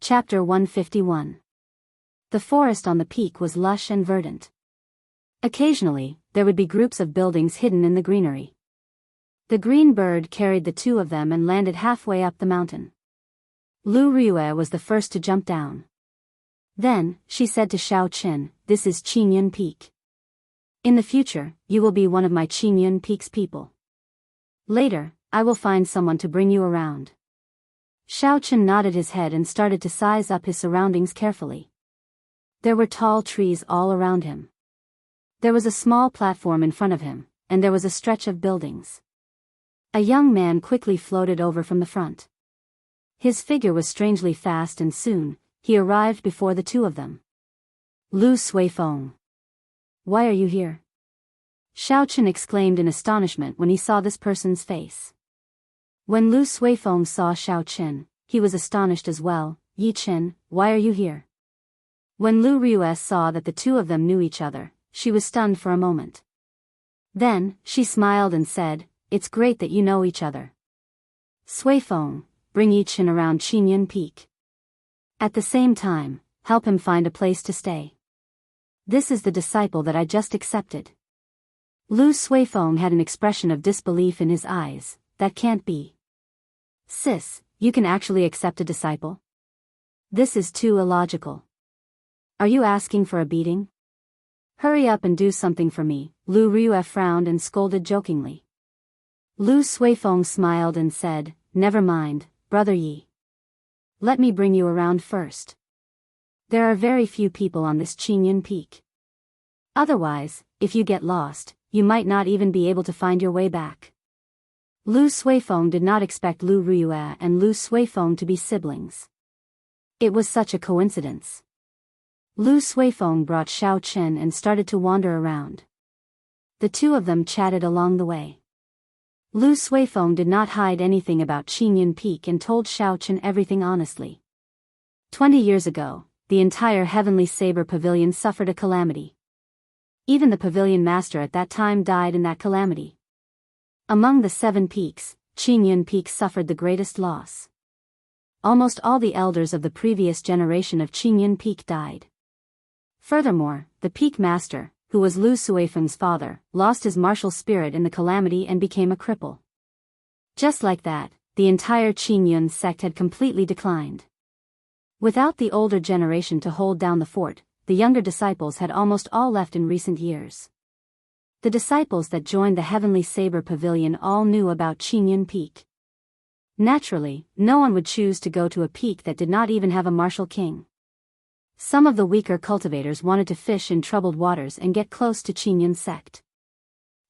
Chapter 151. The forest on the peak was lush and verdant. Occasionally, there would be groups of buildings hidden in the greenery. The green bird carried the two of them and landed halfway up the mountain. Lu Ryue was the first to jump down. Then, she said to Xiao Qin, "This is Qingyun Peak. In the future, you will be one of my Qingyun Peak's people. Later, I will find someone to bring you around." Xiao Qin nodded his head and started to size up his surroundings carefully. There were tall trees all around him. There was a small platform in front of him, and there was a stretch of buildings. A young man quickly floated over from the front. His figure was strangely fast and soon, he arrived before the two of them. "Lu Suifeng. Why are you here?" Xiao Qin exclaimed in astonishment when he saw this person's face. When Lu Suifeng saw Xiao Qin, he was astonished as well. "Yi Qin, why are you here?" When Lu Ryue saw that the two of them knew each other, she was stunned for a moment. Then, she smiled and said, "It's great that you know each other. Suifeng, bring Yi Qin around Qingyun Peak. At the same time, help him find a place to stay. This is the disciple that I just accepted." Lu Suifeng had an expression of disbelief in his eyes. "That can't be. Sis, you can actually accept a disciple? This is too illogical. Are you asking for a beating? Hurry up and do something for me." Lu Ryue frowned and scolded jokingly. Lu Suifeng smiled and said, "Never mind, Brother Yi. Let me bring you around first. There are very few people on this Qingyun Peak. Otherwise, if you get lost, you might not even be able to find your way back." Lu Suifeng did not expect Lu Ryue and Lu Suifeng to be siblings. It was such a coincidence. Lu Suifeng brought Xiao Qin and started to wander around. The two of them chatted along the way. Lu Suifeng did not hide anything about Qingyun Peak and told Xiao Qin everything honestly. 20 years ago, the entire Heavenly Saber Pavilion suffered a calamity. Even the pavilion master at that time died in that calamity. Among the 7 peaks, Qingyun Peak suffered the greatest loss. Almost all the elders of the previous generation of Qingyun Peak died. Furthermore, the peak master, who was Lu Suifeng's father, lost his martial spirit in the calamity and became a cripple. Just like that, the entire Qingyun sect had completely declined. Without the older generation to hold down the fort, the younger disciples had almost all left in recent years. The disciples that joined the Heavenly Saber Pavilion all knew about Qingyun Peak. Naturally, no one would choose to go to a peak that did not even have a martial king. Some of the weaker cultivators wanted to fish in troubled waters and get close to Qingyun sect.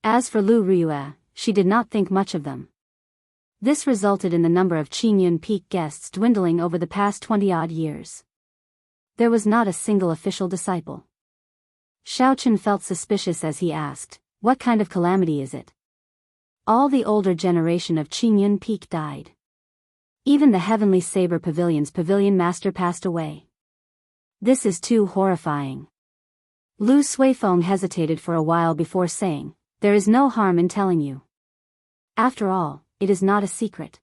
As for Lu Ryue, she did not think much of them. This resulted in the number of Qingyun Peak guests dwindling over the past 20-odd years. There was not a single official disciple. Xiao Qin felt suspicious as he asked, "What kind of calamity is it?" All the older generation of Qingyun Peak died. Even the Heavenly Saber Pavilion's pavilion master passed away. This is too horrifying. Lu Suifeng hesitated for a while before saying, "There is no harm in telling you. After all, it is not a secret.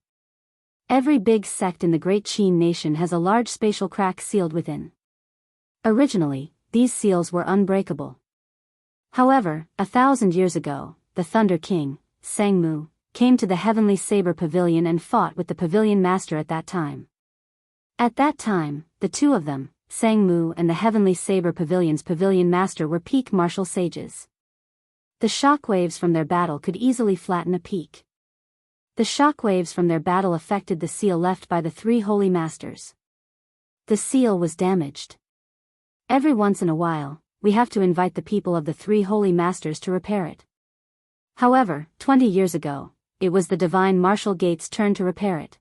Every big sect in the Great Qin nation has a large spatial crack sealed within. Originally, these seals were unbreakable. However, 1,000 years ago, the Thunder King, Sangmu, came to the Heavenly Saber Pavilion and fought with the pavilion master at that time. At that time, the two of them, Sangmu and the Heavenly Saber Pavilion's pavilion master, were peak martial sages. The shockwaves from their battle could easily flatten a peak. The shockwaves from their battle affected the seal left by the 3 holy masters. The seal was damaged. Every once in a while, we have to invite the people of the 3 holy masters to repair it. However, 20 years ago, it was the divine martial gate's turn to repair it.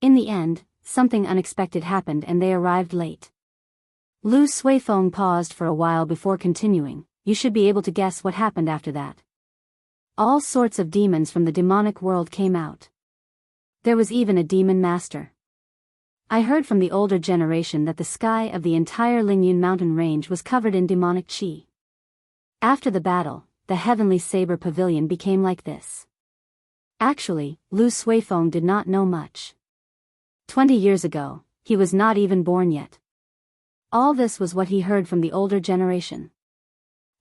In the end, something unexpected happened and they arrived late." Lu Suifeng paused for a while before continuing, "You should be able to guess what happened after that. All sorts of demons from the demonic world came out. There was even a demon master. I heard from the older generation that the sky of the entire Lingyun mountain range was covered in demonic qi. After the battle, the Heavenly Saber Pavilion became like this." Actually, Lu Suifeng did not know much. 20 years ago, he was not even born yet. All this was what he heard from the older generation.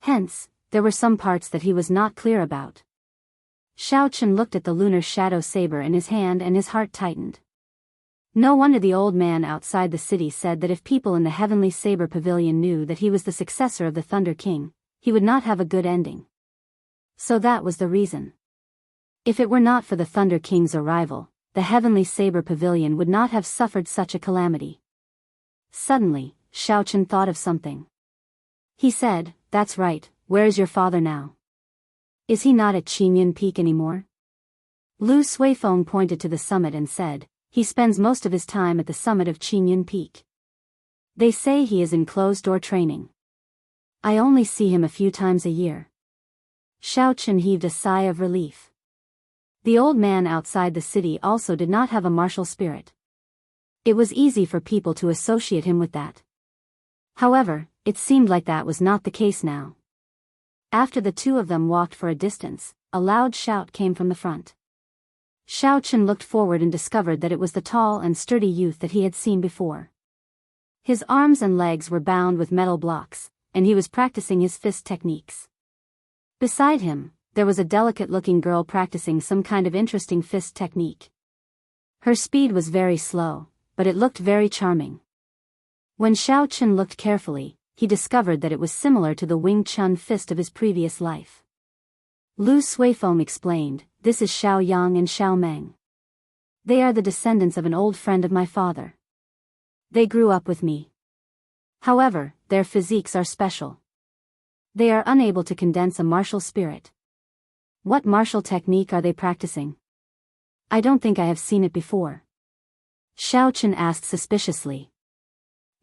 Hence, there were some parts that he was not clear about. Xiao Chen looked at the lunar shadow saber in his hand and his heart tightened. No wonder the old man outside the city said that if people in the Heavenly Saber Pavilion knew that he was the successor of the Thunder King, he would not have a good ending. So that was the reason. If it were not for the Thunder King's arrival, the Heavenly Saber Pavilion would not have suffered such a calamity. Suddenly, Xiao Chen thought of something. He said, "That's right, where is your father now? Is he not at Qingyun Peak anymore?" Lu Suifeng pointed to the summit and said, "He spends most of his time at the summit of Qingyun Peak. They say he is in closed-door training. I only see him a few times a year." Xiao Chen heaved a sigh of relief. The old man outside the city also did not have a martial spirit. It was easy for people to associate him with that. However, it seemed like that was not the case now. After the two of them walked for a distance, a loud shout came from the front. Xiao Chen looked forward and discovered that it was the tall and sturdy youth that he had seen before. His arms and legs were bound with metal blocks, and he was practicing his fist techniques. Beside him, there was a delicate-looking girl practicing some kind of interesting fist technique. Her speed was very slow, but it looked very charming. When Xiao Chen looked carefully, he discovered that it was similar to the Wing Chun fist of his previous life. Lu Suifeng explained, "This is Xiao Yang and Xiao Meng. They are the descendants of an old friend of my father. They grew up with me. However, their physiques are special. They are unable to condense a martial spirit." "What martial technique are they practicing? I don't think I have seen it before," Xiao Chen asked suspiciously.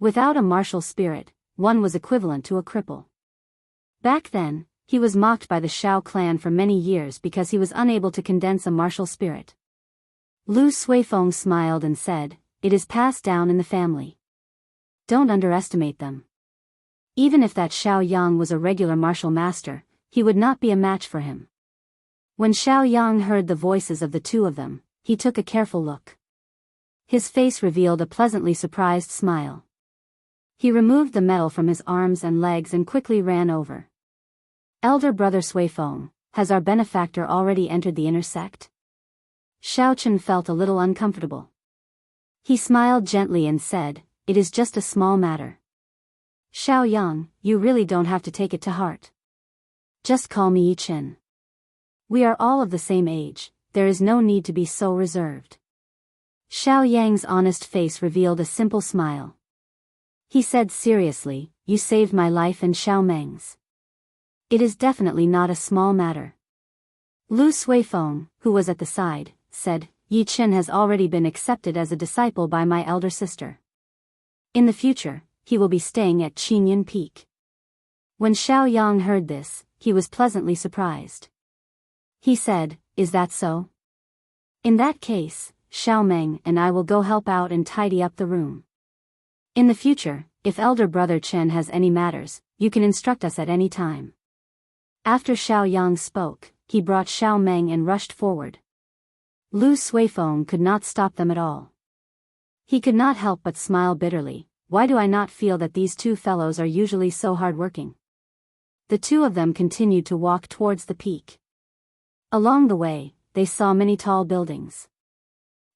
Without a martial spirit, one was equivalent to a cripple. Back then, he was mocked by the Xiao clan for many years because he was unable to condense a martial spirit. Lu Suifeng smiled and said, "It is passed down in the family. Don't underestimate them. Even if that Xiao Yang was a regular martial master, he would not be a match for him." When Xiao Yang heard the voices of the two of them, he took a careful look. His face revealed a pleasantly surprised smile. He removed the metal from his arms and legs and quickly ran over. "Elder brother Suifeng, has our benefactor already entered the inner sect?" Xiao Chen felt a little uncomfortable. He smiled gently and said, "It is just a small matter. Xiao Yang, you really don't have to take it to heart. Just call me Yi Chen. We are all of the same age, there is no need to be so reserved." Xiao Yang's honest face revealed a simple smile. He said seriously, "You saved my life and Xiao Meng's. It is definitely not a small matter." Lu Suifeng, who was at the side, said, "Yi Chen has already been accepted as a disciple by my elder sister. In the future, he will be staying at Qingyun Peak." When Xiao Yang heard this, he was pleasantly surprised. He said, "Is that so? In that case, Xiao Meng and I will go help out and tidy up the room. In the future, if elder brother Chen has any matters, you can instruct us at any time." After Xiao Yang spoke, he brought Xiao Meng and rushed forward. Lu Suifeng could not stop them at all. He could not help but smile bitterly. Why do I not feel that these two fellows are usually so hard-working? The two of them continued to walk towards the peak. Along the way, they saw many tall buildings.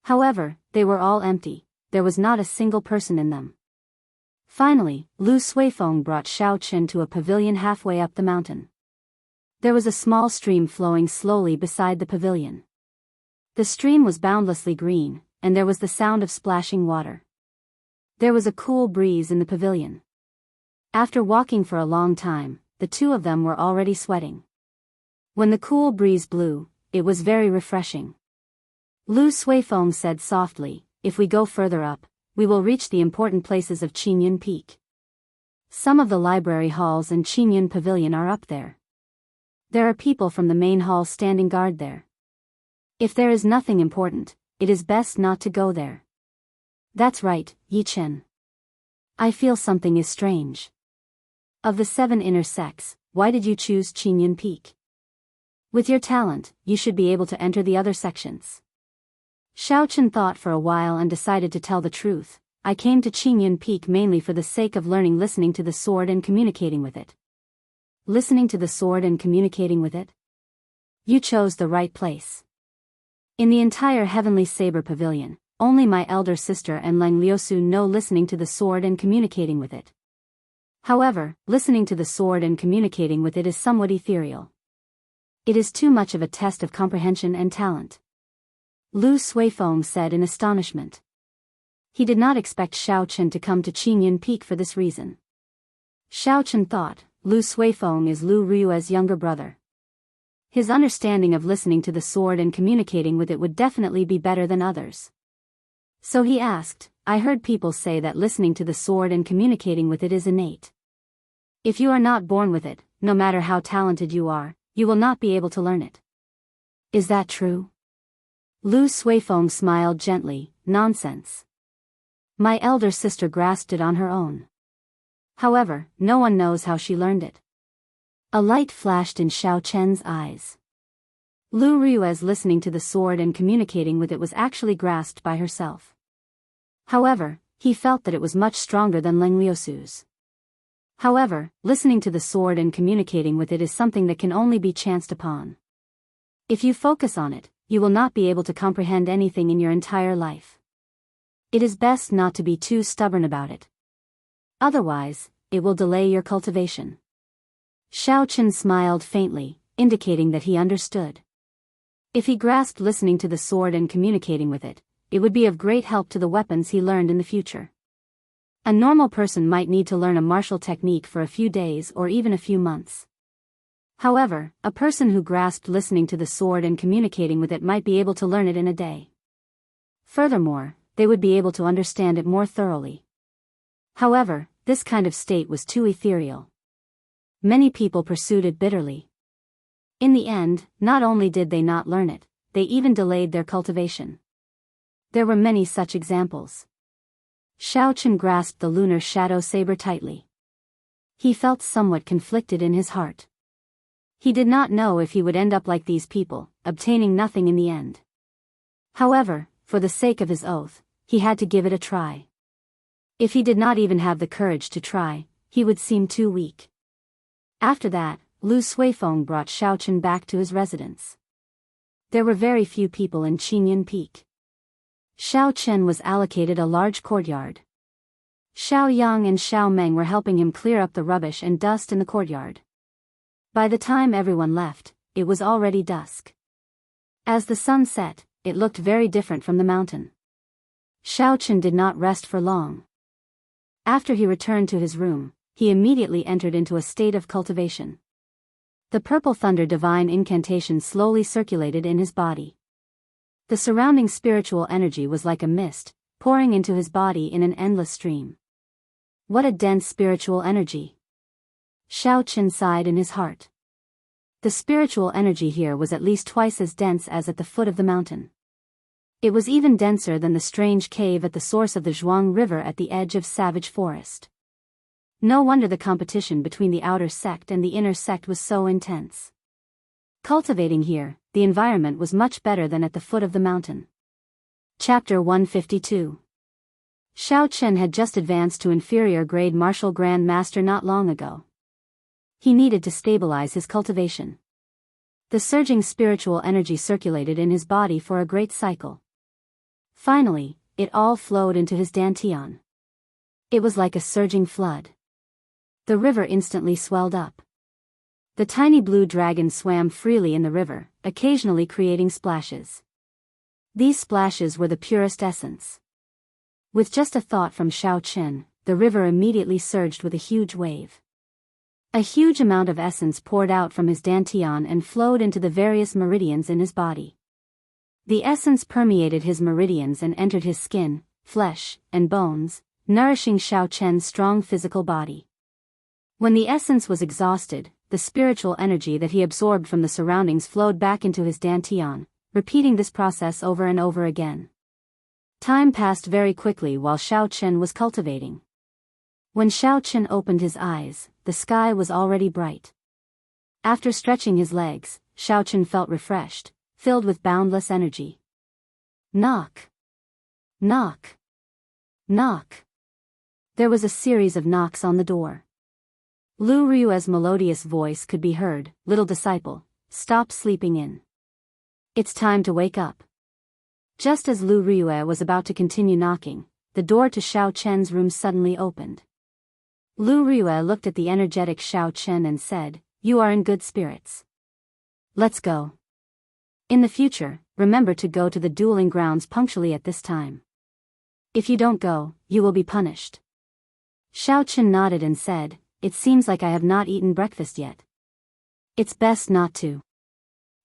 However, they were all empty, there was not a single person in them. Finally, Lu Suifeng brought Xiao Chen to a pavilion halfway up the mountain. There was a small stream flowing slowly beside the pavilion. The stream was boundlessly green, and there was the sound of splashing water. There was a cool breeze in the pavilion. After walking for a long time, the two of them were already sweating. When the cool breeze blew, it was very refreshing. Lu Suifeng said softly, "If we go further up, we will reach the important places of Qingyun Peak. Some of the library halls and Qingyun Pavilion are up there. There are people from the main hall standing guard there. If there is nothing important, it is best not to go there." "That's right, Yi Chen. I feel something is strange. Of the 7 inner sects, why did you choose Qingyun Peak? With your talent, you should be able to enter the other sections." Xiao Chen thought for a while and decided to tell the truth. I came to Qingyun Peak mainly for the sake of learning listening to the sword and communicating with it. Listening to the sword and communicating with it? You chose the right place. In the entire Heavenly Saber Pavilion, only my elder sister and Leng Liusu know listening to the sword and communicating with it. However, listening to the sword and communicating with it is somewhat ethereal. It is too much of a test of comprehension and talent. Lu Suifeng said in astonishment. He did not expect Xiao Chen to come to Qingyun Peak for this reason. Xiao Chen thought, Lu Suifeng is Lu Rui's younger brother. His understanding of listening to the sword and communicating with it would definitely be better than others. So he asked, I heard people say that listening to the sword and communicating with it is innate. If you are not born with it, no matter how talented you are, you will not be able to learn it. Is that true? Lu Suifeng smiled gently. Nonsense. My elder sister grasped it on her own. However, no one knows how she learned it. A light flashed in Xiao Chen's eyes. Lu Rui's listening to the sword and communicating with it was actually grasped by herself. However, he felt that it was much stronger than Leng Liusu's. However, listening to the sword and communicating with it is something that can only be chanced upon. If you focus on it, you will not be able to comprehend anything in your entire life. It is best not to be too stubborn about it. Otherwise, it will delay your cultivation. Xiao Chen smiled faintly, indicating that he understood. If he grasped listening to the sword and communicating with it, it would be of great help to the weapons he learned in the future. A normal person might need to learn a martial technique for a few days or even a few months. However, a person who grasped listening to the sword and communicating with it might be able to learn it in a day. Furthermore, they would be able to understand it more thoroughly. However, this kind of state was too ethereal. Many people pursued it bitterly. In the end, not only did they not learn it, they even delayed their cultivation. There were many such examples. Xiao Chen grasped the lunar shadow saber tightly. He felt somewhat conflicted in his heart. He did not know if he would end up like these people, obtaining nothing in the end. However, for the sake of his oath, he had to give it a try. If he did not even have the courage to try, he would seem too weak. After that, Lu Suifeng brought Xiao Chen back to his residence. There were very few people in Qingyun Peak. Xiao Chen was allocated a large courtyard. Xiao Yang and Xiao Meng were helping him clear up the rubbish and dust in the courtyard. By the time everyone left, it was already dusk. As the sun set, it looked very different from the mountain. Xiao Chen did not rest for long. After he returned to his room, he immediately entered into a state of cultivation. The purple thunder divine incantation slowly circulated in his body. The surrounding spiritual energy was like a mist, pouring into his body in an endless stream. What a dense spiritual energy! Xiao Chen sighed in his heart. The spiritual energy here was at least twice as dense as at the foot of the mountain. It was even denser than the strange cave at the source of the Zhuang River at the edge of savage forest. No wonder the competition between the outer sect and the inner sect was so intense. Cultivating here, the environment was much better than at the foot of the mountain. Chapter 152. Xiao Chen had just advanced to inferior grade martial grand master not long ago. He needed to stabilize his cultivation. The surging spiritual energy circulated in his body for a great cycle. Finally, it all flowed into his dantian. It was like a surging flood. The river instantly swelled up. The tiny blue dragon swam freely in the river, occasionally creating splashes. These splashes were the purest essence. With just a thought from Xiao Chen, the river immediately surged with a huge wave. A huge amount of essence poured out from his dantian and flowed into the various meridians in his body. The essence permeated his meridians and entered his skin, flesh, and bones, nourishing Xiao Chen's strong physical body. When the essence was exhausted, the spiritual energy that he absorbed from the surroundings flowed back into his dantian, repeating this process over and over again. Time passed very quickly while Xiao Chen was cultivating. When Xiao Chen opened his eyes, the sky was already bright. After stretching his legs, Xiao Chen felt refreshed, filled with boundless energy. Knock. Knock. Knock. There was a series of knocks on the door. Lu Ryue's melodious voice could be heard. Little disciple, stop sleeping in. It's time to wake up. Just as Lu Ryue was about to continue knocking, the door to Xiao Chen's room suddenly opened. Lu Ryue looked at the energetic Xiao Chen and said, "You are in good spirits. Let's go. In the future, remember to go to the dueling grounds punctually at this time. If you don't go, you will be punished." Xiao Chen nodded and said, "It seems like I have not eaten breakfast yet. It's best not to.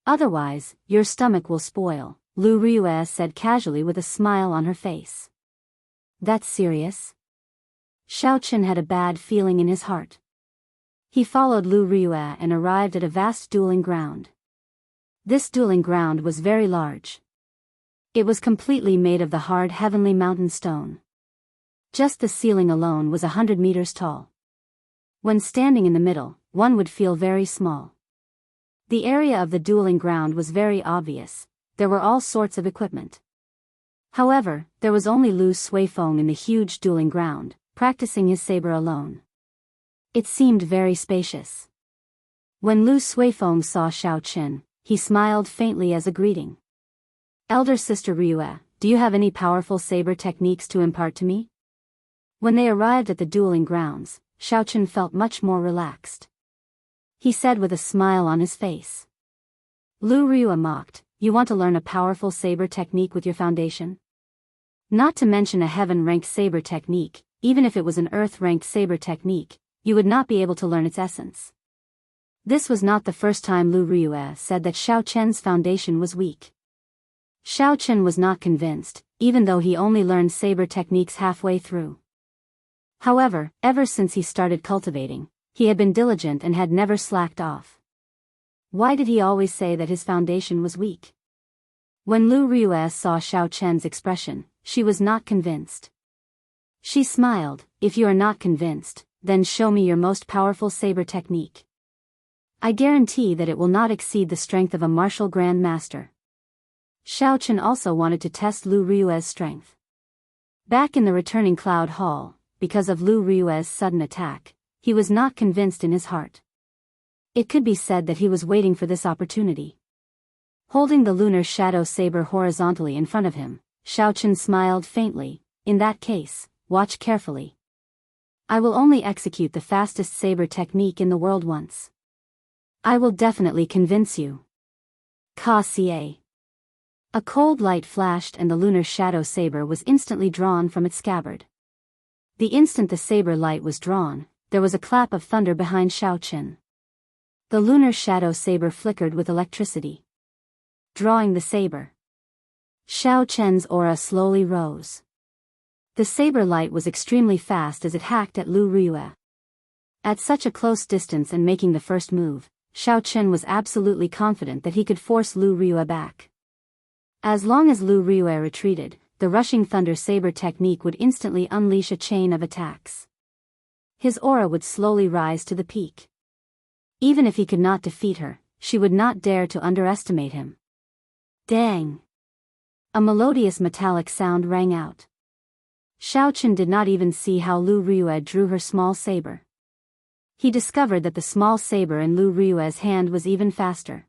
Otherwise, your stomach will spoil," Lu Ryue said casually with a smile on her face. "That's serious?" Xiao Chen had a bad feeling in his heart. He followed Lu Ryue and arrived at a vast dueling ground. This dueling ground was very large. It was completely made of the hard heavenly mountain stone. Just the ceiling alone was 100 meters tall. When standing in the middle, one would feel very small. The area of the dueling ground was very obvious. There were all sorts of equipment. However, there was only Lu Suifeng in the huge dueling ground, practicing his saber alone. It seemed very spacious. When Lu Suifeng saw Xiao Chen, he smiled faintly as a greeting. "Elder sister Ryue, do you have any powerful saber techniques to impart to me?" When they arrived at the dueling grounds, Xiao Chen felt much more relaxed. He said with a smile on his face. Lu Ryue mocked, "You want to learn a powerful saber technique with your foundation? Not to mention a heaven-ranked saber technique, even if it was an earth-ranked saber technique, you would not be able to learn its essence." This was not the first time Lu Ryue said that Xiao Chen's foundation was weak. Xiao Chen was not convinced, even though he only learned saber techniques halfway through. However, ever since he started cultivating, he had been diligent and had never slacked off. Why did he always say that his foundation was weak? When Lu Ryue saw Xiao Chen's expression, she was not convinced. She smiled, "If you are not convinced, then show me your most powerful saber technique. I guarantee that it will not exceed the strength of a martial grand master." Xiao Chen also wanted to test Lu Ryue's strength. Back in the returning Cloud Hall, because of Lu Ryue's sudden attack, he was not convinced in his heart. It could be said that he was waiting for this opportunity. Holding the lunar shadow saber horizontally in front of him, Xiao Chen smiled faintly. "In that case, watch carefully. I will only execute the fastest saber technique in the world once. I will definitely convince you." Ka-ca. A cold light flashed and the lunar shadow saber was instantly drawn from its scabbard. The instant the saber light was drawn, there was a clap of thunder behind Xiao Chen. The lunar shadow saber flickered with electricity. Drawing the saber, Xiao Chen's aura slowly rose. The saber light was extremely fast as it hacked at Lu Ryue. At such a close distance and making the first move, Xiao Chen was absolutely confident that he could force Lu Ryue back. As long as Lu Ryue retreated, the rushing thunder saber technique would instantly unleash a chain of attacks. His aura would slowly rise to the peak. Even if he could not defeat her, she would not dare to underestimate him. Dang! A melodious metallic sound rang out. Xiao Chen did not even see how Lu Ryue drew her small saber. He discovered that the small saber in Lu Ryue's hand was even faster.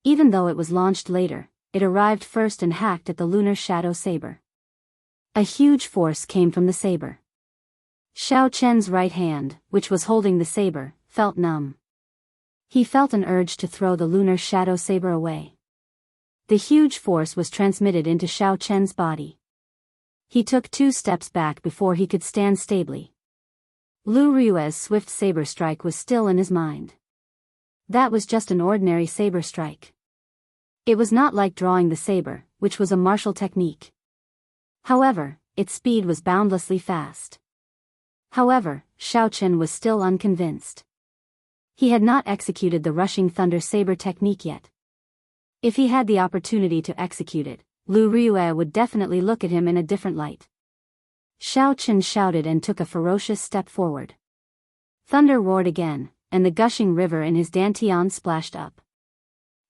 Even though it was launched later, it arrived first and hacked at the lunar shadow saber. A huge force came from the saber. Xiao Chen's right hand, which was holding the saber, felt numb. He felt an urge to throw the lunar shadow saber away. The huge force was transmitted into Xiao Chen's body. He took 2 steps back before he could stand stably. Lu Ryue's swift saber strike was still in his mind. That was just an ordinary saber strike. It was not like drawing the saber, which was a martial technique. However, its speed was boundlessly fast. However, Xiao Chen was still unconvinced. He had not executed the rushing thunder saber technique yet. If he had the opportunity to execute it, Lu Ryue would definitely look at him in a different light. Xiao Chen shouted and took a ferocious step forward. Thunder roared again, and the gushing river in his dantian splashed up.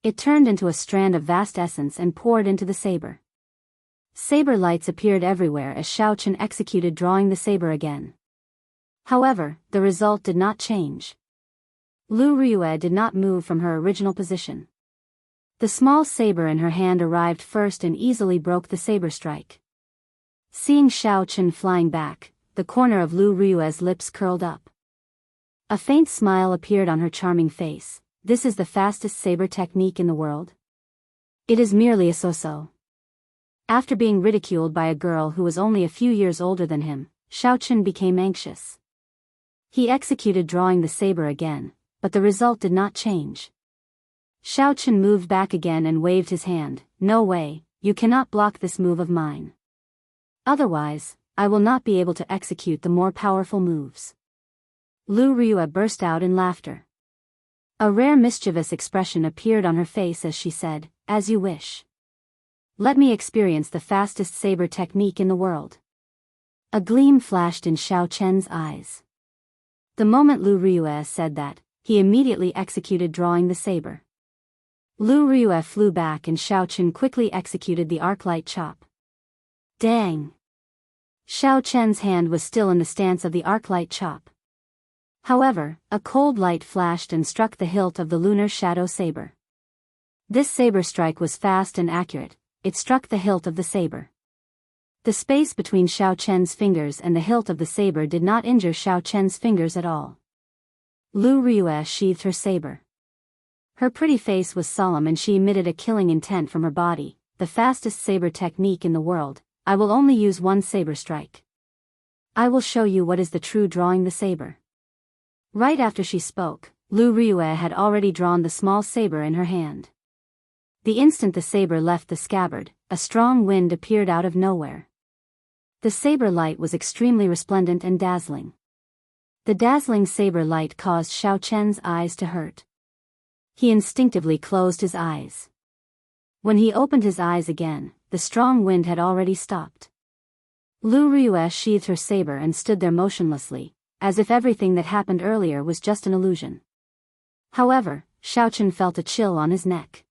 It turned into a strand of vast essence and poured into the saber. Saber lights appeared everywhere as Xiao Chen executed drawing the saber again. However, the result did not change. Lu Riyue did not move from her original position. The small saber in her hand arrived first and easily broke the saber strike. Seeing Xiao Chen flying back, the corner of Lu Riyue's lips curled up. A faint smile appeared on her charming face. This is the fastest saber technique in the world? It is merely a so-so. After being ridiculed by a girl who was only a few years older than him, Xiao Chen became anxious. He executed drawing the saber again, but the result did not change. Xiao Chen moved back again and waved his hand. No way, you cannot block this move of mine. Otherwise, I will not be able to execute the more powerful moves. Lu Riyue burst out in laughter. A rare mischievous expression appeared on her face as she said, as you wish. Let me experience the fastest saber technique in the world. A gleam flashed in Xiao Chen's eyes. The moment Lu Riyue said that, he immediately executed drawing the saber. Lu Riyue flew back and Xiao Chen quickly executed the arc-light chop. Dang! Xiao Chen's hand was still in the stance of the arc-light chop. However, a cold light flashed and struck the hilt of the lunar shadow saber. This saber strike was fast and accurate. It struck the hilt of the saber. The space between Xiao Chen's fingers and the hilt of the saber did not injure Xiao Chen's fingers at all. Lu Riyue sheathed her saber. Her pretty face was solemn and she emitted a killing intent from her body. The fastest saber technique in the world. I will only use one saber strike. I will show you what is the true drawing the saber. Right after she spoke, Lu Riyue had already drawn the small saber in her hand. The instant the saber left the scabbard, a strong wind appeared out of nowhere. The saber light was extremely resplendent and dazzling. The dazzling saber light caused Xiao Chen's eyes to hurt. He instinctively closed his eyes. When he opened his eyes again, the strong wind had already stopped. Lu Riyue sheathed her saber and stood there motionlessly, as if everything that happened earlier was just an illusion. However, Xiao Chen felt a chill on his neck.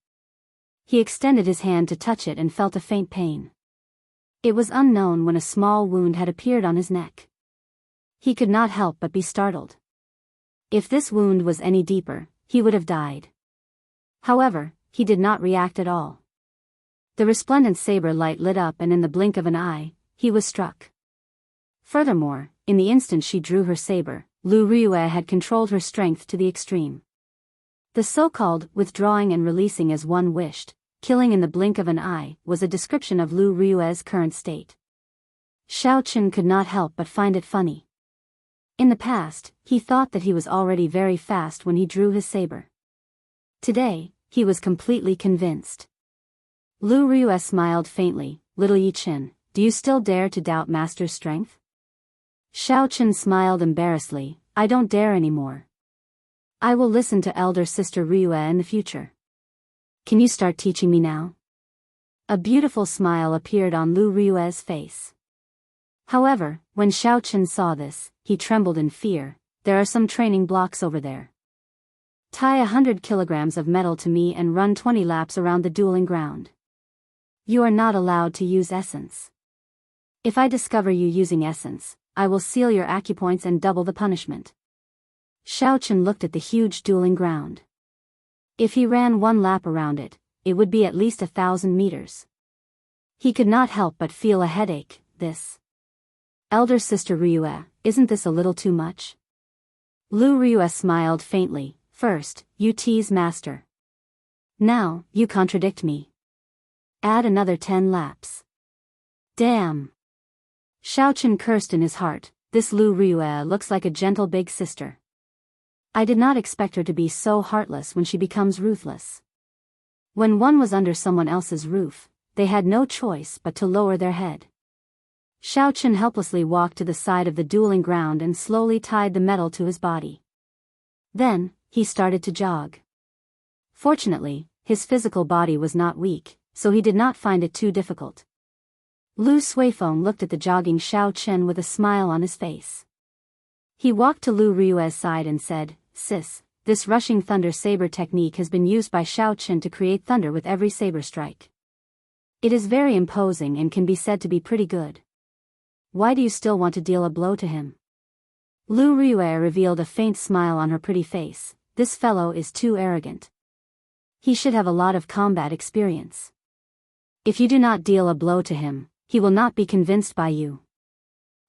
He extended his hand to touch it and felt a faint pain. It was unknown when a small wound had appeared on his neck. He could not help but be startled. If this wound was any deeper, he would have died. However, he did not react at all. The resplendent saber light lit up and in the blink of an eye, he was struck. Furthermore, in the instant she drew her saber, Lu Riyue had controlled her strength to the extreme. The so-called withdrawing and releasing as one wished, killing in the blink of an eye, was a description of Lu Riyue's current state. Xiao Chen could not help but find it funny. In the past, he thought that he was already very fast when he drew his saber. Today, he was completely convinced. Lu Riyue smiled faintly. Little Yi Chen, do you still dare to doubt Master's strength? Xiao Chen smiled embarrassedly. I don't dare anymore. I will listen to elder sister Riyue in the future. Can you start teaching me now? A beautiful smile appeared on Lu Riyue's face. However, when Xiao Chen saw this, he trembled in fear. There are some training blocks over there. Tie 100 kilograms of metal to me and run 20 laps around the dueling ground. You are not allowed to use essence. If I discover you using essence, I will seal your acupoints and double the punishment. Xiao Chen looked at the huge dueling ground. If he ran one lap around it, it would be at least 1,000 meters. He could not help but feel a headache. This. Elder sister Riyue, isn't this a little too much? Lu Riyue smiled faintly. First, you tease Master. Now, you contradict me. Add another 10 laps. Damn. Xiao Chen cursed in his heart. This Lu Riyue looks like a gentle big sister. I did not expect her to be so heartless when she becomes ruthless. When one was under someone else's roof, they had no choice but to lower their head. Xiao Chen helplessly walked to the side of the dueling ground and slowly tied the metal to his body. Then, he started to jog. Fortunately, his physical body was not weak, so he did not find it too difficult. Lu Suifeng looked at the jogging Xiao Chen with a smile on his face. He walked to Lu Riyue's side and said, Sis, this rushing thunder saber technique has been used by Xiao Chen to create thunder with every saber strike. It is very imposing and can be said to be pretty good. Why do you still want to deal a blow to him? Lu Riyue revealed a faint smile on her pretty face. This fellow is too arrogant. He should have a lot of combat experience. If you do not deal a blow to him, he will not be convinced by you.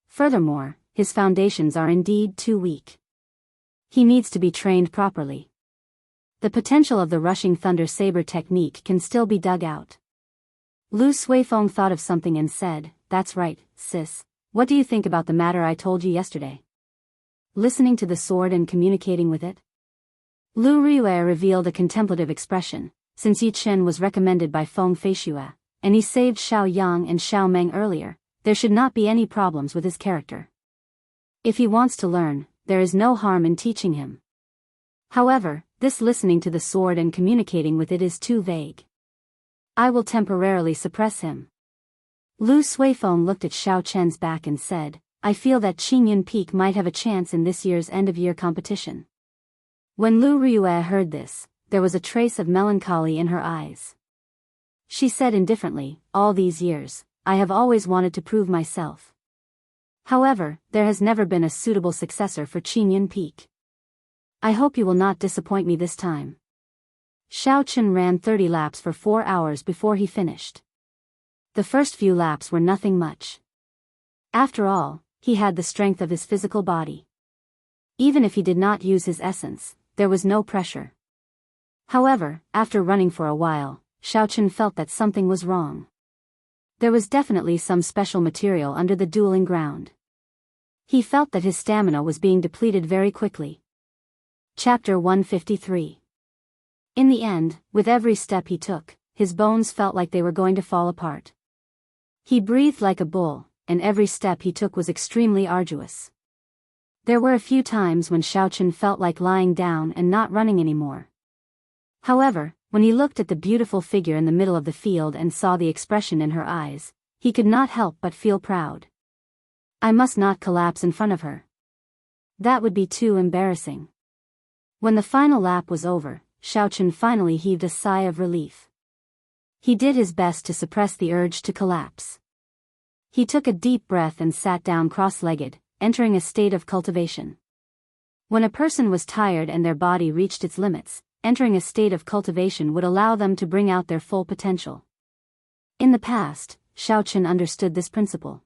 Furthermore, his foundations are indeed too weak. He needs to be trained properly. The potential of the rushing thunder saber technique can still be dug out. Lu Suifeng thought of something and said, "That's right, sis. What do you think about the matter I told you yesterday? Listening to the sword and communicating with it?" Lu Riyue revealed a contemplative expression. Since Yi Chen was recommended by Feng Feishue, and he saved Xiao Yang and Xiao Meng earlier, there should not be any problems with his character. If he wants to learn, there is no harm in teaching him. However, this listening to the sword and communicating with it is too vague. I will temporarily suppress him. Lu Suifeng looked at Xiao Chen's back and said, I feel that Qingyun Peak might have a chance in this year's end-of-year competition. When Lu Riyue heard this, there was a trace of melancholy in her eyes. She said indifferently, all these years, I have always wanted to prove myself. However, there has never been a suitable successor for Qingyun Peak. I hope you will not disappoint me this time. Xiao Chen ran 30 laps for 4 hours before he finished. The first few laps were nothing much. After all, he had the strength of his physical body. Even if he did not use his essence, there was no pressure. However, after running for a while, Xiao Chen felt that something was wrong. There was definitely some special material under the dueling ground. He felt that his stamina was being depleted very quickly. Chapter 153. In the end, with every step he took, his bones felt like they were going to fall apart. He breathed like a bull, and every step he took was extremely arduous. There were a few times when Xiao Chen felt like lying down and not running anymore. However, when he looked at the beautiful figure in the middle of the field and saw the expression in her eyes, he could not help but feel proud. I must not collapse in front of her. That would be too embarrassing. When the final lap was over, Xiao Chen finally heaved a sigh of relief. He did his best to suppress the urge to collapse. He took a deep breath and sat down cross-legged, entering a state of cultivation. When a person was tired and their body reached its limits, entering a state of cultivation would allow them to bring out their full potential. In the past, Xiao Chen understood this principle.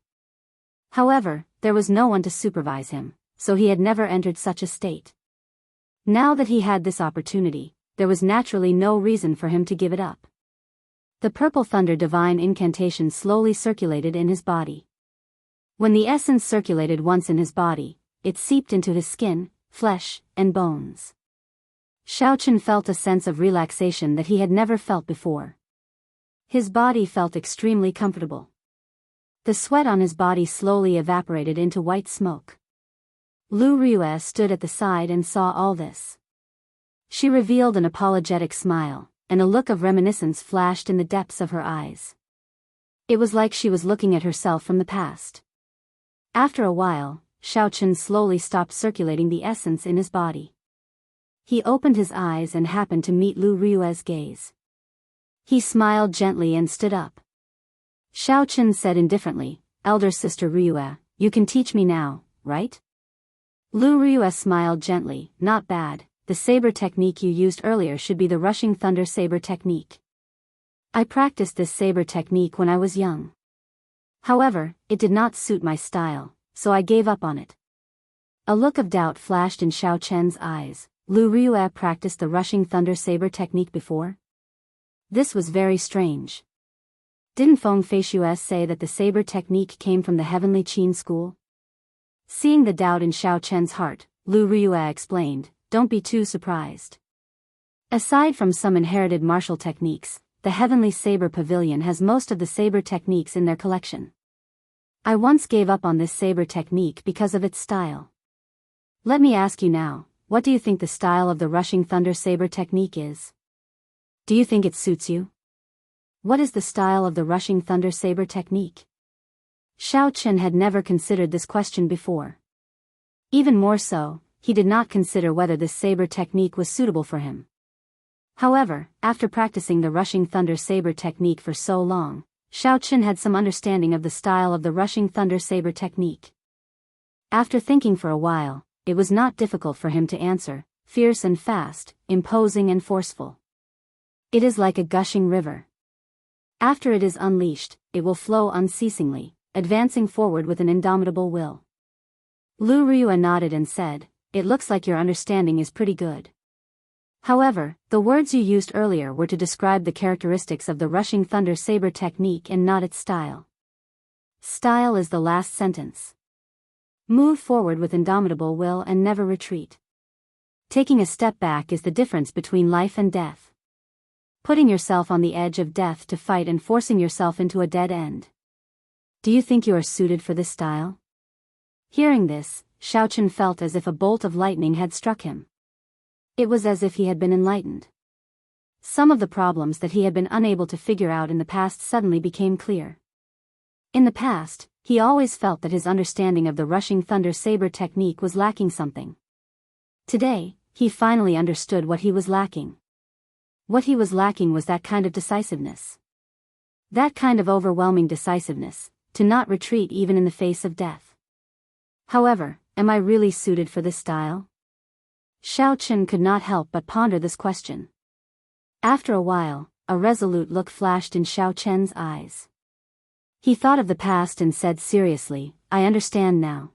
However, there was no one to supervise him, so he had never entered such a state. Now that he had this opportunity, there was naturally no reason for him to give it up. The purple thunder divine incantation slowly circulated in his body. When the essence circulated once in his body, it seeped into his skin, flesh, and bones. Xiao Chen felt a sense of relaxation that he had never felt before. His body felt extremely comfortable. The sweat on his body slowly evaporated into white smoke. Lu Riyue stood at the side and saw all this. She revealed an apologetic smile, and a look of reminiscence flashed in the depths of her eyes. It was like she was looking at herself from the past. After a while, Xiao Chen slowly stopped circulating the essence in his body. He opened his eyes and happened to meet Lu Riyue's gaze. He smiled gently and stood up. Xiao Chen said indifferently, Elder Sister Riyue, you can teach me now, right? Lu Riyue smiled gently, not bad. The saber technique you used earlier should be the rushing thunder saber technique. I practiced this saber technique when I was young. However, it did not suit my style, so I gave up on it. A look of doubt flashed in Xiao Chen's eyes. Lu Riyue practiced the rushing thunder saber technique before? This was very strange. Didn't Feng Feishue say that the saber technique came from the heavenly Qin school? Seeing the doubt in Xiao Chen's heart, Lu Riyue explained, don't be too surprised. Aside from some inherited martial techniques, the Heavenly Saber Pavilion has most of the saber techniques in their collection. I once gave up on this saber technique because of its style. Let me ask you now, what do you think the style of the rushing thunder saber technique is? Do you think it suits you? What is the style of the rushing thunder saber technique? Xiao Chen had never considered this question before. Even more so, he did not consider whether this saber technique was suitable for him. However, after practicing the rushing thunder saber technique for so long, Xiaochen had some understanding of the style of the rushing thunder saber technique. After thinking for a while, it was not difficult for him to answer: fierce and fast, imposing and forceful. It is like a gushing river. After it is unleashed, it will flow unceasingly, advancing forward with an indomitable will. Lu Riyue nodded and said, "It looks like your understanding is pretty good. However, the words you used earlier were to describe the characteristics of the rushing thunder saber technique and not its style. Style is the last sentence. Move forward with indomitable will and never retreat. Taking a step back is the difference between life and death. Putting yourself on the edge of death to fight and forcing yourself into a dead end. Do you think you are suited for this style?" Hearing this, Xiaochen felt as if a bolt of lightning had struck him. It was as if he had been enlightened. Some of the problems that he had been unable to figure out in the past suddenly became clear. In the past, he always felt that his understanding of the rushing thunder saber technique was lacking something. Today, he finally understood what he was lacking. What he was lacking was that kind of decisiveness. That kind of overwhelming decisiveness, to not retreat even in the face of death. However, am I really suited for this style? Xiaochen could not help but ponder this question. After a while, a resolute look flashed in Xiaochen's eyes. He thought of the past and said seriously, "I understand now.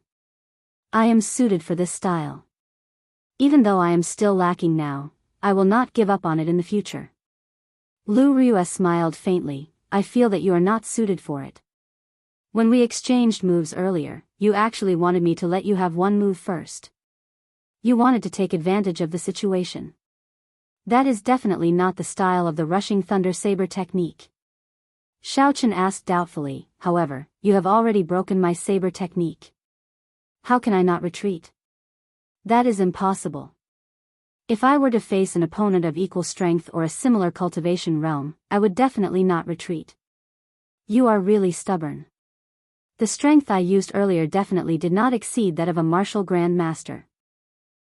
I am suited for this style. Even though I am still lacking now, I will not give up on it in the future." Lu Riyue smiled faintly, "I feel that you are not suited for it. When we exchanged moves earlier, you actually wanted me to let you have one move first. You wanted to take advantage of the situation. That is definitely not the style of the rushing thunder saber technique." Xiaochen asked doubtfully, "However, you have already broken my saber technique. How can I not retreat?" "That is impossible. If I were to face an opponent of equal strength or a similar cultivation realm, I would definitely not retreat. You are really stubborn. The strength I used earlier definitely did not exceed that of a martial grand master.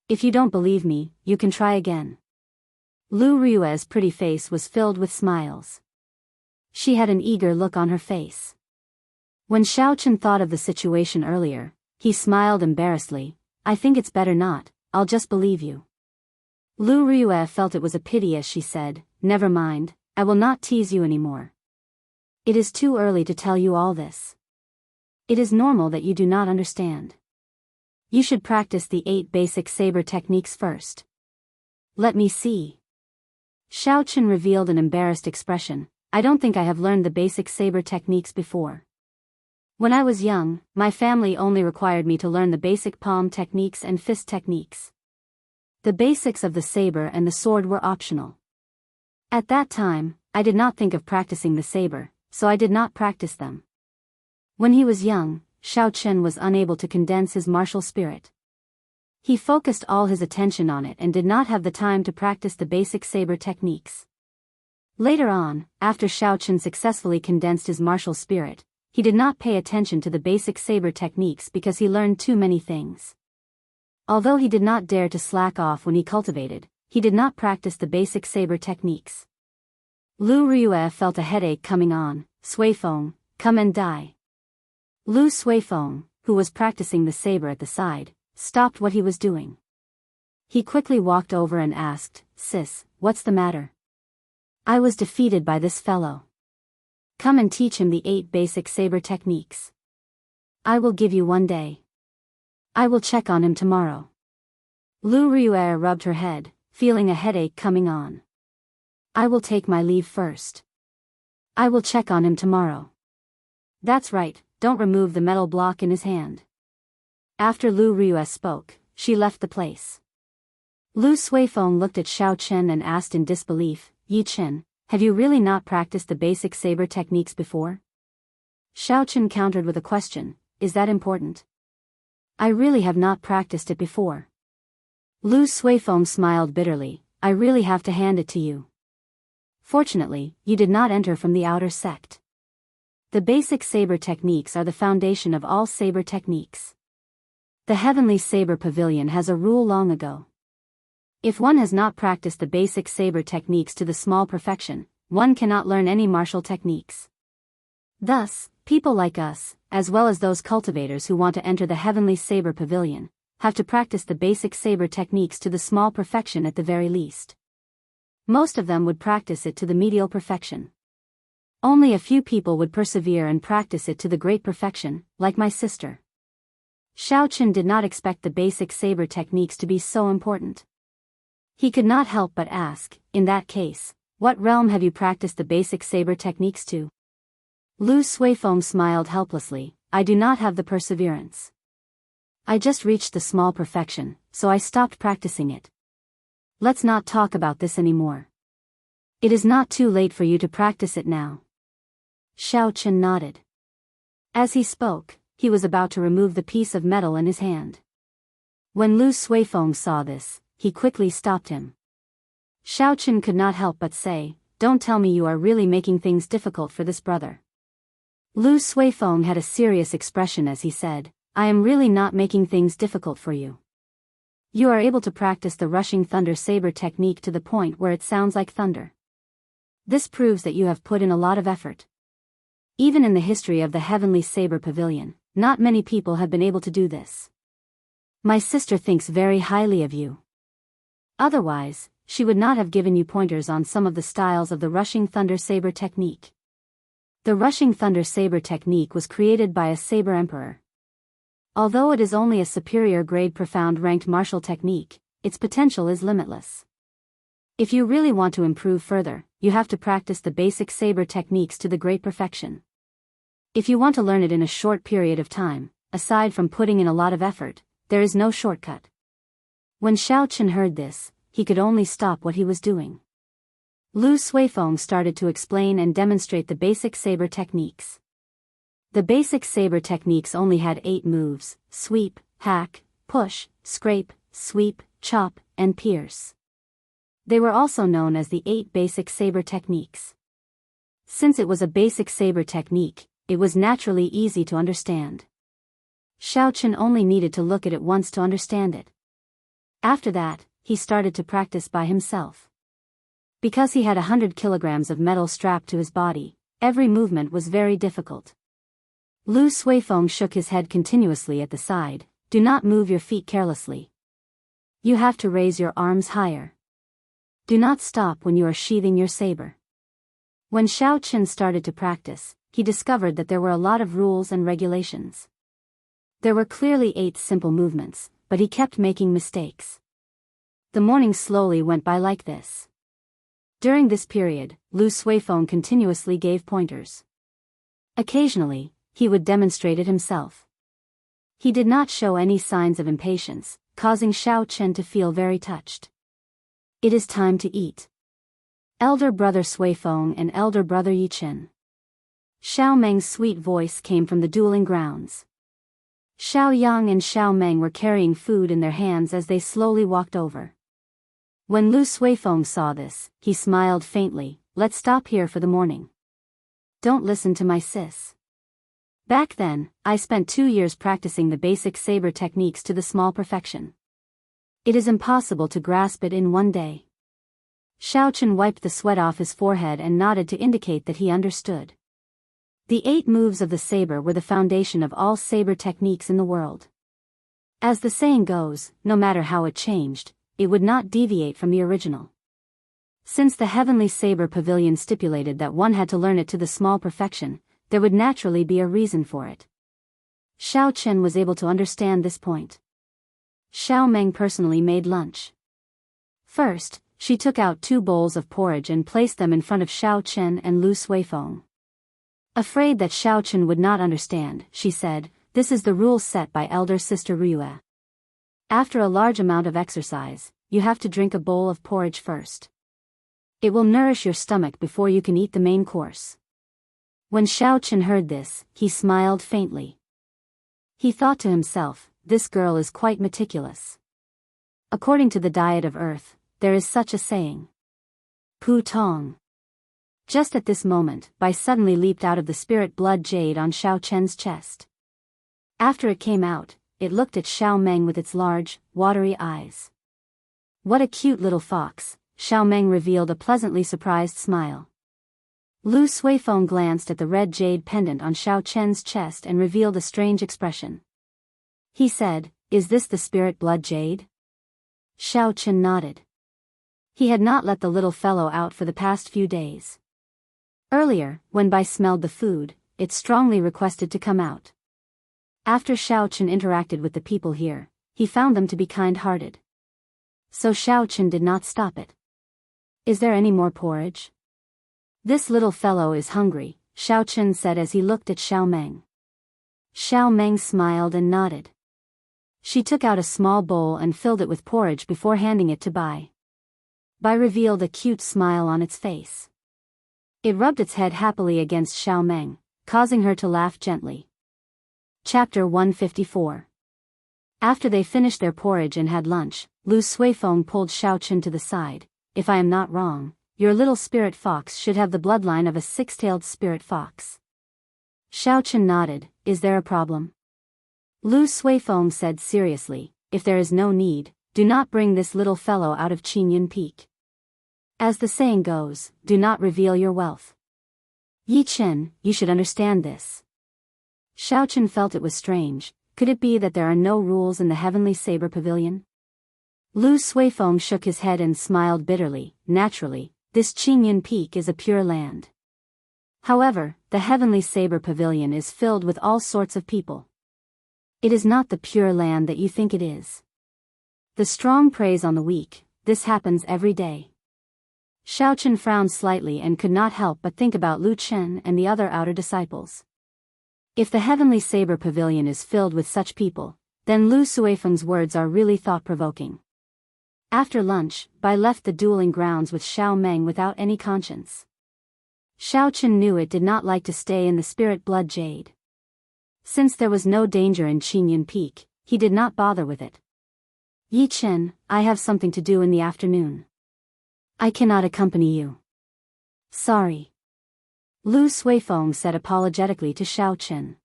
If you don't believe me, you can try again." Lu Riyue's pretty face was filled with smiles. She had an eager look on her face. When Xiaochen thought of the situation earlier, he smiled embarrassedly. "I think it's better not, I'll just believe you." Lu Riyue felt it was a pity as she said, "Never mind, I will not tease you anymore. It is too early to tell you all this. It is normal that you do not understand. You should practice the 8 basic saber techniques first." "Let me see." Xiaochen revealed an embarrassed expression. "I don't think I have learned the basic saber techniques before. When I was young, my family only required me to learn the basic palm techniques and fist techniques. The basics of the saber and the sword were optional. At that time, I did not think of practicing the saber, so I did not practice them." When he was young, Xiaochen was unable to condense his martial spirit. He focused all his attention on it and did not have the time to practice the basic saber techniques. Later on, after Xiaochen successfully condensed his martial spirit, he did not pay attention to the basic saber techniques because he learned too many things. Although he did not dare to slack off when he cultivated, he did not practice the basic saber techniques. Lu Riyue felt a headache coming on. "Suifeng, come and die." Lu Suifeng, who was practicing the saber at the side, stopped what he was doing. He quickly walked over and asked, "Sis, what's the matter?" "I was defeated by this fellow. Come and teach him the 8 basic saber techniques. I will give you 1 day. I will check on him tomorrow." Lu Riyue rubbed her head, feeling a headache coming on. "I will take my leave first. I will check on him tomorrow." "That's right, don't remove the metal block in his hand." After Lu Riyue spoke, she left the place. Lu Suifeng looked at Xiaochen and asked in disbelief, "Yi Chen, have you really not practiced the basic saber techniques before?" Xiaochen countered with a question, "Is that important?" "I really have not practiced it before." Lu Suifeng smiled bitterly, "I really have to hand it to you. Fortunately, you did not enter from the outer sect. The basic saber techniques are the foundation of all saber techniques. The Heavenly Saber Pavilion has a rule long ago. If one has not practiced the basic saber techniques to the small perfection, one cannot learn any martial techniques. Thus, people like us, as well as those cultivators who want to enter the heavenly saber pavilion, have to practice the basic saber techniques to the small perfection at the very least. Most of them would practice it to the medial perfection. Only a few people would persevere and practice it to the great perfection, like my sister. Xiao Qin did not expect the basic saber techniques to be so important. He could not help but ask, in that case, what realm have you practiced the basic saber techniques to? Lu Suifeng smiled helplessly. I do not have the perseverance. I just reached the small perfection, so I stopped practicing it. Let's not talk about this anymore. It is not too late for you to practice it now. Xiao Qin nodded. As he spoke, he was about to remove the piece of metal in his hand. When Lu Suifeng saw this, he quickly stopped him. Xiao Qin could not help but say, don't tell me you are really making things difficult for this brother. Lu Suifeng had a serious expression as he said, I am really not making things difficult for you. You are able to practice the rushing thunder saber technique to the point where it sounds like thunder. This proves that you have put in a lot of effort. Even in the history of the heavenly saber pavilion, not many people have been able to do this. My sister thinks very highly of you. Otherwise, she would not have given you pointers on some of the styles of the rushing thunder saber technique. The rushing thunder saber technique was created by a saber emperor. Although it is only a superior grade profound ranked martial technique, its potential is limitless. If you really want to improve further, you have to practice the basic saber techniques to the great perfection. If you want to learn it in a short period of time, aside from putting in a lot of effort, there is no shortcut. When Xiao Qin heard this, he could only stop what he was doing. Lu Suifeng started to explain and demonstrate the basic saber techniques. The basic saber techniques only had 8 moves: sweep, hack, push, scrape, sweep, chop, and pierce. They were also known as the 8 basic saber techniques. Since it was a basic saber technique, it was naturally easy to understand. Xiao Qin only needed to look at it once to understand it. After that, he started to practice by himself. Because he had 100 kilograms of metal strapped to his body, every movement was very difficult. Lu Suifeng shook his head continuously at the side. Do not move your feet carelessly. You have to raise your arms higher. Do not stop when you are sheathing your saber. When Xiao Qin started to practice, he discovered that there were a lot of rules and regulations. There were clearly 8 simple movements, but he kept making mistakes. The morning slowly went by like this. During this period, Lu Suifeng continuously gave pointers. Occasionally, he would demonstrate it himself. He did not show any signs of impatience, causing Xiao Qin to feel very touched. It is time to eat. Elder brother Suifeng and elder brother Yiqin. Xiao Meng's sweet voice came from the dueling grounds. Xiao Yang and Xiao Meng were carrying food in their hands as they slowly walked over. When Lu Suifeng saw this, he smiled faintly. Let's stop here for the morning. Don't listen to my sis. Back then, I spent 2 years practicing the basic saber techniques to the small perfection. It is impossible to grasp it in one day. Xiao Qin wiped the sweat off his forehead and nodded to indicate that he understood. The 8 moves of the saber were the foundation of all saber techniques in the world. As the saying goes, no matter how it changed, it would not deviate from the original. Since the heavenly saber pavilion stipulated that one had to learn it to the small perfection, there would naturally be a reason for it. Xiao Qin was able to understand this point. Xiao Meng personally made lunch. First, she took out 2 bowls of porridge and placed them in front of Xiao Qin and Lu Suifeng. Afraid that Xiao Qin would not understand, she said, "This is the rules set by elder sister Ryue. After a large amount of exercise, you have to drink a bowl of porridge first. It will nourish your stomach before you can eat the main course." When Xiao Qin heard this, he smiled faintly. He thought to himself, this girl is quite meticulous. According to the diet of earth, there is such a saying. Pu Tong. Just at this moment, Bai suddenly leaped out of the spirit blood jade on Xiao Qin's chest. After it came out, it looked at Xiao Meng with its large, watery eyes. What a cute little fox, Xiao Meng revealed a pleasantly surprised smile. Lu Suifeng glanced at the red jade pendant on Xiao Chen's chest and revealed a strange expression. He said, "Is this the spirit blood jade?" Xiao Chen nodded. He had not let the little fellow out for the past few days. Earlier, when Bai smelled the food, it strongly requested to come out. After Xiao Chen interacted with the people here, he found them to be kind-hearted. So Xiao Chen did not stop it. "Is there any more porridge?" "This little fellow is hungry," Xiao Chen said as he looked at Xiao Meng. Xiao Meng smiled and nodded. She took out a small bowl and filled it with porridge before handing it to Bai. Bai revealed a cute smile on its face. It rubbed its head happily against Xiao Meng, causing her to laugh gently. Chapter 154. After they finished their porridge and had lunch, Lu Suifeng pulled Xiao Chen to the side. "If I am not wrong, your little spirit fox should have the bloodline of a six-tailed spirit fox." Xiao Chen nodded. "Is there a problem?" Lu Suifeng said seriously, "If there is no need, do not bring this little fellow out of Qingyun Peak. As the saying goes, do not reveal your wealth. Yi Chen, you should understand this." Xiao Chen felt it was strange. Could it be that there are no rules in the Heavenly Saber Pavilion? Lu Suifeng shook his head and smiled bitterly. "Naturally, this Qingyun Peak is a pure land. However, the Heavenly Saber Pavilion is filled with all sorts of people. It is not the pure land that you think it is. The strong preys on the weak. This happens every day." Xiao Chen frowned slightly and could not help but think about Lu Chen and the other outer disciples. If the Heavenly Saber Pavilion is filled with such people, then Lu Suifeng's words are really thought-provoking. After lunch, Bai left the dueling grounds with Xiao Meng without any conscience. Xiao Chen knew it did not like to stay in the spirit blood jade. Since there was no danger in Qingyun Peak, he did not bother with it. "Yi Chen, I have something to do in the afternoon. I cannot accompany you." "Sorry." Lu Suifeng said apologetically to Xiao Chen.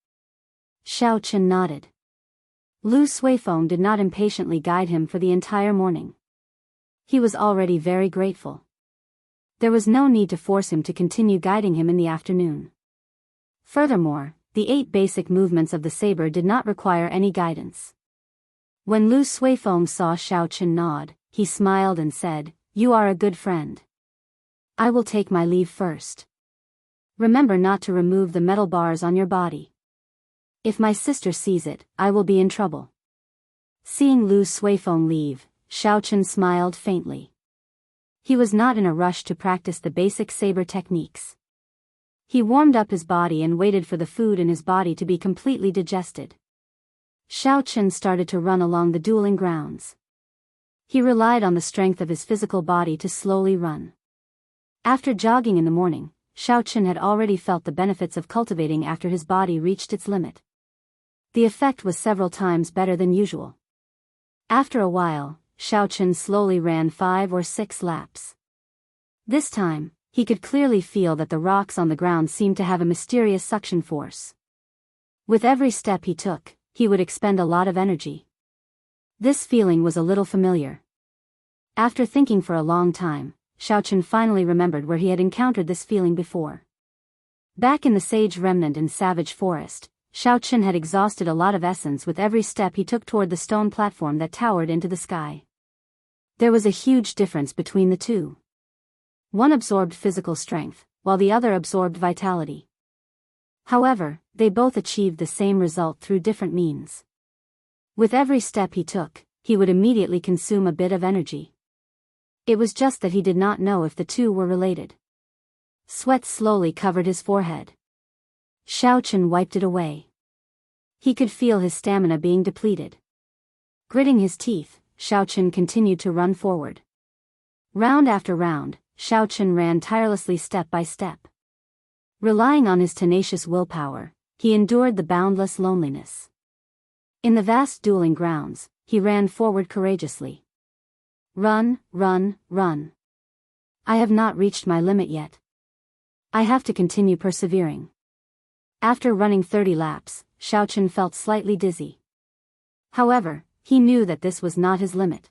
Xiao Chen nodded. Lu Suifeng did not impatiently guide him for the entire morning. He was already very grateful. There was no need to force him to continue guiding him in the afternoon. Furthermore, the 8 basic movements of the saber did not require any guidance. When Lu Suifeng saw Xiao Chen nod, he smiled and said, "You are a good friend. I will take my leave first. Remember not to remove the metal bars on your body. If my sister sees it, I will be in trouble." Seeing Lu Suifeng leave, Xiao Chen smiled faintly. He was not in a rush to practice the basic saber techniques. He warmed up his body and waited for the food in his body to be completely digested. Xiao Chen started to run along the dueling grounds. He relied on the strength of his physical body to slowly run. After jogging in the morning, Xiao Chen had already felt the benefits of cultivating after his body reached its limit. The effect was several times better than usual. After a while, Xiao Chen slowly ran 5 or 6 laps. This time, he could clearly feel that the rocks on the ground seemed to have a mysterious suction force. With every step he took, he would expend a lot of energy. This feeling was a little familiar. After thinking for a long time, Xiao Chen finally remembered where he had encountered this feeling before. Back in the sage remnant in Savage Forest, Xiao Chen had exhausted a lot of essence with every step he took toward the stone platform that towered into the sky. There was a huge difference between the two. One absorbed physical strength, while the other absorbed vitality. However, they both achieved the same result through different means. With every step he took, he would immediately consume a bit of energy. It was just that he did not know if the two were related. Sweat slowly covered his forehead. Xiao Chen wiped it away. He could feel his stamina being depleted. Gritting his teeth, Xiao Chen continued to run forward. Round after round, Xiao Chen ran tirelessly step by step. Relying on his tenacious willpower, he endured the boundless loneliness. In the vast dueling grounds, he ran forward courageously. Run, run, run. I have not reached my limit yet. I have to continue persevering. After running 30 laps, Xiao Chen felt slightly dizzy. However, he knew that this was not his limit.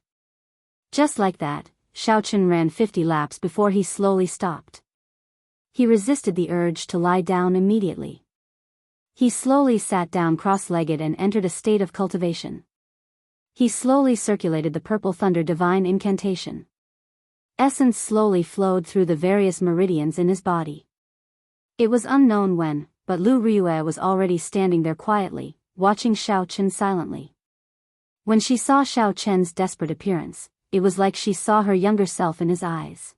Just like that, Xiao Chen ran 50 laps before he slowly stopped. He resisted the urge to lie down immediately. He slowly sat down cross-legged and entered a state of cultivation. He slowly circulated the purple thunder divine incantation. Essence slowly flowed through the various meridians in his body. It was unknown when, but Lu Ryue was already standing there quietly, watching Xiao Chen silently. When she saw Xiao Chen's desperate appearance, it was like she saw her younger self in his eyes.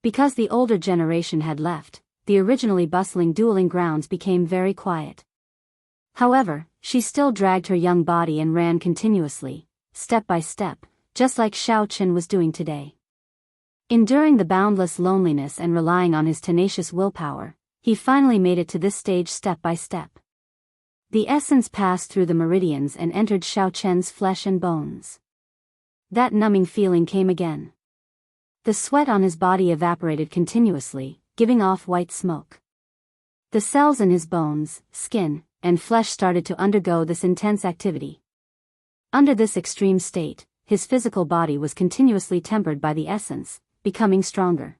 Because the older generation had left, the originally bustling dueling grounds became very quiet. However, she still dragged her young body and ran continuously, step by step, just like Xiao Chen was doing today. Enduring the boundless loneliness and relying on his tenacious willpower, he finally made it to this stage step by step. The essence passed through the meridians and entered Xiao Chen's flesh and bones. That numbing feeling came again. The sweat on his body evaporated continuously, giving off white smoke. The cells in his bones, skin, and flesh started to undergo this intense activity. Under this extreme state, his physical body was continuously tempered by the essence, becoming stronger.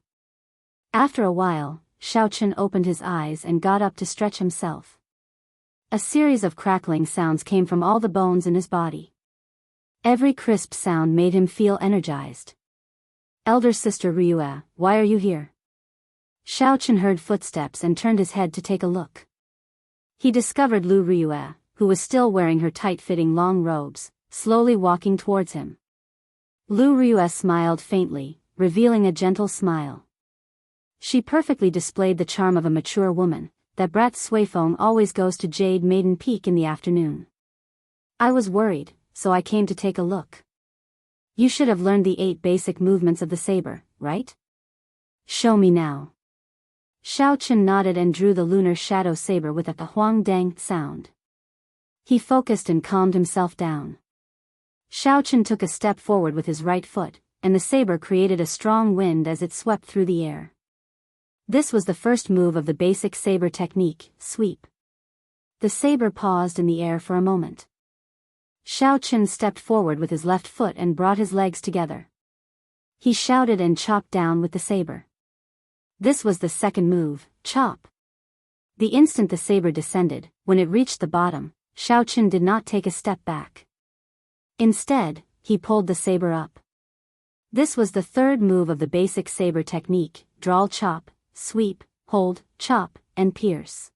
After a while, Xiao Chen opened his eyes and got up to stretch himself. A series of crackling sounds came from all the bones in his body. Every crisp sound made him feel energized. "Elder sister Ryue, why are you here?" Xiao Chen heard footsteps and turned his head to take a look. He discovered Lu Ryue, who was still wearing her tight-fitting long robes, slowly walking towards him. Lu Ryue smiled faintly, revealing a gentle smile. She perfectly displayed the charm of a mature woman. That brat Suifeng always goes to Jade Maiden Peak in the afternoon. "I was worried, so I came to take a look. You should have learned the 8 basic movements of the saber, right? Show me now." Xiao Chen nodded and drew the lunar shadow saber with a huang dang sound. He focused and calmed himself down. Xiao Chen took a step forward with his right foot, and the saber created a strong wind as it swept through the air. This was the first move of the basic saber technique, sweep. The saber paused in the air for a moment. Xiao Chen stepped forward with his left foot and brought his legs together. He shouted and chopped down with the saber. This was the second move, chop. The instant the saber descended, when it reached the bottom, Xiao Chen did not take a step back. Instead, he pulled the saber up. This was the third move of the basic saber technique, draw chop, sweep, hold, chop, and pierce.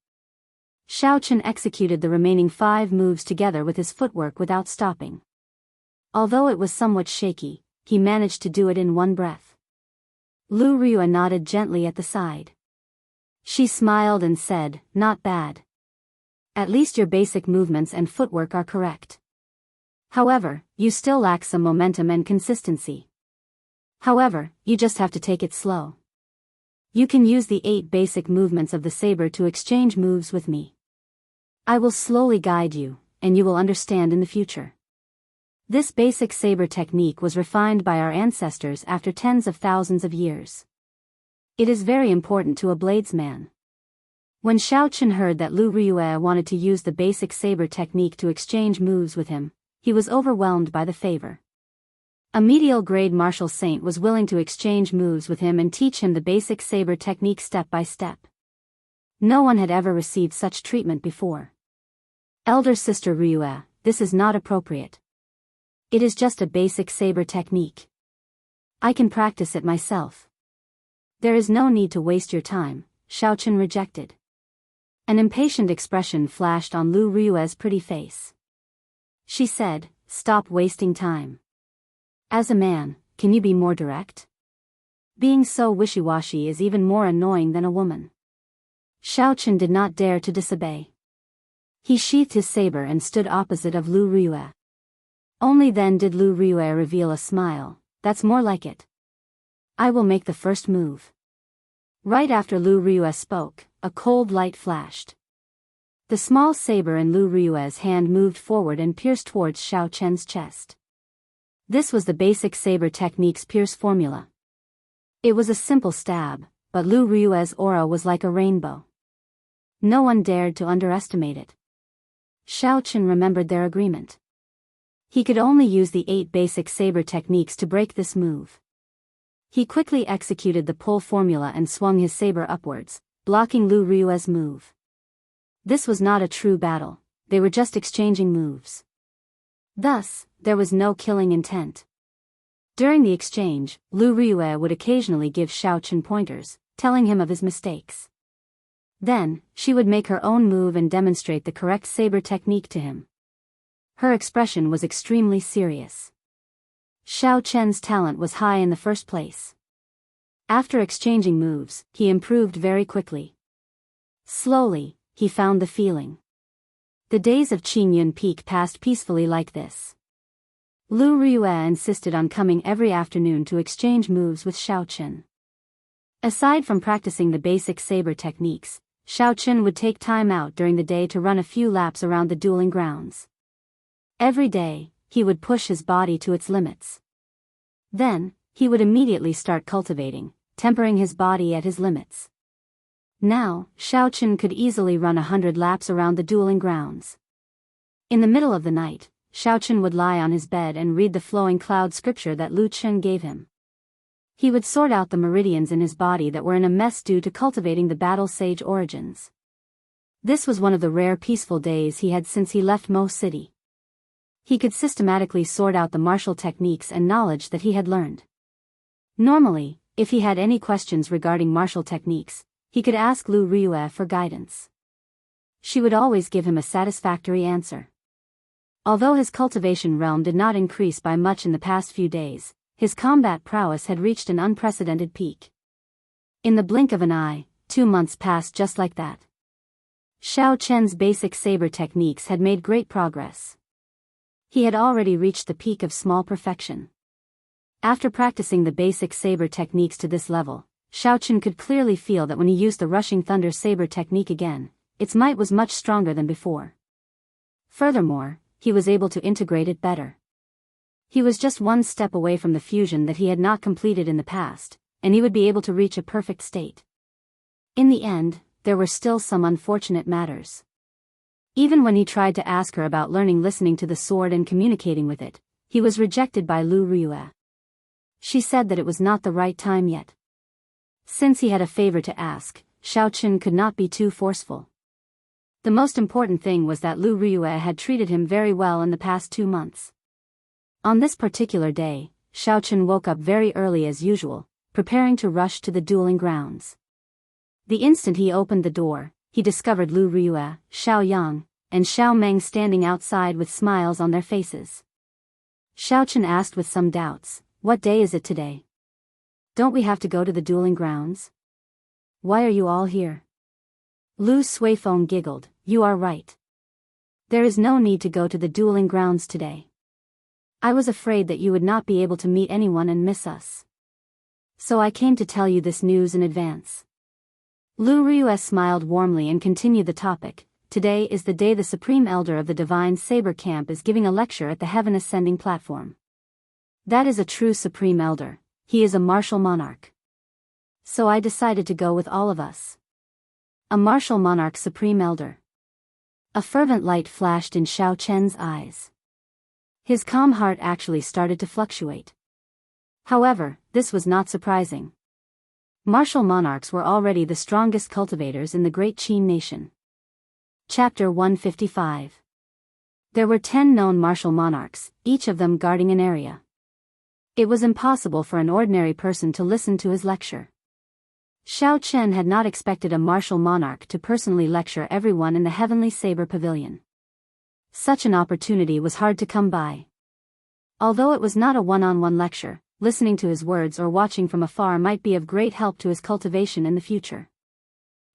Xiao Chen executed the remaining 5 moves together with his footwork without stopping. Although it was somewhat shaky, he managed to do it in one breath. Lu Ryue nodded gently at the side. She smiled and said, "Not bad. At least your basic movements and footwork are correct. However, you still lack some momentum and consistency. However, you just have to take it slow. You can use the 8 basic movements of the saber to exchange moves with me. I will slowly guide you, and you will understand in the future." This basic saber technique was refined by our ancestors after tens of thousands of years. It is very important to a bladesman. When Xiao Chen heard that Lu Ryue wanted to use the basic saber technique to exchange moves with him, he was overwhelmed by the favor. A medial-grade martial saint was willing to exchange moves with him and teach him the basic saber technique step by step. No one had ever received such treatment before. "Elder sister Ryue, this is not appropriate. It is just a basic saber technique. I can practice it myself. There is no need to waste your time," Xiao Chen rejected. An impatient expression flashed on Lu Ryue's pretty face. She said, "Stop wasting time. As a man, can you be more direct? Being so wishy-washy is even more annoying than a woman." Xiao Chen did not dare to disobey. He sheathed his saber and stood opposite of Lu Ryue. Only then did Lu Ryue reveal a smile. "That's more like it. I will make the first move." Right after Lu Ryue spoke, a cold light flashed. The small saber in Lu Ryue's hand moved forward and pierced towards Xiao Chen's chest. This was the basic saber technique's pierce formula. It was a simple stab, but Lu Ryue's aura was like a rainbow. No one dared to underestimate it. Xiao Chen remembered their agreement. He could only use the 8 basic saber techniques to break this move. He quickly executed the pull formula and swung his saber upwards, blocking Lu Ryue's move. This was not a true battle, they were just exchanging moves. Thus, there was no killing intent. During the exchange, Lu Ryue would occasionally give Xiao Chen pointers, telling him of his mistakes. Then, she would make her own move and demonstrate the correct saber technique to him. Her expression was extremely serious. Xiao Chen's talent was high in the first place. After exchanging moves, he improved very quickly. Slowly, he found the feeling. The days of Qingyun Peak passed peacefully like this. Lu Ryue insisted on coming every afternoon to exchange moves with Xiao Chen. Aside from practicing the basic saber techniques, Xiao Chen would take time out during the day to run a few laps around the dueling grounds. Every day, he would push his body to its limits. Then, he would immediately start cultivating, tempering his body at his limits. Now, Xiao Chen could easily run 100 laps around the dueling grounds. In the middle of the night, Xiao Chen would lie on his bed and read the flowing cloud scripture that Lu Chen gave him. He would sort out the meridians in his body that were in a mess due to cultivating the battle sage origins. This was one of the rare peaceful days he had since he left Mo City. He could systematically sort out the martial techniques and knowledge that he had learned. Normally, if he had any questions regarding martial techniques, he could ask Lu Ryue for guidance. She would always give him a satisfactory answer. Although his cultivation realm did not increase by much in the past few days, his combat prowess had reached an unprecedented peak. In the blink of an eye, 2 months passed just like that. Xiao Chen's basic saber techniques had made great progress. He had already reached the peak of small perfection. After practicing the basic saber techniques to this level, Xiao Chen could clearly feel that when he used the rushing thunder saber technique again, its might was much stronger than before. Furthermore, he was able to integrate it better. He was just one step away from the fusion that he had not completed in the past, and he would be able to reach a perfect state. In the end, there were still some unfortunate matters. Even when he tried to ask her about learning listening to the sword and communicating with it, he was rejected by Lu Ryue. She said that it was not the right time yet. Since he had a favor to ask, Xiao Chen could not be too forceful. The most important thing was that Lu Ryue had treated him very well in the past 2 months. On this particular day, Xiao Chen woke up very early as usual, preparing to rush to the dueling grounds. The instant he opened the door, he discovered Lu Ryue, Xiao Yang, and Xiao Meng standing outside with smiles on their faces. Xiao Chen asked with some doubts, "What day is it today? Don't we have to go to the dueling grounds? Why are you all here?" Lu Suifeng giggled, "You are right. There is no need to go to the dueling grounds today. I was afraid that you would not be able to meet anyone and miss us. So I came to tell you this news in advance." Lu Ryue smiled warmly and continued the topic. "Today is the day the Supreme Elder of the Divine Saber Camp is giving a lecture at the Heaven Ascending platform. That is a true Supreme Elder, he is a martial monarch. So I decided to go with all of us." A martial monarch Supreme Elder. A fervent light flashed in Xiao Chen's eyes. His calm heart actually started to fluctuate. However, this was not surprising. Martial monarchs were already the strongest cultivators in the great Qin nation. Chapter 155. There were 10 known martial monarchs, each of them guarding an area. It was impossible for an ordinary person to listen to his lecture. Xiao Chen had not expected a martial monarch to personally lecture everyone in the Heavenly Saber Pavilion. Such an opportunity was hard to come by. Although it was not a one-on-one lecture, listening to his words or watching from afar might be of great help to his cultivation in the future.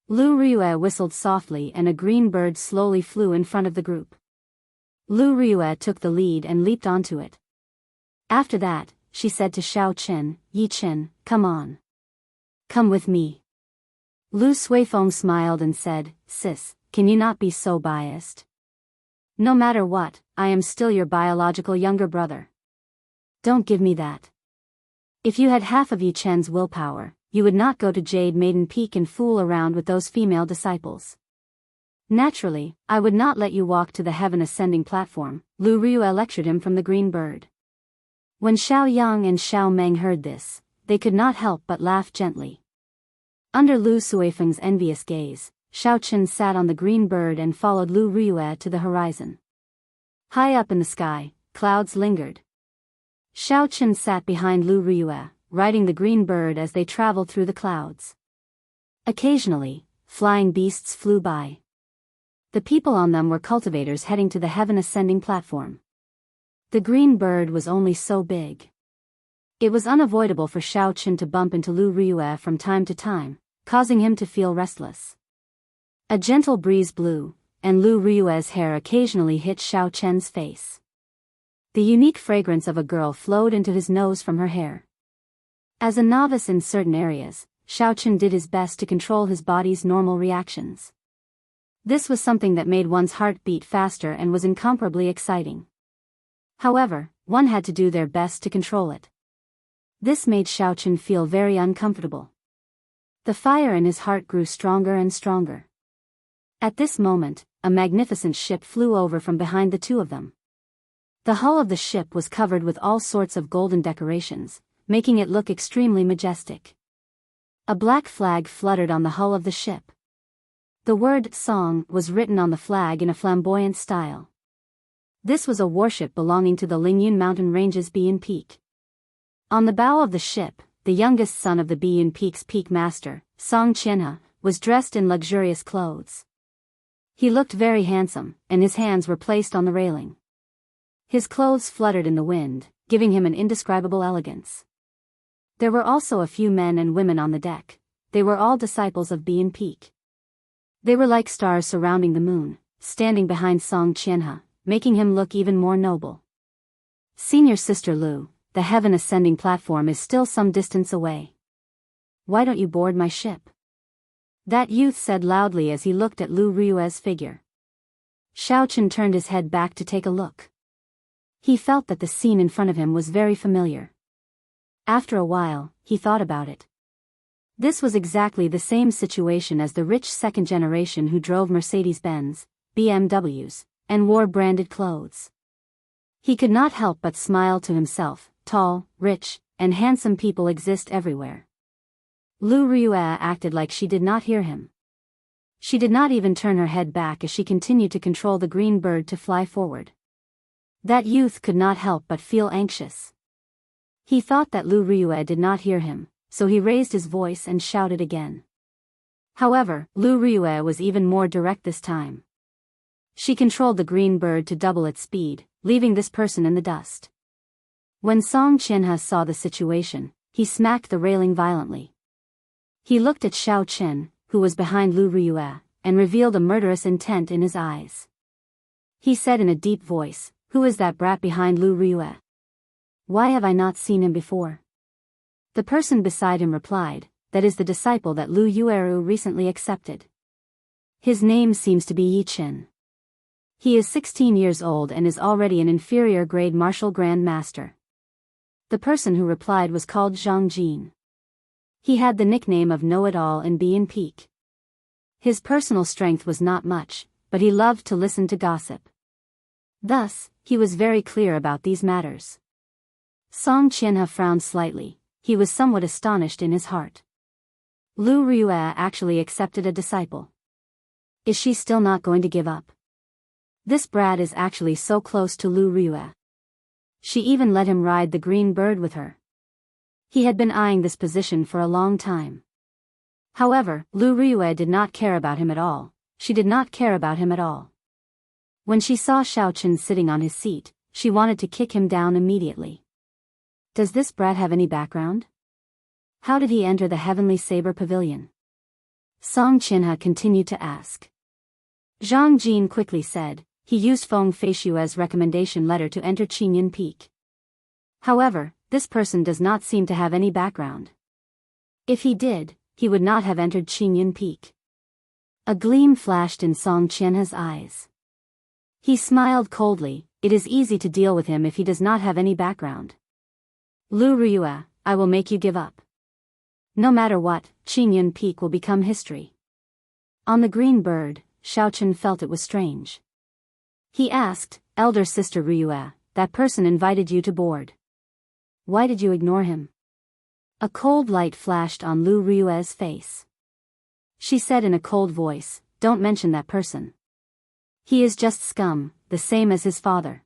Lu Ryue whistled softly and a green bird slowly flew in front of the group. Lu Ryue took the lead and leaped onto it. After that, she said to Xiao Chen, "Yi Chen, come on. Come with me." Lu Suifeng smiled and said, "Sis, can you not be so biased? No matter what, I am still your biological younger brother. Don't give me that. If you had half of Yi Chen's willpower, you would not go to Jade Maiden Peak and fool around with those female disciples. Naturally, I would not let you walk to the Heaven Ascending platform." Lu Ryue lectured him from the green bird. When Xiao Yang and Xiao Meng heard this, they could not help but laugh gently. Under Lu Suifeng's envious gaze, Xiaoqun sat on the green bird and followed Lu Riyue to the horizon. High up in the sky, clouds lingered. Xiaoqun sat behind Lu Riyue, riding the green bird as they traveled through the clouds. Occasionally, flying beasts flew by. The people on them were cultivators heading to the heaven-ascending platform. The green bird was only so big. It was unavoidable for Xiaoqun to bump into Lu Riyue from time to time, causing him to feel restless. A gentle breeze blew, and Lu Riyue's hair occasionally hit Xiaoqun's face. The unique fragrance of a girl flowed into his nose from her hair. As a novice in certain areas, Xiaoqun did his best to control his body's normal reactions. This was something that made one's heart beat faster and was incomparably exciting. However, one had to do their best to control it. This made Xiaoqun feel very uncomfortable. The fire in his heart grew stronger and stronger. At this moment, a magnificent ship flew over from behind the two of them. The hull of the ship was covered with all sorts of golden decorations, making it look extremely majestic. A black flag fluttered on the hull of the ship. The word "Song" was written on the flag in a flamboyant style. This was a warship belonging to the Lingyun mountain range's Biyun Peak. On the bow of the ship, the youngest son of the Biyun Peak's peak master, Song Qianhe, was dressed in luxurious clothes. He looked very handsome, and his hands were placed on the railing. His clothes fluttered in the wind, giving him an indescribable elegance. There were also a few men and women on the deck. They were all disciples of Biyun Peak. They were like stars surrounding the moon, standing behind Song Qianhe, making him look even more noble. "Senior Sister Lu, the heaven-ascending platform is still some distance away. Why don't you board my ship?" That youth said loudly as he looked at Lu Riyue's figure. Xiaoqun turned his head back to take a look. He felt that the scene in front of him was very familiar. After a while, he thought about it. This was exactly the same situation as the rich second generation who drove Mercedes-Benz, BMWs, and wore branded clothes. He could not help but smile to himself. Tall, rich, and handsome people exist everywhere. Lu Riyue acted like she did not hear him. She did not even turn her head back as she continued to control the green bird to fly forward. That youth could not help but feel anxious. He thought that Lu Riyue did not hear him, so he raised his voice and shouted again. However, Lu Riyue was even more direct this time. She controlled the green bird to double its speed, leaving this person in the dust. When Song Qianhe saw the situation, he smacked the railing violently. He looked at Xiaoqun, who was behind Lu Riyue, and revealed a murderous intent in his eyes. He said in a deep voice, "Who is that brat behind Lu Riyue? Why have I not seen him before?" The person beside him replied, "That is the disciple that Lu Yueru recently accepted. His name seems to be Yi Chen. He is 16 years old and is already an inferior grade martial grand master." The person who replied was called Zhang Jin. He had the nickname of Know-It-All in Biyun Peak. His personal strength was not much, but he loved to listen to gossip. Thus, he was very clear about these matters. Song Qianhe frowned slightly. He was somewhat astonished in his heart. Lu Riyue actually accepted a disciple. Is she still not going to give up? This brat is actually so close to Lu Riyue. She even let him ride the green bird with her. He had been eyeing this position for a long time. However, Lu Riyue did not care about him at all. She did not care about him at all. When she saw Xiaoqun sitting on his seat, she wanted to kick him down immediately. Does this brat have any background? How did he enter the Heavenly Saber Pavilion? Song Qianhe continued to ask. Zhang Jin quickly said, he used Feng Feishue's recommendation letter to enter Qingyun Peak. However, this person does not seem to have any background. If he did, he would not have entered Qingyun Peak. A gleam flashed in Song Qianhe's eyes. He smiled coldly. It is easy to deal with him if he does not have any background. Lu Riyue, I will make you give up. No matter what, Qingyun Peak will become history. On the green bird, Xiaoqun felt it was strange. He asked, Elder Sister Riyue, that person invited you to board. Why did you ignore him? A cold light flashed on Lu Ryue's face. She said in a cold voice, "Don't mention that person. He is just scum, the same as his father.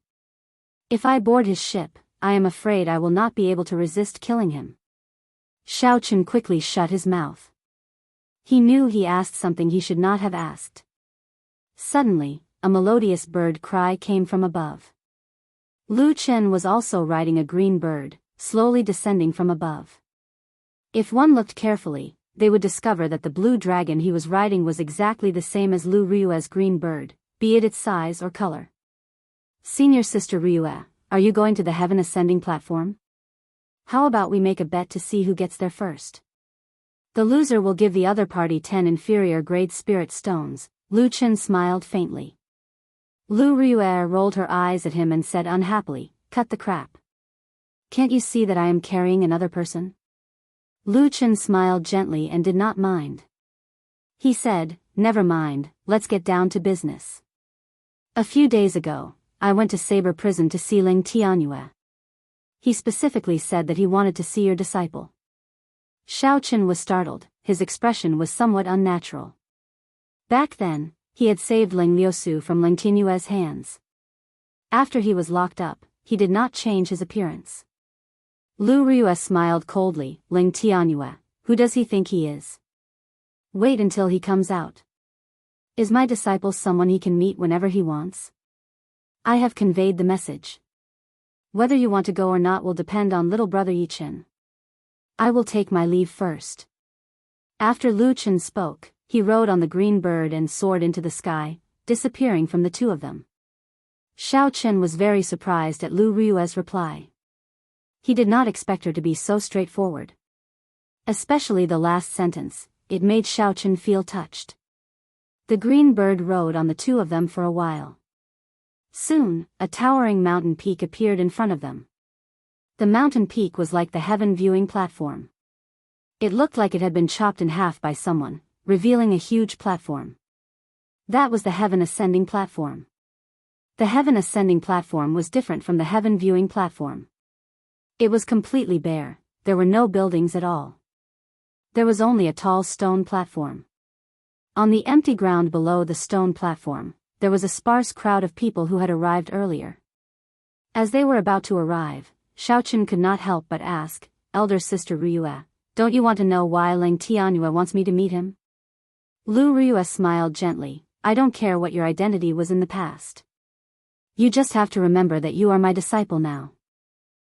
If I board his ship, I am afraid I will not be able to resist killing him." Xiao Chen quickly shut his mouth. He knew he asked something he should not have asked. Suddenly, a melodious bird cry came from above. Lu Chen was also riding a green bird, slowly descending from above. If one looked carefully, they would discover that the blue dragon he was riding was exactly the same as Lu Ryue's green bird, be it its size or color. "Senior Sister Ryue, are you going to the heaven ascending platform? How about we make a bet to see who gets there first? The loser will give the other party 10 inferior grade spirit stones." Lu Chen smiled faintly. Lu Ryue rolled her eyes at him and said unhappily, "Cut the crap. Can't you see that I am carrying another person?" Lu Chen smiled gently and did not mind. He said, "Never mind, let's get down to business. A few days ago, I went to Saber Prison to see Ling Tianyue. He specifically said that he wanted to see your disciple." Xiao Chen was startled, his expression was somewhat unnatural. Back then, he had saved Ling Liusu from Ling Tianyue's hands. After he was locked up, he did not change his appearance. Lu Ryue smiled coldly. "Ling Tianyue, who does he think he is? Wait until he comes out. Is my disciple someone he can meet whenever he wants? I have conveyed the message. Whether you want to go or not will depend on little brother Yichen. I will take my leave first." After Lu Chen spoke, he rode on the green bird and soared into the sky, disappearing from the two of them. Xiao Chen was very surprised at Lu Ryue's reply. He did not expect her to be so straightforward. Especially the last sentence, it made Xiao Chen feel touched. The green bird rode on the two of them for a while. Soon, a towering mountain peak appeared in front of them. The mountain peak was like the heaven viewing platform. It looked like it had been chopped in half by someone, revealing a huge platform. That was the heaven ascending platform. The heaven ascending platform was different from the heaven viewing platform. It was completely bare, there were no buildings at all. There was only a tall stone platform. On the empty ground below the stone platform, there was a sparse crowd of people who had arrived earlier. As they were about to arrive, Xiao Chen could not help but ask, "Elder Sister Ryue, don't you want to know why Ling Tianyue wants me to meet him?" Lu Ryue smiled gently, "I don't care what your identity was in the past. You just have to remember that you are my disciple now.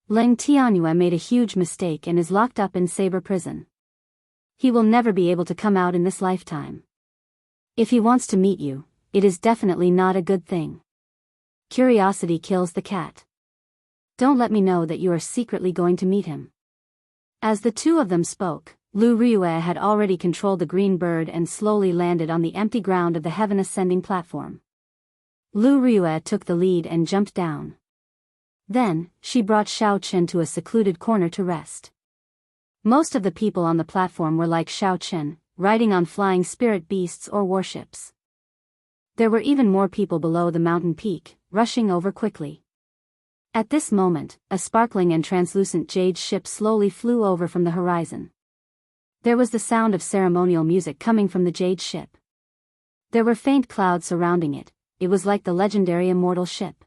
Ling Tianyue made a huge mistake and is locked up in Saber Prison. He will never be able to come out in this lifetime. If he wants to meet you, it is definitely not a good thing. Curiosity kills the cat. Don't let me know that you are secretly going to meet him." As the two of them spoke, Lu Ryue had already controlled the green bird and slowly landed on the empty ground of the heaven ascending platform. Lu Ryue took the lead and jumped down. Then, she brought Xiao Chen to a secluded corner to rest. Most of the people on the platform were like Xiao Chen, riding on flying spirit beasts or warships. There were even more people below the mountain peak, rushing over quickly. At this moment, a sparkling and translucent jade ship slowly flew over from the horizon. There was the sound of ceremonial music coming from the jade ship. There were faint clouds surrounding it, it was like the legendary immortal ship.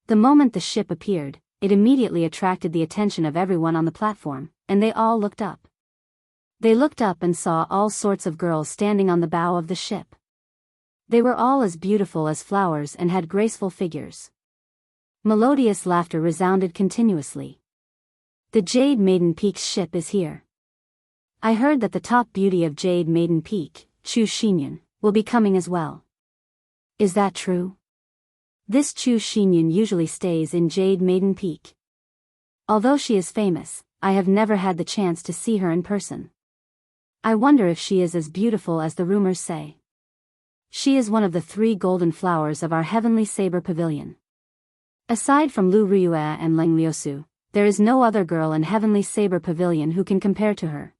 The moment the ship appeared, it immediately attracted the attention of everyone on the platform, and they all looked up. They looked up and saw all sorts of girls standing on the bow of the ship. They were all as beautiful as flowers and had graceful figures. Melodious laughter resounded continuously. "The Jade Maiden Peak's ship is here. I heard that the top beauty of Jade Maiden Peak, Chu Xinyan, will be coming as well. Is that true? This Chu Xinyan usually stays in Jade Maiden Peak. Although she is famous, I have never had the chance to see her in person. I wonder if she is as beautiful as the rumors say. She is one of the 3 golden flowers of our heavenly saber pavilion. Aside from Lu Ryue and Ling Liusu, there is no other girl in heavenly saber pavilion who can compare to her."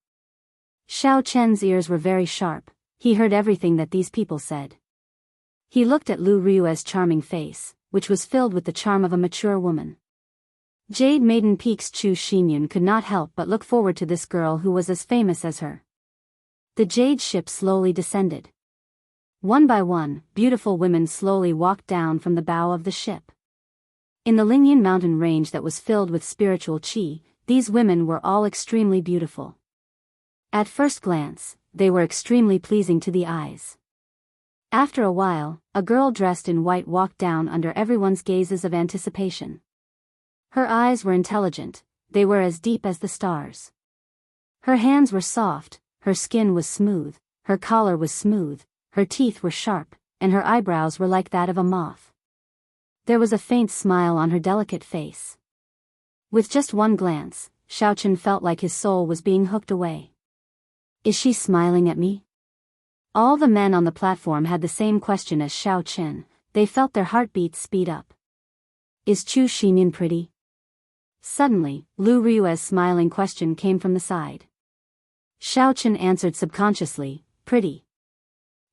Xiao Chen's ears were very sharp, he heard everything that these people said. He looked at Lu Ryue's charming face, which was filled with the charm of a mature woman. Jade Maiden Peak's Chu Xinyun could not help but look forward to this girl who was as famous as her. The jade ship slowly descended. One by one, beautiful women slowly walked down from the bow of the ship. In the Lingyan mountain range that was filled with spiritual qi, these women were all extremely beautiful. At first glance, they were extremely pleasing to the eyes. After a while, a girl dressed in white walked down under everyone's gazes of anticipation. Her eyes were intelligent, they were as deep as the stars. Her hands were soft, her skin was smooth, her collar was smooth, her teeth were sharp, and her eyebrows were like that of a moth. There was a faint smile on her delicate face. With just one glance, Xiaochen felt like his soul was being hooked away. Is she smiling at me? All the men on the platform had the same question as Xiaochen, they felt their heartbeats speed up. Is Chu Xinyun pretty? Suddenly, Lu Ryue's smiling question came from the side. Xiaochen answered subconsciously, pretty.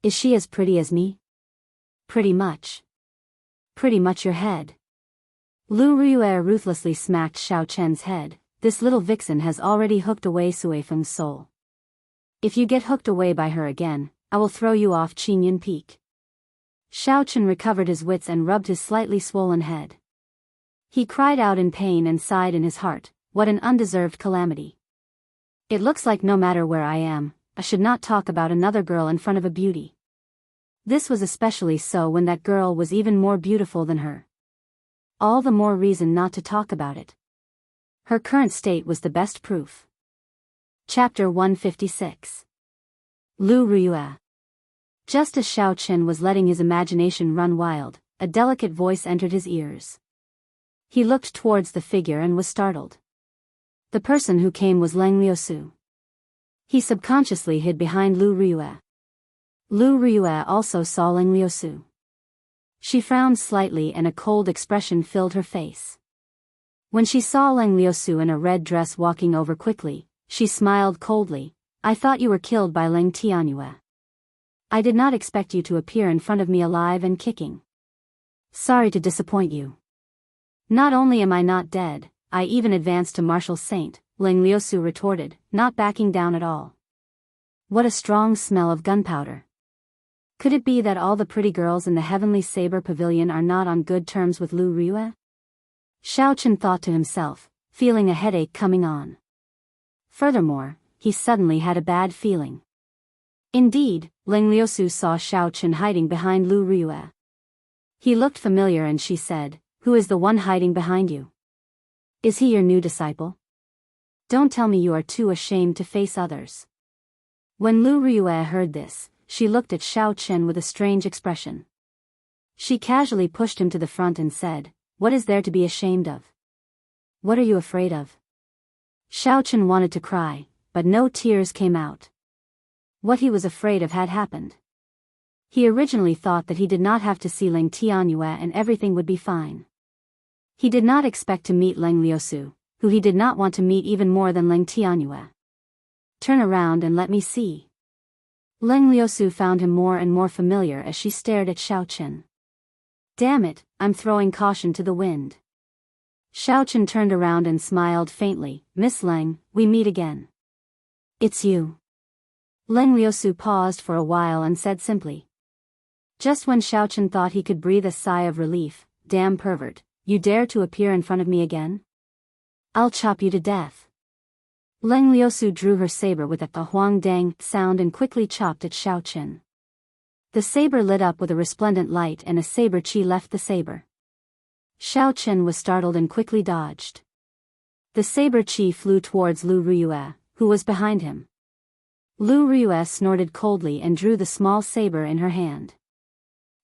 Is she as pretty as me? Pretty much. Pretty much your head. Lu Ryue ruthlessly smacked Xiaochen's head. This little vixen has already hooked away Suifeng's soul. If you get hooked away by her again, I will throw you off Qingyun Peak. Xiaochen recovered his wits and rubbed his slightly swollen head. He cried out in pain and sighed in his heart, what an undeserved calamity. It looks like no matter where I am, I should not talk about another girl in front of a beauty. This was especially so when that girl was even more beautiful than her. All the more reason not to talk about it. Her current state was the best proof. Chapter 156. Lu Ryue. Just as Xiaochen was letting his imagination run wild, a delicate voice entered his ears. He looked towards the figure and was startled. The person who came was Leng Liusu. He subconsciously hid behind Lu Ryue. Lu Ryue also saw Leng Liusu. She frowned slightly and a cold expression filled her face. When she saw Leng Liusu in a red dress walking over quickly, she smiled coldly. I thought you were killed by Leng Tianyue. I did not expect you to appear in front of me alive and kicking. Sorry to disappoint you. Not only am I not dead, I even advanced to martial saint, Leng Liusu retorted, not backing down at all. What a strong smell of gunpowder. Could it be that all the pretty girls in the Heavenly Saber Pavilion are not on good terms with Lu Ryue? Xiaochen thought to himself, feeling a headache coming on. Furthermore, he suddenly had a bad feeling. Indeed, Leng Liusu saw Xiaochen hiding behind Lu Ryue. He looked familiar and she said, who is the one hiding behind you? Is he your new disciple? Don't tell me you are too ashamed to face others. When Lu Ryue heard this, she looked at Xiaochen with a strange expression. She casually pushed him to the front and said, what is there to be ashamed of? What are you afraid of? Xiaochen wanted to cry, but no tears came out. What he was afraid of had happened. He originally thought that he did not have to see Leng Tianyue and everything would be fine. He did not expect to meet Leng Liusu, who he did not want to meet even more than Leng Tianyue. Turn around and let me see. Leng Liusu found him more and more familiar as she stared at Xiaochen. Damn it, I'm throwing caution to the wind. Xiaochen turned around and smiled faintly. Miss Leng, we meet again. It's you. Leng Liusu paused for a while and said simply. Just when Xiaochen thought he could breathe a sigh of relief, damn pervert, you dare to appear in front of me again? I'll chop you to death. Leng Liusu drew her saber with a huang dang sound and quickly chopped at Xiaochen. The saber lit up with a resplendent light and a saber chi left the saber. Xiaochen was startled and quickly dodged. The saber chi flew towards Lu Ryue, who was behind him. Lu Ryue snorted coldly and drew the small saber in her hand.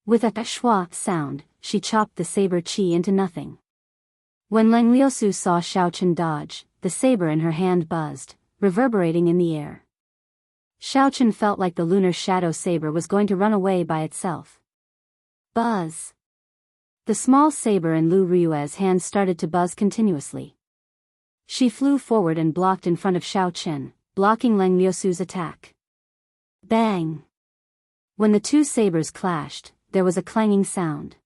With a schwa sound, she chopped the saber chi into nothing. When Leng Liusu saw Xiaochen dodge, the saber in her hand buzzed, reverberating in the air. Xiaochen felt like the lunar shadow saber was going to run away by itself. Buzz! The small saber in Lu Ryue's hand started to buzz continuously. She flew forward and blocked in front of Xiaochen, blocking Leng Liusu's attack. Bang! When the two sabers clashed, there was a clanging sound.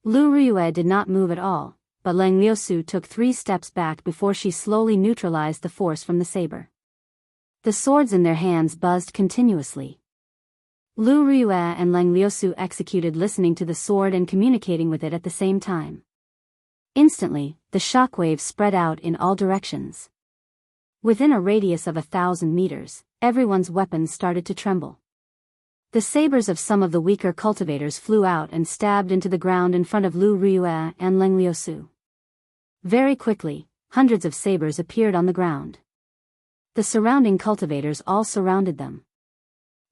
Lu Ryue did not move at all, but Lang Liusu took 3 steps back before she slowly neutralized the force from the saber. The swords in their hands buzzed continuously. Lu Riyue and Lang Liusu executed, listening to the sword and communicating with it at the same time. Instantly, the shockwaves spread out in all directions. Within a radius of 1,000 meters, everyone's weapons started to tremble. The sabers of some of the weaker cultivators flew out and stabbed into the ground in front of Lu Riyue and Lang Liusu. Very quickly, hundreds of sabers appeared on the ground. The surrounding cultivators all surrounded them.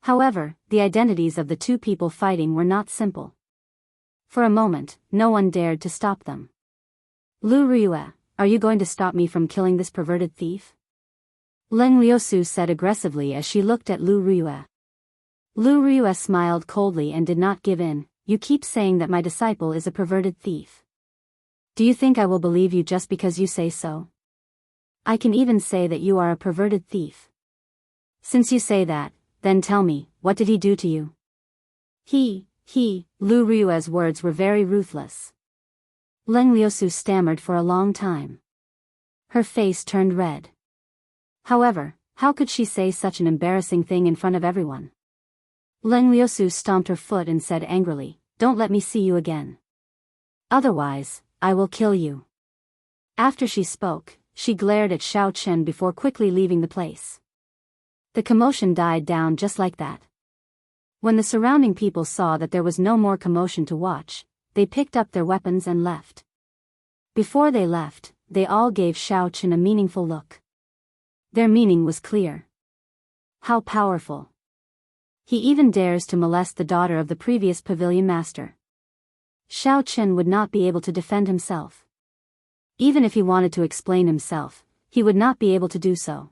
However, the identities of the 2 people fighting were not simple. For a moment, no one dared to stop them. Lu Riyue, are you going to stop me from killing this perverted thief? Lang Liusu said aggressively as she looked at Lu Riyue. Lu Riyue smiled coldly and did not give in. You keep saying that my disciple is a perverted thief. Do you think I will believe you just because you say so? I can even say that you are a perverted thief. Since you say that, then tell me, what did he do to you? Lu Riyue's words were very ruthless. Lang Liusu stammered for a long time. Her face turned red. However, how could she say such an embarrassing thing in front of everyone? Lang Liusu stomped her foot and said angrily, "Don't let me see you again. Otherwise, I will kill you." After she spoke, she glared at Xiao Chen before quickly leaving the place. The commotion died down just like that. When the surrounding people saw that there was no more commotion to watch, they picked up their weapons and left. Before they left, they all gave Xiao Chen a meaningful look. Their meaning was clear. How powerful. He even dares to molest the daughter of the previous pavilion master. Xiao Chen would not be able to defend himself. Even if he wanted to explain himself, he would not be able to do so.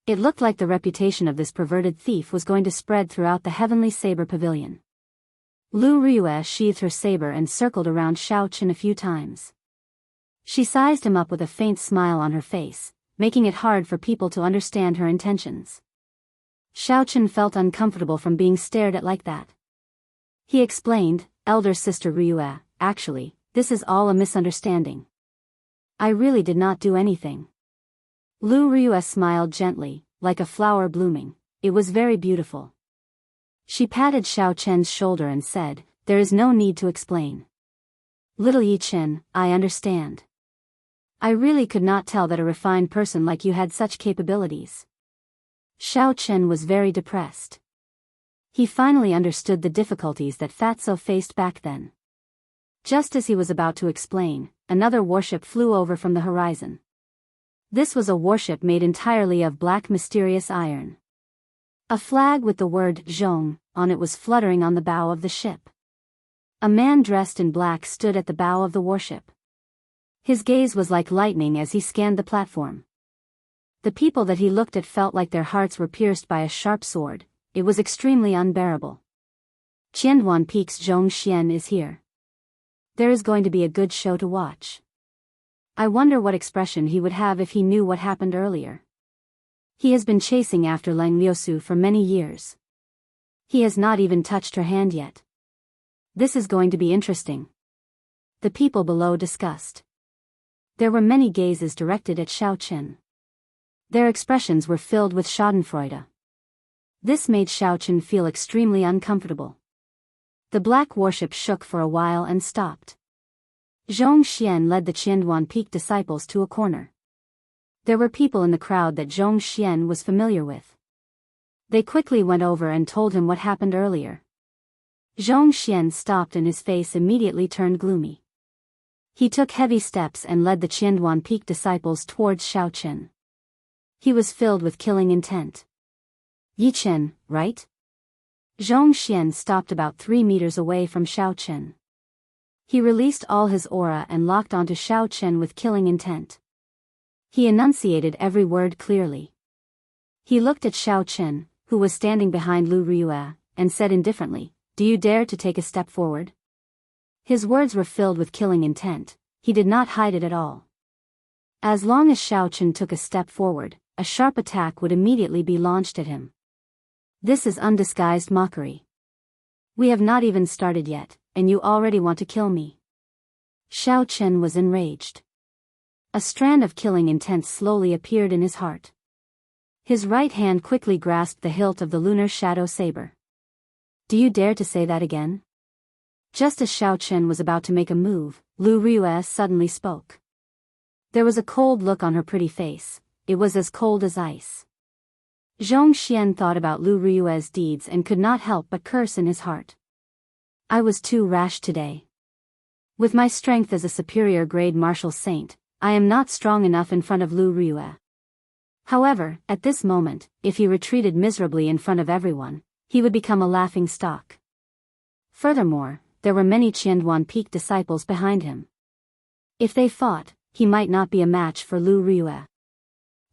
It looked like the reputation of this perverted thief was going to spread throughout the Heavenly Saber Pavilion. Lu Riyue sheathed her saber and circled around Xiao Chen a few times. She sized him up with a faint smile on her face, making it hard for people to understand her intentions. Xiao Chen felt uncomfortable from being stared at like that. He explained, "Elder sister Riyue, actually, this is all a misunderstanding. I really did not do anything." Lu Riyue smiled gently, like a flower blooming. It was very beautiful. She patted Xiao Chen's shoulder and said, "There is no need to explain. Little Yi Chen, I understand. I really could not tell that a refined person like you had such capabilities." Xiao Chen was very depressed. He finally understood the difficulties that Fatso faced back then. Just as he was about to explain, another warship flew over from the horizon. This was a warship made entirely of black mysterious iron. A flag with the word Zhong on it was fluttering on the bow of the ship. A man dressed in black stood at the bow of the warship. His gaze was like lightning as he scanned the platform. The people that he looked at felt like their hearts were pierced by a sharp sword. It was extremely unbearable. Qianduan Peak's Zhong Xian is here. There is going to be a good show to watch. I wonder what expression he would have if he knew what happened earlier. He has been chasing after Lang Liusu for many years. He has not even touched her hand yet. This is going to be interesting. The people below discussed. There were many gazes directed at Xiao Chen. Their expressions were filled with schadenfreude. This made Xiao Chen feel extremely uncomfortable. The black warship shook for a while and stopped. Zhong Xian led the Qianduan Peak disciples to a corner. There were people in the crowd that Zhong Xian was familiar with. They quickly went over and told him what happened earlier. Zhong Xian stopped and his face immediately turned gloomy. He took heavy steps and led the Qianduan Peak disciples towards Xiao Chen. He was filled with killing intent. "Yi Chen, right?" Zhong Xian stopped about 3 meters away from Xiao Chen. He released all his aura and locked onto Xiao Chen with killing intent. He enunciated every word clearly. He looked at Xiao Chen, who was standing behind Lu Riyue, and said indifferently, "Do you dare to take a step forward?" His words were filled with killing intent. He did not hide it at all. As long as Xiao Chen took a step forward, a sharp attack would immediately be launched at him. This is undisguised mockery. We have not even started yet, and you already want to kill me. Xiao Chen was enraged. A strand of killing intent slowly appeared in his heart. His right hand quickly grasped the hilt of the lunar shadow saber. Do you dare to say that again? Just as Xiao Chen was about to make a move, Lu Riyue suddenly spoke. There was a cold look on her pretty face. It was as cold as ice. Zhong Xian thought about Lu Riyue's deeds and could not help but curse in his heart. I was too rash today. With my strength as a superior grade martial saint, I am not strong enough in front of Lu Riyue. However, at this moment, if he retreated miserably in front of everyone, he would become a laughing stock. Furthermore, there were many Qianduan Peak disciples behind him. If they fought, he might not be a match for Lu Riyue.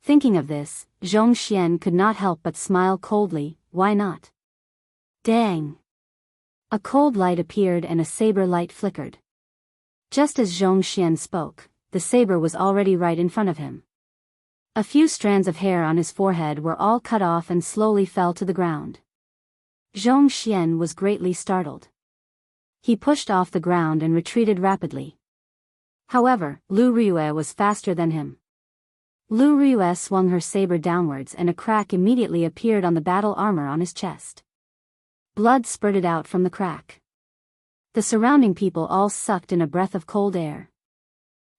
Thinking of this, Zhong Xian could not help but smile coldly. Why not? Dang! A cold light appeared and a saber light flickered. Just as Zhong Xian spoke, the saber was already right in front of him. A few strands of hair on his forehead were all cut off and slowly fell to the ground. Zhong Xian was greatly startled. He pushed off the ground and retreated rapidly. However, Lu Riyue was faster than him. Lu Riyue swung her saber downwards and a crack immediately appeared on the battle armor on his chest. Blood spurted out from the crack. The surrounding people all sucked in a breath of cold air.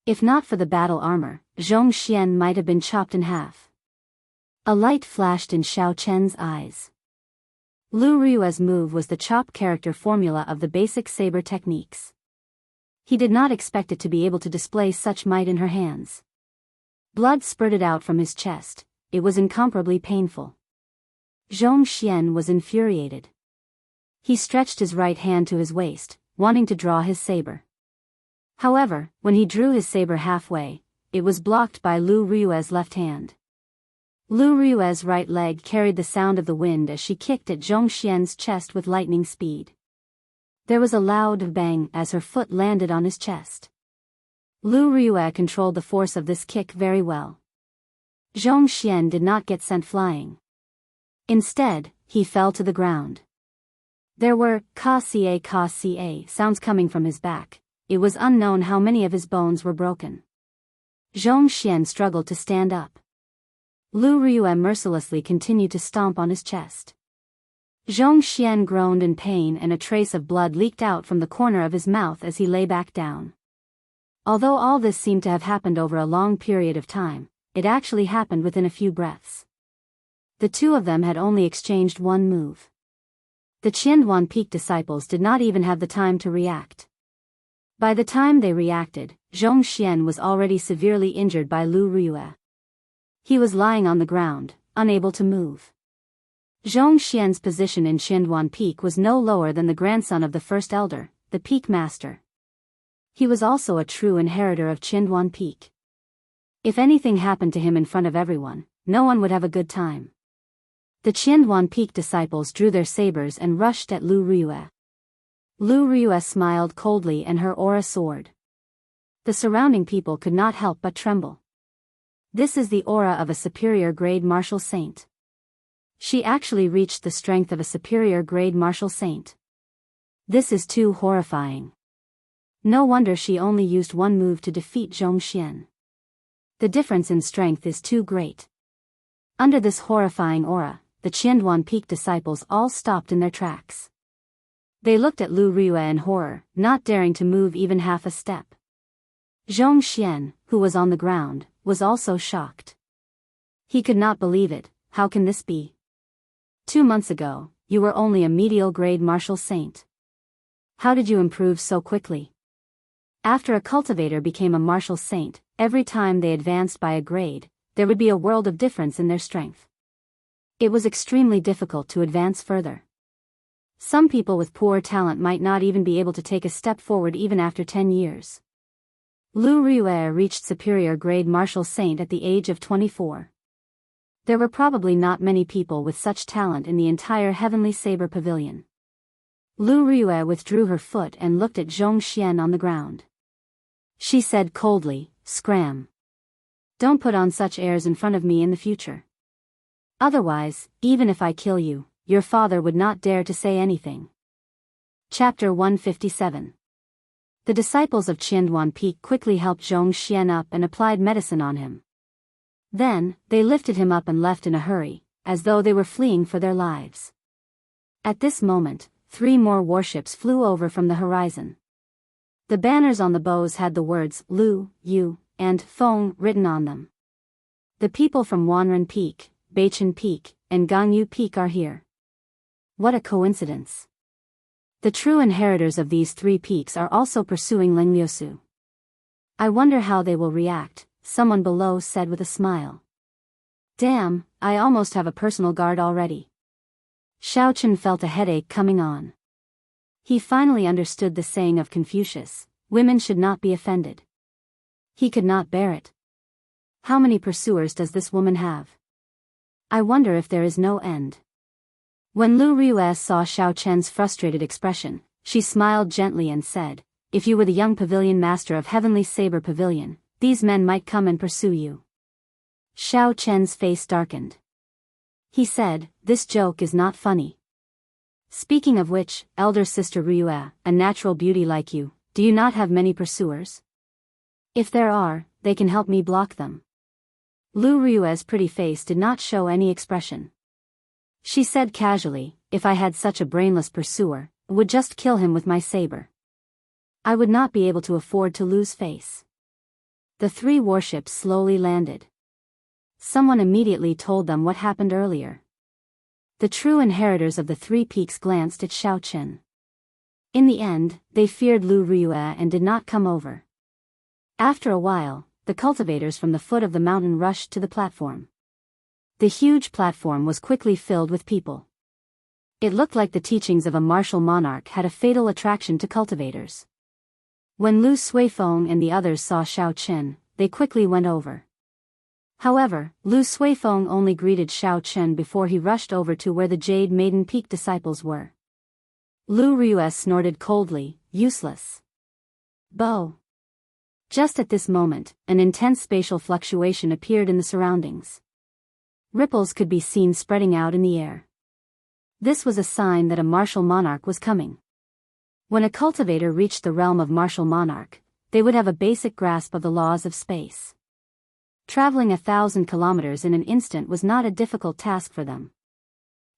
If not for the battle armor, Zhong Xian might have been chopped in half. A light flashed in Xiao Chen's eyes. Lu Riyue's move was the chop character formula of the basic saber techniques. He did not expect it to be able to display such might in her hands. Blood spurted out from his chest. It was incomparably painful. Zhong Xian was infuriated. He stretched his right hand to his waist, wanting to draw his saber. However, when he drew his saber halfway, it was blocked by Lu Riyue's left hand. Lu Riyue's right leg carried the sound of the wind as she kicked at Zhong Xian's chest with lightning speed. There was a loud bang as her foot landed on his chest. Lu Riyue controlled the force of this kick very well. Zhong Xian did not get sent flying. Instead, he fell to the ground. There were ka-ca sounds coming from his back. It was unknown how many of his bones were broken. Zhong Xian struggled to stand up. Lu Riyue mercilessly continued to stomp on his chest. Zhong Xian groaned in pain and a trace of blood leaked out from the corner of his mouth as he lay back down. Although all this seemed to have happened over a long period of time, it actually happened within a few breaths. The two of them had only exchanged one move. The Qianduan Peak disciples did not even have the time to react. By the time they reacted, Zhong Xian was already severely injured by Lu Riyue. He was lying on the ground, unable to move. Zhong Xian's position in Qianduan Peak was no lower than the grandson of the first elder, the Peak Master. He was also a true inheritor of Qianduan Peak. If anything happened to him in front of everyone, no one would have a good time. The Qianduan Peak disciples drew their sabers and rushed at Lu Riyue. Lu Riyue smiled coldly and her aura soared. The surrounding people could not help but tremble. This is the aura of a superior grade martial saint. She actually reached the strength of a superior grade martial saint. This is too horrifying. No wonder she only used one move to defeat Zhong Xian. The difference in strength is too great. Under this horrifying aura, the Qianduan Peak disciples all stopped in their tracks. They looked at Lu Riyue in horror, not daring to move even half a step. Zhong Xian, who was on the ground, was also shocked. He could not believe it. How can this be? 2 months ago, you were only a medial grade martial saint. How did you improve so quickly? After a cultivator became a martial saint, every time they advanced by a grade, there would be a world of difference in their strength. It was extremely difficult to advance further. Some people with poor talent might not even be able to take a step forward even after 10 years. Lu Riyue reached superior grade martial saint at the age of 24. There were probably not many people with such talent in the entire Heavenly Saber Pavilion. Lu Riyue withdrew her foot and looked at Zhong Xian on the ground. She said coldly, "Scram. Don't put on such airs in front of me in the future. Otherwise, even if I kill you, your father would not dare to say anything." Chapter 157. The disciples of Qianduan Peak quickly helped Zhong Xian up and applied medicine on him. Then, they lifted him up and left in a hurry, as though they were fleeing for their lives. At this moment, 3 more warships flew over from the horizon. The banners on the bows had the words Lu, Yu, and Feng written on them. The people from Wanren Peak, Beichen Peak, and Gangyu Peak are here. What a coincidence. The true inheritors of these 3 peaks are also pursuing Lingmyosu. I wonder how they will react, someone below said with a smile. Damn, I almost have a personal guard already. Xiaochen felt a headache coming on. He finally understood the saying of Confucius, women should not be offended. He could not bear it. How many pursuers does this woman have? I wonder if there is no end. When Lu Riyue saw Xiaochen's frustrated expression, she smiled gently and said, if you were the young pavilion master of Heavenly Saber Pavilion, these men might come and pursue you. Xiaochen's face darkened. He said, this joke is not funny. Speaking of which, elder sister Riyue, a natural beauty like you, do you not have many pursuers? If there are, they can help me block them. Lu Riyue's pretty face did not show any expression. She said casually, if I had such a brainless pursuer, I would just kill him with my saber. I would not be able to afford to lose face. The 3 warships slowly landed. Someone immediately told them what happened earlier. The true inheritors of the 3 peaks glanced at Xiaochen. In the end, they feared Lu Riyue and did not come over. After a while, the cultivators from the foot of the mountain rushed to the platform. The huge platform was quickly filled with people. It looked like the teachings of a martial monarch had a fatal attraction to cultivators. When Lu Suifeng and the others saw Xiaochen, they quickly went over. However, Lu Suifeng only greeted Xiaochen before he rushed over to where the Jade Maiden Peak disciples were. Lu Riyue snorted coldly, useless. Bo. Just at this moment, an intense spatial fluctuation appeared in the surroundings. Ripples could be seen spreading out in the air. This was a sign that a martial monarch was coming. When a cultivator reached the realm of martial monarch, they would have a basic grasp of the laws of space. Traveling 1,000 kilometers in an instant was not a difficult task for them.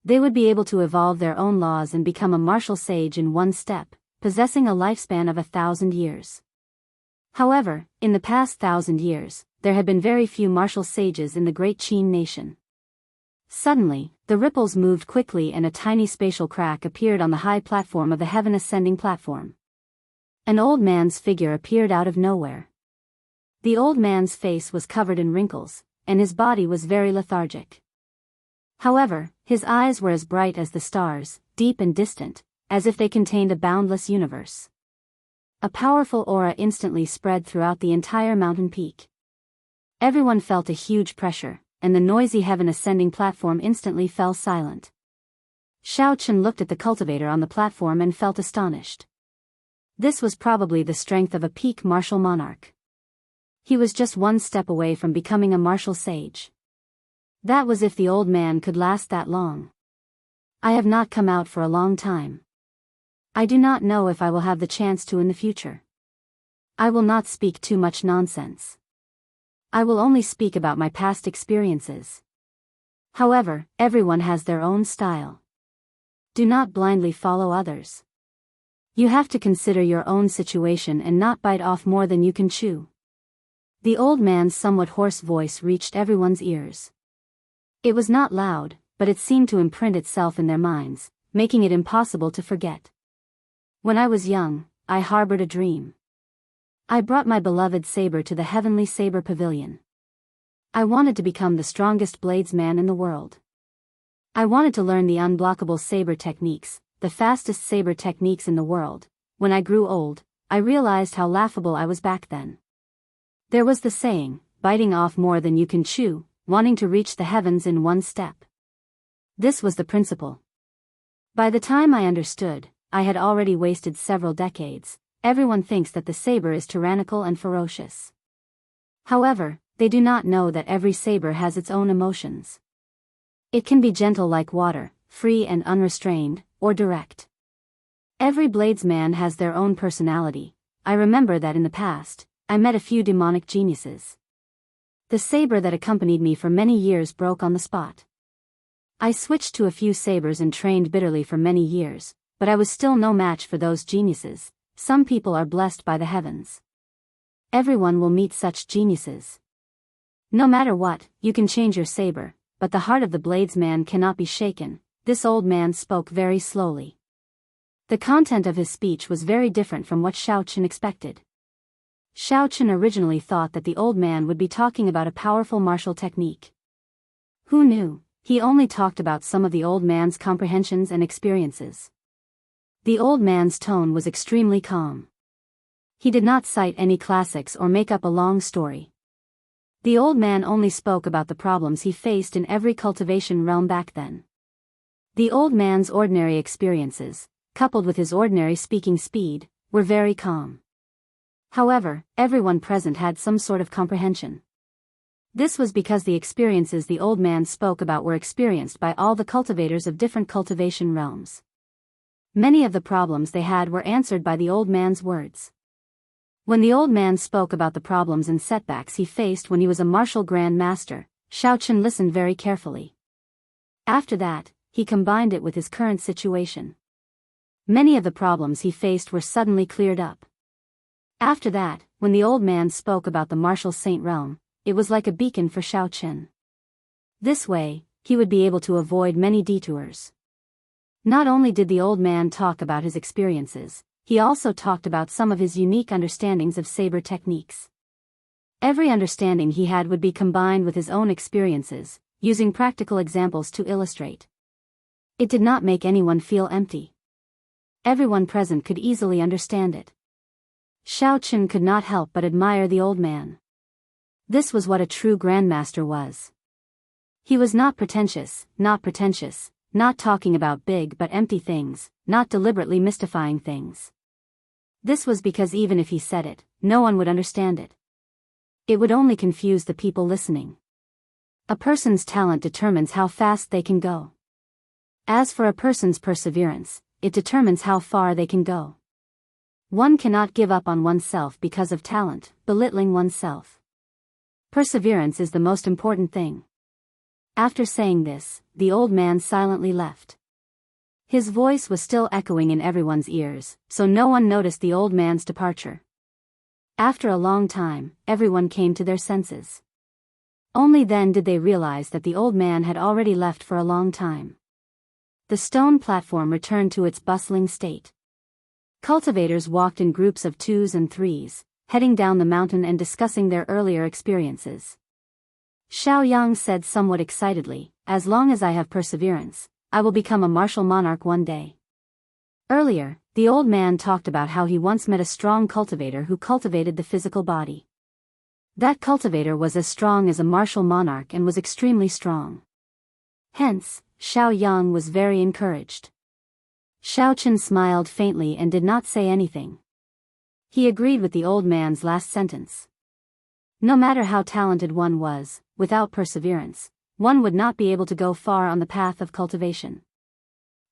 They would be able to evolve their own laws and become a martial sage in one step, possessing a lifespan of 1,000 years. However, in the past 1,000 years, there had been very few martial sages in the great Qin nation. Suddenly, the ripples moved quickly and a tiny spatial crack appeared on the high platform of the heaven ascending platform. An old man's figure appeared out of nowhere. The old man's face was covered in wrinkles, and his body was very lethargic. However, his eyes were as bright as the stars, deep and distant, as if they contained a boundless universe. A powerful aura instantly spread throughout the entire mountain peak. Everyone felt a huge pressure, and the noisy heaven ascending platform instantly fell silent. Xiaochen looked at the cultivator on the platform and felt astonished. This was probably the strength of a peak martial monarch. He was just one step away from becoming a martial sage. That was if the old man could last that long. I have not come out for a long time. I do not know if I will have the chance to in the future. I will not speak too much nonsense. I will only speak about my past experiences. However, everyone has their own style. Do not blindly follow others. You have to consider your own situation and not bite off more than you can chew. The old man's somewhat hoarse voice reached everyone's ears. It was not loud, but it seemed to imprint itself in their minds, making it impossible to forget. When I was young, I harbored a dream. I brought my beloved saber to the Heavenly Saber Pavilion. I wanted to become the strongest bladesman in the world. I wanted to learn the unblockable saber techniques, the fastest saber techniques in the world. When I grew old, I realized how laughable I was back then. There was the saying, biting off more than you can chew, wanting to reach the heavens in one step. This was the principle. By the time I understood, I had already wasted several decades. Everyone thinks that the saber is tyrannical and ferocious. However, they do not know that every saber has its own emotions. It can be gentle like water, free and unrestrained, or direct. Every bladesman has their own personality, I remember that in the past, I met a few demonic geniuses. The saber that accompanied me for many years broke on the spot. I switched to a few sabers and trained bitterly for many years, but I was still no match for those geniuses. Some people are blessed by the heavens. Everyone will meet such geniuses. No matter what, you can change your saber, but the heart of the bladesman cannot be shaken. This old man spoke very slowly. The content of his speech was very different from what Xiao Chen expected. Xiao Chen originally thought that the old man would be talking about a powerful martial technique. Who knew? He only talked about some of the old man's comprehensions and experiences. The old man's tone was extremely calm. He did not cite any classics or make up a long story. The old man only spoke about the problems he faced in every cultivation realm back then. The old man's ordinary experiences, coupled with his ordinary speaking speed, were very calm. However, everyone present had some sort of comprehension. This was because the experiences the old man spoke about were experienced by all the cultivators of different cultivation realms. Many of the problems they had were answered by the old man's words. When the old man spoke about the problems and setbacks he faced when he was a martial grand master, Xiao Chen listened very carefully. After that, he combined it with his current situation. Many of the problems he faced were suddenly cleared up. After that, when the old man spoke about the martial saint realm, it was like a beacon for Xiao Chen. This way, he would be able to avoid many detours. Not only did the old man talk about his experiences, he also talked about some of his unique understandings of saber techniques. Every understanding he had would be combined with his own experiences, using practical examples to illustrate. It did not make anyone feel empty. Everyone present could easily understand it. Xiao Chen could not help but admire the old man. This was what a true grandmaster was. He was not pretentious, not talking about big but empty things, not deliberately mystifying things. This was because even if he said it, no one would understand it. It would only confuse the people listening. A person's talent determines how fast they can go. As for a person's perseverance, it determines how far they can go. One cannot give up on oneself because of talent, belittling oneself. Perseverance is the most important thing. After saying this, the old man silently left. His voice was still echoing in everyone's ears, so no one noticed the old man's departure. After a long time, everyone came to their senses. Only then did they realize that the old man had already left for a long time. The stone platform returned to its bustling state. Cultivators walked in groups of 2s and 3s, heading down the mountain and discussing their earlier experiences. Xiao Yang said somewhat excitedly, "As long as I have perseverance, I will become a martial monarch one day." Earlier, the old man talked about how he once met a strong cultivator who cultivated the physical body. That cultivator was as strong as a martial monarch and was extremely strong. Hence, Xiao Yang was very encouraged. Xiao Chen smiled faintly and did not say anything. He agreed with the old man's last sentence. No matter how talented one was, without perseverance, one would not be able to go far on the path of cultivation.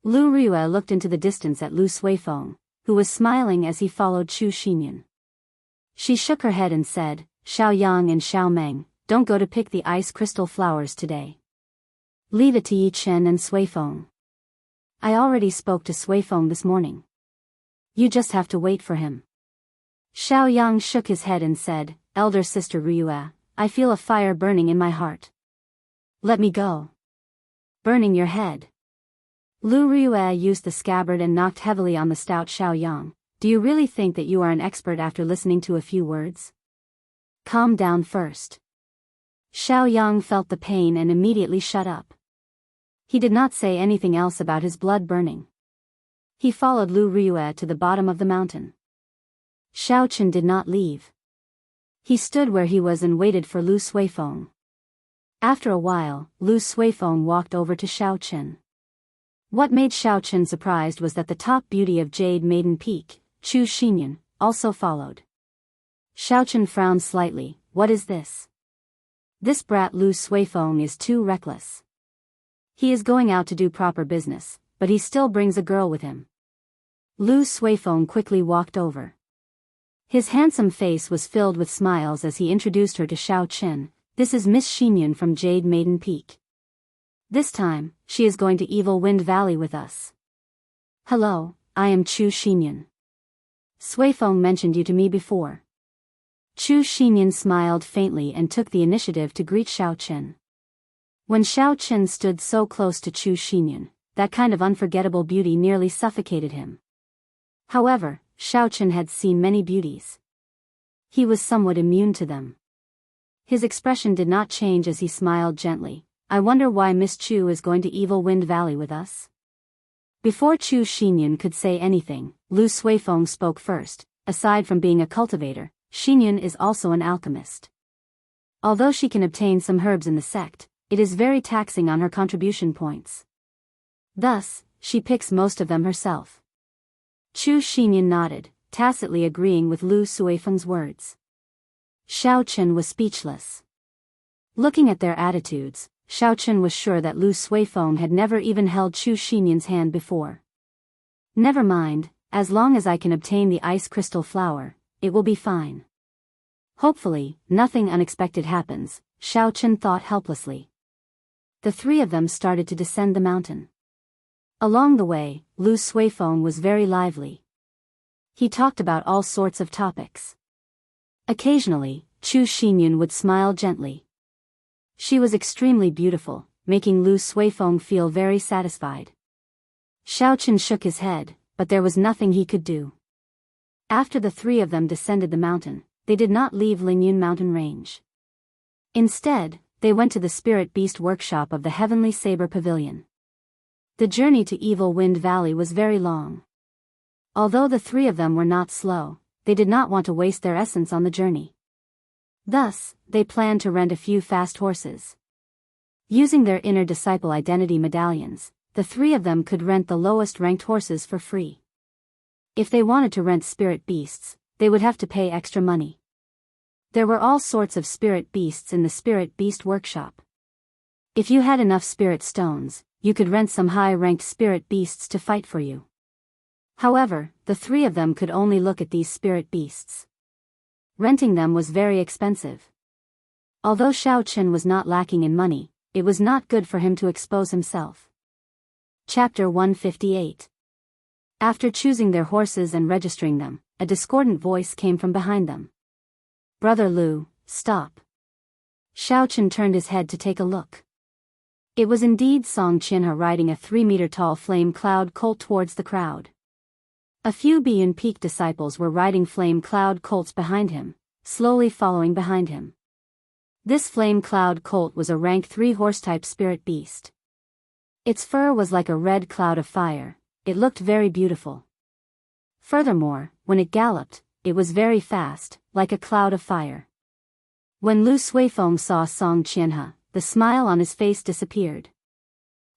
Lu Riyue looked into the distance at Lu Suifeng, who was smiling as he followed Chu Xinyan. She shook her head and said, "Xiao Yang and Xiao Meng, don't go to pick the ice crystal flowers today. Leave it to Yi Chen and Suifeng. I already spoke to Suifeng this morning. You just have to wait for him." Xiao Yang shook his head and said, "Elder sister Riyue, I feel a fire burning in my heart. Let me go." "Burning your head?" Lu Riyue used the scabbard and knocked heavily on the stout Xiao Yang. "Do you really think that you are an expert after listening to a few words? Calm down first." Xiao Yang felt the pain and immediately shut up. He did not say anything else about his blood burning. He followed Lu Riyue to the bottom of the mountain. Xiao Chen did not leave. He stood where he was and waited for Lu Suifeng. After a while, Lu Suifeng walked over to Xiao Chen. What made Xiao Chen surprised was that the top beauty of Jade Maiden Peak, Chu Xinyan, also followed. Xiao Chen frowned slightly. "What is this? This brat Lu Suifeng is too reckless. He is going out to do proper business, but he still brings a girl with him." Lu Suifeng quickly walked over. His handsome face was filled with smiles as he introduced her to Xiao Chen. This is Miss Xinyan from Jade Maiden Peak. This time, she is going to Evil Wind Valley with us. Hello, I am Chu Xinyan. Suifeng mentioned you to me before. Chu Xinyan smiled faintly and took the initiative to greet Xiao Chen. When Xiao Chen stood so close to Chu Xinyan, that kind of unforgettable beauty nearly suffocated him. However, Xiao Chen had seen many beauties. He was somewhat immune to them. His expression did not change as he smiled gently. I wonder why Miss Chu is going to Evil Wind Valley with us? Before Chu Xinyan could say anything, Lu Suifeng spoke first. Aside from being a cultivator, Xinyan is also an alchemist. Although she can obtain some herbs in the sect, it is very taxing on her contribution points. Thus, she picks most of them herself. Chu Xinyan nodded, tacitly agreeing with Lu Suifeng's words. Xiao Chen was speechless. Looking at their attitudes, Xiao Chen was sure that Lu Suifeng had never even held Chu Xinyan's hand before. Never mind, as long as I can obtain the ice crystal flower, it will be fine. Hopefully, nothing unexpected happens, Xiao Chen thought helplessly. The three of them started to descend the mountain. Along the way, Lu Suifeng was very lively. He talked about all sorts of topics. Occasionally, Chu Xinyan would smile gently. She was extremely beautiful, making Lu Suifeng feel very satisfied. Xiao Chen shook his head, but there was nothing he could do. After the three of them descended the mountain, they did not leave Lingyun mountain range. Instead, they went to the spirit beast workshop of the Heavenly Saber Pavilion. The journey to Evil Wind Valley was very long. Although the three of them were not slow, they did not want to waste their essence on the journey. Thus, they planned to rent a few fast horses. Using their inner disciple identity medallions, the three of them could rent the lowest ranked horses for free. If they wanted to rent spirit beasts, they would have to pay extra money. There were all sorts of spirit beasts in the spirit beast workshop. If you had enough spirit stones, you could rent some high-ranked spirit beasts to fight for you. However, the three of them could only look at these spirit beasts. Renting them was very expensive. Although Xiao Chen was not lacking in money, it was not good for him to expose himself. Chapter 158. After choosing their horses and registering them, a discordant voice came from behind them. Brother Lu, stop. Xiao Chen turned his head to take a look. It was indeed Song Qianhe riding a 3-meter-tall flame cloud colt towards the crowd. A few Biyun Peak disciples were riding flame cloud colts behind him, slowly following behind him. This flame cloud colt was a rank 3 horse-type spirit beast. Its fur was like a red cloud of fire. It looked very beautiful. Furthermore, when it galloped, it was very fast, like a cloud of fire. When Lu Suifeng saw Song Qianhe, the smile on his face disappeared.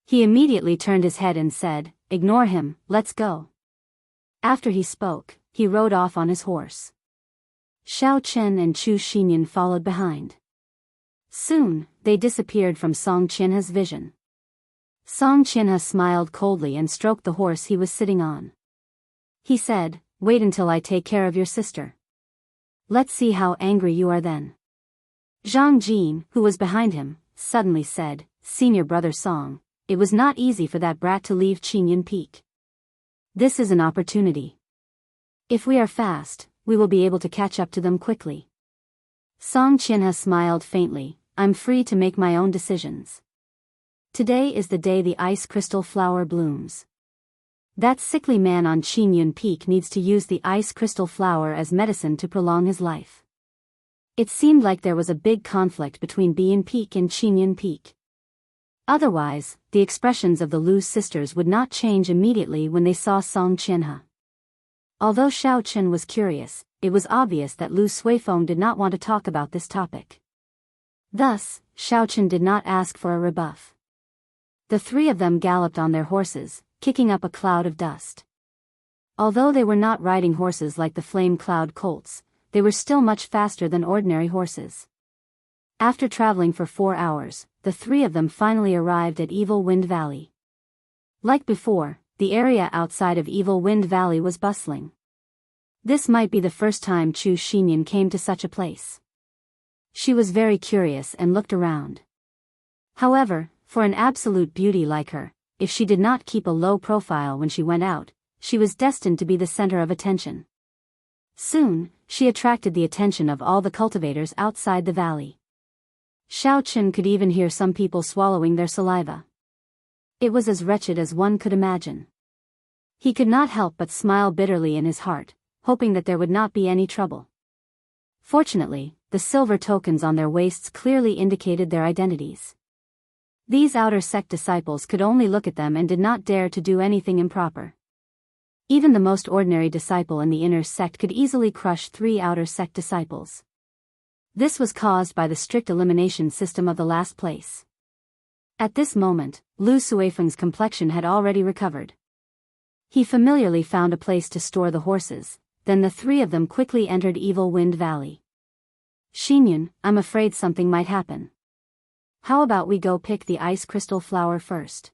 He immediately turned his head and said, "Ignore him, let's go." After he spoke, he rode off on his horse. Xiao Chen and Chu Xinyan followed behind. Soon, they disappeared from Song Qianhe's vision. Song Qianhe smiled coldly and stroked the horse he was sitting on. He said, "Wait until I take care of your sister. Let's see how angry you are then." Zhang Jin, who was behind him, suddenly said, "Senior brother Song, it was not easy for that brat to leave Qingyun Peak. This is an opportunity. If we are fast, we will be able to catch up to them quickly." Song Qianhe smiled faintly, "I'm free to make my own decisions. Today is the day the ice crystal flower blooms. That sickly man on Qingyun Peak needs to use the ice crystal flower as medicine to prolong his life." It seemed like there was a big conflict between Biyun Peak and Qingyun Peak. Otherwise, the expressions of the Lu sisters would not change immediately when they saw Song Qianhe. Although Xiao Chen was curious, it was obvious that Lu Suifeng did not want to talk about this topic. Thus, Xiao Chen did not ask for a rebuff. The three of them galloped on their horses, kicking up a cloud of dust. Although they were not riding horses like the flame cloud colts, they were still much faster than ordinary horses. After traveling for 4 hours, the three of them finally arrived at Evil Wind Valley. Like before, the area outside of Evil Wind Valley was bustling. This might be the first time Chu Xinyan came to such a place. She was very curious and looked around. However, for an absolute beauty like her, if she did not keep a low profile when she went out, she was destined to be the center of attention. Soon, she attracted the attention of all the cultivators outside the valley. Xiao Chen could even hear some people swallowing their saliva. It was as wretched as one could imagine. He could not help but smile bitterly in his heart, hoping that there would not be any trouble. Fortunately, the silver tokens on their waists clearly indicated their identities. These outer sect disciples could only look at them and did not dare to do anything improper. Even the most ordinary disciple in the inner sect could easily crush 3 outer sect disciples. This was caused by the strict elimination system of the last place. At this moment, Lu Suifeng's complexion had already recovered. He familiarly found a place to store the horses, then the 3 of them quickly entered Evil Wind Valley. Xinyan, I'm afraid something might happen. How about we go pick the ice crystal flower first?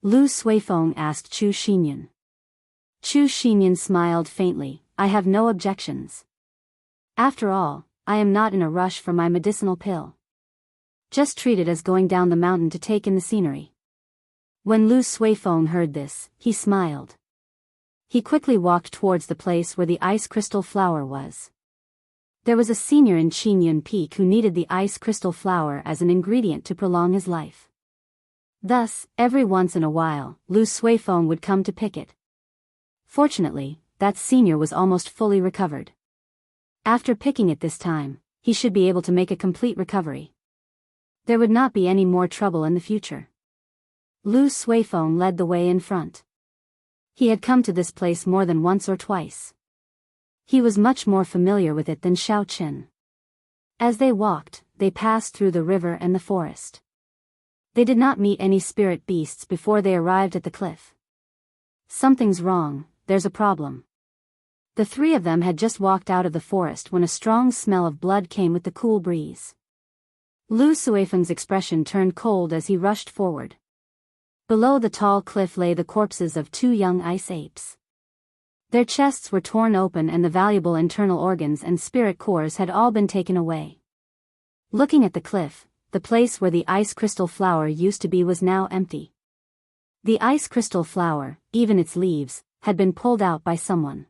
Lu Suifeng asked Chu Xinyan. Chu Xinyan smiled faintly, I have no objections. After all, I am not in a rush for my medicinal pill. Just treat it as going down the mountain to take in the scenery. When Lu Suifeng heard this, he smiled. He quickly walked towards the place where the ice crystal flower was. There was a senior in Qingyun Peak who needed the ice crystal flower as an ingredient to prolong his life. Thus, every once in a while, Lu Suifeng would come to pick it. Fortunately, that senior was almost fully recovered. After picking it this time, he should be able to make a complete recovery. There would not be any more trouble in the future. Lu Suifeng led the way in front. He had come to this place more than once or twice. He was much more familiar with it than Xiao Chen. As they walked, they passed through the river and the forest. They did not meet any spirit beasts before they arrived at the cliff. Something's wrong, there's a problem. The 3 of them had just walked out of the forest when a strong smell of blood came with the cool breeze. Lu Suifeng's expression turned cold as he rushed forward. Below the tall cliff lay the corpses of 2 young ice apes. Their chests were torn open and the valuable internal organs and spirit cores had all been taken away. Looking at the cliff, the place where the ice crystal flower used to be was now empty. The ice crystal flower, even its leaves, had been pulled out by someone.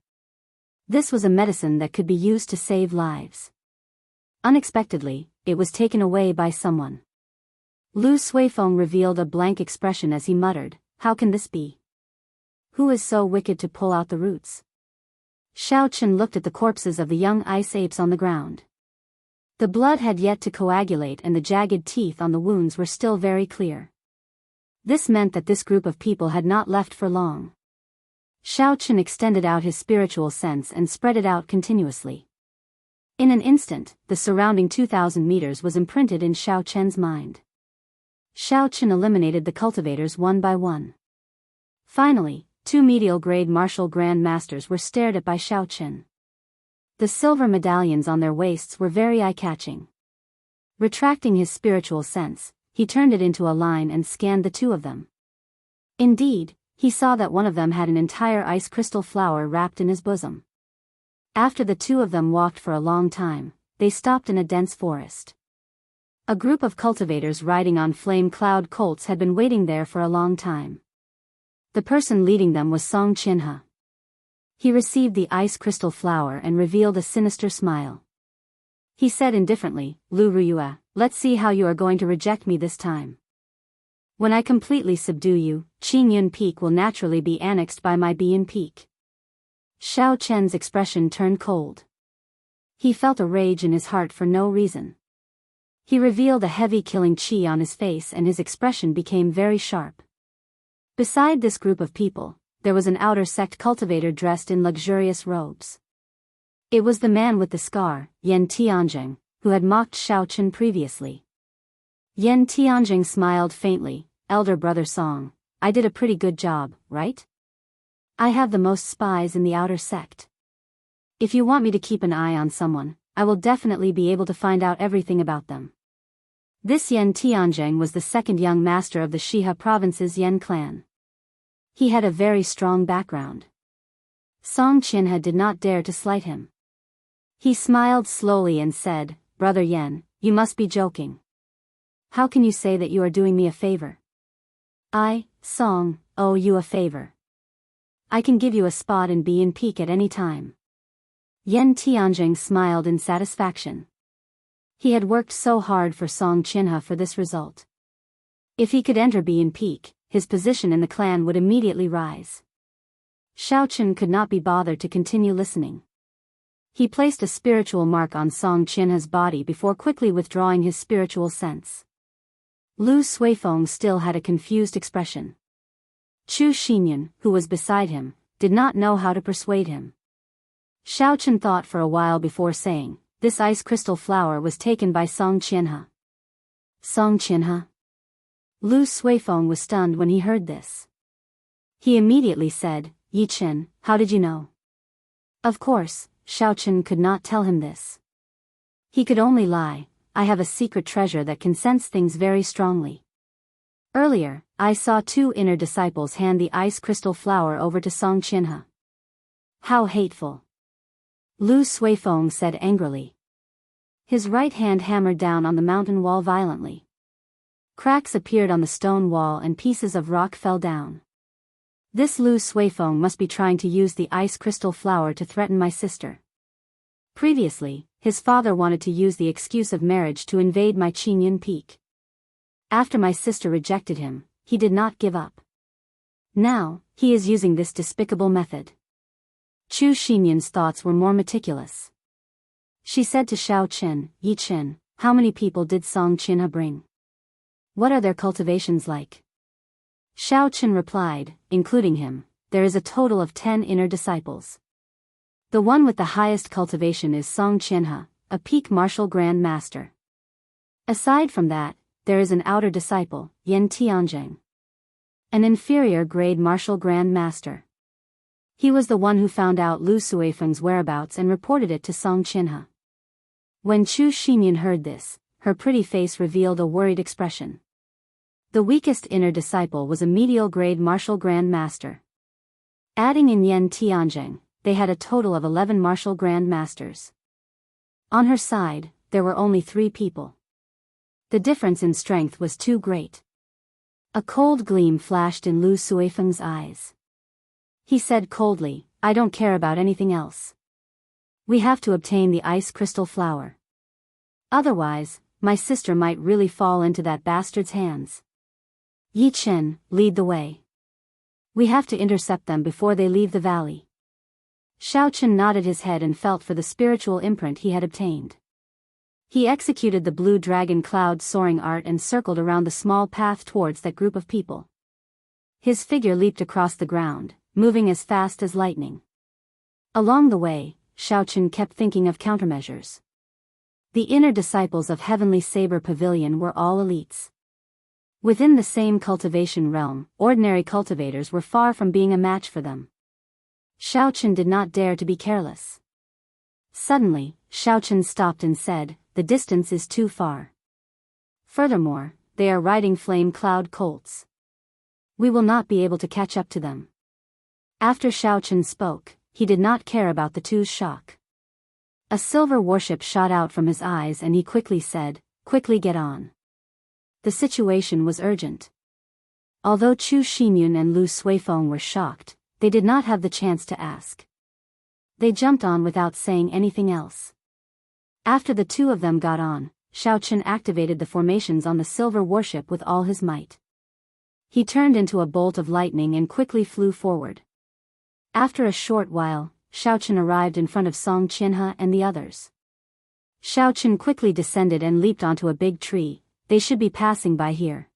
This was a medicine that could be used to save lives. Unexpectedly, it was taken away by someone. Lu Suifeng revealed a blank expression as he muttered, how can this be? Who is so wicked to pull out the roots? Xiao Chen looked at the corpses of the young ice apes on the ground. The blood had yet to coagulate and the jagged teeth on the wounds were still very clear. This meant that this group of people had not left for long. Xiao Chen extended out his spiritual sense and spread it out continuously. In an instant, the surrounding 2,000 meters was imprinted in Xiao Chen's mind. Xiao Chen eliminated the cultivators one by one. Finally, 2 medial-grade martial grand masters were stared at by Xiao Chen. The silver medallions on their waists were very eye-catching. Retracting his spiritual sense, he turned it into a line and scanned the 2 of them. Indeed, he saw that one of them had an entire ice crystal flower wrapped in his bosom. After the 2 of them walked for a long time, they stopped in a dense forest. A group of cultivators riding on flame cloud colts had been waiting there for a long time. The person leading them was Song Qinhe. He received the ice crystal flower and revealed a sinister smile. He said indifferently, Lu Ruyue, let's see how you are going to reject me this time. When I completely subdue you, Qingyun Peak will naturally be annexed by my Bian Peak. Xiao Chen's expression turned cold. He felt a rage in his heart for no reason. He revealed a heavy killing qi on his face and his expression became very sharp. Beside this group of people, there was an outer sect cultivator dressed in luxurious robes. It was the man with the scar, Yan Tianjing, who had mocked Xiao Chen previously. Yan Tianjing smiled faintly, elder brother Song, I did a pretty good job, right? I have the most spies in the outer sect. If you want me to keep an eye on someone, I will definitely be able to find out everything about them. This Yan Tianjing was the 2nd young master of the Shihe province's Yan clan. He had a very strong background. Song Qinhe did not dare to slight him. He smiled slowly and said, "Brother Yan, you must be joking. How can you say that you are doing me a favor? I, Song, owe you a favor. I can give you a spot in Bean Peak at any time." Yan Tianjing smiled in satisfaction. He had worked so hard for Song Qinhe for this result. If he could enter Bean Peak, his position in the clan would immediately rise. Xiaochen could not be bothered to continue listening. He placed a spiritual mark on Song Qinhe's body before quickly withdrawing his spiritual sense. Lu Suifeng still had a confused expression. Chu Xinyan, who was beside him, did not know how to persuade him. Xiaochen thought for a while before saying, "This ice crystal flower was taken by Song Qinhe." Song Qinhe? Lu Suifeng was stunned when he heard this. He immediately said, "Yi Chen, how did you know?" Of course, Xiaochen could not tell him this. He could only lie, "I have a secret treasure that can sense things very strongly. Earlier, I saw 2 inner disciples hand the ice crystal flower over to Song Qinhe." "How hateful!" Lu Suifeng said angrily. His right hand hammered down on the mountain wall violently. Cracks appeared on the stone wall and pieces of rock fell down. "This Lu Suifeng must be trying to use the ice crystal flower to threaten my sister. Previously, his father wanted to use the excuse of marriage to invade my Qinyan Peak. After my sister rejected him, he did not give up. Now, he is using this despicable method." Chu Xinyan's thoughts were more meticulous. She said to Xiaochen, "Yi Chen, how many people did Song Qinhe bring? What are their cultivations like?" Xiaochen replied, "Including him, there is a total of 10 inner disciples. The one with the highest cultivation is Song Qinhe, a peak martial grand master. Aside from that, there is an outer disciple, Yan Tianjing, an inferior grade martial grand master. He was the one who found out Lu Suifeng's whereabouts and reported it to Song Qinhe." When Chu Xinyan heard this, her pretty face revealed a worried expression. The weakest inner disciple was a medial grade martial grand master. Adding in Yan Tianjing, they had a total of 11 martial grand masters. On her side, there were only 3 people. The difference in strength was too great. A cold gleam flashed in Lu Suifeng's eyes. He said coldly, "I don't care about anything else. We have to obtain the ice crystal flower. Otherwise, my sister might really fall into that bastard's hands. Yi Chen, lead the way. We have to intercept them before they leave the valley." Xiaochen nodded his head and felt for the spiritual imprint he had obtained. He executed the blue dragon cloud soaring art and circled around the small path towards that group of people. His figure leaped across the ground, moving as fast as lightning. Along the way, Xiaochen kept thinking of countermeasures. The inner disciples of Heavenly Saber Pavilion were all elites. Within the same cultivation realm, ordinary cultivators were far from being a match for them. Xiaochen did not dare to be careless. Suddenly, Xiaochen stopped and said, "The distance is too far. Furthermore, they are riding flame cloud colts. We will not be able to catch up to them." After Xiaochen spoke, he did not care about the two's shock. A silver warship shot out from his eyes and he quickly said, "Quickly get on." The situation was urgent. Although Chu Xinyan and Lu Suifeng were shocked, they did not have the chance to ask. They jumped on without saying anything else. After the 2 of them got on, Xiaochen activated the formations on the silver warship with all his might. He turned into a bolt of lightning and quickly flew forward. After a short while, Xiaochen arrived in front of Song Qinhe and the others. Xiaochen quickly descended and leaped onto a big tree. "They should be passing by here.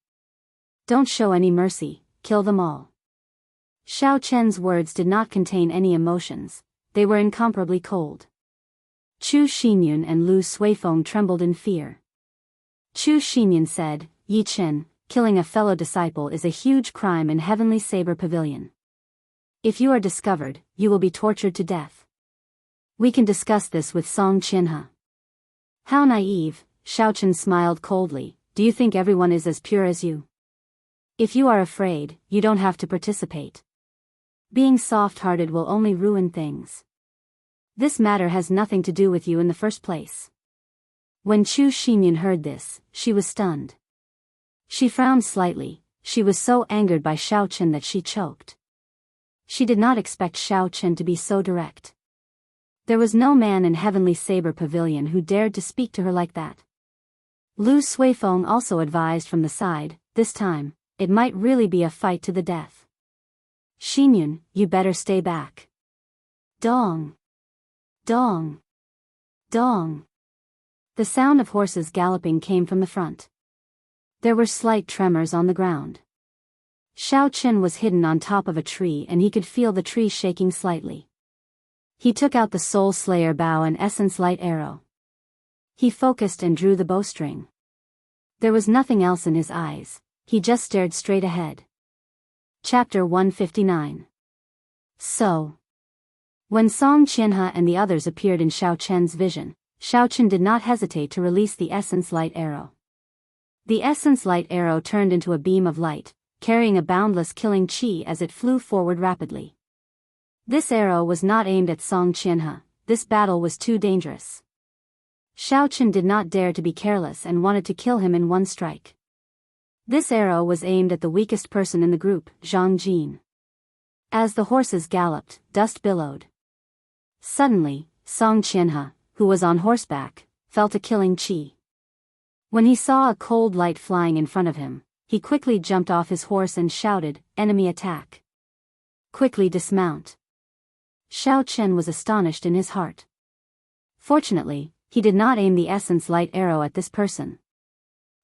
Don't show any mercy, kill them all." Xiaochen's words did not contain any emotions, they were incomparably cold. Chu Xinyan and Lu Suifeng trembled in fear. Chu Xinyan said, "Yi Chen, killing a fellow disciple is a huge crime in Heavenly Saber Pavilion. If you are discovered, you will be tortured to death. We can discuss this with Song Qinhe." "How naive," Xiaochen smiled coldly, "do you think everyone is as pure as you? If you are afraid, you don't have to participate." Being soft-hearted will only ruin things. This matter has nothing to do with you in the first place. When Chu Xinyan heard this, she was stunned. She frowned slightly. She was so angered by Xiao Chen that she choked. She did not expect Xiao Chen to be so direct. There was no man in Heavenly Saber Pavilion who dared to speak to her like that. Lu Suifeng also advised from the side, this time, it might really be a fight to the death. Xinyan, you better stay back. Dong. Dong. Dong. The sound of horses galloping came from the front. There were slight tremors on the ground. Xiao Chen was hidden on top of a tree and he could feel the tree shaking slightly. He took out the Soul Slayer bow and Essence Light arrow. He focused and drew the bowstring. There was nothing else in his eyes, he just stared straight ahead. Chapter 159. So. When Song Qianhe and the others appeared in Xiao Chen's vision, Xiao Chen did not hesitate to release the Essence Light arrow. The Essence Light arrow turned into a beam of light, carrying a boundless killing chi as it flew forward rapidly. This arrow was not aimed at Song Qianhe, this battle was too dangerous. Xiao Chen did not dare to be careless and wanted to kill him in one strike. This arrow was aimed at the weakest person in the group, Zhang Jin. As the horses galloped, dust billowed. Suddenly, Song Qianhe, who was on horseback, felt a killing chi. When he saw a cold light flying in front of him, he quickly jumped off his horse and shouted, "Enemy attack! Quickly dismount!" Xiao Chen was astonished in his heart. Fortunately, he did not aim the Essence Light arrow at this person.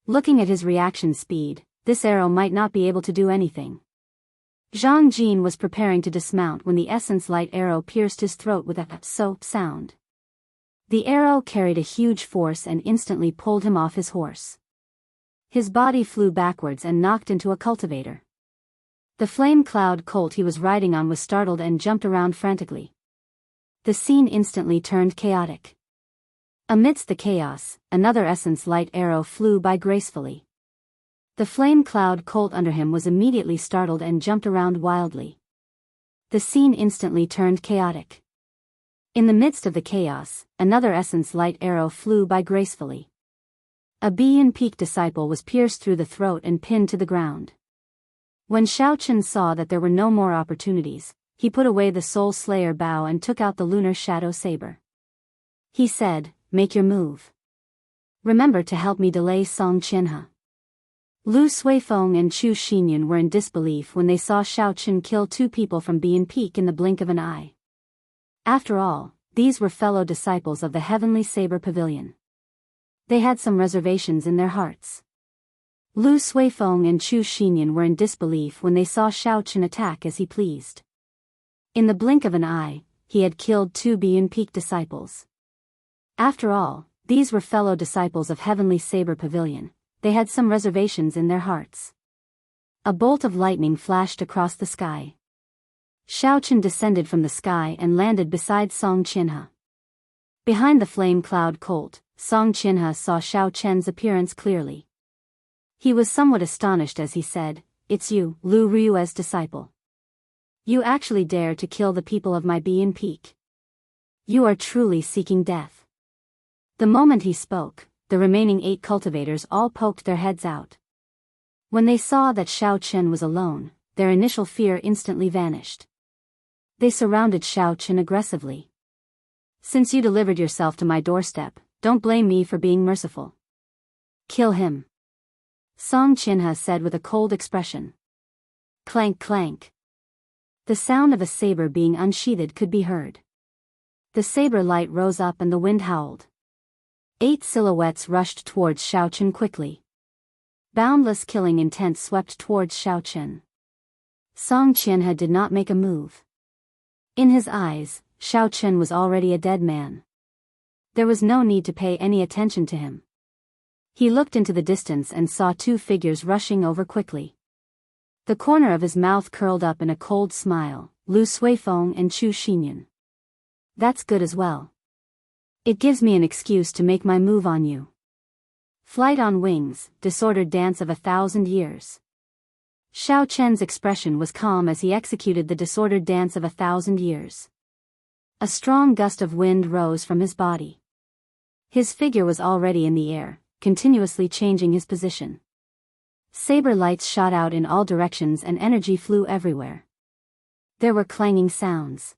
Looking at his reaction speed, this arrow might not be able to do anything. Zhang Jin was preparing to dismount when the Essence Light arrow pierced his throat with a "so" sound. The arrow carried a huge force and instantly pulled him off his horse. His body flew backwards and knocked into a cultivator. The flame cloud colt he was riding on was startled and jumped around frantically. The scene instantly turned chaotic. Amidst the chaos, another Essence Light arrow flew by gracefully. The flame cloud colt under him was immediately startled and jumped around wildly. The scene instantly turned chaotic. In the midst of the chaos, another Essence Light arrow flew by gracefully. A Bian Peak disciple was pierced through the throat and pinned to the ground. When Xiao Chen saw that there were no more opportunities, he put away the Soul Slayer bow and took out the Lunar Shadow Saber. He said, "Make your move. Remember to help me delay Song Qianhe." Lu Suifeng and Chu Xinyan were in disbelief when they saw Xiao Chen kill two people from Bian Peak in the blink of an eye. After all, these were fellow disciples of the Heavenly Saber Pavilion. They had some reservations in their hearts. Lu Suifeng and Chu Xinyan were in disbelief when they saw Xiao Chen attack as he pleased. In the blink of an eye, he had killed two Bian Peak disciples. After all, these were fellow disciples of Heavenly Saber Pavilion. They had some reservations in their hearts. A bolt of lightning flashed across the sky. Xiao Chen descended from the sky and landed beside Song Qianhe. Behind the flame cloud colt, Song Qianhe saw Xiao Chen's appearance clearly. He was somewhat astonished as he said, "It's you, Lu Ryue's disciple. You actually dare to kill the people of my Bian Peak. You are truly seeking death." The moment he spoke, the remaining 8 cultivators all poked their heads out. When they saw that Xiao Chen was alone, their initial fear instantly vanished. They surrounded Xiao Chen aggressively. "Since you delivered yourself to my doorstep, don't blame me for being merciful. Kill him," Song Qianhe said with a cold expression. Clank clank. The sound of a saber being unsheathed could be heard. The saber light rose up and the wind howled. 8 silhouettes rushed towards Xiao Chen quickly. Boundless killing intent swept towards Xiao Chen. Song Qianhe did not make a move. In his eyes, Xiao Chen was already a dead man. There was no need to pay any attention to him. He looked into the distance and saw 2 figures rushing over quickly. The corner of his mouth curled up in a cold smile, Lu Suifeng and Chu Xinyan. "That's good as well. It gives me an excuse to make my move on you." Flight on wings, disordered dance of 1,000 years. Xiao Chen's expression was calm as he executed the disordered dance of 1,000 years. A strong gust of wind rose from his body. His figure was already in the air, continuously changing his position. Saber lights shot out in all directions and energy flew everywhere. There were clanging sounds.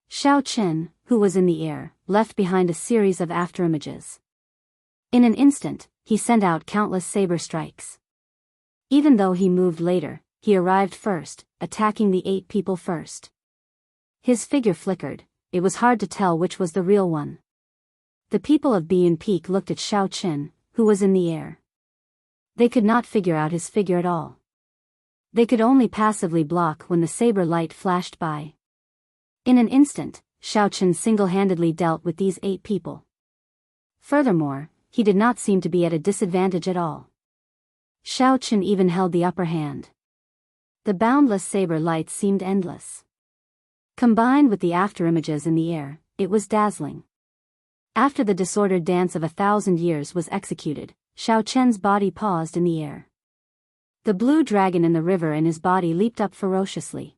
Xiao Chen, who was in the air, left behind a series of afterimages. In an instant, he sent out countless saber strikes. Even though he moved later, he arrived first, attacking the 8 people first. His figure flickered, it was hard to tell which was the real one. The people of Bian Peak looked at Xiao Chen, who was in the air. They could not figure out his figure at all. They could only passively block when the saber light flashed by. In an instant, Xiao Chen single-handedly dealt with these 8 people. Furthermore, he did not seem to be at a disadvantage at all. Xiao Chen even held the upper hand. The boundless saber light seemed endless. Combined with the afterimages in the air, it was dazzling. After the disordered dance of 1,000 years was executed, Xiao Chen's body paused in the air. The blue dragon in the river in his body leaped up ferociously.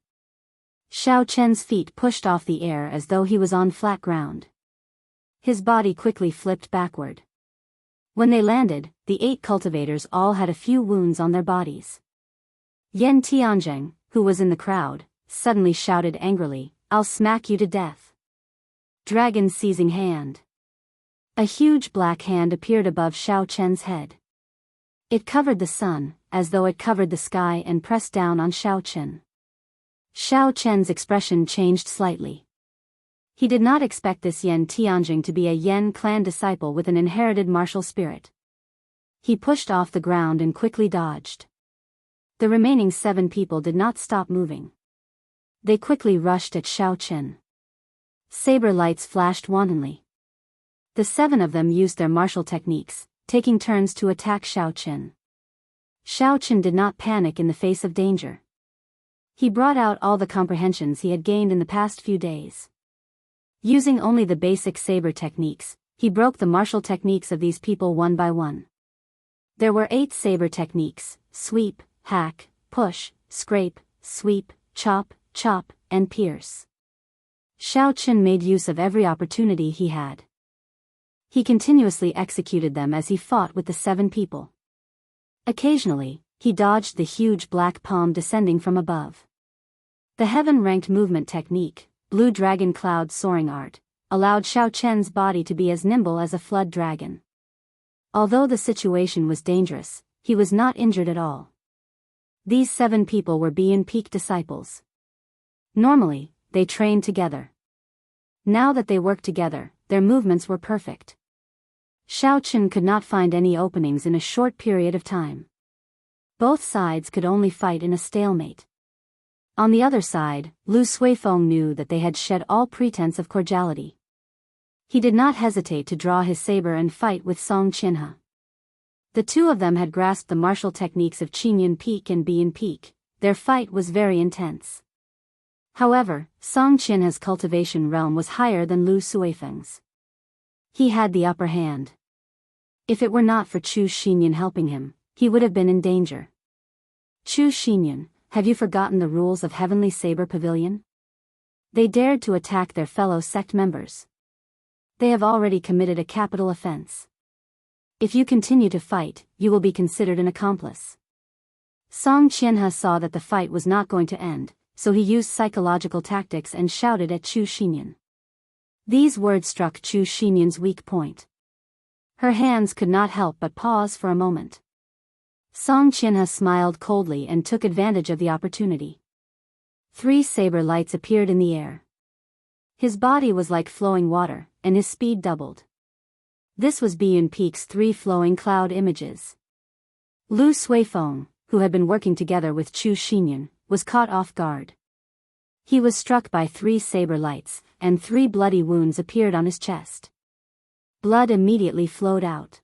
Xiao Chen's feet pushed off the air as though he was on flat ground. His body quickly flipped backward. When they landed, the 8 cultivators all had a few wounds on their bodies. Yan Tianzheng, who was in the crowd, suddenly shouted angrily, "I'll smack you to death." Dragon seizing hand. A huge black hand appeared above Xiao Chen's head. It covered the sun, as though it covered the sky and pressed down on Xiao Chen. Xiao Chen's expression changed slightly. He did not expect this Yan Tianjing to be a Yan clan disciple with an inherited martial spirit. He pushed off the ground and quickly dodged. The remaining 7 people did not stop moving. They quickly rushed at Xiao Chen. Saber lights flashed wantonly. The 7 of them used their martial techniques, taking turns to attack Xiao Chen. Xiao Chen did not panic in the face of danger. He brought out all the comprehensions he had gained in the past few days. Using only the basic saber techniques, he broke the martial techniques of these people one by one. There were 8 saber techniques: sweep, hack, push, scrape, sweep, chop, chop, and pierce. Xiao Chen made use of every opportunity he had. He continuously executed them as he fought with the 7 people. Occasionally, he dodged the huge black palm descending from above. The heaven-ranked movement technique, Blue Dragon Cloud Soaring Art, allowed Xiao Chen's body to be as nimble as a flood dragon. Although the situation was dangerous, he was not injured at all. These 7 people were Bian Peak disciples. Normally, they trained together. Now that they worked together, their movements were perfect. Xiao Chen could not find any openings in a short period of time. Both sides could only fight in a stalemate. On the other side, Lu Suifeng knew that they had shed all pretense of cordiality. He did not hesitate to draw his saber and fight with Song Qinhe. The 2 of them had grasped the martial techniques of Qingyun Peak and Bian Peak. Their fight was very intense. However, Song Qinhe's cultivation realm was higher than Lu Suifeng's. He had the upper hand. If it were not for Chu Xinyan helping him, he would have been in danger. Chu Xinyan, have you forgotten the rules of Heavenly Saber Pavilion? They dared to attack their fellow sect members. They have already committed a capital offense. If you continue to fight, you will be considered an accomplice. Song Qianhe saw that the fight was not going to end, so he used psychological tactics and shouted at Chu Xinyan. These words struck Chu Xinyan's weak point. Her hands could not help but pause for a moment. Song Qianhe smiled coldly and took advantage of the opportunity. 3 saber lights appeared in the air. His body was like flowing water, and his speed doubled. This was Bian Peak's 3 flowing cloud images. Lu Suifeng, who had been working together with Chu Xinyan, was caught off guard. He was struck by 3 saber lights, and 3 bloody wounds appeared on his chest. Blood immediately flowed out.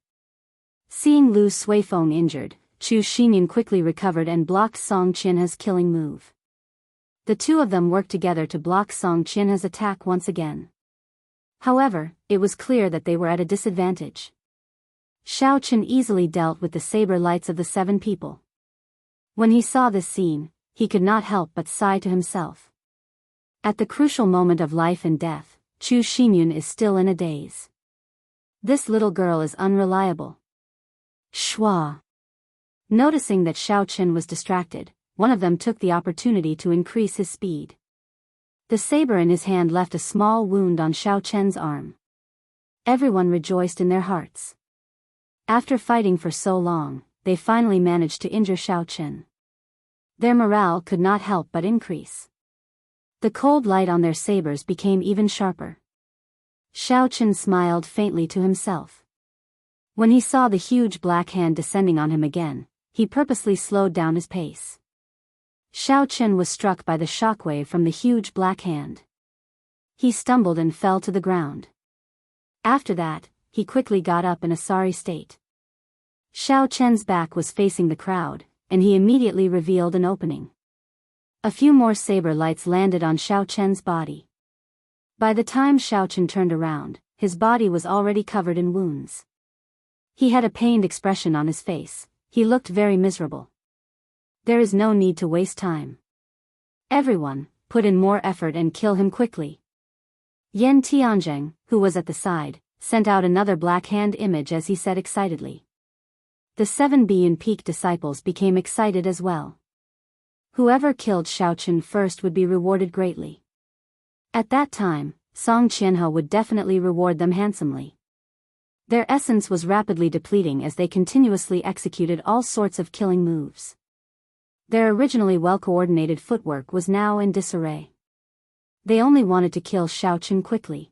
Seeing Lu Suifeng injured, Chu Xinyan quickly recovered and blocked Song Qianhe's killing move. The 2 of them worked together to block Song Qianhe's attack once again. However, it was clear that they were at a disadvantage. Xiao Chen easily dealt with the saber lights of the 7 people. When he saw this scene, he could not help but sigh to himself. At the crucial moment of life and death, Chu Ximyun is still in a daze. This little girl is unreliable. Shua. Noticing that Xiao Chen was distracted, one of them took the opportunity to increase his speed. The saber in his hand left a small wound on Xiao Chen's arm. Everyone rejoiced in their hearts. After fighting for so long, they finally managed to injure Xiao Chen. Their morale could not help but increase. The cold light on their sabers became even sharper. Xiao Chen smiled faintly to himself. When he saw the huge black hand descending on him again, he purposely slowed down his pace. Xiao Chen was struck by the shockwave from the huge black hand. He stumbled and fell to the ground. After that, he quickly got up in a sorry state. Xiao Chen's back was facing the crowd, and he immediately revealed an opening. A few more saber lights landed on Xiao Chen's body. By the time Xiao Chen turned around, his body was already covered in wounds. He had a pained expression on his face. He looked very miserable. There is no need to waste time. Everyone, put in more effort and kill him quickly. Yan Tianzheng, who was at the side, sent out another black hand image as he said excitedly. The 7 Biyun Peak disciples became excited as well. Whoever killed Xiao Chen first would be rewarded greatly. At that time, Song Qianhe would definitely reward them handsomely. Their essence was rapidly depleting as they continuously executed all sorts of killing moves. Their originally well-coordinated footwork was now in disarray. They only wanted to kill Xiao Chen quickly.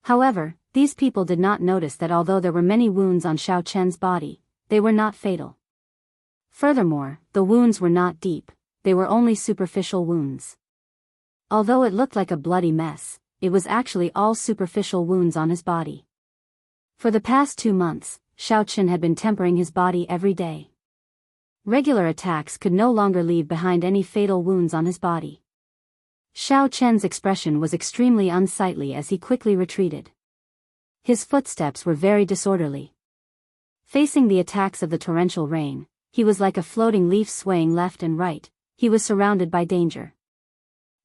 However, these people did not notice that although there were many wounds on Xiao Chen's body, they were not fatal. Furthermore, the wounds were not deep, they were only superficial wounds. Although it looked like a bloody mess, it was actually all superficial wounds on his body. For the past 2 months, Xiao Chen had been tempering his body every day. Regular attacks could no longer leave behind any fatal wounds on his body. Xiao Chen's expression was extremely unsightly as he quickly retreated. His footsteps were very disorderly. Facing the attacks of the torrential rain, he was like a floating leaf swaying left and right. He was surrounded by danger.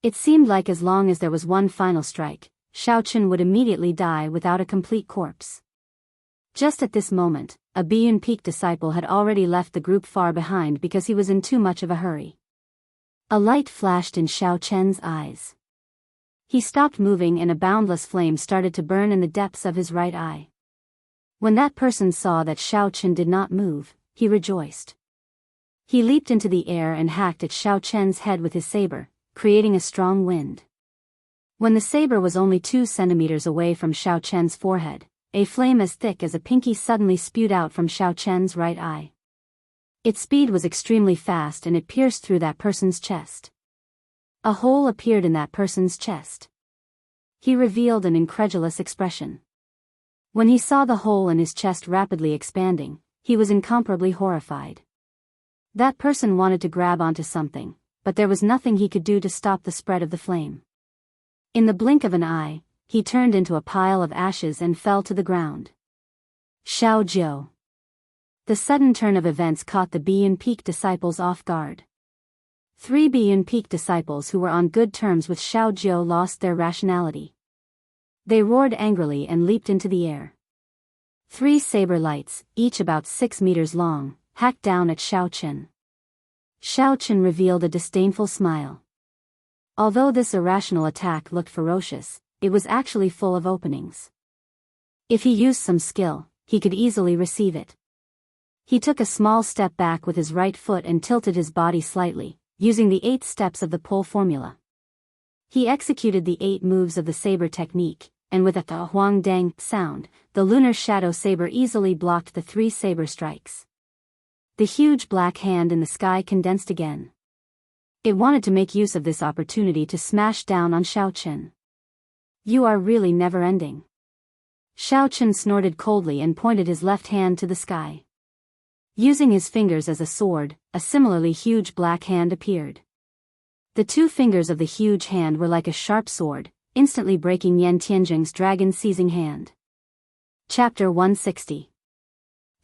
It seemed like as long as there was one final strike, Xiao Chen would immediately die without a complete corpse. Just at this moment, a Biyun Peak disciple had already left the group far behind because he was in too much of a hurry. A light flashed in Xiao Chen's eyes. He stopped moving and a boundless flame started to burn in the depths of his right eye. When that person saw that Xiao Chen did not move, he rejoiced. He leaped into the air and hacked at Xiao Chen's head with his saber, creating a strong wind. When the saber was only 2 centimeters away from Xiao Chen's forehead, a flame as thick as a pinky suddenly spewed out from Xiao Chen's right eye. Its speed was extremely fast and it pierced through that person's chest. A hole appeared in that person's chest. He revealed an incredulous expression. When he saw the hole in his chest rapidly expanding, he was incomparably horrified. That person wanted to grab onto something, but there was nothing he could do to stop the spread of the flame. In the blink of an eye, he turned into a pile of ashes and fell to the ground. Xiao Jiu. The sudden turn of events caught the Biyun Peak disciples off guard. 3 Biyun Peak disciples who were on good terms with Xiao Jiu lost their rationality. They roared angrily and leaped into the air. 3 saber lights, each about 6 meters long, hacked down at Xiao Chen. Xiao Chen revealed a disdainful smile. Although this irrational attack looked ferocious, it was actually full of openings. If he used some skill, he could easily receive it. He took a small step back with his right foot and tilted his body slightly, using the 8 steps of the pull formula. He executed the 8 moves of the saber technique, and with a huang dang sound, the lunar shadow saber easily blocked the 3 saber strikes. The huge black hand in the sky condensed again. It wanted to make use of this opportunity to smash down on Xiao Chen. You are really never-ending. Xiao Chen snorted coldly and pointed his left hand to the sky. Using his fingers as a sword, a similarly huge black hand appeared. The 2 fingers of the huge hand were like a sharp sword, instantly breaking Yan Tianzheng's dragon-seizing hand. Chapter 160.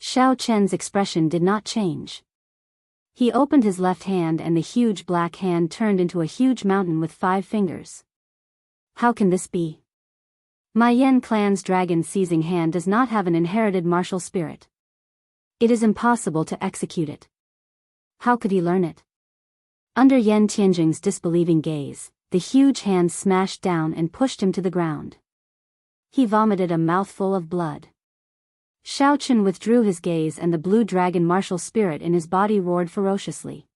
Xiao Chen's expression did not change. He opened his left hand and the huge black hand turned into a huge mountain with 5 fingers. How can this be? My Yen clan's dragon seizing hand does not have an inherited martial spirit. It is impossible to execute it. How could he learn it? Under Yen Tianjing's disbelieving gaze, the huge hand smashed down and pushed him to the ground. He vomited a mouthful of blood. Xiao Chen withdrew his gaze and the blue dragon martial spirit in his body roared ferociously.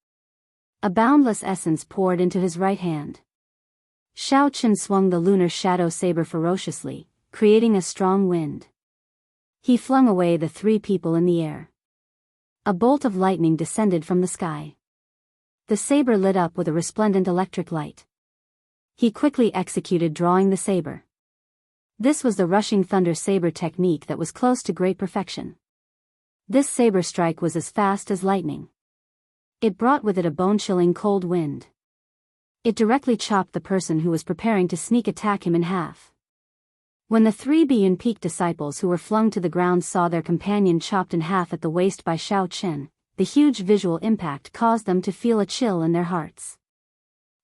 A boundless essence poured into his right hand. Xiao Chen swung the lunar shadow saber ferociously, creating a strong wind. He flung away the 3 people in the air. A bolt of lightning descended from the sky. The saber lit up with a resplendent electric light. He quickly executed drawing the saber. This was the rushing thunder saber technique that was close to great perfection. This saber strike was as fast as lightning. It brought with it a bone-chilling cold wind. It directly chopped the person who was preparing to sneak attack him in half. When the 3 Biyun Peak disciples who were flung to the ground saw their companion chopped in half at the waist by Xiao Chen, the huge visual impact caused them to feel a chill in their hearts.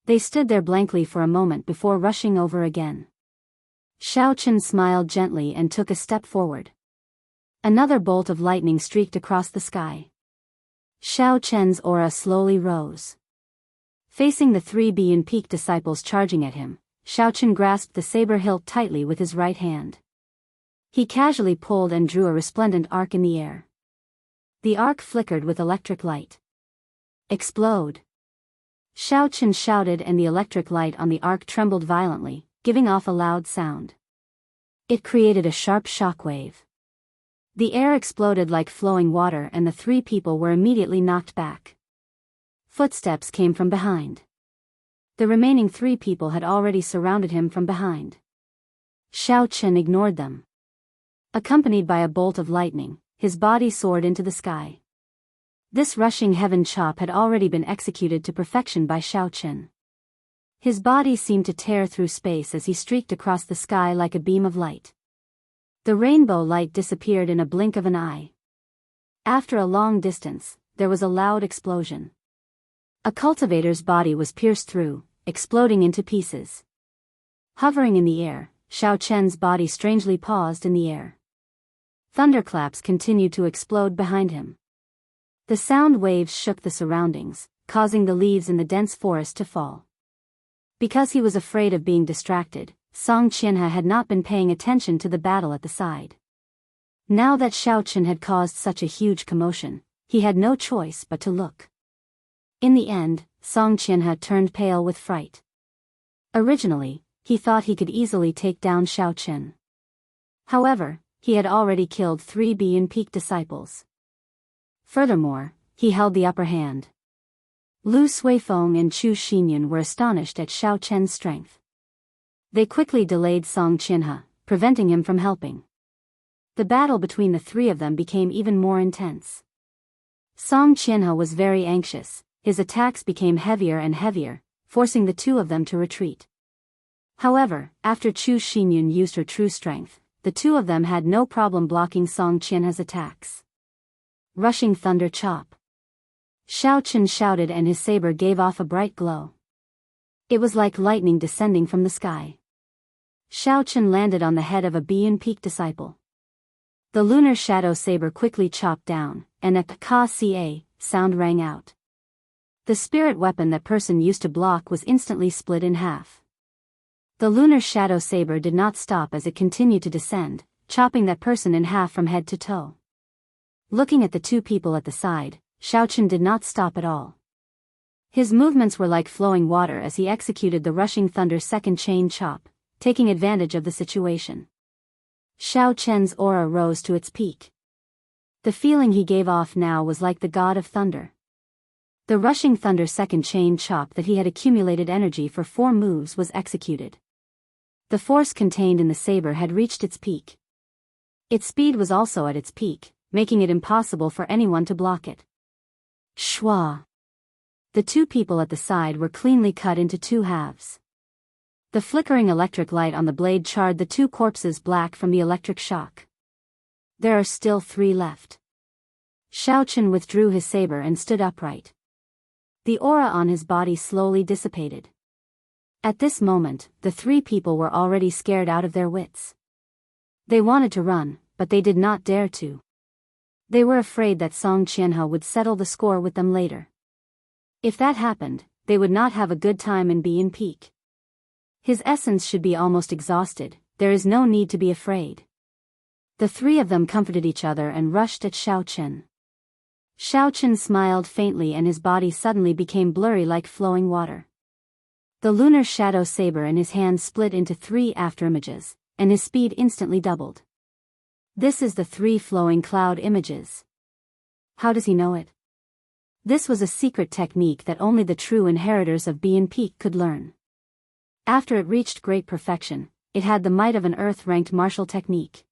They stood there blankly for a moment before rushing over again. Xiao Chen smiled gently and took a step forward. Another bolt of lightning streaked across the sky. Xiao Chen's aura slowly rose. Facing the 3 Biyun Peak disciples charging at him, Xiao Chen grasped the saber hilt tightly with his right hand. He casually pulled and drew a resplendent arc in the air. The arc flickered with electric light. Explode! Xiao Chen shouted and the electric light on the arc trembled violently, giving off a loud sound. It created a sharp shockwave. The air exploded like flowing water and the 3 people were immediately knocked back. Footsteps came from behind. The remaining 3 people had already surrounded him from behind. Xiao Chen ignored them. Accompanied by a bolt of lightning, his body soared into the sky. This rushing heaven chop had already been executed to perfection by Xiao Chen. His body seemed to tear through space as he streaked across the sky like a beam of light. The rainbow light disappeared in a blink of an eye. After a long distance, there was a loud explosion. A cultivator's body was pierced through, exploding into pieces. Hovering in the air, Xiao Chen's body strangely paused in the air. Thunderclaps continued to explode behind him. The sound waves shook the surroundings, causing the leaves in the dense forest to fall. Because he was afraid of being distracted, Song Qianhe had not been paying attention to the battle at the side. Now that Xiao Chen had caused such a huge commotion, he had no choice but to look. In the end, Song Qianhe turned pale with fright. Originally, he thought he could easily take down Xiao Chen. However, he had already killed 3 Biyun Peak disciples. Furthermore, he held the upper hand. Lu Suifeng and Chu Xinyun were astonished at Xiao Chen's strength. They quickly delayed Song Qianhe, preventing him from helping. The battle between the 3 of them became even more intense. Song Qianhe was very anxious, his attacks became heavier and heavier, forcing the 2 of them to retreat. However, after Chu Xinyun used her true strength, the 2 of them had no problem blocking Song Qianhe's attacks. Rushing thunder chop. Xiao Chen shouted and his saber gave off a bright glow. It was like lightning descending from the sky. Xiao Chen landed on the head of a Biyun Peak disciple. The lunar shadow saber quickly chopped down, and a ka-ca sound rang out. The spirit weapon that person used to block was instantly split in half. The lunar shadow saber did not stop as it continued to descend, chopping that person in half from head to toe. Looking at the 2 people at the side, Xiao Chen did not stop at all. His movements were like flowing water as he executed the rushing thunder second chain chop, taking advantage of the situation. Xiao Chen's aura rose to its peak. The feeling he gave off now was like the god of thunder. The rushing thunder second chain chop that he had accumulated energy for 4 moves was executed. The force contained in the saber had reached its peak. Its speed was also at its peak, making it impossible for anyone to block it. Shwa! The 2 people at the side were cleanly cut into 2 halves. The flickering electric light on the blade charred the 2 corpses black from the electric shock. There are still 3 left. Xiao Chen withdrew his saber and stood upright, The aura on his body slowly dissipated. At this moment, the three people were already scared out of their wits. They wanted to run, but they did not dare to. They were afraid that Song Qianhe would settle the score with them later. If that happened, they would not have a good time in Bean Peak. His essence should be almost exhausted, there is no need to be afraid. The three of them comforted each other and rushed at Xiao Chen. Xiao Chen smiled faintly and his body suddenly became blurry like flowing water. The lunar shadow saber in his hand split into 3 afterimages, and his speed instantly doubled. This is the 3 flowing cloud images. How does he know it? This was a secret technique that only the true inheritors of Bean Peak could learn. After it reached great perfection, it had the might of an Earth-ranked martial technique.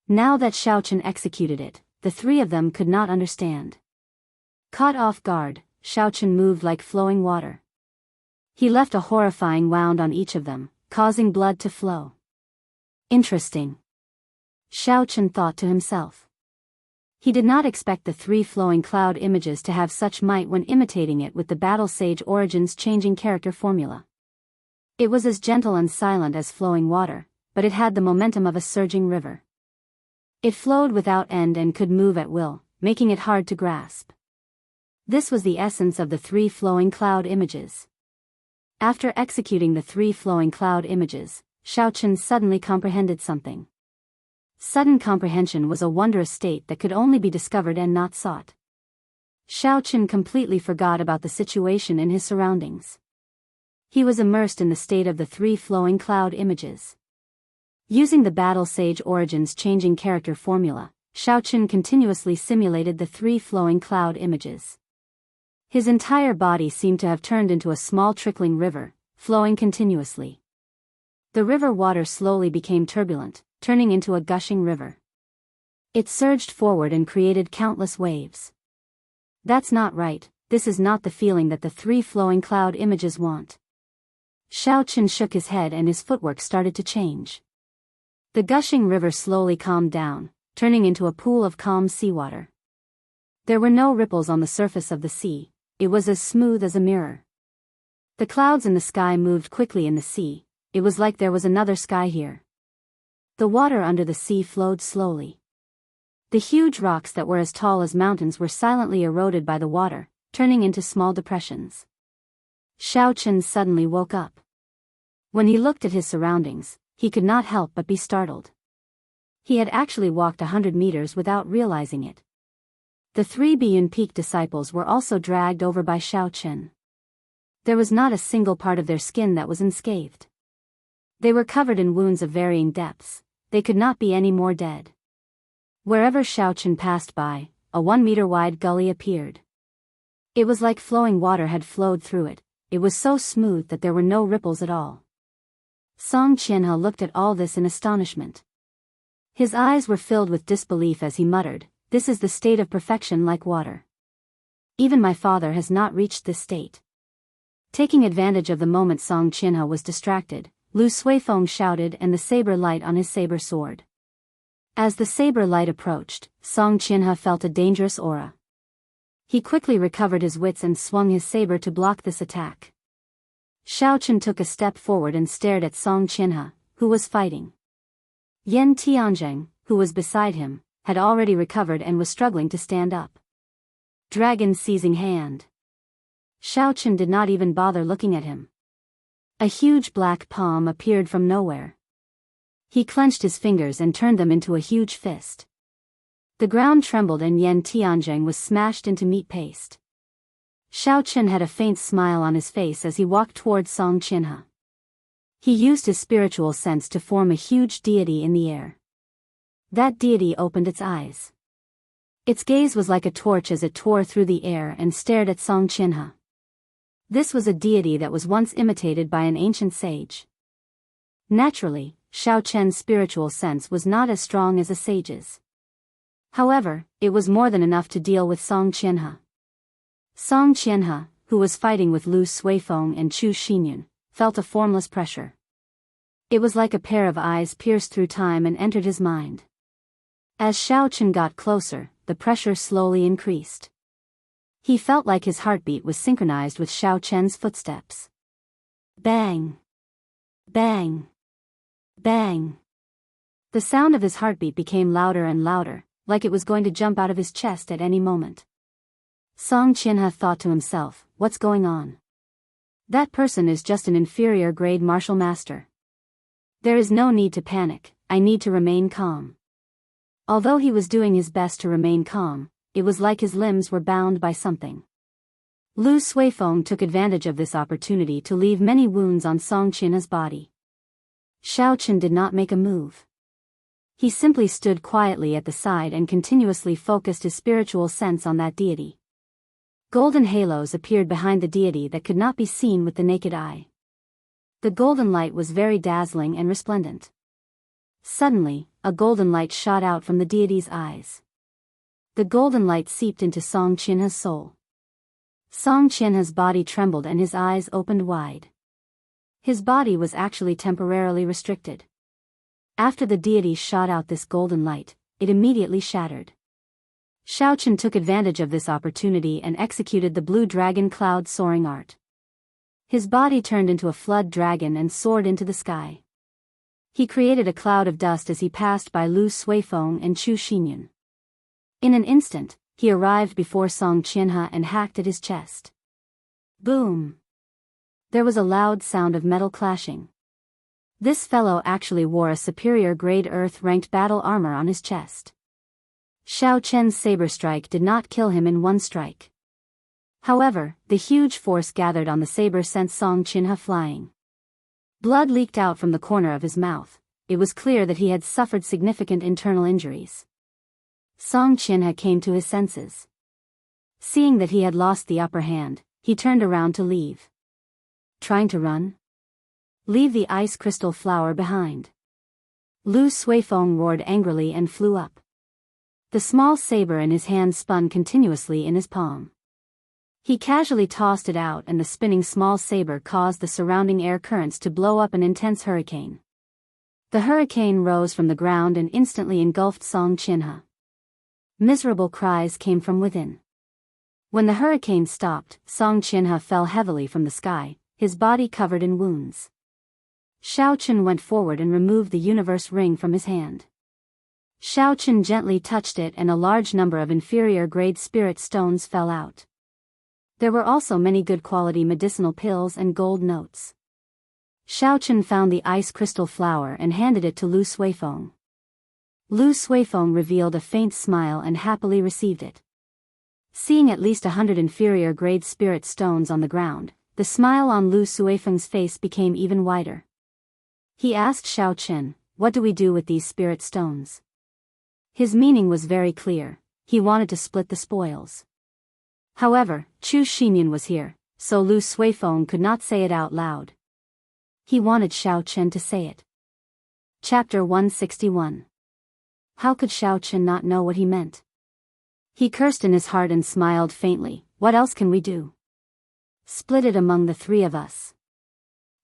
Now that Xiao Chen executed it, the 3 of them could not understand. Caught off guard, Xiao Chen moved like flowing water. He left a horrifying wound on each of them, causing blood to flow. Interesting. Xiao Chen thought to himself. He did not expect the 3 flowing cloud images to have such might when imitating it with the Battle Sage Origins changing character formula. It was as gentle and silent as flowing water, but it had the momentum of a surging river. It flowed without end and could move at will, making it hard to grasp. This was the essence of the 3 flowing cloud images. After executing the 3 flowing cloud images, Xiao Chen suddenly comprehended something. Sudden comprehension was a wondrous state that could only be discovered and not sought. Xiao Chen completely forgot about the situation in his surroundings. He was immersed in the state of the 3 flowing cloud images. Using the Battle Sage Origins changing character formula, Xiao Chen continuously simulated the 3 flowing cloud images. His entire body seemed to have turned into a small trickling river, flowing continuously. The river water slowly became turbulent, turning into a gushing river. It surged forward and created countless waves. That's not right, this is not the feeling that the 3 flowing cloud images want. Xiao Chen shook his head and his footwork started to change. The gushing river slowly calmed down, turning into a pool of calm seawater. There were no ripples on the surface of the sea, it was as smooth as a mirror. The clouds in the sky moved quickly in the sea, it was like there was another sky here. The water under the sea flowed slowly. The huge rocks that were as tall as mountains were silently eroded by the water, turning into small depressions. Xiao Chen suddenly woke up. When he looked at his surroundings, he could not help but be startled. He had actually walked 100 meters without realizing it. The 3 Bean Peak disciples were also dragged over by Xiao Chen. There was not a single part of their skin that was unscathed. They were covered in wounds of varying depths, they could not be any more dead. Wherever Xiao Chen passed by, a 1-meter wide gully appeared. It was like flowing water had flowed through it, it was so smooth that there were no ripples at all. Song Qianhe looked at all this in astonishment. His eyes were filled with disbelief as he muttered, "This is the state of perfection like water. Even my father has not reached this state." Taking advantage of the moment Song Qianhe was distracted, Lu Suifeng shouted and the saber light on his saber sword. As the saber light approached, Song Qianhe felt a dangerous aura. He quickly recovered his wits and swung his saber to block this attack. Xiao Chen took a step forward and stared at Song Qianhe, who was fighting. Yan Tianzheng, who was beside him, had already recovered and was struggling to stand up. Dragon seizing hand. Xiao Chen did not even bother looking at him. A huge black palm appeared from nowhere. He clenched his fingers and turned them into a huge fist. The ground trembled and Yan Tianzheng was smashed into meat paste. Xiao Chen had a faint smile on his face as he walked towards Song Qianhe. He used his spiritual sense to form a huge deity in the air. That deity opened its eyes. Its gaze was like a torch as it tore through the air and stared at Song Qianhe. This was a deity that was once imitated by an ancient sage. Naturally, Xiao Chen's spiritual sense was not as strong as a sage's. However, it was more than enough to deal with Song Qianhe. Song Qianhe, who was fighting with Lu Suifeng and Chu Xinyun, felt a formless pressure. It was like a pair of eyes pierced through time and entered his mind. As Xiao Chen got closer, the pressure slowly increased. He felt like his heartbeat was synchronized with Xiao Chen's footsteps. Bang! Bang! Bang! The sound of his heartbeat became louder and louder, like it was going to jump out of his chest at any moment. Song Qianhe thought to himself, what's going on? That person is just an inferior grade martial master. There is no need to panic, I need to remain calm. Although he was doing his best to remain calm, it was like his limbs were bound by something. Lu Suifeng took advantage of this opportunity to leave many wounds on Song Qianhe's body. Xiao Chen did not make a move. He simply stood quietly at the side and continuously focused his spiritual sense on that deity. Golden halos appeared behind the deity that could not be seen with the naked eye. The golden light was very dazzling and resplendent. Suddenly, a golden light shot out from the deity's eyes. The golden light seeped into Song Qianhe's soul. Song Qianhe's body trembled and his eyes opened wide. His body was actually temporarily restricted. After the deity shot out this golden light, it immediately shattered. Xiao Chen took advantage of this opportunity and executed the blue dragon cloud soaring art. His body turned into a flood dragon and soared into the sky. He created a cloud of dust as he passed by Lu Suifeng and Chu Xinyan. In an instant, he arrived before Song Qianhe and hacked at his chest. Boom! There was a loud sound of metal clashing. This fellow actually wore a superior grade earth-ranked battle armor on his chest. Xiao Chen's saber strike did not kill him in one strike. However, the huge force gathered on the saber sent Song Qianhe flying. Blood leaked out from the corner of his mouth. It was clear that he had suffered significant internal injuries. Song Qianhe came to his senses. Seeing that he had lost the upper hand, he turned around to leave. Trying to run? Leave the ice crystal flower behind. Lu Suifeng roared angrily and flew up. The small saber in his hand spun continuously in his palm. He casually tossed it out and the spinning small saber caused the surrounding air currents to blow up an intense hurricane. The hurricane rose from the ground and instantly engulfed Song Qianhe. Miserable cries came from within. When the hurricane stopped, Song Qianhe fell heavily from the sky, his body covered in wounds. Xiao Chen went forward and removed the universe ring from his hand. Xiao Chen gently touched it and a large number of inferior-grade spirit stones fell out. There were also many good quality medicinal pills and gold notes. Xiao Chen found the ice crystal flower and handed it to Lu Suifeng. Lu Suifeng revealed a faint smile and happily received it. Seeing at least 100 inferior-grade spirit stones on the ground, the smile on Lu Suifeng's face became even wider. He asked Xiao Chen, "What do we do with these spirit stones?" His meaning was very clear. He wanted to split the spoils. However, Chu Xinyan was here, so Lu Suifeng could not say it out loud. He wanted Xiao Chen to say it. Chapter 161. How could Xiao Chen not know what he meant? He cursed in his heart and smiled faintly. What else can we do? Split it among the three of us.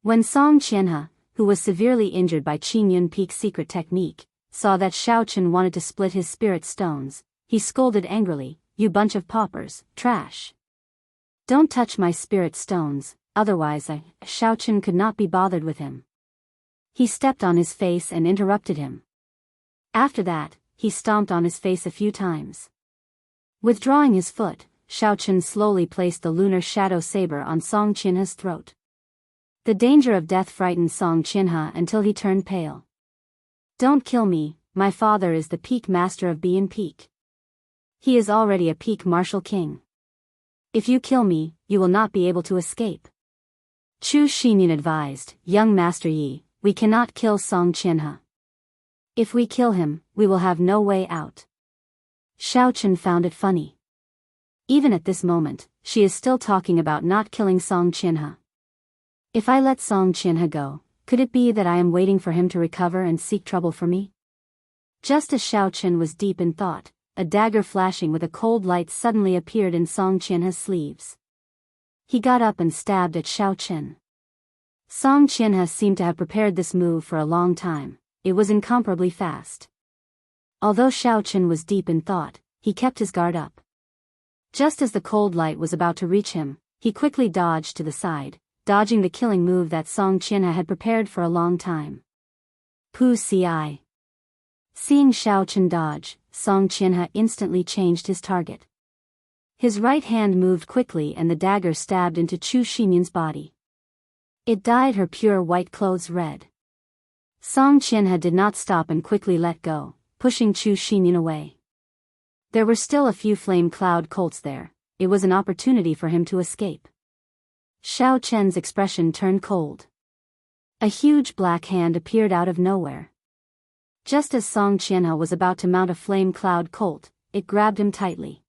When Song Qianhe, who was severely injured by Qin Yun Peak's secret technique, saw that Xiao Chen wanted to split his spirit stones, he scolded angrily, "You bunch of paupers, trash. Don't touch my spirit stones, otherwise Xiao Chen could not be bothered with him." He stepped on his face and interrupted him. After that, he stomped on his face a few times. Withdrawing his foot, Xiao Chen slowly placed the lunar shadow saber on Song Qianhe's throat. The danger of death frightened Song Qianhe until he turned pale. "Don't kill me, my father is the peak master of Bian Peak. He is already a peak martial king. If you kill me, you will not be able to escape." Chu Xinyan advised, "Young Master Yi, we cannot kill Song Qianhe. If we kill him, we will have no way out." Xiao Chen found it funny. Even at this moment, she is still talking about not killing Song Qianhe. If I let Song Qianhe go, could it be that I am waiting for him to recover and seek trouble for me? Just as Xiao Chen was deep in thought, a dagger flashing with a cold light suddenly appeared in Song Qianhe's sleeves. He got up and stabbed at Xiao Chen. Song Qianhe seemed to have prepared this move for a long time. It was incomparably fast. Although Xiao Chen was deep in thought, he kept his guard up. Just as the cold light was about to reach him, he quickly dodged to the side, dodging the killing move that Song Qianhe had prepared for a long time. Pu Ci. Seeing Xiao Chen dodge, Song Qianhe instantly changed his target. His right hand moved quickly and the dagger stabbed into Chu Xinyan's body. It dyed her pure white clothes red. Song Qianhe did not stop and quickly let go, pushing Chu Xinyan away. There were still a few flame cloud colts there. It was an opportunity for him to escape. Xiao Chen's expression turned cold. A huge black hand appeared out of nowhere. Just as Song Qianhe was about to mount a flame cloud colt, it grabbed him tightly.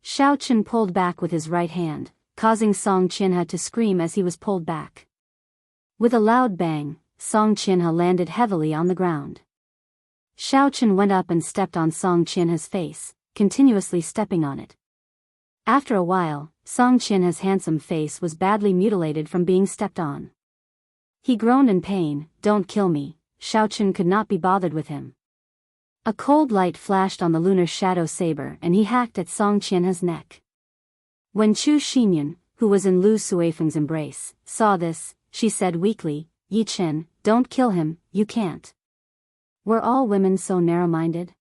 Xiao Chen pulled back with his right hand, causing Song Qianhe to scream as he was pulled back. With a loud bang, Song Qianhe landed heavily on the ground. Xiao Chen went up and stepped on Song Qianhe's face, continuously stepping on it. After a while, Song Qianhe's handsome face was badly mutilated from being stepped on. He groaned in pain. "Don't kill me." Xiao Chen could not be bothered with him. A cold light flashed on the lunar shadow saber and he hacked at Song Qianhe's neck. When Chu Xinyan, who was in Lu Suifeng's embrace, saw this, she said weakly, "Yi Chen, don't kill him, you can't. Were all women so narrow-minded?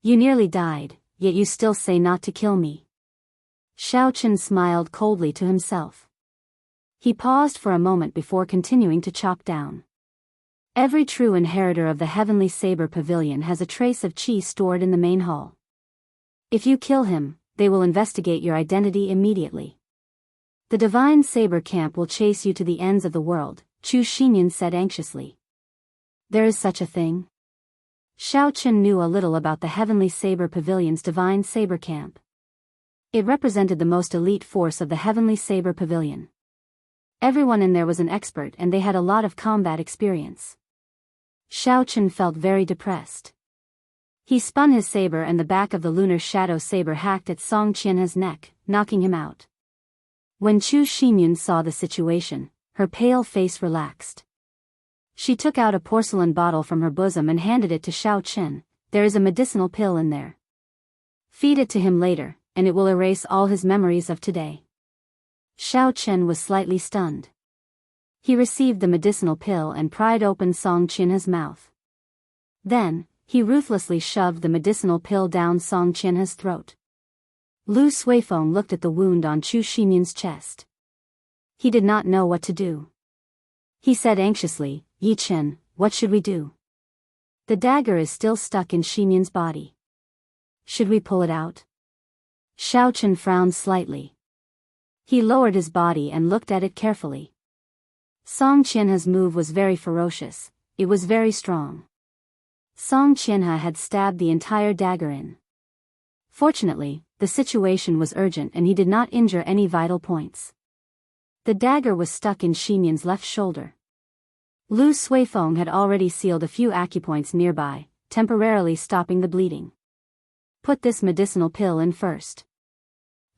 You nearly died, yet you still say not to kill me." Xiao Chen smiled coldly to himself. He paused for a moment before continuing to chop down. Every true inheritor of the Heavenly Saber Pavilion has a trace of qi stored in the main hall. If you kill him, they will investigate your identity immediately. The Divine Saber Camp will chase you to the ends of the world, Chu Xinyan said anxiously. There is such a thing? Xiao Chen knew a little about the Heavenly Saber Pavilion's Divine Saber Camp. It represented the most elite force of the Heavenly Saber Pavilion. Everyone in there was an expert and they had a lot of combat experience. Xiao Chen felt very depressed. He spun his saber and the back of the lunar shadow saber hacked at Song Qianhe's neck, knocking him out. When Chu Xinyan saw the situation, her pale face relaxed. She took out a porcelain bottle from her bosom and handed it to Xiao Chen. "There is a medicinal pill in there. Feed it to him later, and it will erase all his memories of today." Xiao Chen was slightly stunned. He received the medicinal pill and pried open Song Qianhe's mouth. Then, he ruthlessly shoved the medicinal pill down Song Qianhe's throat. Lu Suifeng looked at the wound on Chu Xinyan's chest. He did not know what to do. He said anxiously, "Yi Chen, what should we do? The dagger is still stuck in Xinyan's body. Should we pull it out?" Xiao Chen frowned slightly. He lowered his body and looked at it carefully. Song Qianhe's move was very ferocious, it was very strong. Song Qianhe had stabbed the entire dagger in. Fortunately, the situation was urgent and he did not injure any vital points. The dagger was stuck in Xinyan's left shoulder. Lu Suifeng had already sealed a few acupoints nearby, temporarily stopping the bleeding. "Put this medicinal pill in first.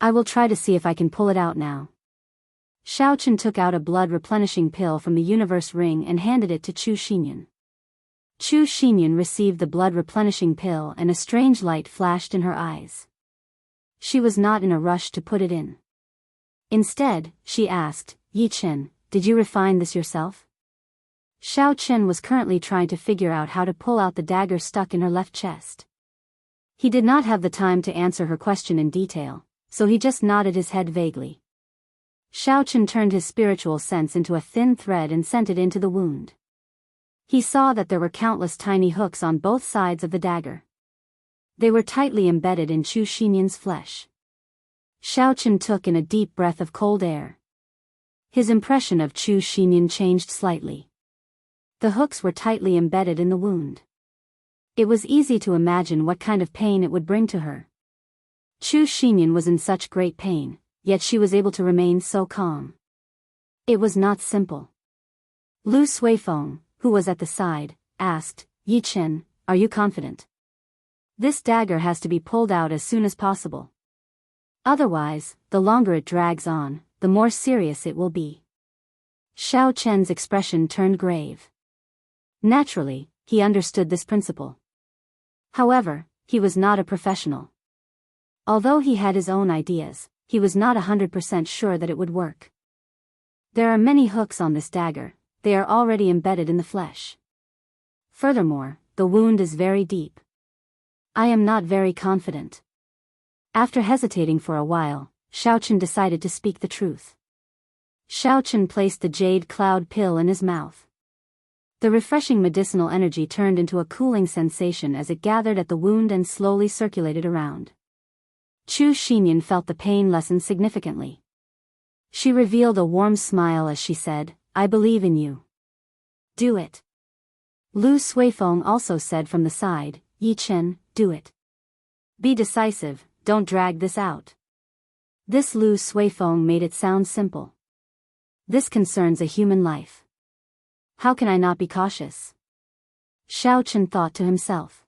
I will try to see if I can pull it out now." Xiao Chen took out a blood-replenishing pill from the universe ring and handed it to Chu Xinyan. Chu Xinyan received the blood-replenishing pill and a strange light flashed in her eyes. She was not in a rush to put it in. Instead, she asked, "Yi Chen, did you refine this yourself?" Xiao Chen was currently trying to figure out how to pull out the dagger stuck in her left chest. He did not have the time to answer her question in detail, so he just nodded his head vaguely. Xiao Chen turned his spiritual sense into a thin thread and sent it into the wound. He saw that there were countless tiny hooks on both sides of the dagger. They were tightly embedded in Chu Xinyan's flesh. Xiao Chen took in a deep breath of cold air. His impression of Chu Xinyan changed slightly. The hooks were tightly embedded in the wound. It was easy to imagine what kind of pain it would bring to her. Chu Xinyan was in such great pain, yet she was able to remain so calm. It was not simple. Lu Suifeng, who was at the side, asked, "Yi Chen, are you confident? This dagger has to be pulled out as soon as possible. Otherwise, the longer it drags on, the more serious it will be." Xiao Chen's expression turned grave. Naturally, he understood this principle. However, he was not a professional. Although he had his own ideas, he was not 100% sure that it would work. There are many hooks on this dagger, they are already embedded in the flesh. Furthermore, the wound is very deep. I am not very confident. After hesitating for a while, Xiaochen decided to speak the truth. Xiaochen placed the jade cloud pill in his mouth. The refreshing medicinal energy turned into a cooling sensation as it gathered at the wound and slowly circulated around. Chu Xinyan felt the pain lessen significantly. She revealed a warm smile as she said, "I believe in you. Do it." Lu Suifeng also said from the side, "Yi Chen, do it. Be decisive, don't drag this out." This Lu Suifeng made it sound simple. This concerns a human life. How can I not be cautious? Xiaochen thought to himself.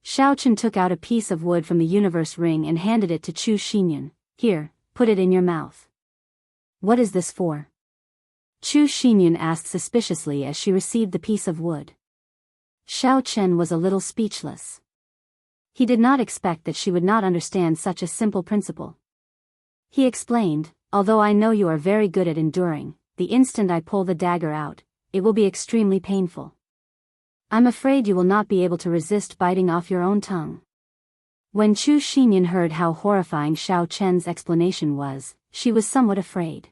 Xiaochen took out a piece of wood from the universe ring and handed it to Chu Xinyan. "Here, put it in your mouth." "What is this for?" Chu Xinyan asked suspiciously as she received the piece of wood. Xiaochen was a little speechless. He did not expect that she would not understand such a simple principle. He explained, "Although I know you are very good at enduring, the instant I pull the dagger out, it will be extremely painful. I'm afraid you will not be able to resist biting off your own tongue." When Chu Xinyan heard how horrifying Xiaochen's explanation was, she was somewhat afraid.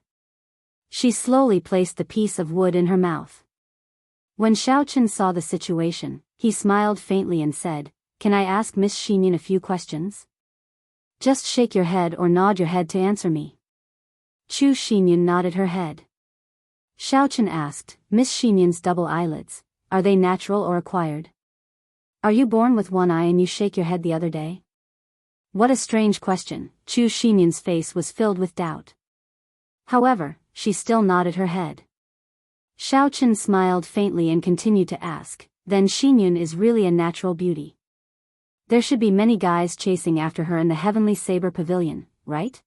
She slowly placed the piece of wood in her mouth. When Xiaochen saw the situation, he smiled faintly and said, "Can I ask Miss Xinyan a few questions?" "Just shake your head or nod your head to answer me." Chu Xinyan nodded her head. Xiaochen asked, "Miss Xinyan's double eyelids, are they natural or acquired? Are you born with one eye and you shake your head the other day?" What a strange question. Chu Xinyan's face was filled with doubt. However, she still nodded her head. Xiaochen smiled faintly and continued to ask, "Then Xinyan is really a natural beauty. There should be many guys chasing after her in the heavenly saber pavilion, right?"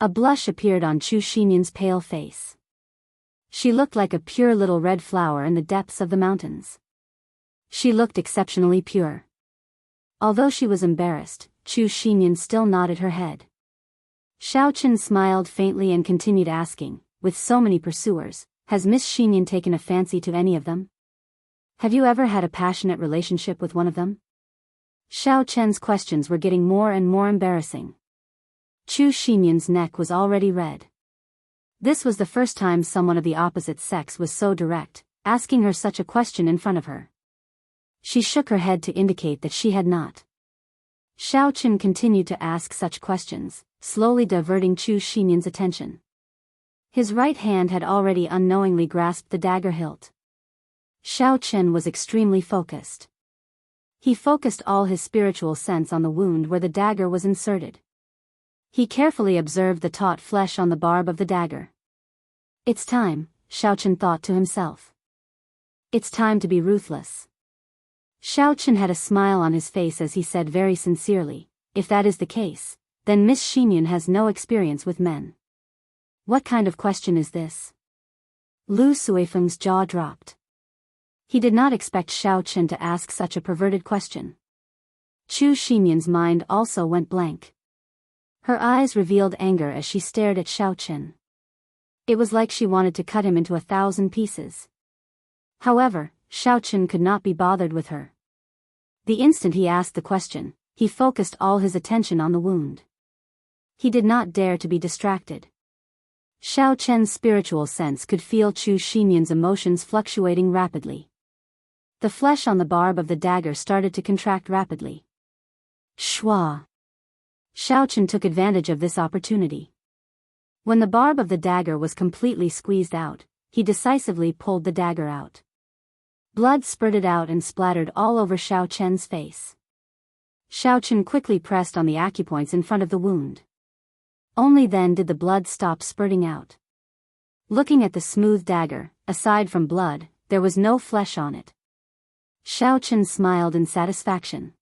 A blush appeared on Chu Xinyan's pale face. She looked like a pure little red flower in the depths of the mountains. She looked exceptionally pure. Although she was embarrassed, Chu Xinyan still nodded her head. Xiaochen smiled faintly and continued asking, "With so many pursuers, has Miss Xinyan taken a fancy to any of them? Have you ever had a passionate relationship with one of them?" Xiaochen's questions were getting more and more embarrassing. Chu Xinyan's neck was already red. This was the first time someone of the opposite sex was so direct, asking her such a question in front of her. She shook her head to indicate that she had not. Xiaochen continued to ask such questions, slowly diverting Chu Xinyan's attention. His right hand had already unknowingly grasped the dagger hilt. Xiaochen was extremely focused. He focused all his spiritual sense on the wound where the dagger was inserted. He carefully observed the taut flesh on the barb of the dagger. "It's time," Xiaochen thought to himself. "It's time to be ruthless." Xiaochen had a smile on his face as he said very sincerely, "If that is the case, then Miss Xinyan has no experience with men." "What kind of question is this?" Lu Suifeng's jaw dropped. He did not expect Xiaochen to ask such a perverted question. Chu Xinyan's mind also went blank. Her eyes revealed anger as she stared at Xiaochen. It was like she wanted to cut him into 1,000 pieces. However, Xiaochen could not be bothered with her. The instant he asked the question, he focused all his attention on the wound. He did not dare to be distracted. Xiaochen's spiritual sense could feel Chu Xinyan's emotions fluctuating rapidly. The flesh on the barb of the dagger started to contract rapidly. Shwa! Xiaochen took advantage of this opportunity. When the barb of the dagger was completely squeezed out, he decisively pulled the dagger out. Blood spurted out and splattered all over Xiaochen's face. Xiaochen quickly pressed on the acupoints in front of the wound. Only then did the blood stop spurting out. Looking at the smooth dagger, aside from blood, there was no flesh on it. Xiaochen smiled in satisfaction.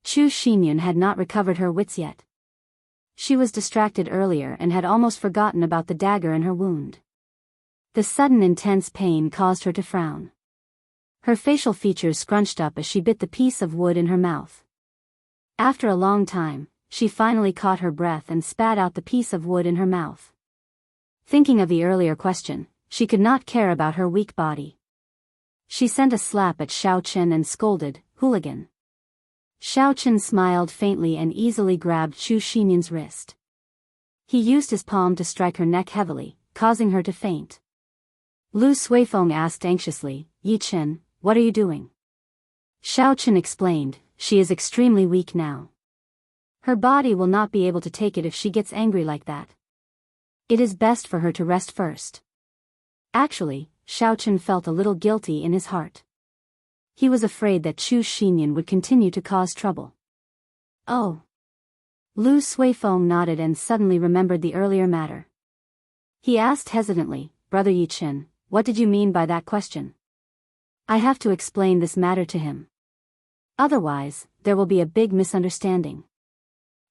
Chu Xinyan had not recovered her wits yet. She was distracted earlier and had almost forgotten about the dagger in her wound. The sudden intense pain caused her to frown. Her facial features scrunched up as she bit the piece of wood in her mouth. After a long time, she finally caught her breath and spat out the piece of wood in her mouth. Thinking of the earlier question, she could not care about her weak body. She sent a slap at Xiao Chen and scolded, "Hooligan." Xiao Chen smiled faintly and easily grabbed Chu Xinyan's wrist. He used his palm to strike her neck heavily, causing her to faint. Lu Suifeng asked anxiously, "Yi Chen, what are you doing?" Xiao Chen explained, "She is extremely weak now. Her body will not be able to take it if she gets angry like that. It is best for her to rest first." Actually, Xiao Chen felt a little guilty in his heart. He was afraid that Chu Xinyan would continue to cause trouble. "Oh." Lu Suifeng nodded and suddenly remembered the earlier matter. He asked hesitantly, "Brother Yi Chen, what did you mean by that question? I have to explain this matter to him. Otherwise, there will be a big misunderstanding."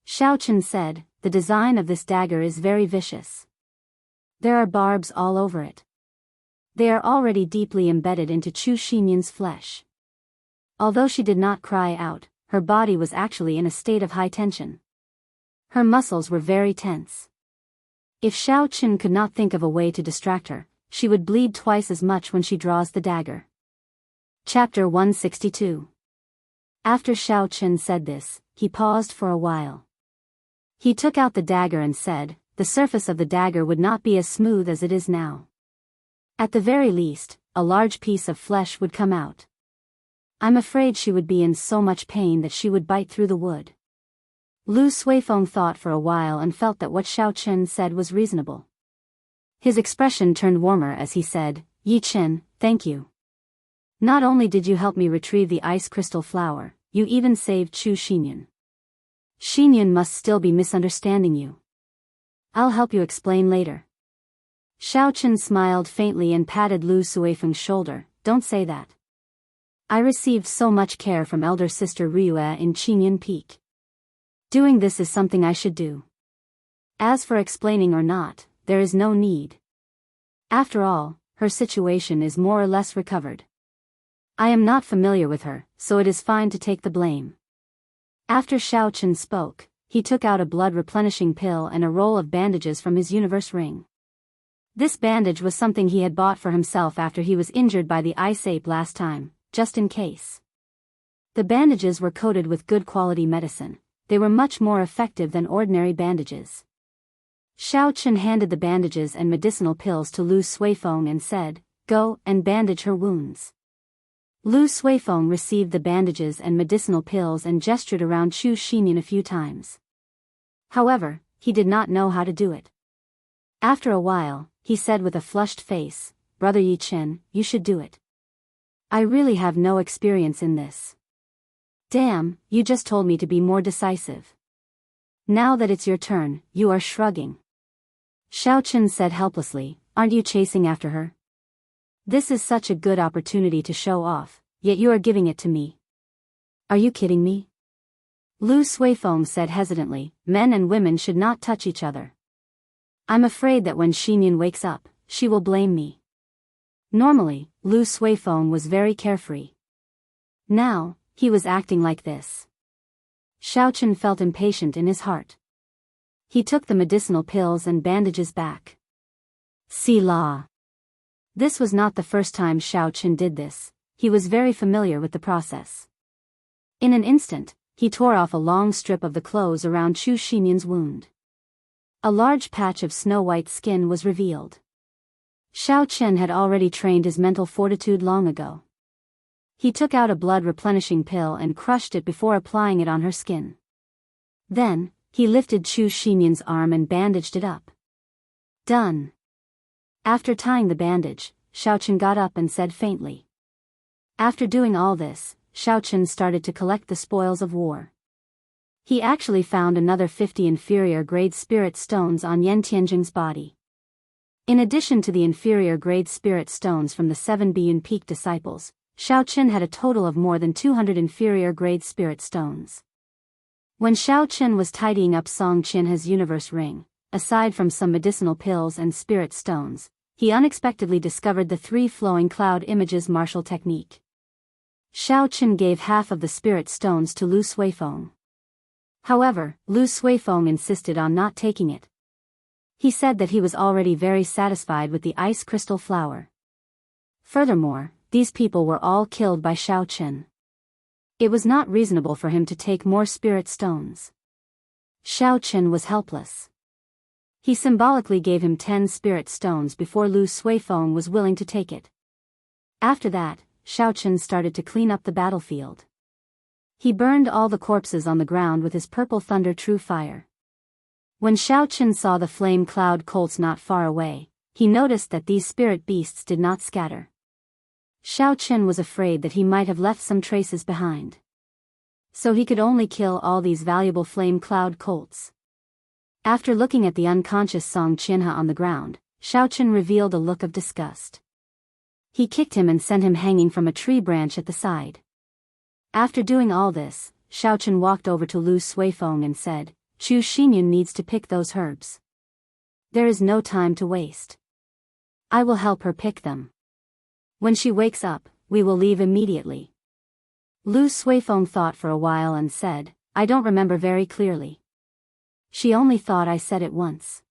Xiao Chen said, "The design of this dagger is very vicious. There are barbs all over it. They are already deeply embedded into Chu Xinyan's flesh." Although she did not cry out, her body was actually in a state of high tension. Her muscles were very tense. If Xiao Chen could not think of a way to distract her, she would bleed twice as much when she draws the dagger. Chapter 162. After Xiao Chen said this, he paused for a while. He took out the dagger and said, "The surface of the dagger would not be as smooth as it is now. At the very least, a large piece of flesh would come out. I'm afraid she would be in so much pain that she would bite through the wood." Lu Suifeng thought for a while and felt that what Xiao Chen said was reasonable. His expression turned warmer as he said, "Yi Chen, thank you. Not only did you help me retrieve the ice crystal flower, you even saved Chu Xinyan. Xinyan must still be misunderstanding you. I'll help you explain later." Xiao Chen smiled faintly and patted Lu Suifeng's shoulder, "Don't say that. I received so much care from elder sister Ryue in Qinyan Peak. Doing this is something I should do. As for explaining or not, there is no need. After all, her situation is more or less recovered. I am not familiar with her, so it is fine to take the blame." After Xiao Chen spoke, he took out a blood-replenishing pill and a roll of bandages from his universe ring. This bandage was something he had bought for himself after he was injured by the ice ape last time, just in case. The bandages were coated with good quality medicine. They were much more effective than ordinary bandages. Xiao Chen handed the bandages and medicinal pills to Lu Suifeng and said, "Go and bandage her wounds." Lu Suifeng received the bandages and medicinal pills and gestured around Chu Xinyan a few times. However, he did not know how to do it. After a while, he said with a flushed face, "Brother Yi Chen, you should do it. I really have no experience in this." "Damn, you just told me to be more decisive. Now that it's your turn, you are shrugging." Xiao Chen said helplessly, "Aren't you chasing after her? This is such a good opportunity to show off, yet you are giving it to me. Are you kidding me?" Lu Suifeng said hesitantly, "Men and women should not touch each other. I'm afraid that when Xinyan wakes up, she will blame me." Normally, Lu Suifeng was very carefree. Now, he was acting like this. Xiao Chen felt impatient in his heart. He took the medicinal pills and bandages back. See la. This was not the first time Xiao Chen did this. He was very familiar with the process. In an instant, he tore off a long strip of the clothes around Chu Xinyan's wound. A large patch of snow-white skin was revealed. Xiao Chen had already trained his mental fortitude long ago. He took out a blood-replenishing pill and crushed it before applying it on her skin. Then, he lifted Chu Xinyan's arm and bandaged it up. Done. After tying the bandage, Xiao Chen got up and said faintly. After doing all this, Xiao Chen started to collect the spoils of war. He actually found another 50 inferior-grade spirit stones on Yan Tianjing's body. In addition to the inferior-grade spirit stones from the 7 Biyun Peak disciples, Xiao Chen had a total of more than 200 inferior-grade spirit stones. When Xiao Chen was tidying up Song Qinhe's universe ring, aside from some medicinal pills and spirit stones, he unexpectedly discovered the 3 flowing cloud images martial technique. Xiao Chen gave half of the spirit stones to Lu Suifeng. However, Lu Suifeng insisted on not taking it. He said that he was already very satisfied with the ice crystal flower. Furthermore, these people were all killed by Xiao Chen. It was not reasonable for him to take more spirit stones. Xiao Chen was helpless. He symbolically gave him 10 spirit stones before Lu Suifeng was willing to take it. After that, Xiao Chen started to clean up the battlefield. He burned all the corpses on the ground with his purple thunder true fire. When Xiao Chen saw the flame cloud colts not far away, he noticed that these spirit beasts did not scatter. Xiao Chen was afraid that he might have left some traces behind. So he could only kill all these valuable flame cloud colts. After looking at the unconscious Song Qianhe on the ground, Xiao Chen revealed a look of disgust. He kicked him and sent him hanging from a tree branch at the side. After doing all this, Xiao Chen walked over to Lu Suifeng and said, "Chu Xinyun needs to pick those herbs. There is no time to waste. I will help her pick them. When she wakes up, we will leave immediately." Lu Suifeng thought for a while and said, "I don't remember very clearly. She only thought I said it once."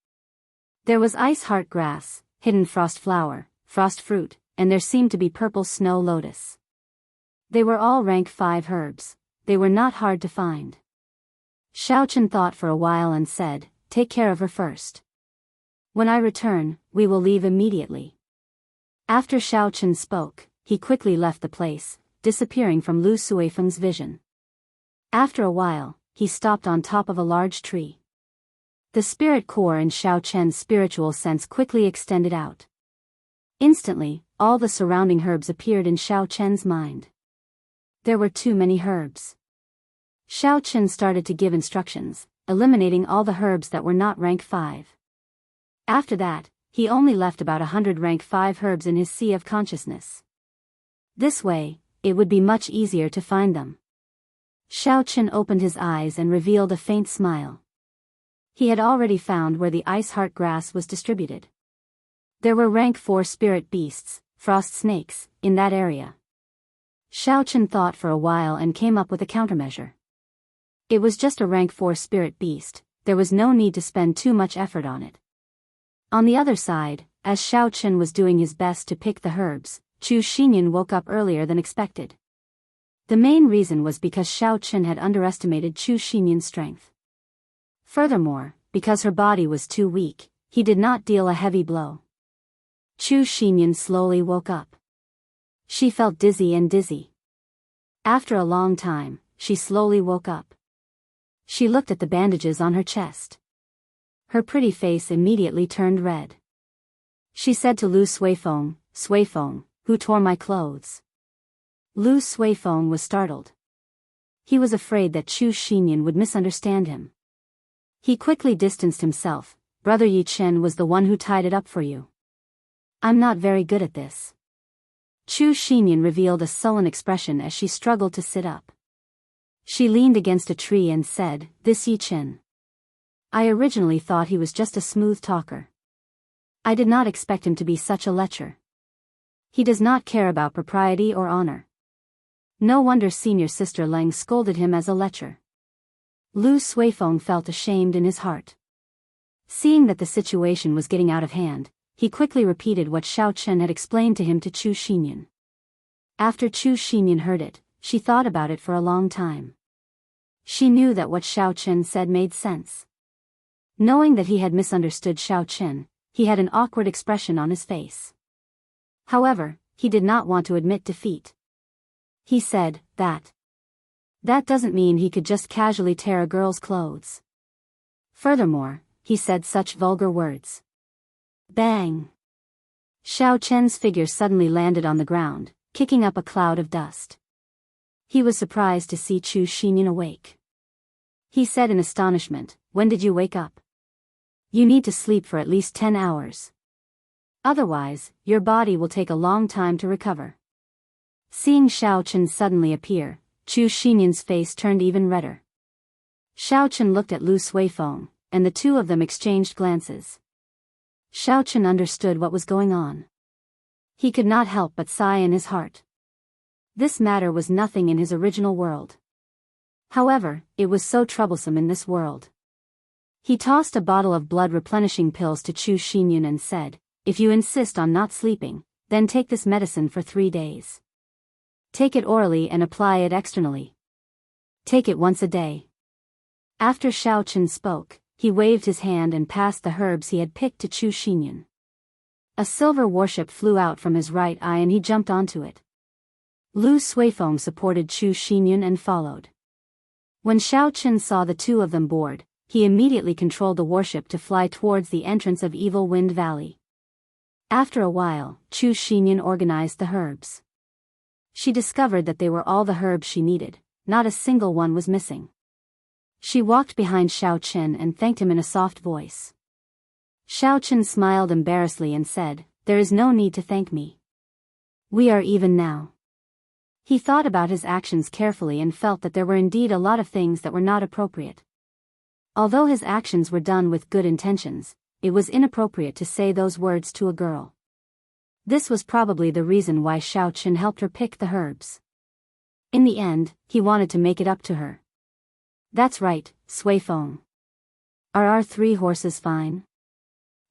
There was ice heart grass, hidden frost flower, frost fruit, and there seemed to be purple snow lotus. They were all rank 5 herbs. They were not hard to find. Xiao Chen thought for a while and said, "Take care of her first. When I return, we will leave immediately." After Xiao Chen spoke, he quickly left the place, disappearing from Lu Suifeng's vision. After a while, he stopped on top of a large tree. The spirit core in Xiao Chen's spiritual sense quickly extended out. Instantly, all the surrounding herbs appeared in Xiao Chen's mind. There were too many herbs. Xiao Chen started to give instructions, eliminating all the herbs that were not rank 5. After that, he only left about 100 rank 5 herbs in his sea of consciousness. This way, it would be much easier to find them. Xiao Chen opened his eyes and revealed a faint smile. He had already found where the ice heart grass was distributed. There were rank 4 spirit beasts, frost snakes, in that area. Xiao Chen thought for a while and came up with a countermeasure. It was just a rank 4 spirit beast, there was no need to spend too much effort on it. On the other side, as Xiao Chen was doing his best to pick the herbs, Chu Xinyun woke up earlier than expected. The main reason was because Xiao Chen had underestimated Chu Xinyun's strength. Furthermore, because her body was too weak, he did not deal a heavy blow. Chu Xinyun slowly woke up. She felt dizzy. After a long time, she slowly woke up. She looked at the bandages on her chest. Her pretty face immediately turned red. She said to Lu Suifeng, "Suifeng, who tore my clothes?" Lu Suifeng was startled. He was afraid that Chu Xinyun would misunderstand him. He quickly distanced himself. "Brother Yi Chen was the one who tied it up for you. I'm not very good at this." Chu Xinyun revealed a sullen expression as she struggled to sit up. She leaned against a tree and said, "This Yi Chen. I originally thought he was just a smooth talker. I did not expect him to be such a lecher. He does not care about propriety or honor. No wonder senior sister Leng scolded him as a lecher." Lu Suifeng felt ashamed in his heart. Seeing that the situation was getting out of hand, he quickly repeated what Xiao Chen had explained to him to Chu Xinyun. After Chu Xinyun heard it, she thought about it for a long time. She knew that what Xiao Chen said made sense. Knowing that he had misunderstood Xiao Chen, he had an awkward expression on his face. However, he did not want to admit defeat. He said, That doesn't mean he could just casually tear a girl's clothes. Furthermore, he said such vulgar words. Bang! Xiao Chen's figure suddenly landed on the ground, kicking up a cloud of dust. He was surprised to see Chu Xinyun awake. He said in astonishment, "When did you wake up? You need to sleep for at least 10 hours. Otherwise, your body will take a long time to recover." Seeing Xiao Chen suddenly appear, Chu Xinyun's face turned even redder. Xiao Chen looked at Lu Suifeng, and the two of them exchanged glances. Xiao Chen understood what was going on. He could not help but sigh in his heart. This matter was nothing in his original world. However, it was so troublesome in this world. He tossed a bottle of blood-replenishing pills to Chu Xinyun and said, "If you insist on not sleeping, then take this medicine for 3 days. Take it orally and apply it externally. Take it once a day." After Xiao Chen spoke, he waved his hand and passed the herbs he had picked to Chu Xinyun. A silver warship flew out from his right eye and he jumped onto it. Lu Suifeng supported Chu Xinyun and followed. When Xiao Chen saw the two of them board, he immediately controlled the warship to fly towards the entrance of Evil Wind Valley. After a while, Chu Xinyun organized the herbs. She discovered that they were all the herbs she needed, not a single one was missing. She walked behind Xiao Chen and thanked him in a soft voice. Xiao Chen smiled embarrassedly and said, "There is no need to thank me. We are even now." He thought about his actions carefully and felt that there were indeed a lot of things that were not appropriate. Although his actions were done with good intentions, it was inappropriate to say those words to a girl. This was probably the reason why Xiao Chen helped her pick the herbs. In the end, he wanted to make it up to her. "That's right, Suifeng. Are our 3 horses fine?"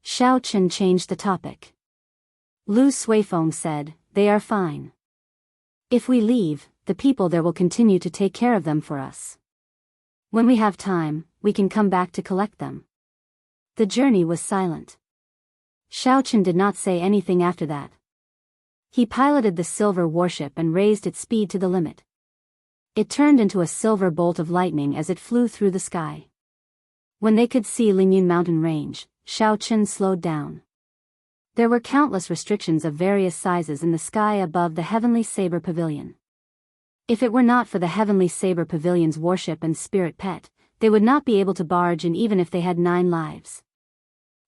Xiao Chen changed the topic. Lu Suifeng said, "They are fine. If we leave, the people there will continue to take care of them for us. When we have time, we can come back to collect them." The journey was silent. Xiao Chen did not say anything after that. He piloted the silver warship and raised its speed to the limit. It turned into a silver bolt of lightning as it flew through the sky. When they could see Lingyun mountain range, Xiao Chen slowed down. There were countless restrictions of various sizes in the sky above the Heavenly Saber Pavilion. If it were not for the Heavenly Saber Pavilion's warship and spirit pet, they would not be able to barge in even if they had 9 lives.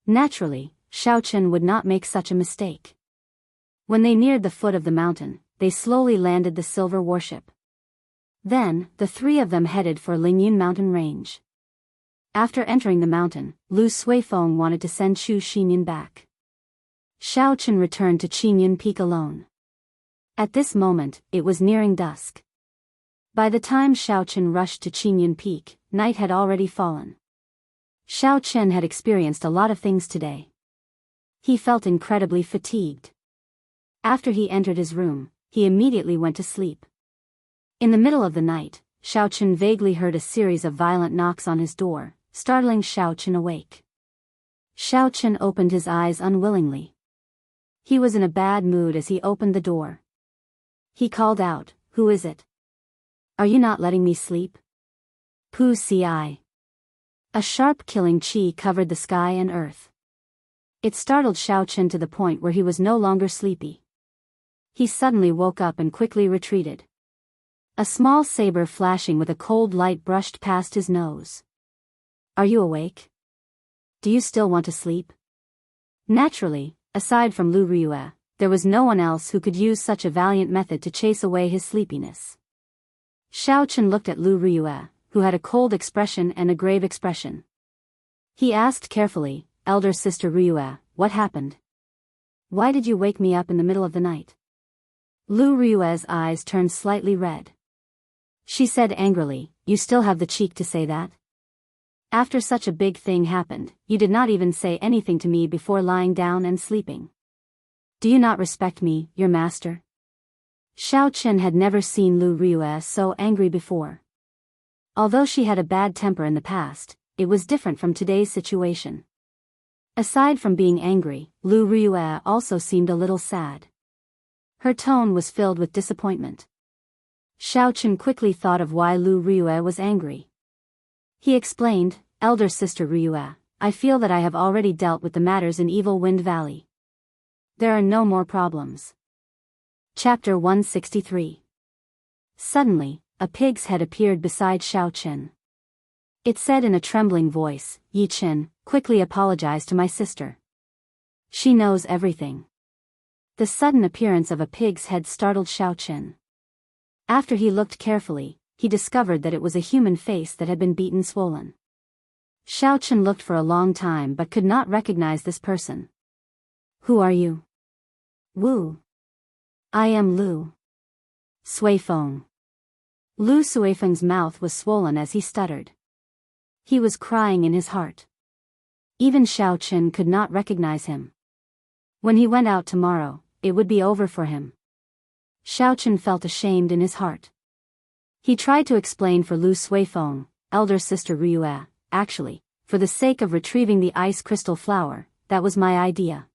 Naturally, Xiao Chen would not make such a mistake. When they neared the foot of the mountain, they slowly landed the silver warship. Then, the 3 of them headed for Lingyun mountain range. After entering the mountain, Lu Suifeng wanted to send Chu Xinyun back. Xiao Chen returned to Qinyun Peak alone. At this moment, it was nearing dusk. By the time Xiao Chen rushed to Qinyun Peak, night had already fallen. Xiao Chen had experienced a lot of things today. He felt incredibly fatigued. After he entered his room, he immediately went to sleep. In the middle of the night, Xiao Chen vaguely heard a series of violent knocks on his door, startling Xiao Chen awake. Xiao Chen opened his eyes unwillingly. He was in a bad mood as he opened the door. He called out, "Who is it? Are you not letting me sleep?" Pu Si. A sharp killing chi covered the sky and earth. It startled Xiao Chen to the point where he was no longer sleepy. He suddenly woke up and quickly retreated. A small saber flashing with a cold light brushed past his nose. "Are you awake? Do you still want to sleep?" Naturally, aside from Lu Ryue, there was no one else who could use such a valiant method to chase away his sleepiness. Xiao Chen looked at Lu Ryue, who had a cold expression and a grave expression. He asked carefully, "Elder sister Ryue, what happened? Why did you wake me up in the middle of the night?" Lu Ryue's eyes turned slightly red. She said angrily, "You still have the cheek to say that? After such a big thing happened, you did not even say anything to me before lying down and sleeping. Do you not respect me, your master?" Xiao Chen had never seen Lu Ryue so angry before. Although she had a bad temper in the past, it was different from today's situation. Aside from being angry, Lu Ryue also seemed a little sad. Her tone was filled with disappointment. Xiao Chen quickly thought of why Lu Ryue was angry. He explained, "Elder sister Ryue, I feel that I have already dealt with the matters in Evil Wind Valley. There are no more problems." Chapter 163. Suddenly, a pig's head appeared beside Xiao Chen. It said in a trembling voice, "Yi Chen, quickly apologize to my sister. She knows everything." The sudden appearance of a pig's head startled Xiao Chen. After he looked carefully, he discovered that it was a human face that had been beaten swollen. Xiao Chen looked for a long time but could not recognize this person. "Who are you?" "Wu. I am Lu Suifeng." Lu Suifeng's mouth was swollen as he stuttered. He was crying in his heart. Even Xiao Chen could not recognize him. When he went out tomorrow, it would be over for him. Xiao Chen felt ashamed in his heart. He tried to explain for Lu Suifeng, elder sister Ryue, actually, for the sake of retrieving the ice crystal flower, that was my idea.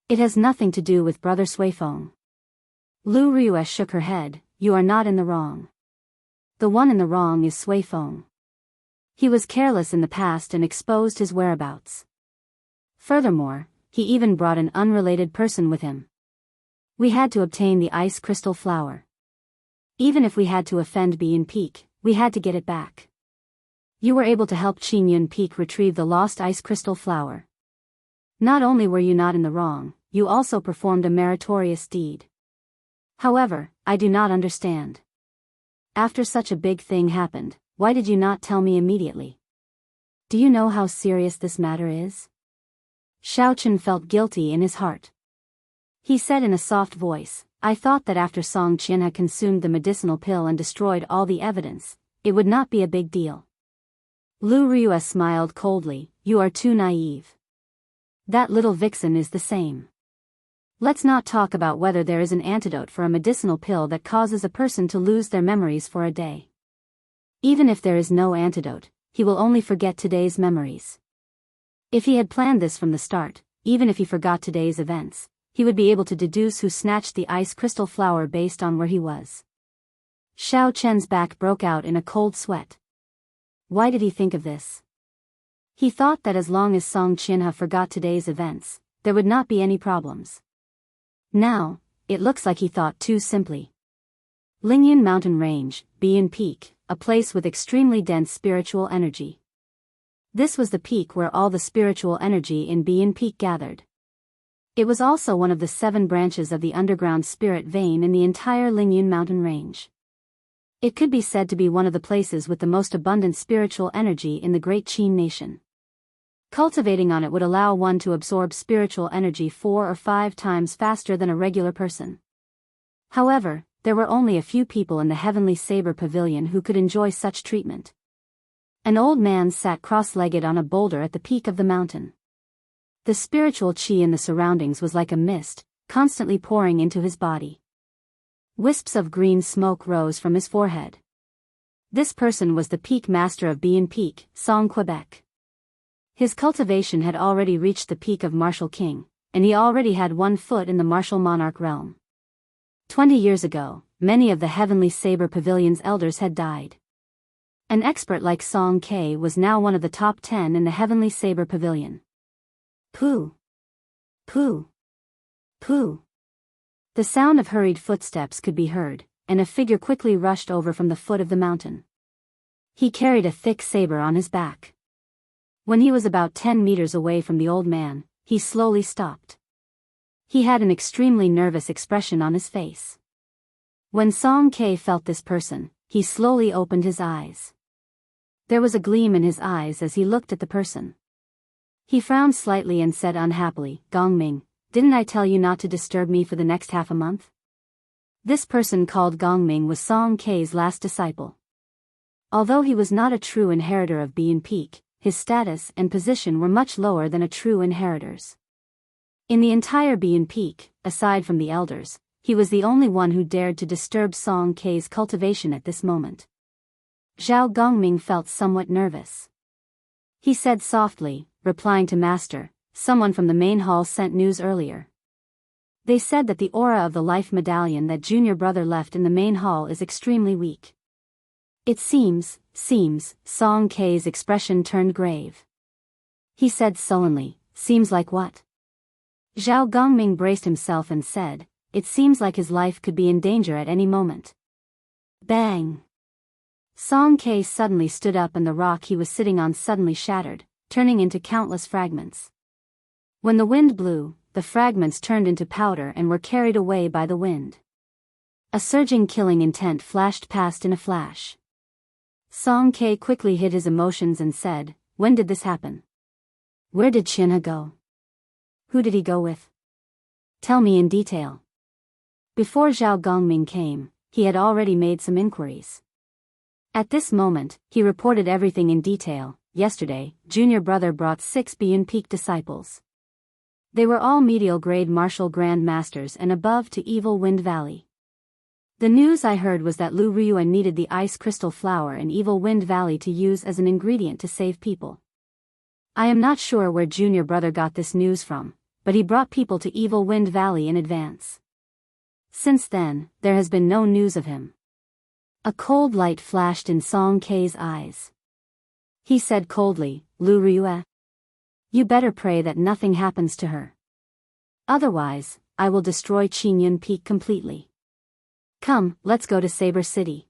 It has nothing to do with brother Suifeng. Lu Ryue shook her head. You are not in the wrong. The one in the wrong is Suifeng. He was careless in the past and exposed his whereabouts. Furthermore, he even brought an unrelated person with him. We had to obtain the ice crystal flower. Even if we had to offend Bian Peak, we had to get it back. You were able to help Qingyun Peak retrieve the lost ice crystal flower. Not only were you not in the wrong, you also performed a meritorious deed. However, I do not understand. After such a big thing happened, why did you not tell me immediately? Do you know how serious this matter is? Xiao Chen felt guilty in his heart. He said in a soft voice, I thought that after Song Qian had consumed the medicinal pill and destroyed all the evidence, it would not be a big deal. Lu Ryue smiled coldly, you are too naive. That little vixen is the same. Let's not talk about whether there is an antidote for a medicinal pill that causes a person to lose their memories for a day. Even if there is no antidote, he will only forget today's memories. If he had planned this from the start, even if he forgot today's events, he would be able to deduce who snatched the ice crystal flower based on where he was. Xiao Chen's back broke out in a cold sweat. Why did he think of this? He thought that as long as Song Qianhe forgot today's events, there would not be any problems. Now, it looks like he thought too simply. Lingyun Mountain Range, Bian Peak, a place with extremely dense spiritual energy. This was the peak where all the spiritual energy in Bian Peak gathered. It was also one of the 7 branches of the underground spirit vein in the entire Lingyun Mountain Range. It could be said to be one of the places with the most abundant spiritual energy in the Great Qin Nation. Cultivating on it would allow one to absorb spiritual energy 4 or 5 times faster than a regular person. However, there were only a few people in the Heavenly Saber Pavilion who could enjoy such treatment. An old man sat cross-legged on a boulder at the peak of the mountain. The spiritual qi in the surroundings was like a mist, constantly pouring into his body. Wisps of green smoke rose from his forehead. This person was the peak master of Bian Peak, Song Quebec. His cultivation had already reached the peak of Martial King, and he already had 1 foot in the Martial Monarch realm. 20 years ago, many of the Heavenly Saber Pavilion's elders had died. An expert like Song Ke was now one of the top 10 in the Heavenly Saber Pavilion. Pooh! Pooh! Pooh! The sound of hurried footsteps could be heard, and a figure quickly rushed over from the foot of the mountain. He carried a thick saber on his back. When he was about 10 meters away from the old man, he slowly stopped. He had an extremely nervous expression on his face. When Song Ke felt this person, he slowly opened his eyes. There was a gleam in his eyes as he looked at the person. He frowned slightly and said unhappily, Gongming, didn't I tell you not to disturb me for the next half a month? This person called Gongming was Song Ke's last disciple. Although he was not a true inheritor of Bian Peak, his status and position were much lower than a true inheritor's. In the entire Bian Peak, aside from the elders, he was the only one who dared to disturb Song Ke's cultivation at this moment. Zhao Gongming felt somewhat nervous. He said softly, replying to Master, someone from the main hall sent news earlier. They said that the aura of the life medallion that junior brother left in the main hall is extremely weak. It seems, Song Ke's expression turned grave. He said sullenly, seems like what? Zhao Gongming braced himself and said, it seems like his life could be in danger at any moment. Bang! Song Ke suddenly stood up and the rock he was sitting on suddenly shattered, turning into countless fragments. When the wind blew, the fragments turned into powder and were carried away by the wind. A surging killing intent flashed past in a flash. Song Ke quickly hid his emotions and said, when did this happen? Where did Qinhe go? Who did he go with? Tell me in detail. Before Zhao Gongming came, he had already made some inquiries. At this moment, he reported everything in detail. Yesterday, junior brother brought 6 Beyond Peak disciples. They were all medial grade martial grand masters and above to Evil Wind Valley. The news I heard was that Lu Ryua needed the ice crystal flower in Evil Wind Valley to use as an ingredient to save people. I am not sure where junior brother got this news from, but he brought people to Evil Wind Valley in advance. Since then, there has been no news of him. A cold light flashed in Song Kei's eyes. He said coldly, Lu Ryue. You better pray that nothing happens to her. Otherwise, I will destroy Qingyun Peak completely. Come, let's go to Saber City.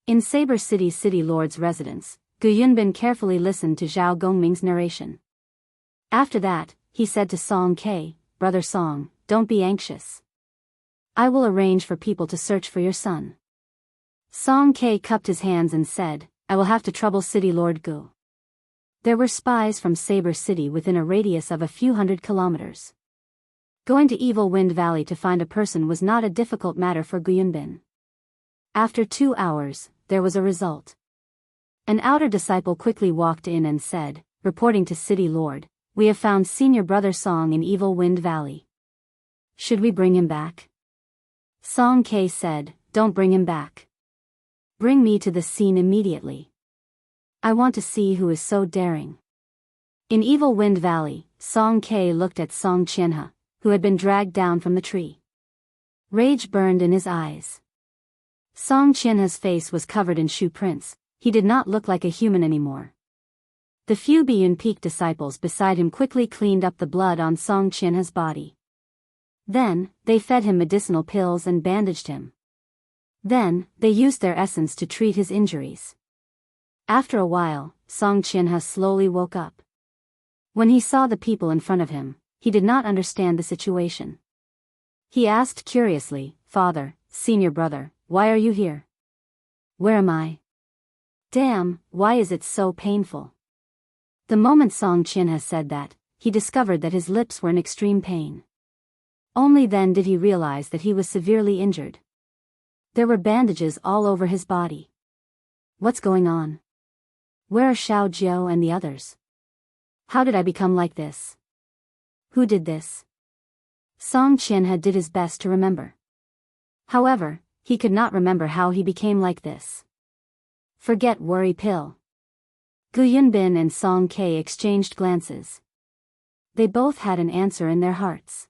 In Saber City's city lord's residence, Gu Yunbin carefully listened to Zhao Gongming's narration. After that, he said to Song Kei, Brother Song, don't be anxious. I will arrange for people to search for your son. Song Kei cupped his hands and said, I will have to trouble City Lord Gu. There were spies from Saber City within a radius of a few hundred kilometers. Going to Evil Wind Valley to find a person was not a difficult matter for Gu Yunbin. After 2 hours, there was a result. An outer disciple quickly walked in and said, reporting to City Lord, we have found Senior Brother Song in Evil Wind Valley. Should we bring him back? Song Kei said, don't bring him back. Bring me to the scene immediately. I want to see who is so daring. In Evil Wind Valley, Song Kei looked at Song Qianhe, who had been dragged down from the tree. Rage burned in his eyes. Song Qianhe's face was covered in shoe prints. He did not look like a human anymore. The few Beyond Peak disciples beside him quickly cleaned up the blood on Song Qianhe's body. Then, they fed him medicinal pills and bandaged him. Then, they used their essence to treat his injuries. After a while, Song Qianhe slowly woke up. When he saw the people in front of him, he did not understand the situation. He asked curiously, Father, Senior Brother, why are you here? Where am I? Damn, why is it so painful? The moment Song Qianhe said that, he discovered that his lips were in extreme pain. Only then did he realize that he was severely injured. There were bandages all over his body. What's going on? Where are Xiao Jiao and the others? How did I become like this? Who did this? Song Qianhe did his best to remember. However, he could not remember how he became like this. Forget worry pill. Gu Yunbin and Song Kei exchanged glances. They both had an answer in their hearts.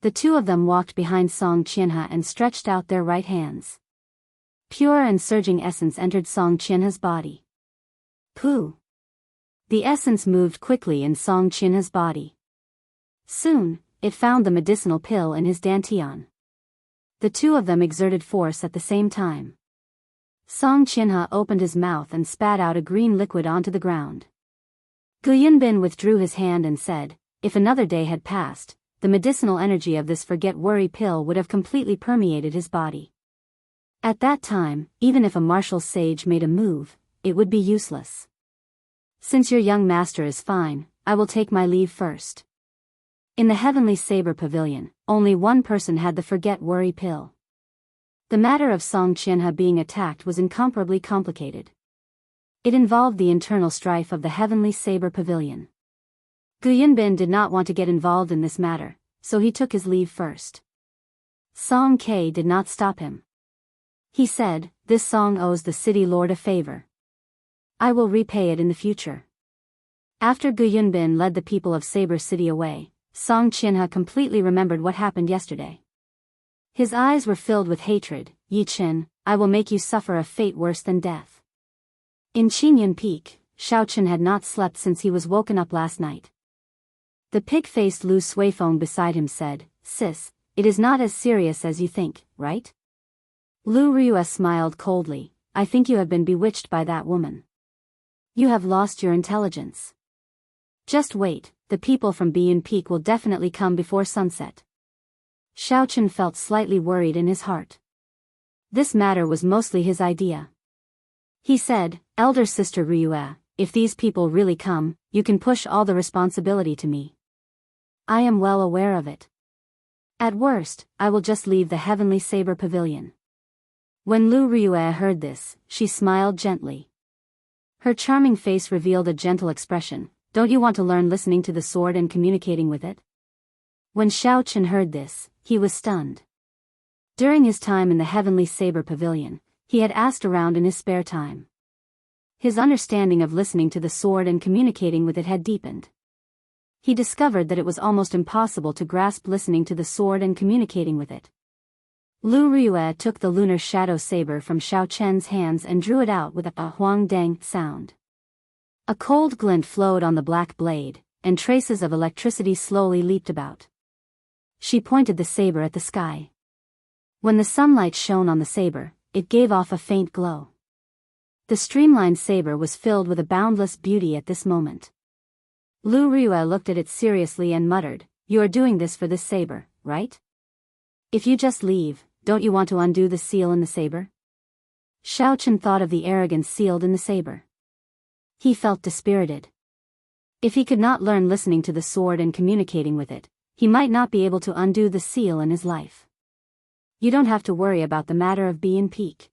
The two of them walked behind Song Qianhe and stretched out their right hands. Pure and surging essence entered Song Qianhe's body. Pooh! The essence moved quickly in Song Qianhe's body. Soon, it found the medicinal pill in his dantian. The two of them exerted force at the same time. Song Qianhe opened his mouth and spat out a green liquid onto the ground. Gu Yunbin withdrew his hand and said, if another day had passed, the medicinal energy of this forget-worry pill would have completely permeated his body. At that time, even if a martial sage made a move, it would be useless. Since your young master is fine, I will take my leave first. In the Heavenly Saber Pavilion, only one person had the forget-worry pill. The matter of Song Qianhe being attacked was incomparably complicated. It involved the internal strife of the Heavenly Saber Pavilion. Gu Yunbin did not want to get involved in this matter, so he took his leave first. Song Kei did not stop him. He said, this song owes the city lord a favor. I will repay it in the future. After Gu Yunbin led the people of Saber City away, Song Qianhe completely remembered what happened yesterday. His eyes were filled with hatred. Yi Chen, I will make you suffer a fate worse than death. In Qingyun Peak, Xiao Chen had not slept since he was woken up last night. The pig-faced Lu Suifeng beside him said, Sis, it is not as serious as you think, right? Lu Ryue smiled coldly, I think you have been bewitched by that woman. You have lost your intelligence. Just wait, the people from Beyond Peak will definitely come before sunset. Xiao Chen felt slightly worried in his heart. This matter was mostly his idea. He said, Elder Sister Ryue, if these people really come, you can push all the responsibility to me. I am well aware of it. At worst, I will just leave the Heavenly Saber Pavilion. When Lu Ryue heard this, she smiled gently. Her charming face revealed a gentle expression. Don't you want to learn listening to the sword and communicating with it? When Xiao Chen heard this, he was stunned. During his time in the Heavenly Saber Pavilion, he had asked around in his spare time. His understanding of listening to the sword and communicating with it had deepened. He discovered that it was almost impossible to grasp listening to the sword and communicating with it. Lu Ryue took the lunar shadow saber from Xiao Chen's hands and drew it out with a huang dang sound. A cold glint flowed on the black blade, and traces of electricity slowly leaped about. She pointed the saber at the sky. When the sunlight shone on the saber, it gave off a faint glow. The streamlined saber was filled with a boundless beauty at this moment. Lu Ryue looked at it seriously and muttered, "You are doing this for this saber, right? If you just leave, don't you want to undo the seal in the saber?" Xiao Chen thought of the arrogance sealed in the saber. He felt dispirited. If he could not learn listening to the sword and communicating with it, he might not be able to undo the seal in his life. You don't have to worry about the matter of Bian Peak.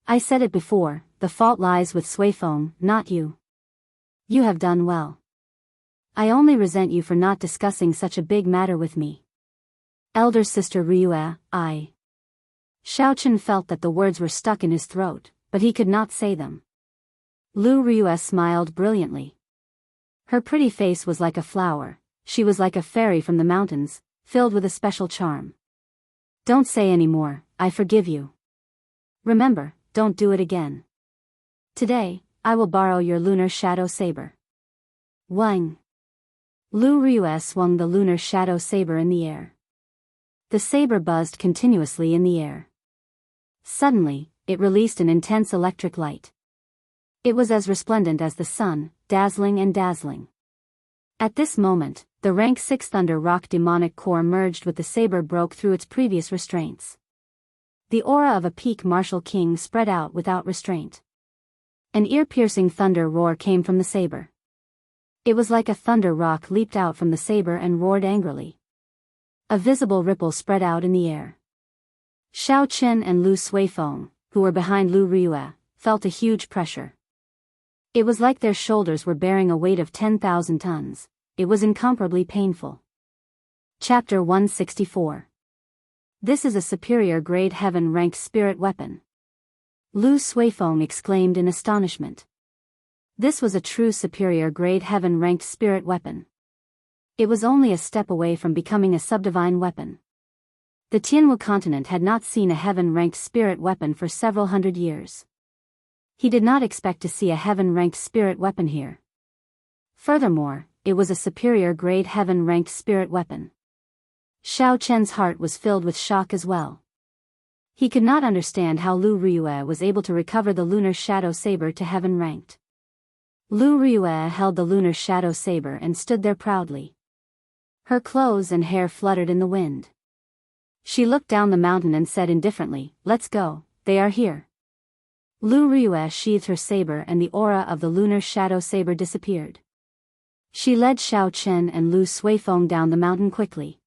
I said it before, the fault lies with Sui Feng, not you. You have done well. I only resent you for not discussing such a big matter with me. Elder sister Ryue, I. Xiao Chen felt that the words were stuck in his throat, but he could not say them. Lu Ryue smiled brilliantly. Her pretty face was like a flower, she was like a fairy from the mountains, filled with a special charm. Don't say any more, I forgive you. Remember, don't do it again. Today, I will borrow your lunar shadow saber. Wang. Lu Ryue swung the lunar shadow saber in the air. The saber buzzed continuously in the air. Suddenly, it released an intense electric light. It was as resplendent as the sun, dazzling and dazzling. At this moment, the rank 6 Thunder Rock demonic core merged with the saber broke through its previous restraints. The aura of a peak martial king spread out without restraint. An ear-piercing thunder roar came from the saber. It was like a thunder rock leaped out from the saber and roared angrily. A visible ripple spread out in the air. Xiao Chen and Lu Suifeng, who were behind Lu Ryue, felt a huge pressure. It was like their shoulders were bearing a weight of 10,000 tons. It was incomparably painful. Chapter 164. This is a superior grade heaven-ranked spirit weapon. Lu Suifeng exclaimed in astonishment. This was a true superior grade heaven-ranked spirit weapon. It was only a step away from becoming a subdivine weapon. The Tianwu continent had not seen a heaven-ranked spirit weapon for several hundred years. He did not expect to see a heaven-ranked spirit weapon here. Furthermore, it was a superior grade heaven-ranked spirit weapon. Xiao Chen's heart was filled with shock as well. He could not understand how Lu Ryue was able to recover the lunar shadow saber to heaven-ranked. Lu Ryue held the lunar shadow saber and stood there proudly. Her clothes and hair fluttered in the wind. She looked down the mountain and said indifferently, "Let's go, they are here." Lu Ryue sheathed her saber and the aura of the lunar shadow saber disappeared. She led Xiao Chen and Lu Suifeng down the mountain quickly.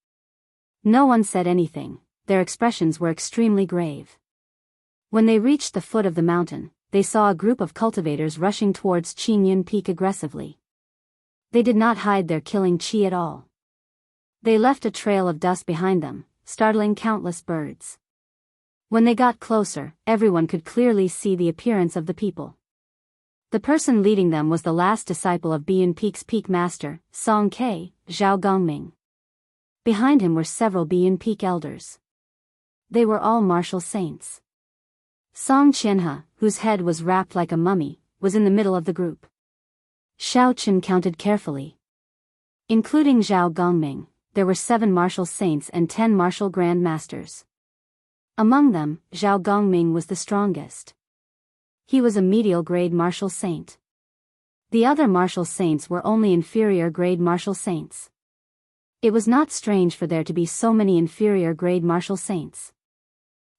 No one said anything, their expressions were extremely grave. When they reached the foot of the mountain, they saw a group of cultivators rushing towards Qingyun Peak aggressively. They did not hide their killing qi at all. They left a trail of dust behind them, startling countless birds. When they got closer, everyone could clearly see the appearance of the people. The person leading them was the last disciple of Bian Peak's peak master, Song Ke, Zhao Gongming. Behind him were several Bian Peak elders. They were all martial saints. Song Qianhe, whose head was wrapped like a mummy, was in the middle of the group. Xiao Chen counted carefully. Including Zhao Gongming, there were 7 martial saints and 10 martial grand masters. Among them, Zhao Gongming was the strongest. He was a medial grade martial saint. The other martial saints were only inferior grade martial saints. It was not strange for there to be so many inferior grade martial saints.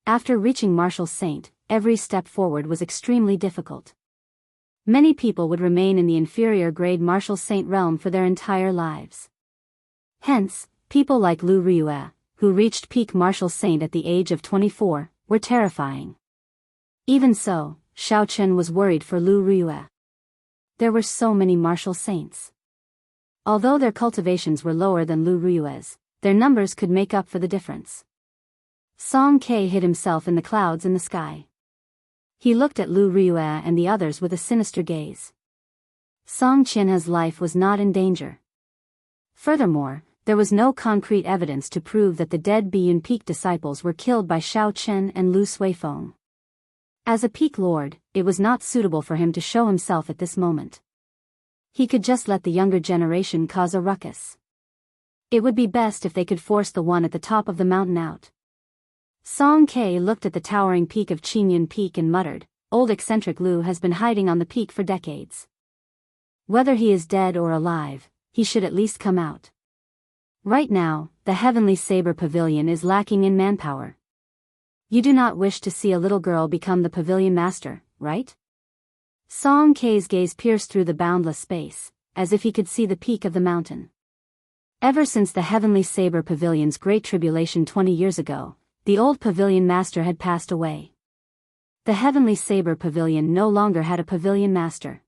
After reaching martial saint, every step forward was extremely difficult. Many people would remain in the inferior grade martial saint realm for their entire lives. Hence, people like Lu Ryue, who reached peak martial saint at the age of 24, were terrifying. Even so, Xiao Chen was worried for Lu Riyue. There were so many martial saints. Although their cultivations were lower than Lu Riyue's, their numbers could make up for the difference. Song Ke hid himself in the clouds in the sky. He looked at Lu Riyue and the others with a sinister gaze. Song Qianhe's life was not in danger. Furthermore, there was no concrete evidence to prove that the dead Biyun Peak disciples were killed by Xiao Chen and Lu Suifeng. As a Peak Lord, it was not suitable for him to show himself at this moment. He could just let the younger generation cause a ruckus. It would be best if they could force the one at the top of the mountain out. Song Ke looked at the towering peak of Qingyun Peak and muttered, "Old eccentric Lu has been hiding on the peak for decades. Whether he is dead or alive, he should at least come out. Right now, the Heavenly Saber Pavilion is lacking in manpower. You do not wish to see a little girl become the pavilion master, right?" Song Ke's gaze pierced through the boundless space, as if he could see the peak of the mountain. Ever since the Heavenly Saber Pavilion's great tribulation 20 years ago, the old pavilion master had passed away. The Heavenly Saber Pavilion no longer had a pavilion master.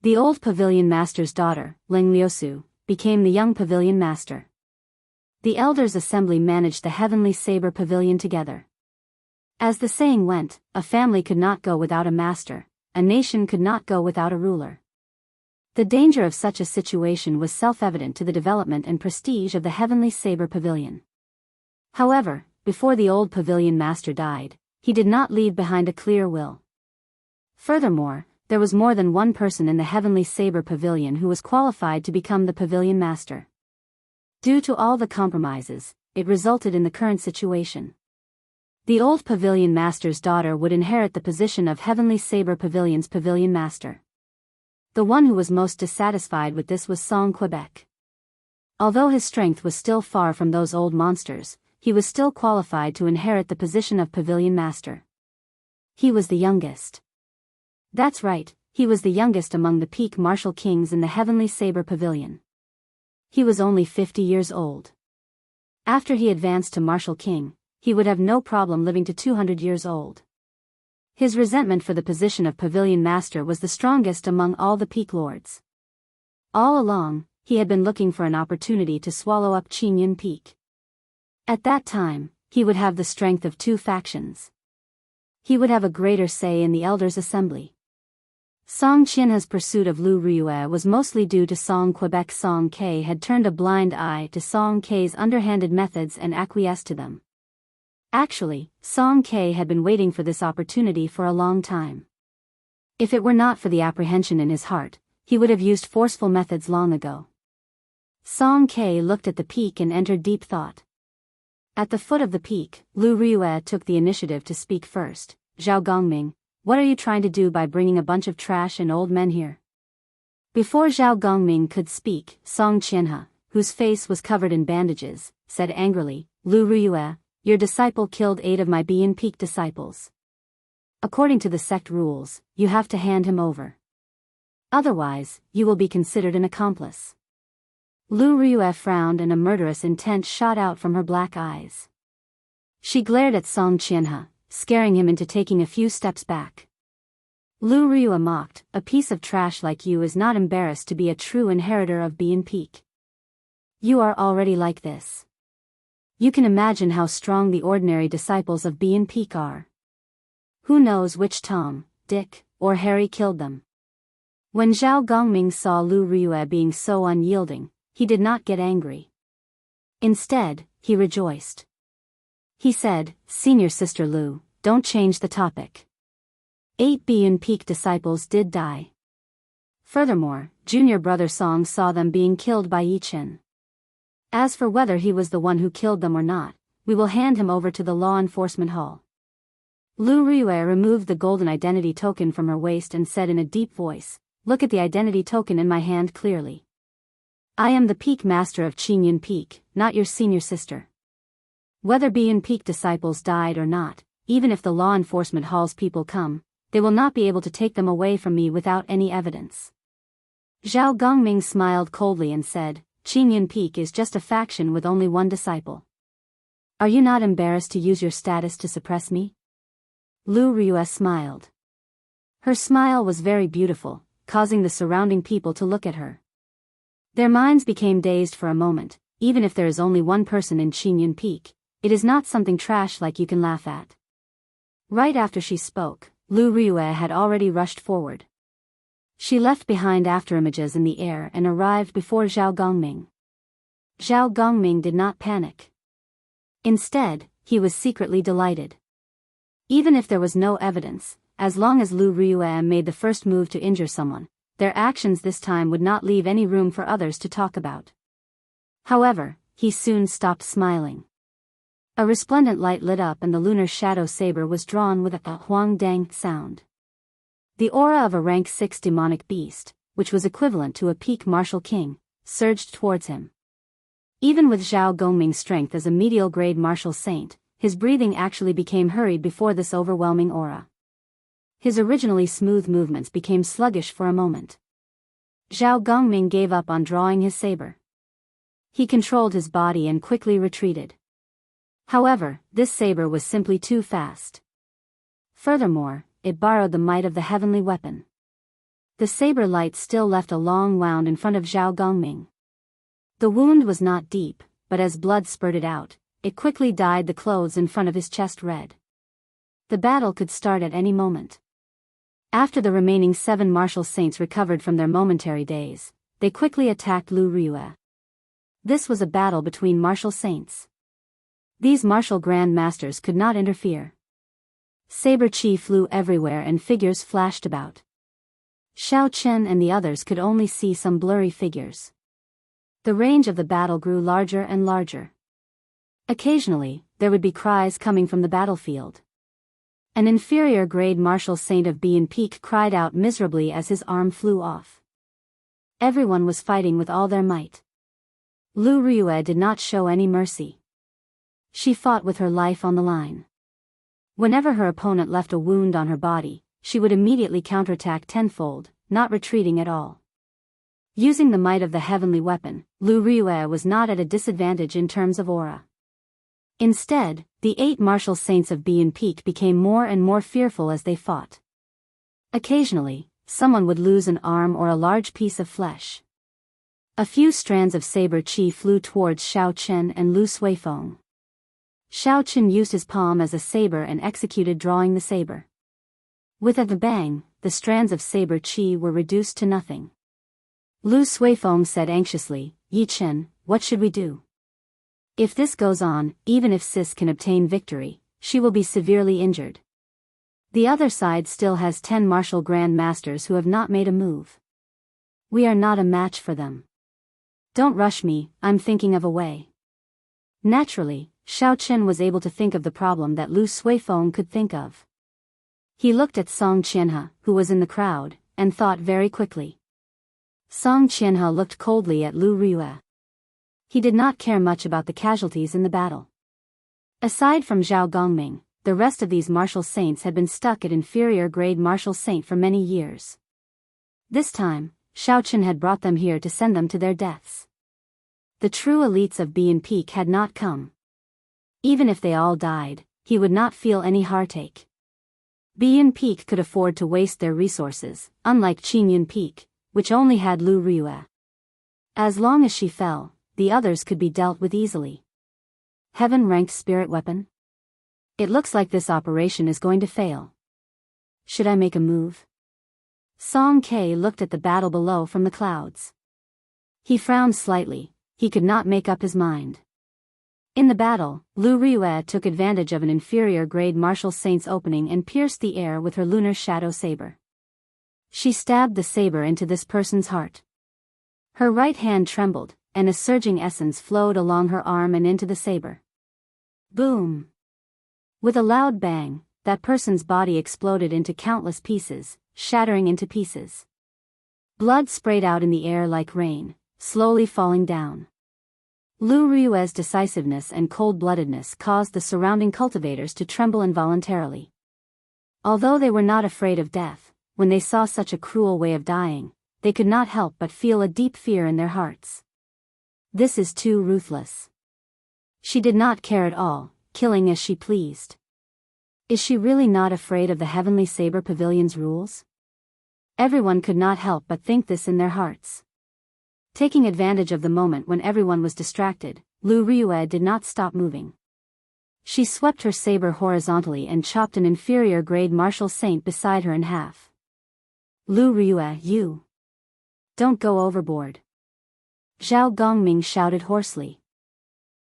The old pavilion master's daughter, Ling Liusu, became the young pavilion master. The elders' assembly managed the Heavenly Saber Pavilion together. As the saying went, a family could not go without a master, a nation could not go without a ruler. The danger of such a situation was self-evident to the development and prestige of the Heavenly Saber Pavilion. However, before the old pavilion master died, he did not leave behind a clear will. Furthermore, there was more than one person in the Heavenly Saber Pavilion who was qualified to become the pavilion master. Due to all the compromises, it resulted in the current situation. The old pavilion master's daughter would inherit the position of Heavenly Saber Pavilion's pavilion master. The one who was most dissatisfied with this was Song Quebec. Although his strength was still far from those old monsters, he was still qualified to inherit the position of pavilion master. He was the youngest. That's right, he was the youngest among the peak martial kings in the Heavenly Saber Pavilion. He was only 50 years old. After he advanced to martial king, he would have no problem living to 200 years old. His resentment for the position of pavilion master was the strongest among all the peak lords. All along, he had been looking for an opportunity to swallow up Qingyun Peak. At that time, he would have the strength of two factions. He would have a greater say in the elders' assembly. Song Qianhe's pursuit of Lu Riyue was mostly due to Song Quebec. Song Ke had turned a blind eye to Song Ke's underhanded methods and acquiesced to them. Actually, Song Ke had been waiting for this opportunity for a long time. If it were not for the apprehension in his heart, he would have used forceful methods long ago. Song Ke looked at the peak and entered deep thought. At the foot of the peak, Lu Riyue took the initiative to speak first. "Zhao Gongming, what are you trying to do by bringing a bunch of trash and old men here?" Before Zhao Gongming could speak, Song Qianhe, whose face was covered in bandages, said angrily, "Lu Riyue, your disciple killed 8 of my Biyun Peak disciples. According to the sect rules, you have to hand him over. Otherwise, you will be considered an accomplice." Lu Riyue frowned and a murderous intent shot out from her black eyes. She glared at Song Qianhe, scaring him into taking a few steps back. Lu Riyue mocked, "A piece of trash like you is not embarrassed to be a true inheritor of Biyun Peak. You are already like this. You can imagine how strong the ordinary disciples of Biyun Peak are. Who knows which Tom, Dick, or Harry killed them?" When Zhao Gongming saw Lu Riyue being so unyielding, he did not get angry. Instead, he rejoiced. He said, "Senior Sister Lu, don't change the topic. 8 Biyun Peak disciples did die. Furthermore, junior brother Song saw them being killed by Yi Chen. As for whether he was the one who killed them or not, we will hand him over to the law enforcement hall." Lu Riyue removed the golden identity token from her waist and said in a deep voice, "Look at the identity token in my hand clearly. I am the Peak Master of Qingyun Peak, not your senior sister. Whether Biyun Peak disciples died or not, even if the law enforcement hall's people come, they will not be able to take them away from me without any evidence." Zhao Gongming smiled coldly and said, "Qingyun Peak is just a faction with only one disciple. Are you not embarrassed to use your status to suppress me?" Lu Ryue smiled. Her smile was very beautiful, causing the surrounding people to look at her. Their minds became dazed for a moment. Even if there is only one person in Qingyun Peak, it is not something trash like you can laugh at. Right after she spoke, Lu Ryue had already rushed forward. She left behind afterimages in the air and arrived before Zhao Gongming. Zhao Gongming did not panic. Instead, he was secretly delighted. Even if there was no evidence, as long as Lu Ryue made the first move to injure someone, their actions this time would not leave any room for others to talk about. However, he soon stopped smiling. A resplendent light lit up and the lunar shadow saber was drawn with a huang-dang sound. The aura of a rank 6 demonic beast, which was equivalent to a peak martial king, surged towards him. Even with Zhao Gongming's strength as a medial-grade martial saint, his breathing actually became hurried before this overwhelming aura. His originally smooth movements became sluggish for a moment. Zhao Gongming gave up on drawing his saber. He controlled his body and quickly retreated. However, this saber was simply too fast. Furthermore, it borrowed the might of the heavenly weapon. The saber light still left a long wound in front of Zhao Gongming. The wound was not deep, but as blood spurted out, it quickly dyed the clothes in front of his chest red. The battle could start at any moment. After the remaining 7 martial saints recovered from their momentary daze, they quickly attacked Lu Ryue. This was a battle between martial saints. These martial grand masters could not interfere. Saber chi flew everywhere and figures flashed about. Xiao Chen and the others could only see some blurry figures. The range of the battle grew larger and larger. Occasionally, there would be cries coming from the battlefield. An inferior grade martial saint of Bian Peak cried out miserably as his arm flew off. Everyone was fighting with all their might. Lu Ryue did not show any mercy. She fought with her life on the line. Whenever her opponent left a wound on her body, she would immediately counterattack tenfold, not retreating at all. Using the might of the heavenly weapon, Lu Ryue was not at a disadvantage in terms of aura. Instead, the 8 martial saints of Bian Peak became more and more fearful as they fought. Occasionally, someone would lose an arm or a large piece of flesh. A few strands of saber chi flew towards Xiao Chen and Lu Suifeng. Xiao Chen used his palm as a saber and executed drawing the saber. With a bang, the strands of saber chi were reduced to nothing. Lu Suifeng said anxiously, "Yi Chen, what should we do? If this goes on, even if Sis can obtain victory, she will be severely injured. The other side still has 10 martial grand masters who have not made a move. We are not a match for them. Don't rush me, I'm thinking of a way." Naturally, Xiao Chen was able to think of the problem that Lu Suifeng could think of. He looked at Song Qianhe, who was in the crowd, and thought very quickly. Song Qianhe looked coldly at Lu Ryue. He did not care much about the casualties in the battle. Aside from Zhao Gongming, the rest of these martial saints had been stuck at inferior grade martial saint for many years. This time, Xiao Chen had brought them here to send them to their deaths. The true elites of Bian Peak had not come. Even if they all died, he would not feel any heartache. Bian Peak could afford to waste their resources, unlike Qingyun Peak, which only had Lu Ryue. As long as she fell, the others could be dealt with easily. Heaven-ranked spirit weapon? It looks like this operation is going to fail. Should I make a move? Song Ke looked at the battle below from the clouds. He frowned slightly, he could not make up his mind. In the battle, Lu Ryue took advantage of an inferior grade martial saint's opening and pierced the air with her lunar shadow saber. She stabbed the saber into this person's heart. Her right hand trembled, and a surging essence flowed along her arm and into the saber. Boom! With a loud bang, that person's body exploded into countless pieces, shattering into pieces. Blood sprayed out in the air like rain, slowly falling down. Lu Ryue's decisiveness and cold-bloodedness caused the surrounding cultivators to tremble involuntarily. Although they were not afraid of death, when they saw such a cruel way of dying, they could not help but feel a deep fear in their hearts. This is too ruthless. She did not care at all, killing as she pleased. Is she really not afraid of the Heavenly Saber Pavilion's rules? Everyone could not help but think this in their hearts. Taking advantage of the moment when everyone was distracted, Lu Ryue did not stop moving. She swept her saber horizontally and chopped an inferior-grade martial saint beside her in half. Lu Ryue, you! Don't go overboard! Zhao Gongming shouted hoarsely.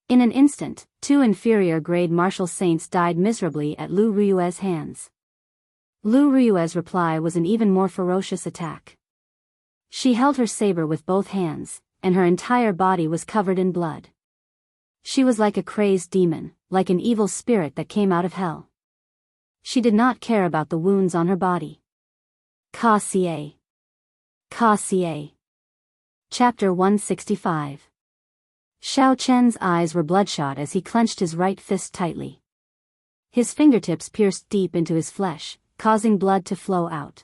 In an instant, 2 inferior-grade martial saints died miserably at Lu Ryue's hands. Lu Ryue's reply was an even more ferocious attack. She held her saber with both hands, and her entire body was covered in blood. She was like a crazed demon, like an evil spirit that came out of hell. She did not care about the wounds on her body. Ka Xie. Ka Xie. Chapter 165. Xiao Chen's eyes were bloodshot as he clenched his right fist tightly. His fingertips pierced deep into his flesh, causing blood to flow out.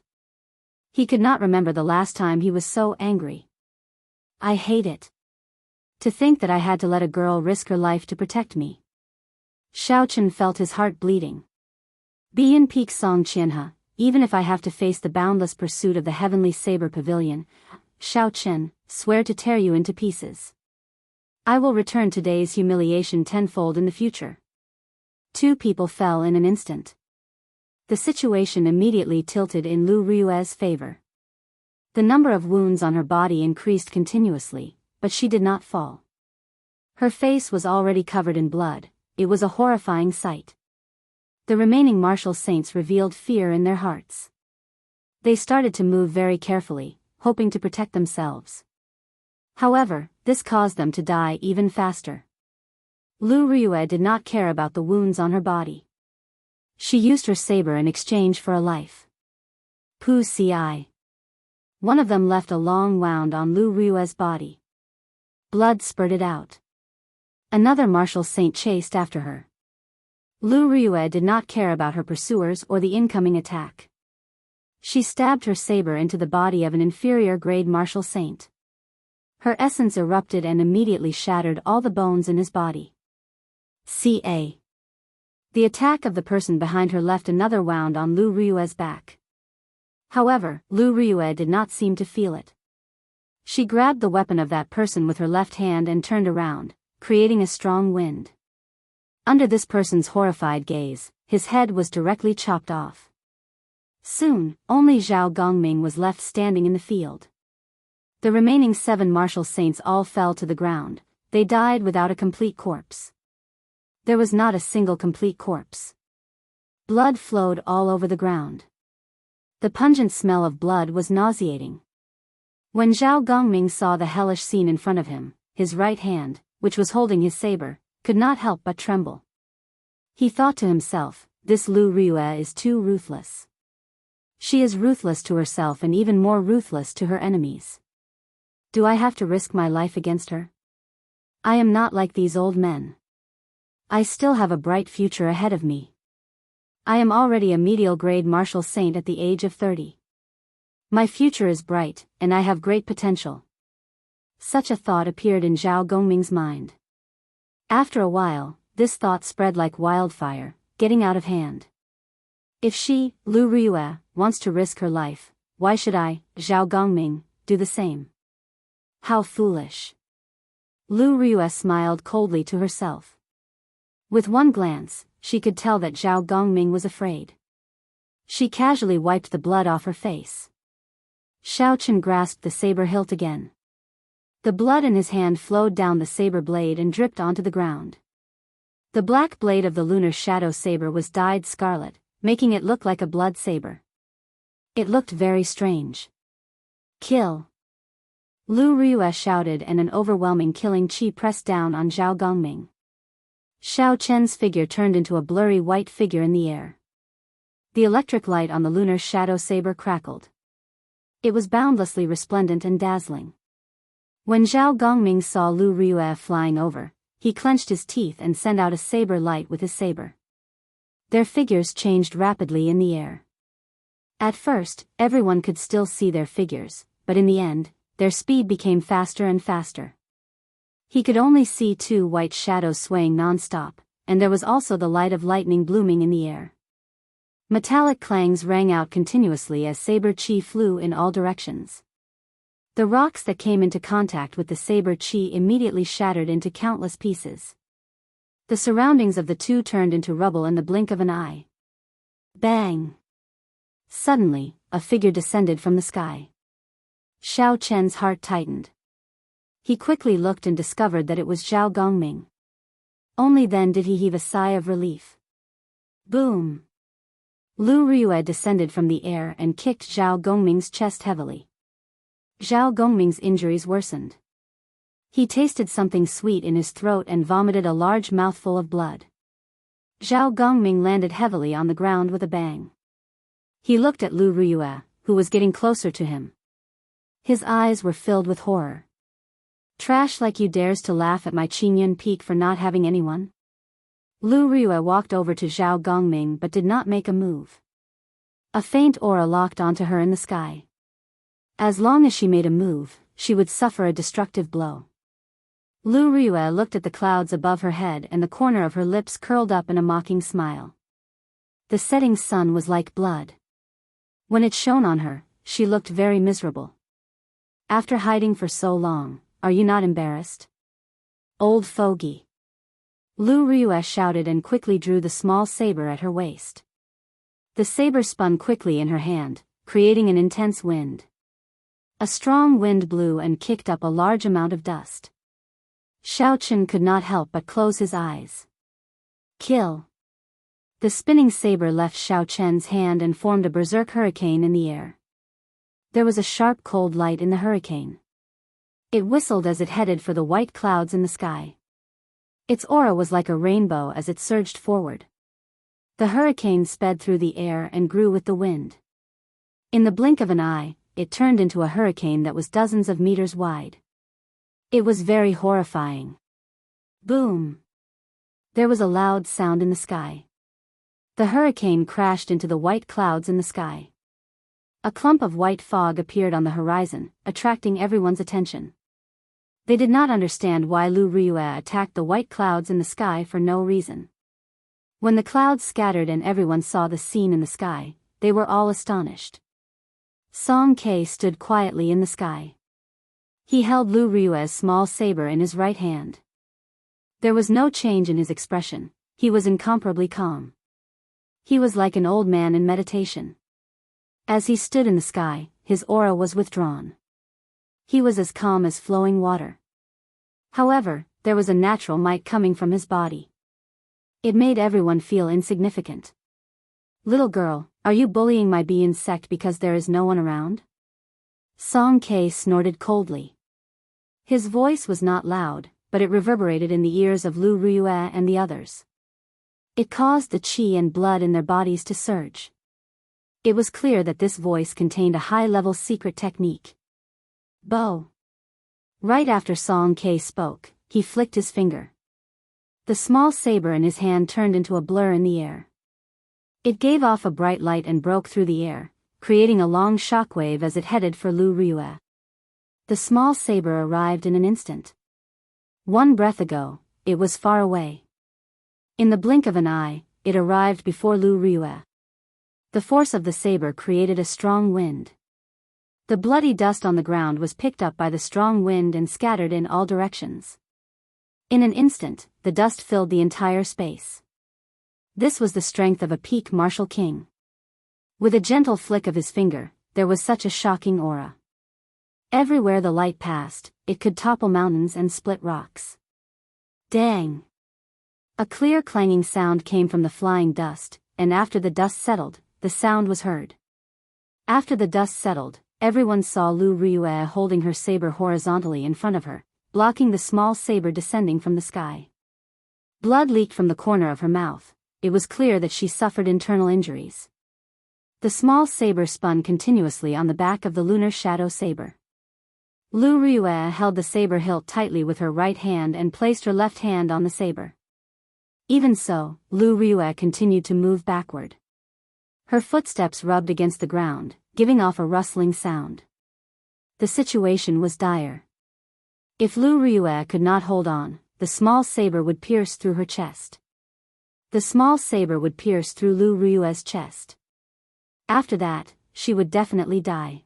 He could not remember the last time he was so angry. I hate it. To think that I had to let a girl risk her life to protect me. Xiao Chen felt his heart bleeding. Bian Peak Song Qianhe, even if I have to face the boundless pursuit of the Heavenly Saber Pavilion, Xiao Chen, swear to tear you into pieces. I will return today's humiliation tenfold in the future. 2 people fell in an instant. The situation immediately tilted in Lu Ryue's favor. The number of wounds on her body increased continuously, but she did not fall. Her face was already covered in blood. It was a horrifying sight. The remaining martial saints revealed fear in their hearts. They started to move very carefully, hoping to protect themselves. However, this caused them to die even faster. Lu Ryue did not care about the wounds on her body. She used her saber in exchange for a life. Pu Ci. One of them left a long wound on Lu Ryue's body. Blood spurted out. Another martial saint chased after her. Lu Ryue did not care about her pursuers or the incoming attack. She stabbed her saber into the body of an inferior-grade martial saint. Her essence erupted and immediately shattered all the bones in his body. Ca. The attack of the person behind her left another wound on Lu Ryue's back. However, Lu Ryue did not seem to feel it. She grabbed the weapon of that person with her left hand and turned around, creating a strong wind. Under this person's horrified gaze, his head was directly chopped off. Soon, only Zhao Gongming was left standing in the field. The remaining 7 martial saints all fell to the ground. They died without a complete corpse. There was not a single complete corpse. Blood flowed all over the ground. The pungent smell of blood was nauseating. When Zhao Gongming saw the hellish scene in front of him, his right hand, which was holding his saber, could not help but tremble. He thought to himself, this Lu Ryue is too ruthless. She is ruthless to herself and even more ruthless to her enemies. Do I have to risk my life against her? I am not like these old men. I still have a bright future ahead of me. I am already a medial-grade martial saint at the age of 30. My future is bright, and I have great potential. Such a thought appeared in Zhao Gongming's mind. After a while, this thought spread like wildfire, getting out of hand. If she, Lu Ryue, wants to risk her life, why should I, Zhao Gongming, do the same? How foolish. Lu Ryue smiled coldly to herself. With one glance, she could tell that Zhao Gongming was afraid. She casually wiped the blood off her face. Xiao Chen grasped the saber hilt again. The blood in his hand flowed down the saber blade and dripped onto the ground. The black blade of the lunar shadow saber was dyed scarlet, making it look like a blood saber. It looked very strange. Kill! Lu Ryue shouted, and an overwhelming killing chi pressed down on Zhao Gongming. Xiao Chen's figure turned into a blurry white figure in the air. The electric light on the lunar shadow saber crackled. It was boundlessly resplendent and dazzling. When Zhao Gongming saw Lu Ryue flying over, he clenched his teeth and sent out a saber light with his saber. Their figures changed rapidly in the air. At first, everyone could still see their figures, but in the end, their speed became faster and faster. He could only see 2 white shadows swaying non-stop, and there was also the light of lightning blooming in the air. Metallic clangs rang out continuously as saber chi flew in all directions. The rocks that came into contact with the saber chi immediately shattered into countless pieces. The surroundings of the two turned into rubble in the blink of an eye. Bang! Suddenly, a figure descended from the sky. Xiao Chen's heart tightened. He quickly looked and discovered that it was Zhao Gongming. Only then did he heave a sigh of relief. Boom! Lu Riyue descended from the air and kicked Zhao Gongming's chest heavily. Zhao Gongming's injuries worsened. He tasted something sweet in his throat and vomited a large mouthful of blood. Zhao Gongming landed heavily on the ground with a bang. He looked at Lu Riyue, who was getting closer to him. His eyes were filled with horror. Trash like you dares to laugh at my Qingyun Peak for not having anyone? Lu Riyue walked over to Zhao Gongming but did not make a move. A faint aura locked onto her in the sky. As long as she made a move, she would suffer a destructive blow. Lu Riyue looked at the clouds above her head and the corner of her lips curled up in a mocking smile. The setting sun was like blood. When it shone on her, she looked very miserable. After hiding for so long, are you not embarrassed? Old fogey. Lu Riyue shouted and quickly drew the small saber at her waist. The saber spun quickly in her hand, creating an intense wind. A strong wind blew and kicked up a large amount of dust. Xiao Chen could not help but close his eyes. Kill! The spinning saber left Xiao Chen's hand and formed a berserk hurricane in the air. There was a sharp cold light in the hurricane. It whistled as it headed for the white clouds in the sky. Its aura was like a rainbow as it surged forward. The hurricane sped through the air and grew with the wind. In the blink of an eye, it turned into a hurricane that was dozens of meters wide. It was very horrifying. Boom! There was a loud sound in the sky. The hurricane crashed into the white clouds in the sky. A clump of white fog appeared on the horizon, attracting everyone's attention. They did not understand why Lu Riyue attacked the white clouds in the sky for no reason. When the clouds scattered and everyone saw the scene in the sky, they were all astonished. Song Ke stood quietly in the sky. He held Lu Riyue's small saber in his right hand. There was no change in his expression, he was incomparably calm. He was like an old man in meditation. As he stood in the sky, his aura was withdrawn. He was as calm as flowing water. However, there was a natural might coming from his body. It made everyone feel insignificant. Little girl, are you bullying my bee insect because there is no one around? Song Ke snorted coldly. His voice was not loud, but it reverberated in the ears of Lu Riyue and the others. It caused the qi and blood in their bodies to surge. It was clear that this voice contained a high-level secret technique. Bo. Right after Song Ke spoke, he flicked his finger. The small saber in his hand turned into a blur in the air. It gave off a bright light and broke through the air, creating a long shockwave as it headed for Lu Riyue. The small saber arrived in an instant. One breath ago, it was far away. In the blink of an eye, it arrived before Lu Riyue. The force of the saber created a strong wind. The bloody dust on the ground was picked up by the strong wind and scattered in all directions. In an instant, the dust filled the entire space. This was the strength of a peak martial king. With a gentle flick of his finger, there was such a shocking aura. Everywhere the light passed, it could topple mountains and split rocks. Dang! A clear clanging sound came from the flying dust, and after the dust settled, the sound was heard. After the dust settled, everyone saw Lu Riyue holding her saber horizontally in front of her, blocking the small saber descending from the sky. Blood leaked from the corner of her mouth. It was clear that she suffered internal injuries. The small saber spun continuously on the back of the lunar shadow saber. Lu Riyue held the saber hilt tightly with her right hand and placed her left hand on the saber. Even so, Lu Riyue continued to move backward. Her footsteps rubbed against the ground, giving off a rustling sound. The situation was dire. If Lu Riyue could not hold on, the small saber would pierce through her chest. The small saber would pierce through Lu Rue's chest. After that, she would definitely die.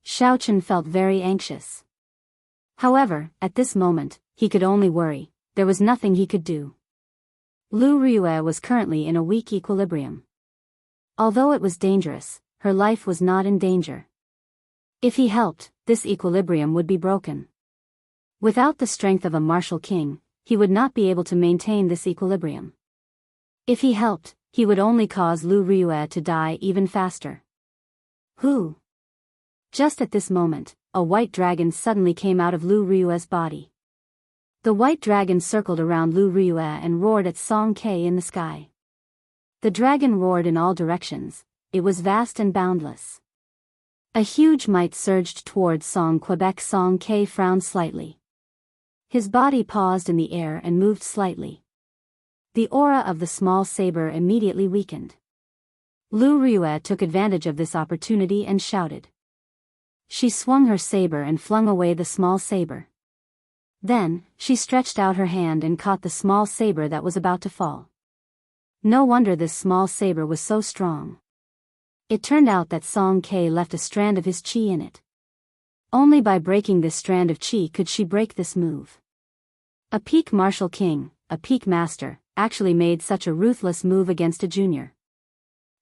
Xiao Chen felt very anxious. However, at this moment, he could only worry. There was nothing he could do. Lu Rue was currently in a weak equilibrium. Although it was dangerous, her life was not in danger. If he helped, this equilibrium would be broken. Without the strength of a martial king, he would not be able to maintain this equilibrium. If he helped, he would only cause Lu Rue to die even faster. Who? Just at this moment, a white dragon suddenly came out of Lu Rue's body. The white dragon circled around Lu Rue and roared at Song Ke in the sky. The dragon roared in all directions. It was vast and boundless. A huge might surged towards Song Quebec. Song Ke frowned slightly. His body paused in the air and moved slightly. The aura of the small saber immediately weakened. Lu Rue took advantage of this opportunity and shouted. She swung her saber and flung away the small saber. Then, she stretched out her hand and caught the small saber that was about to fall. No wonder this small saber was so strong. It turned out that Song Ke left a strand of his qi in it. Only by breaking this strand of qi could she break this move. A peak martial king, a peak master, actually made such a ruthless move against a junior.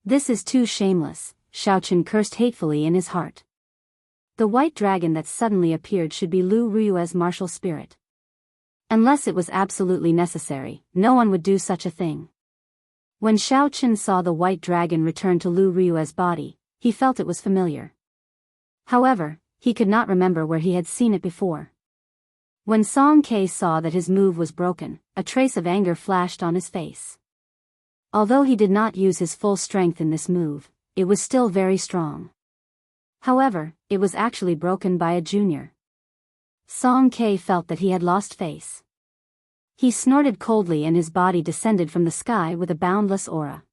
This is too shameless, Xiao Chen cursed hatefully in his heart. The white dragon that suddenly appeared should be Lu Rue's martial spirit. Unless it was absolutely necessary, no one would do such a thing. When Xiao Chen saw the white dragon return to Lu Rue's body, he felt it was familiar. However, he could not remember where he had seen it before. When Song Ke saw that his move was broken, a trace of anger flashed on his face. Although he did not use his full strength in this move, it was still very strong. However, it was actually broken by a junior. Song Ke felt that he had lost face. He snorted coldly and his body descended from the sky with a boundless aura.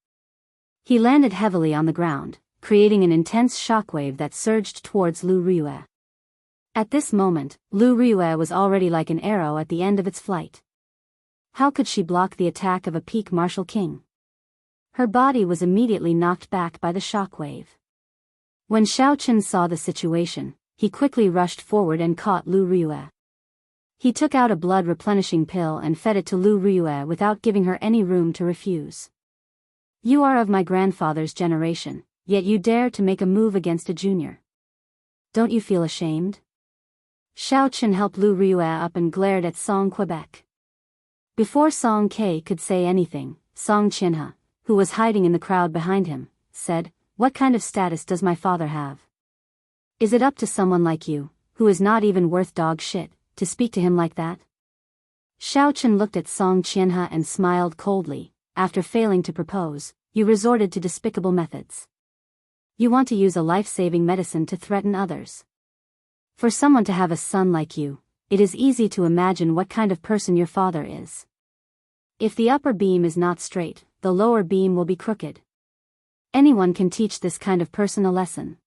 He landed heavily on the ground, creating an intense shockwave that surged towards Lu Rue. At this moment, Lu Rue was already like an arrow at the end of its flight. How could she block the attack of a peak martial king? Her body was immediately knocked back by the shockwave. When Xiao Chen saw the situation, he quickly rushed forward and caught Lu Rue. He took out a blood-replenishing pill and fed it to Lu Rue without giving her any room to refuse. You are of my grandfather's generation, yet you dare to make a move against a junior. Don't you feel ashamed? Xiao Chen helped Lu Rue up and glared at Song Quebec. Before Song Ke could say anything, Song Qianhe, who was hiding in the crowd behind him, said, "What kind of status does my father have? Is it up to someone like you, who is not even worth dog shit, to speak to him like that?" Xiao Chen looked at Song Qianhe and smiled coldly. After failing to propose, you resorted to despicable methods. You want to use a life-saving medicine to threaten others. For someone to have a son like you, it is easy to imagine what kind of person your father is. If the upper beam is not straight, the lower beam will be crooked. Anyone can teach this kind of person a lesson.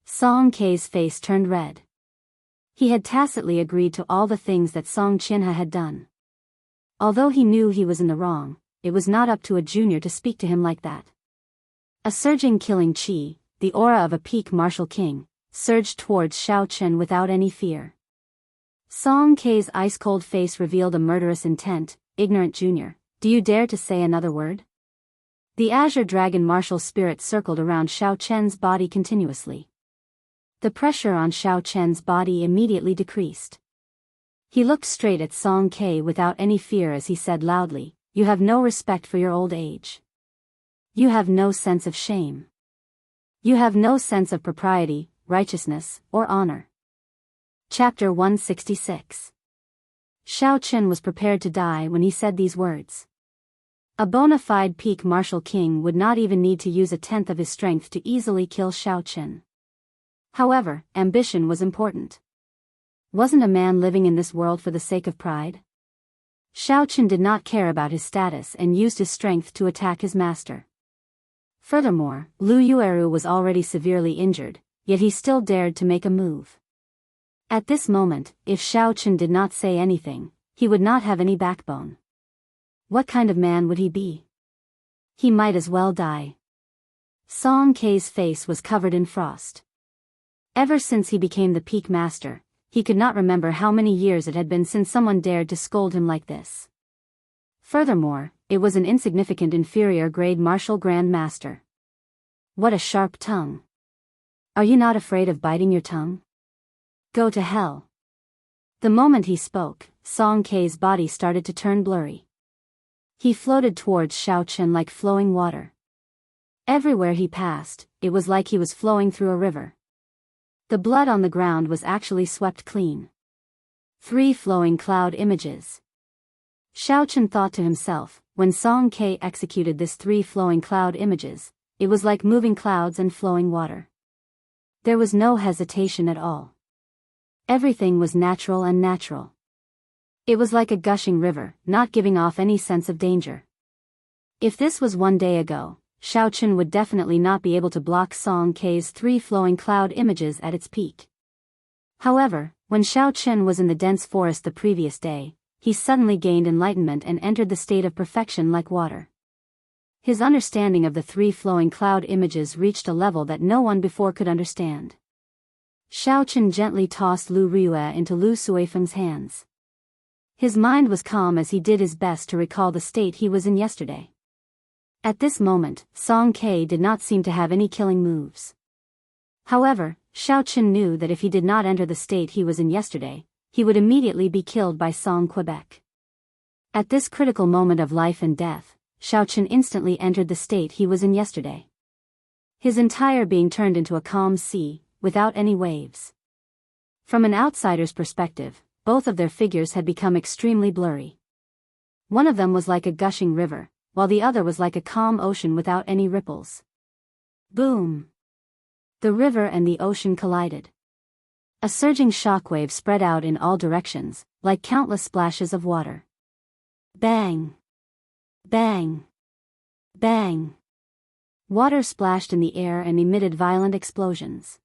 Song Ke's face turned red. He had tacitly agreed to all the things that Song Qianhe had done. Although he knew he was in the wrong, it was not up to a junior to speak to him like that. A surging killing qi, the aura of a peak martial king, surged towards Xiao Chen without any fear. Song Ke's ice-cold face revealed a murderous intent. Ignorant junior, do you dare to say another word? The azure dragon martial spirit circled around Xiao Chen's body continuously. The pressure on Xiao Chen's body immediately decreased. He looked straight at Song Ke without any fear as he said loudly, "You have no respect for your old age. You have no sense of shame. You have no sense of propriety, righteousness, or honor." Chapter 166. Xiao Chen was prepared to die when he said these words. A bona fide peak martial king would not even need to use a tenth of his strength to easily kill Xiao Chen. However, ambition was important. Wasn't a man living in this world for the sake of pride? Xiao Chen did not care about his status and used his strength to attack his master. Furthermore, Lu Yueru was already severely injured, yet he still dared to make a move. At this moment, if Xiao Chen did not say anything, he would not have any backbone. What kind of man would he be? He might as well die. Song K's face was covered in frost. Ever since he became the peak master, he could not remember how many years it had been since someone dared to scold him like this. Furthermore, it was an insignificant inferior grade martial grand master. What a sharp tongue. Are you not afraid of biting your tongue? Go to hell. The moment he spoke, Song K's body started to turn blurry. He floated towards Xiao Chen like flowing water. Everywhere he passed, it was like he was flowing through a river. The blood on the ground was actually swept clean. 3 flowing cloud images. Xiao Chen thought to himself, when Song K executed this 3 flowing cloud images, it was like moving clouds and flowing water. There was no hesitation at all. Everything was natural and natural. It was like a gushing river, not giving off any sense of danger. If this was 1 day ago, Xiao Chen would definitely not be able to block Song K's 3 flowing cloud images at its peak. However, when Xiao Chen was in the dense forest the previous day, he suddenly gained enlightenment and entered the state of perfection like water. His understanding of the 3 flowing cloud images reached a level that no one before could understand. Xiao Chen gently tossed Lu Ruye into Lu Suifeng's hands. His mind was calm as he did his best to recall the state he was in yesterday. At this moment, Song K did not seem to have any killing moves. However, Xiao Chen knew that if he did not enter the state he was in yesterday, he would immediately be killed by Song Quebec. At this critical moment of life and death, Xiao Chen instantly entered the state he was in yesterday. His entire being turned into a calm sea, without any waves. From an outsider's perspective, both of their figures had become extremely blurry. One of them was like a gushing river, while the other was like a calm ocean without any ripples. Boom! The river and the ocean collided. A surging shockwave spread out in all directions, like countless splashes of water. Bang! Bang! Bang! Water splashed in the air and emitted violent explosions.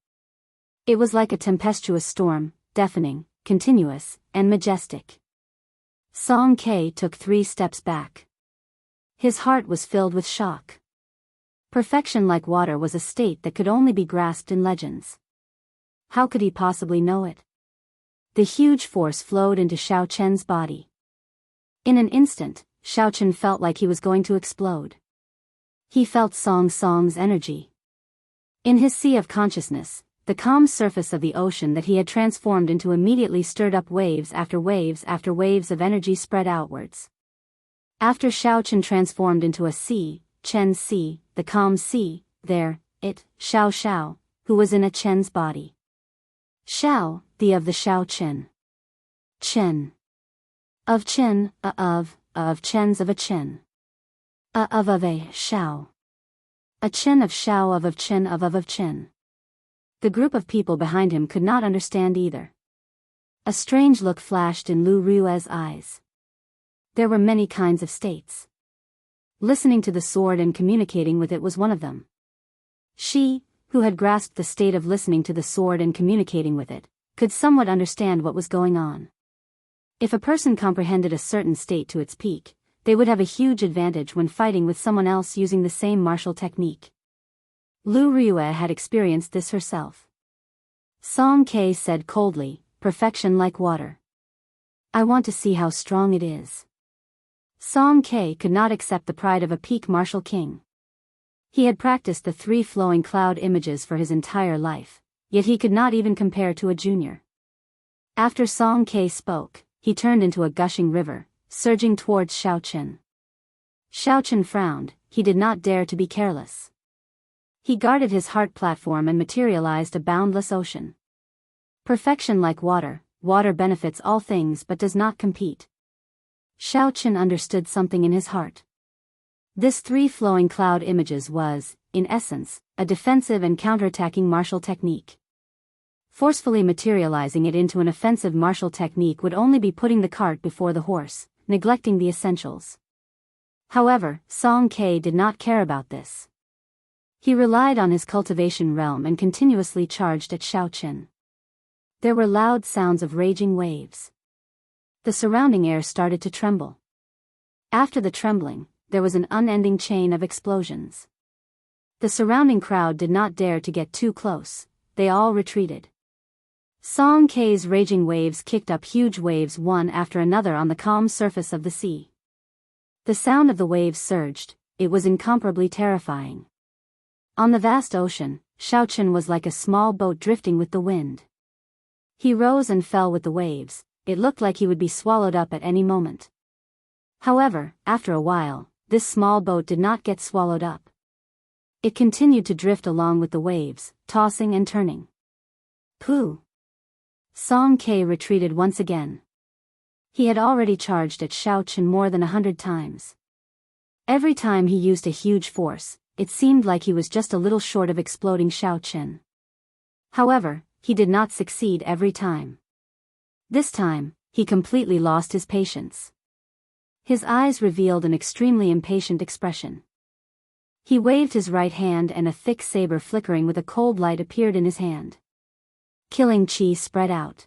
It was like a tempestuous storm, deafening, continuous, and majestic. Song K took 3 steps back. His heart was filled with shock. Perfection like water was a state that could only be grasped in legends. How could he possibly know it? The huge force flowed into Xiao Chen's body. In an instant, Xiao Chen felt like he was going to explode. He felt Song's energy. In his sea of consciousness, the calm surface of the ocean that he had transformed into immediately stirred up waves after waves after waves of energy spread outwards. After Xiao Chen transformed into a sea, Chen's sea, the calm sea, there, Xiao, who was in a Chen's body. Xiao, the of the Xiao Chen. Chen. Of Chen, of Chen's of a Chen. Of a Xiao. A Chen of Xiao of Chen of Chen. The group of people behind him could not understand either. A strange look flashed in Lu Rue's eyes. There were many kinds of states. Listening to the sword and communicating with it was one of them. She, who had grasped the state of listening to the sword and communicating with it, could somewhat understand what was going on. If a person comprehended a certain state to its peak, they would have a huge advantage when fighting with someone else using the same martial technique. Lu Rue had experienced this herself. Song K said coldly, "Perfection like water. I want to see how strong it is." Song K could not accept the pride of a peak martial king. He had practiced the 3 flowing cloud images for his entire life, yet he could not even compare to a junior. After Song K spoke, he turned into a gushing river, surging towards Xiao Chen. Xiao Chen frowned. He did not dare to be careless. He guarded his heart platform and materialized a boundless ocean. Perfection like water, water benefits all things but does not compete. Xiao Chen understood something in his heart. This 3 flowing cloud images was, in essence, a defensive and counterattacking martial technique. Forcefully materializing it into an offensive martial technique would only be putting the cart before the horse, neglecting the essentials. However, Song K did not care about this. He relied on his cultivation realm and continuously charged at Xiao Chen. There were loud sounds of raging waves. The surrounding air started to tremble. After the trembling, there was an unending chain of explosions. The surrounding crowd did not dare to get too close, they all retreated. Song K's raging waves kicked up huge waves one after another on the calm surface of the sea. The sound of the waves surged, it was incomparably terrifying. On the vast ocean, Xiaochen was like a small boat drifting with the wind. He rose and fell with the waves, it looked like he would be swallowed up at any moment. However, after a while, this small boat did not get swallowed up. It continued to drift along with the waves, tossing and turning. Pooh! Song K retreated once again. He had already charged at Xiaochen more than 100 times. Every time he used a huge force, it seemed like he was just a little short of exploding Xiaochen. However, he did not succeed every time. This time, he completely lost his patience. His eyes revealed an extremely impatient expression. He waved his right hand and a thick saber flickering with a cold light appeared in his hand. Killing chi spread out.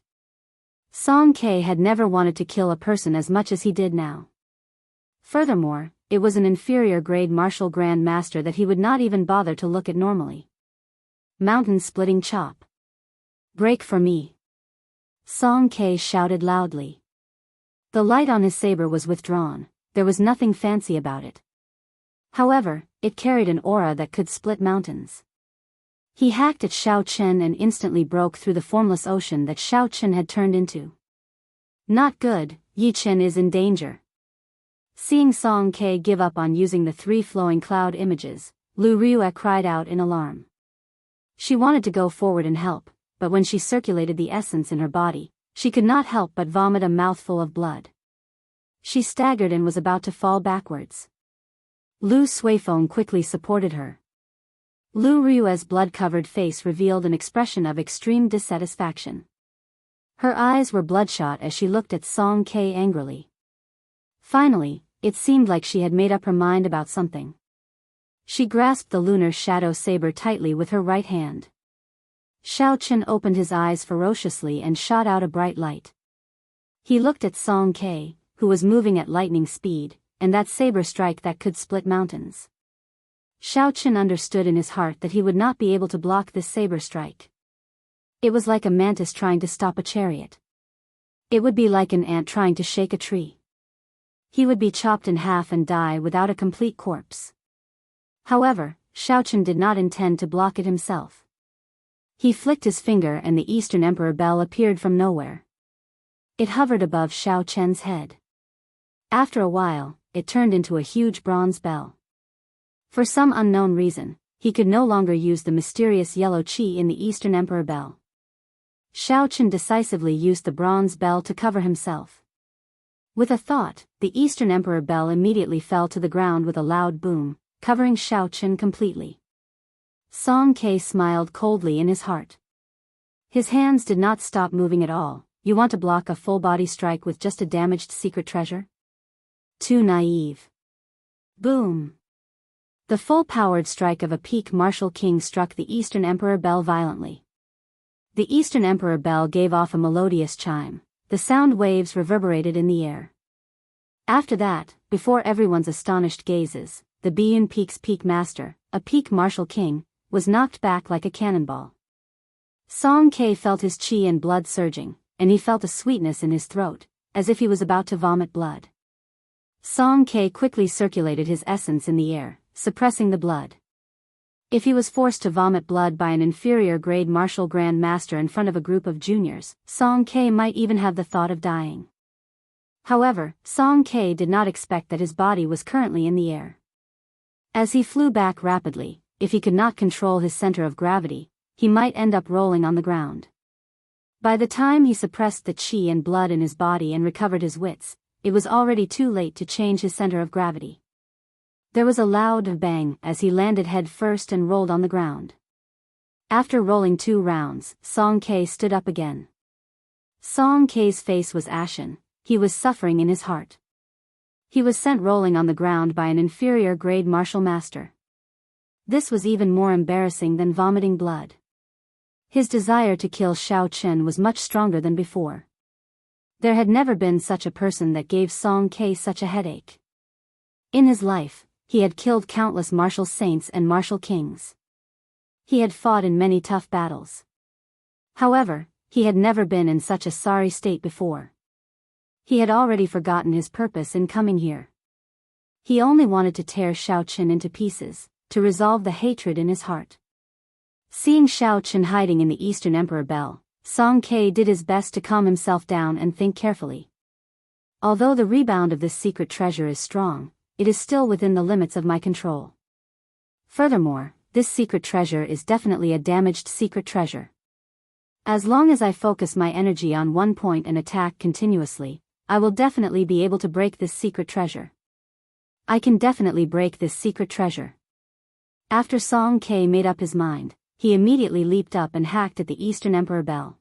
Song K had never wanted to kill a person as much as he did now. Furthermore, it was an inferior grade martial grand master that he would not even bother to look at normally. Mountain-splitting chop. Break for me. Song K shouted loudly. The light on his saber was withdrawn, there was nothing fancy about it. However, it carried an aura that could split mountains. He hacked at Xiaochen and instantly broke through the formless ocean that Xiaochen had turned into. Not good, Yi Chen is in danger. Seeing Song K give up on using the 3 flowing cloud images, Lu Ryue cried out in alarm. She wanted to go forward and help, but when she circulated the essence in her body, she could not help but vomit a mouthful of blood. She staggered and was about to fall backwards. Lu Suifeng quickly supported her. Lu Ryue's blood-covered face revealed an expression of extreme dissatisfaction. Her eyes were bloodshot as she looked at Song K angrily. Finally, it seemed like she had made up her mind about something. She grasped the lunar shadow saber tightly with her right hand. Xiaochen opened his eyes ferociously and shot out a bright light. He looked at Song K, who was moving at lightning speed, and that saber strike that could split mountains. Xiaochen understood in his heart that he would not be able to block this saber strike. It was like a mantis trying to stop a chariot. It would be like an ant trying to shake a tree. He would be chopped in half and die without a complete corpse. However, Xiaochen did not intend to block it himself. He flicked his finger and the Eastern Emperor bell appeared from nowhere. It hovered above Xiaochen's head. After a while, it turned into a huge bronze bell. For some unknown reason, he could no longer use the mysterious yellow qi in the Eastern Emperor bell. Xiaochen decisively used the bronze bell to cover himself. With a thought, the Eastern Emperor bell immediately fell to the ground with a loud boom, covering Xiaochen completely. Song K smiled coldly in his heart. His hands did not stop moving at all. You want to block a full-body strike with just a damaged secret treasure? Too naive. Boom! The full-powered strike of a peak martial king struck the Eastern Emperor bell violently. The Eastern Emperor bell gave off a melodious chime. The sound waves reverberated in the air. After that, before everyone's astonished gazes, the Biyun Peak's peak master, a peak martial king, was knocked back like a cannonball. Song K felt his chi and blood surging, and he felt a sweetness in his throat, as if he was about to vomit blood. Song K quickly circulated his essence in the air, suppressing the blood. If he was forced to vomit blood by an inferior grade martial grand master in front of a group of juniors, Song K might even have the thought of dying. However, Song K did not expect that his body was currently in the air. As he flew back rapidly, if he could not control his center of gravity, he might end up rolling on the ground. By the time he suppressed the chi and blood in his body and recovered his wits, it was already too late to change his center of gravity. There was a loud bang as he landed head first and rolled on the ground. After rolling 2 rounds, Song K stood up again. Song K's face was ashen, he was suffering in his heart. He was sent rolling on the ground by an inferior grade martial master. This was even more embarrassing than vomiting blood. His desire to kill Xiaochen was much stronger than before. There had never been such a person that gave Song K such a headache. In his life, he had killed countless martial saints and martial kings. He had fought in many tough battles. However, he had never been in such a sorry state before. He had already forgotten his purpose in coming here. He only wanted to tear Xiao Qin into pieces, to resolve the hatred in his heart. Seeing Xiao Qin hiding in the Eastern Emperor Bell, Song Ke did his best to calm himself down and think carefully. Although the rebound of this secret treasure is strong, it is still within the limits of my control. Furthermore, this secret treasure is definitely a damaged secret treasure. As long as I focus my energy on one point and attack continuously, I will definitely be able to break this secret treasure. I can definitely break this secret treasure. After Song Ke made up his mind, he immediately leaped up and hacked at the Eastern Emperor Bell.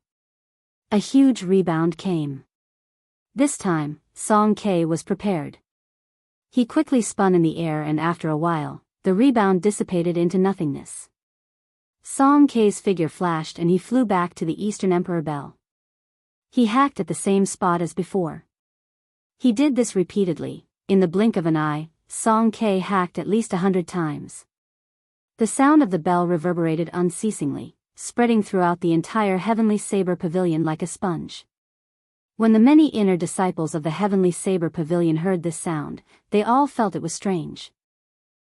A huge rebound came. This time, Song Ke was prepared. He quickly spun in the air and after a while, the rebound dissipated into nothingness. Song Ke's figure flashed and he flew back to the Eastern Emperor Bell. He hacked at the same spot as before. He did this repeatedly. In the blink of an eye, Song Ke hacked at least 100 times. The sound of the bell reverberated unceasingly, spreading throughout the entire Heavenly Saber Pavilion like a sponge. When the many inner disciples of the Heavenly Saber Pavilion heard this sound, they all felt it was strange.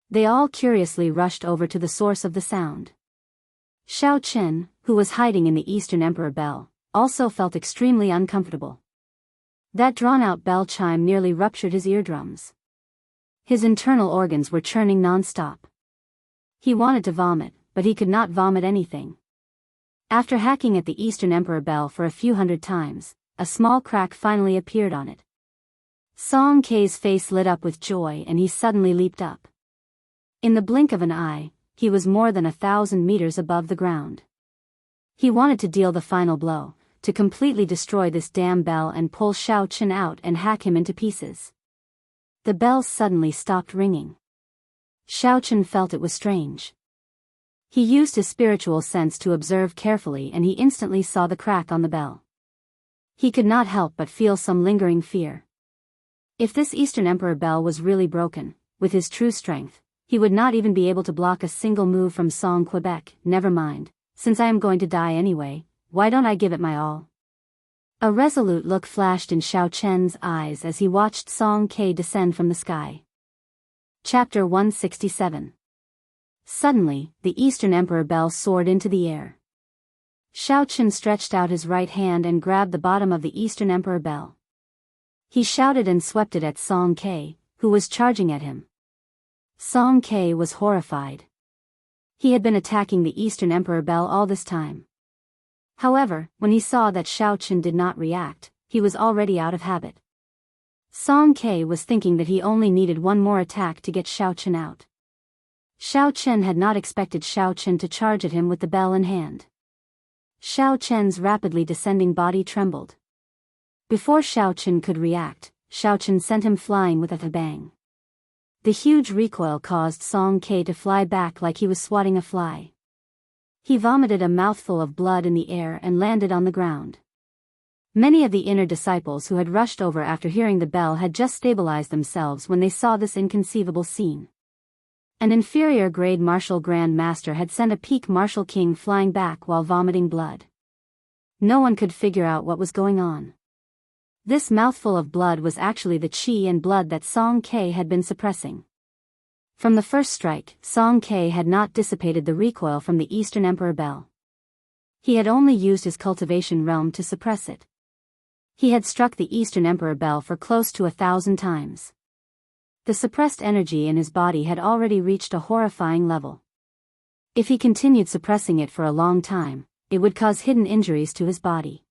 They all curiously rushed over to the source of the sound. Xiao Qin, who was hiding in the Eastern Emperor Bell, also felt extremely uncomfortable. That drawn-out bell chime nearly ruptured his eardrums. His internal organs were churning non-stop. He wanted to vomit, but he could not vomit anything. After hacking at the Eastern Emperor Bell for a few hundred times, a small crack finally appeared on it. Song Ke's face lit up with joy and he suddenly leaped up. In the blink of an eye, he was more than 1,000 meters above the ground. He wanted to deal the final blow, to completely destroy this damn bell and pull Xiao Qin out and hack him into pieces. The bell suddenly stopped ringing. Xiao Qin felt it was strange. He used his spiritual sense to observe carefully and he instantly saw the crack on the bell. He could not help but feel some lingering fear. If this Eastern Emperor Bell was really broken, with his true strength, he would not even be able to block a single move from Song Quebec. Never mind, since I am going to die anyway, why don't I give it my all? A resolute look flashed in Xiao Chen's eyes as he watched Song Ke descend from the sky. Chapter 167. Suddenly, the Eastern Emperor Bell soared into the air. Xiao Chen stretched out his right hand and grabbed the bottom of the Eastern Emperor Bell. He shouted and swept it at Song Ke, who was charging at him. Song Ke was horrified. He had been attacking the Eastern Emperor Bell all this time. However, when he saw that Xiao Chen did not react, he was already out of habit. Song Ke was thinking that he only needed one more attack to get Xiao Chen out. Xiao Chen had not expected Xiao Chen to charge at him with the bell in hand. Xiao Chen's rapidly descending body trembled. Before Xiao Chen could react, Xiao Chen sent him flying with a bang. The huge recoil caused Song Ke to fly back like he was swatting a fly. He vomited a mouthful of blood in the air and landed on the ground. Many of the inner disciples who had rushed over after hearing the bell had just stabilized themselves when they saw this inconceivable scene. An inferior grade martial grand master had sent a peak martial king flying back while vomiting blood. No one could figure out what was going on. This mouthful of blood was actually the qi and blood that Song Ke had been suppressing. From the first strike, Song Ke had not dissipated the recoil from the Eastern Emperor Bell. He had only used his cultivation realm to suppress it. He had struck the Eastern Emperor Bell for close to 1,000 times. The suppressed energy in his body had already reached a horrifying level. If he continued suppressing it for a long time, it would cause hidden injuries to his body.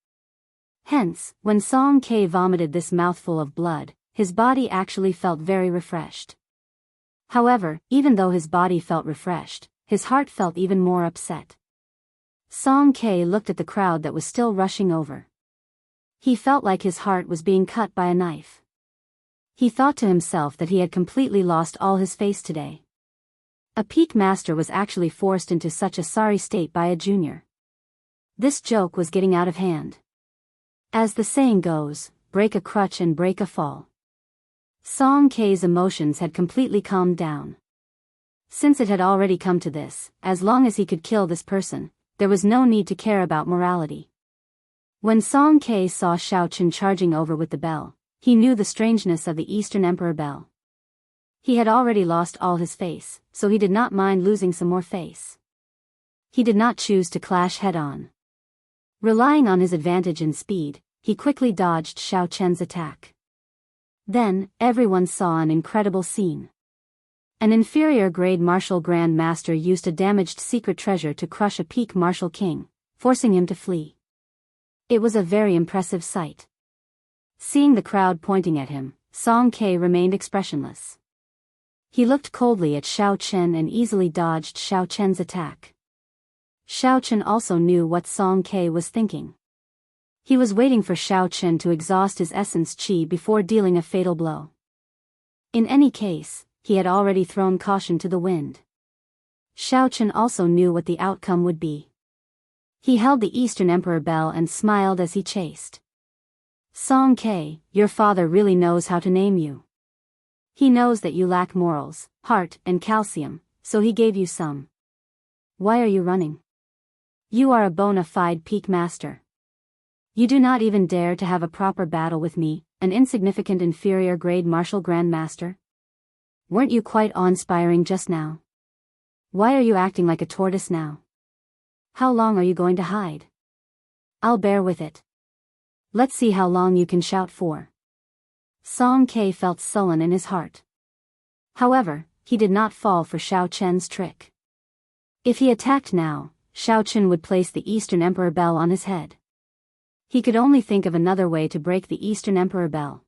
Hence, when Song Ke vomited this mouthful of blood, his body actually felt very refreshed. However, even though his body felt refreshed, his heart felt even more upset. Song Ke looked at the crowd that was still rushing over. He felt like his heart was being cut by a knife. He thought to himself that he had completely lost all his face today. A peak master was actually forced into such a sorry state by a junior. This joke was getting out of hand. As the saying goes, break a crutch and break a fall. Song K's emotions had completely calmed down. Since it had already come to this, as long as he could kill this person, there was no need to care about morality. When Song K saw Shao Chen charging over with the bell, he knew the strangeness of the Eastern Emperor bell. He had already lost all his face, so he did not mind losing some more face. He did not choose to clash head-on. Relying on his advantage in speed, he quickly dodged Shao Chen's attack. Then, everyone saw an incredible scene. An inferior-grade martial Grand Master used a damaged secret treasure to crush a peak martial king, forcing him to flee. It was a very impressive sight. Seeing the crowd pointing at him, Song K remained expressionless. He looked coldly at Shao Chen and easily dodged Shao Chen's attack. Shao Chen also knew what Song K was thinking. He was waiting for Shao Chen to exhaust his essence qi before dealing a fatal blow. In any case, he had already thrown caution to the wind. Shao Chen also knew what the outcome would be. He held the Eastern Emperor bell and smiled as he chased. Song K, your father really knows how to name you. He knows that you lack morals, heart, and calcium, so he gave you some. Why are you running? You are a bona fide peak master. You do not even dare to have a proper battle with me, an insignificant inferior grade martial grand master? Weren't you quite awe-inspiring just now? Why are you acting like a tortoise now? How long are you going to hide? I'll bear with it. Let's see how long you can shout for. Song K felt sullen in his heart. However, he did not fall for Shao Chen's trick. If he attacked now, Shao Chen would place the Eastern Emperor bell on his head. He could only think of another way to break the Eastern Emperor bell.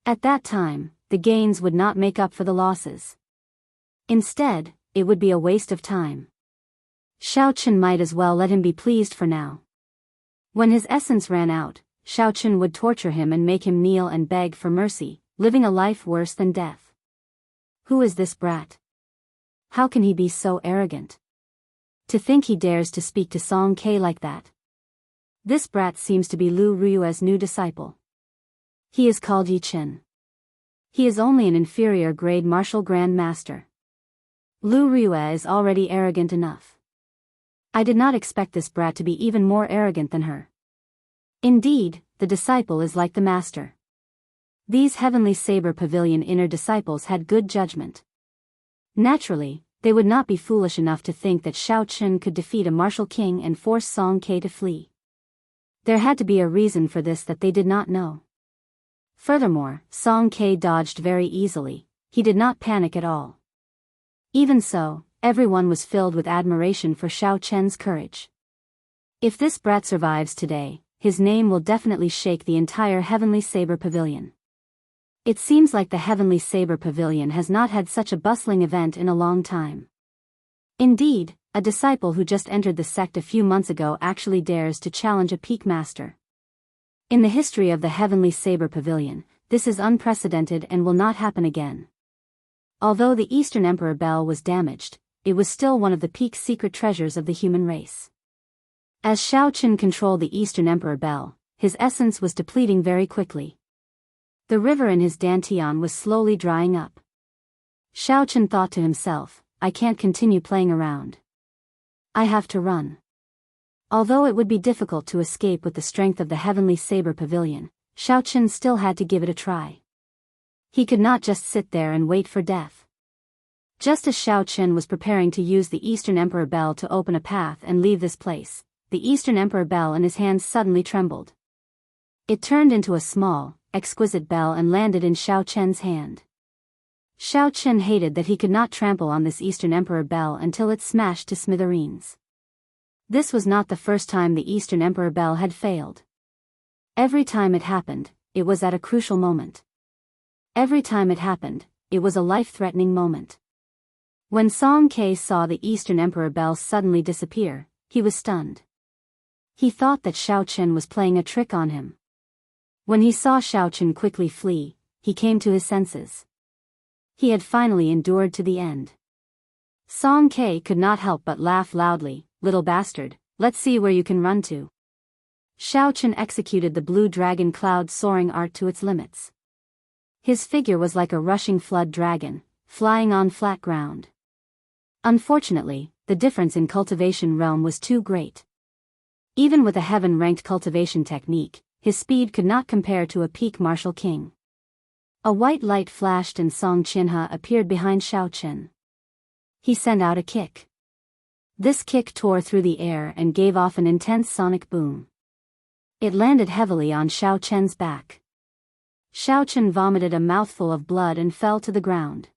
At that time, the gains would not make up for the losses. Instead, it would be a waste of time. Shao Chen might as well let him be pleased for now. When his essence ran out, Shao Chen would torture him and make him kneel and beg for mercy, living a life worse than death. Who is this brat? How can he be so arrogant? To think he dares to speak to Song K like that. This brat seems to be Lu Rui's new disciple. He is called Yi Chen. He is only an inferior grade martial grand master. Lu Rui is already arrogant enough. I did not expect this brat to be even more arrogant than her. Indeed, the disciple is like the master. These Heavenly Saber Pavilion inner disciples had good judgment. Naturally, they would not be foolish enough to think that Shao Chen could defeat a martial king and force Song K to flee. There had to be a reason for this that they did not know. Furthermore, Song K dodged very easily, he did not panic at all. Even so, everyone was filled with admiration for Shao Chen's courage. If this brat survives today, his name will definitely shake the entire Heavenly Saber Pavilion. It seems like the Heavenly Saber Pavilion has not had such a bustling event in a long time. Indeed, a disciple who just entered the sect a few months ago actually dares to challenge a peak master. In the history of the Heavenly Saber Pavilion, this is unprecedented and will not happen again. Although the Eastern Emperor bell was damaged, it was still one of the peak secret treasures of the human race. As Shao Chen controlled the Eastern Emperor bell, his essence was depleting very quickly. The river in his dantian was slowly drying up. Shao Chen thought to himself, I can't continue playing around. I have to run. Although it would be difficult to escape with the strength of the Heavenly Saber Pavilion, Shao Chen still had to give it a try. He could not just sit there and wait for death. Just as Shao Chen was preparing to use the Eastern Emperor bell to open a path and leave this place, the Eastern Emperor bell in his hands suddenly trembled. It turned into a small, exquisite bell and landed in Shao Chen's hand. Shao Chen hated that he could not trample on this Eastern Emperor bell until it smashed to smithereens. This was not the first time the Eastern Emperor bell had failed. Every time it happened, it was at a crucial moment. Every time it happened, it was a life-threatening moment. When Song K saw the Eastern Emperor bell suddenly disappear, he was stunned. He thought that Shao Chen was playing a trick on him. When he saw Shao Chen quickly flee, he came to his senses. He had finally endured to the end. Song K could not help but laugh loudly. Little bastard, let's see where you can run to. Shao Chen executed the blue dragon cloud soaring art to its limits. His figure was like a rushing flood dragon, flying on flat ground. Unfortunately, the difference in cultivation realm was too great. Even with a heaven-ranked cultivation technique, his speed could not compare to a peak martial king. A white light flashed and Song Chinha appeared behind Xiao Chen. He sent out a kick. This kick tore through the air and gave off an intense sonic boom. It landed heavily on Xiao Chen's back. Xiao Chen vomited a mouthful of blood and fell to the ground.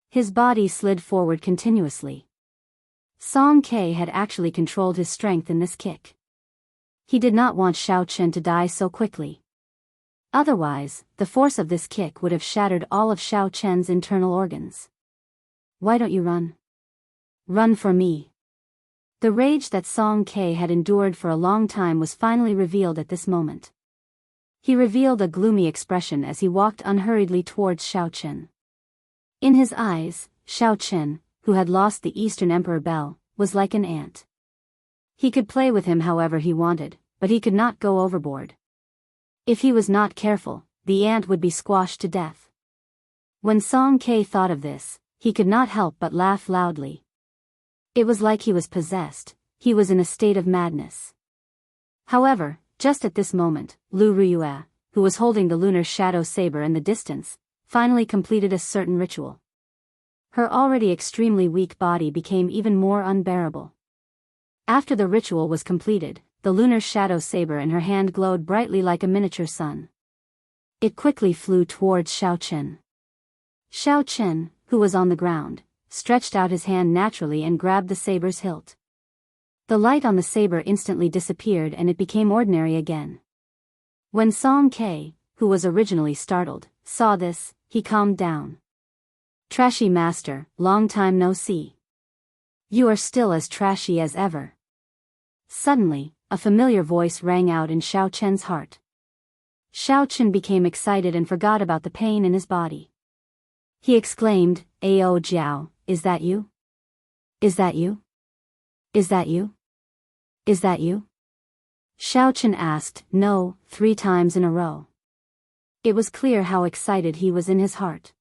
His body slid forward continuously. Song Ke had actually controlled his strength in this kick. He did not want Xiao Chen to die so quickly. Otherwise, the force of this kick would have shattered all of Xiao Chen's internal organs. Why don't you run? Run for me. The rage that Song Ke had endured for a long time was finally revealed at this moment. He revealed a gloomy expression as he walked unhurriedly towards Xiao Chen. In his eyes, Xiao Chen, who had lost the Eastern Emperor Bell, was like an ant. He could play with him however he wanted, but he could not go overboard. If he was not careful, the ant would be squashed to death. When Song Ke thought of this, he could not help but laugh loudly. It was like he was possessed, he was in a state of madness. However, just at this moment, Lu Ruyue, who was holding the lunar shadow saber in the distance, finally completed a certain ritual. Her already extremely weak body became even more unbearable. After the ritual was completed, the lunar shadow saber in her hand glowed brightly like a miniature sun. It quickly flew towards Xiao Chen. Xiao Chen, who was on the ground, stretched out his hand naturally and grabbed the saber's hilt. The light on the saber instantly disappeared and it became ordinary again. When Song Ke, who was originally startled, saw this, he calmed down. Trashy master, long time no see. You are still as trashy as ever. Suddenly, a familiar voice rang out in Xiao Chen's heart. Xiao Chen became excited and forgot about the pain in his body. He exclaimed, "Ao Jiao, is that you? Is that you? Is that you? Is that you?" Xiao Chen asked, "No," 3 times in a row. It was clear how excited he was in his heart.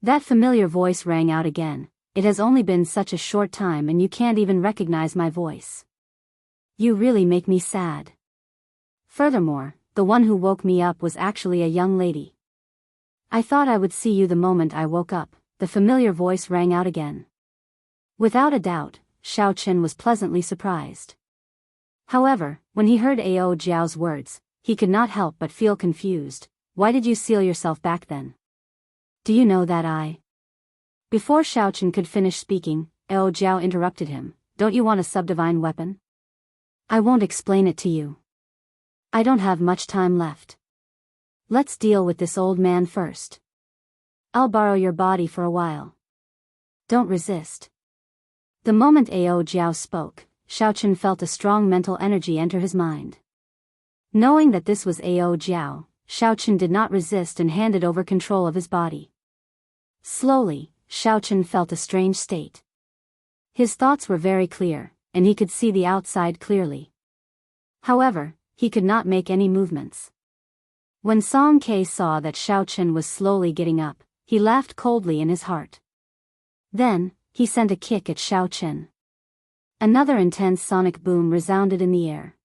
That familiar voice rang out again, "It has only been such a short time and you can't even recognize my voice. You really make me sad. Furthermore, the one who woke me up was actually a young lady. I thought I would see you the moment I woke up," the familiar voice rang out again. Without a doubt, Xiao Chen was pleasantly surprised. However, when he heard Ao Jiao's words, he could not help but feel confused. Why did you seal yourself back then? Do you know that I... Before Xiao Chen could finish speaking, Ao Jiao interrupted him. Don't you want a subdivine weapon? I won't explain it to you. I don't have much time left. Let's deal with this old man first. I'll borrow your body for a while. Don't resist. The moment Ao Jiao spoke, Xiao Chen felt a strong mental energy enter his mind. Knowing that this was Ao Jiao, Xiao Chen did not resist and handed over control of his body. Slowly, Xiao Chen felt a strange state. His thoughts were very clear, and he could see the outside clearly. However, he could not make any movements. When Song Ke saw that Xiao Chen was slowly getting up, he laughed coldly in his heart. Then, he sent a kick at Xiao Chen. Another intense sonic boom resounded in the air.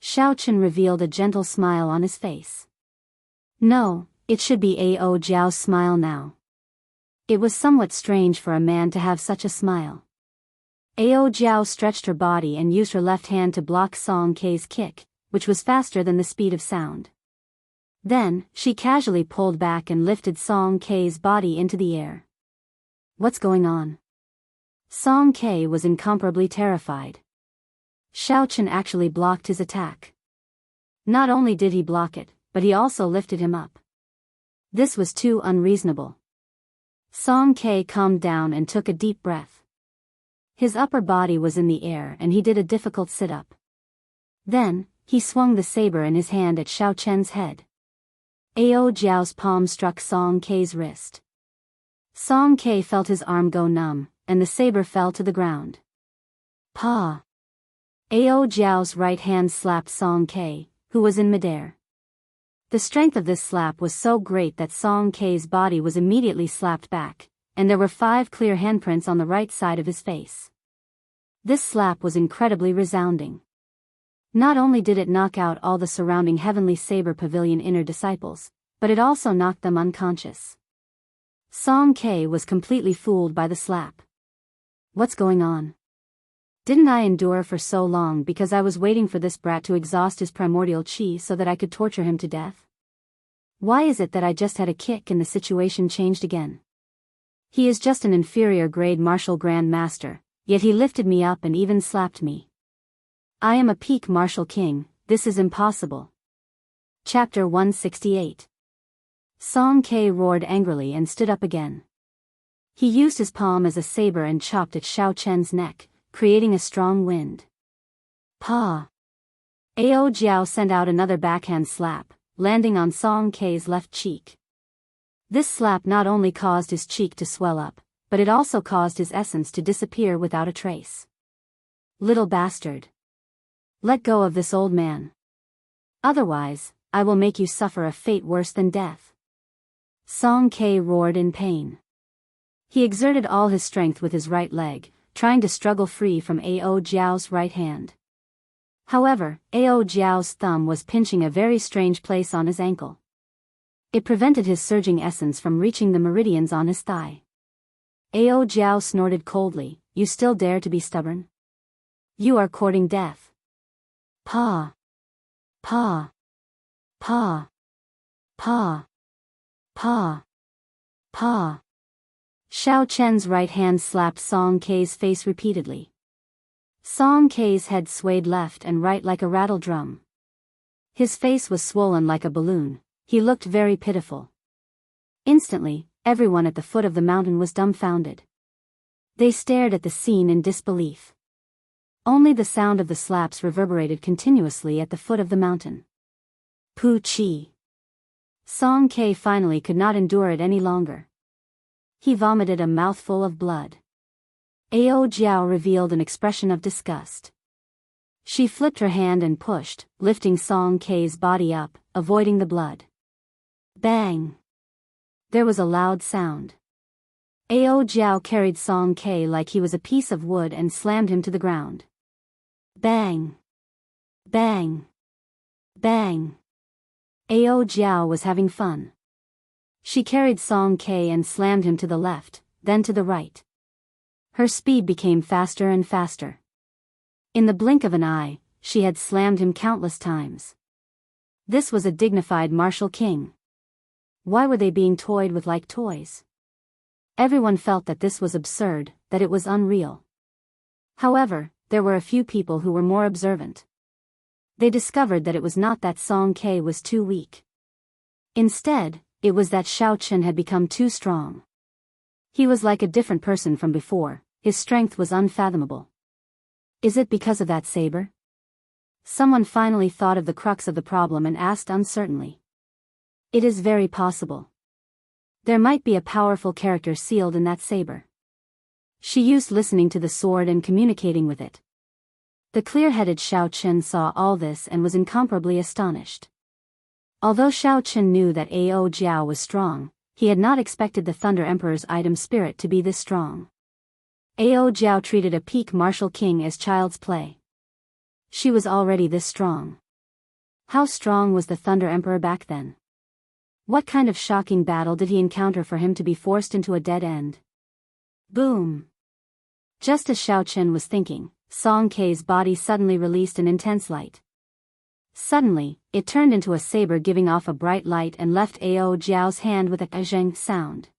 Xiao Chen revealed a gentle smile on his face. No, it should be Ao Jiao's smile now. It was somewhat strange for a man to have such a smile. Ao Jiao stretched her body and used her left hand to block Song Ke's kick, which was faster than the speed of sound. Then, she casually pulled back and lifted Song Ke's body into the air. What's going on? Song Ke was incomparably terrified. Xiao Chen actually blocked his attack. Not only did he block it, but he also lifted him up. This was too unreasonable. Song Ke calmed down and took a deep breath. His upper body was in the air and he did a difficult sit-up. Then, he swung the saber in his hand at Xiao Chen's head. Ao Jiao's palm struck Song Ke's wrist. Song Ke felt his arm go numb, and the saber fell to the ground. Pa! Ao Jiao's right hand slapped Song Ke, who was in midair. The strength of this slap was so great that Song K's body was immediately slapped back, and there were 5 clear handprints on the right side of his face. This slap was incredibly resounding. Not only did it knock out all the surrounding Heavenly Saber Pavilion inner disciples, but it also knocked them unconscious. Song K was completely fooled by the slap. What's going on? Didn't I endure for so long because I was waiting for this brat to exhaust his primordial chi so that I could torture him to death? Why is it that I just had a kick and the situation changed again? He is just an inferior grade martial grand master, yet he lifted me up and even slapped me. I am a peak martial king, this is impossible. Chapter 168. Song K roared angrily and stood up again. He used his palm as a saber and chopped at Xiao Chen's neck, creating a strong wind. Pa! Ao Jiao sent out another backhand slap, landing on Song K's left cheek. This slap not only caused his cheek to swell up, but it also caused his essence to disappear without a trace. Little bastard! Let go of this old man. Otherwise, I will make you suffer a fate worse than death. Song K roared in pain. He exerted all his strength with his right leg, trying to struggle free from Ao Jiao's right hand. However, Ao Jiao's thumb was pinching a very strange place on his ankle. It prevented his surging essence from reaching the meridians on his thigh. Ao Jiao snorted coldly, "You still dare to be stubborn? You are courting death." Pa! Pa! Pa! Pa! Pa! Pa! Xiao Chen's right hand slapped Song K's face repeatedly. Song K's head swayed left and right like a rattle drum. His face was swollen like a balloon, he looked very pitiful. Instantly, everyone at the foot of the mountain was dumbfounded. They stared at the scene in disbelief. Only the sound of the slaps reverberated continuously at the foot of the mountain. Pu Chi! Song K finally could not endure it any longer. He vomited a mouthful of blood. Ao Jiao revealed an expression of disgust. She flipped her hand and pushed, lifting Song K's body up, avoiding the blood. Bang! There was a loud sound. Ao Jiao carried Song K like he was a piece of wood and slammed him to the ground. Bang! Bang! Bang! Ao Jiao was having fun. She carried Song K and slammed him to the left, then to the right. Her speed became faster and faster. In the blink of an eye, she had slammed him countless times. This was a dignified martial king. Why were they being toyed with like toys? Everyone felt that this was absurd, that it was unreal. However, there were a few people who were more observant. They discovered that it was not that Song K was too weak. Instead, it was that Xiao Chen had become too strong. He was like a different person from before, his strength was unfathomable. Is it because of that saber? Someone finally thought of the crux of the problem and asked uncertainly. It is very possible. There might be a powerful character sealed in that saber. She used listening to the sword and communicating with it. The clear-headed Xiao Chen saw all this and was incomparably astonished. Although Xiao Chen knew that Ao Jiao was strong, he had not expected the Thunder Emperor's item spirit to be this strong. Ao Jiao treated a peak martial king as child's play. She was already this strong. How strong was the Thunder Emperor back then? What kind of shocking battle did he encounter for him to be forced into a dead end? Boom! Just as Xiao Chen was thinking, Song K's body suddenly released an intense light. Suddenly, it turned into a saber giving off a bright light and left Ao Jiao's hand with a zheng sound.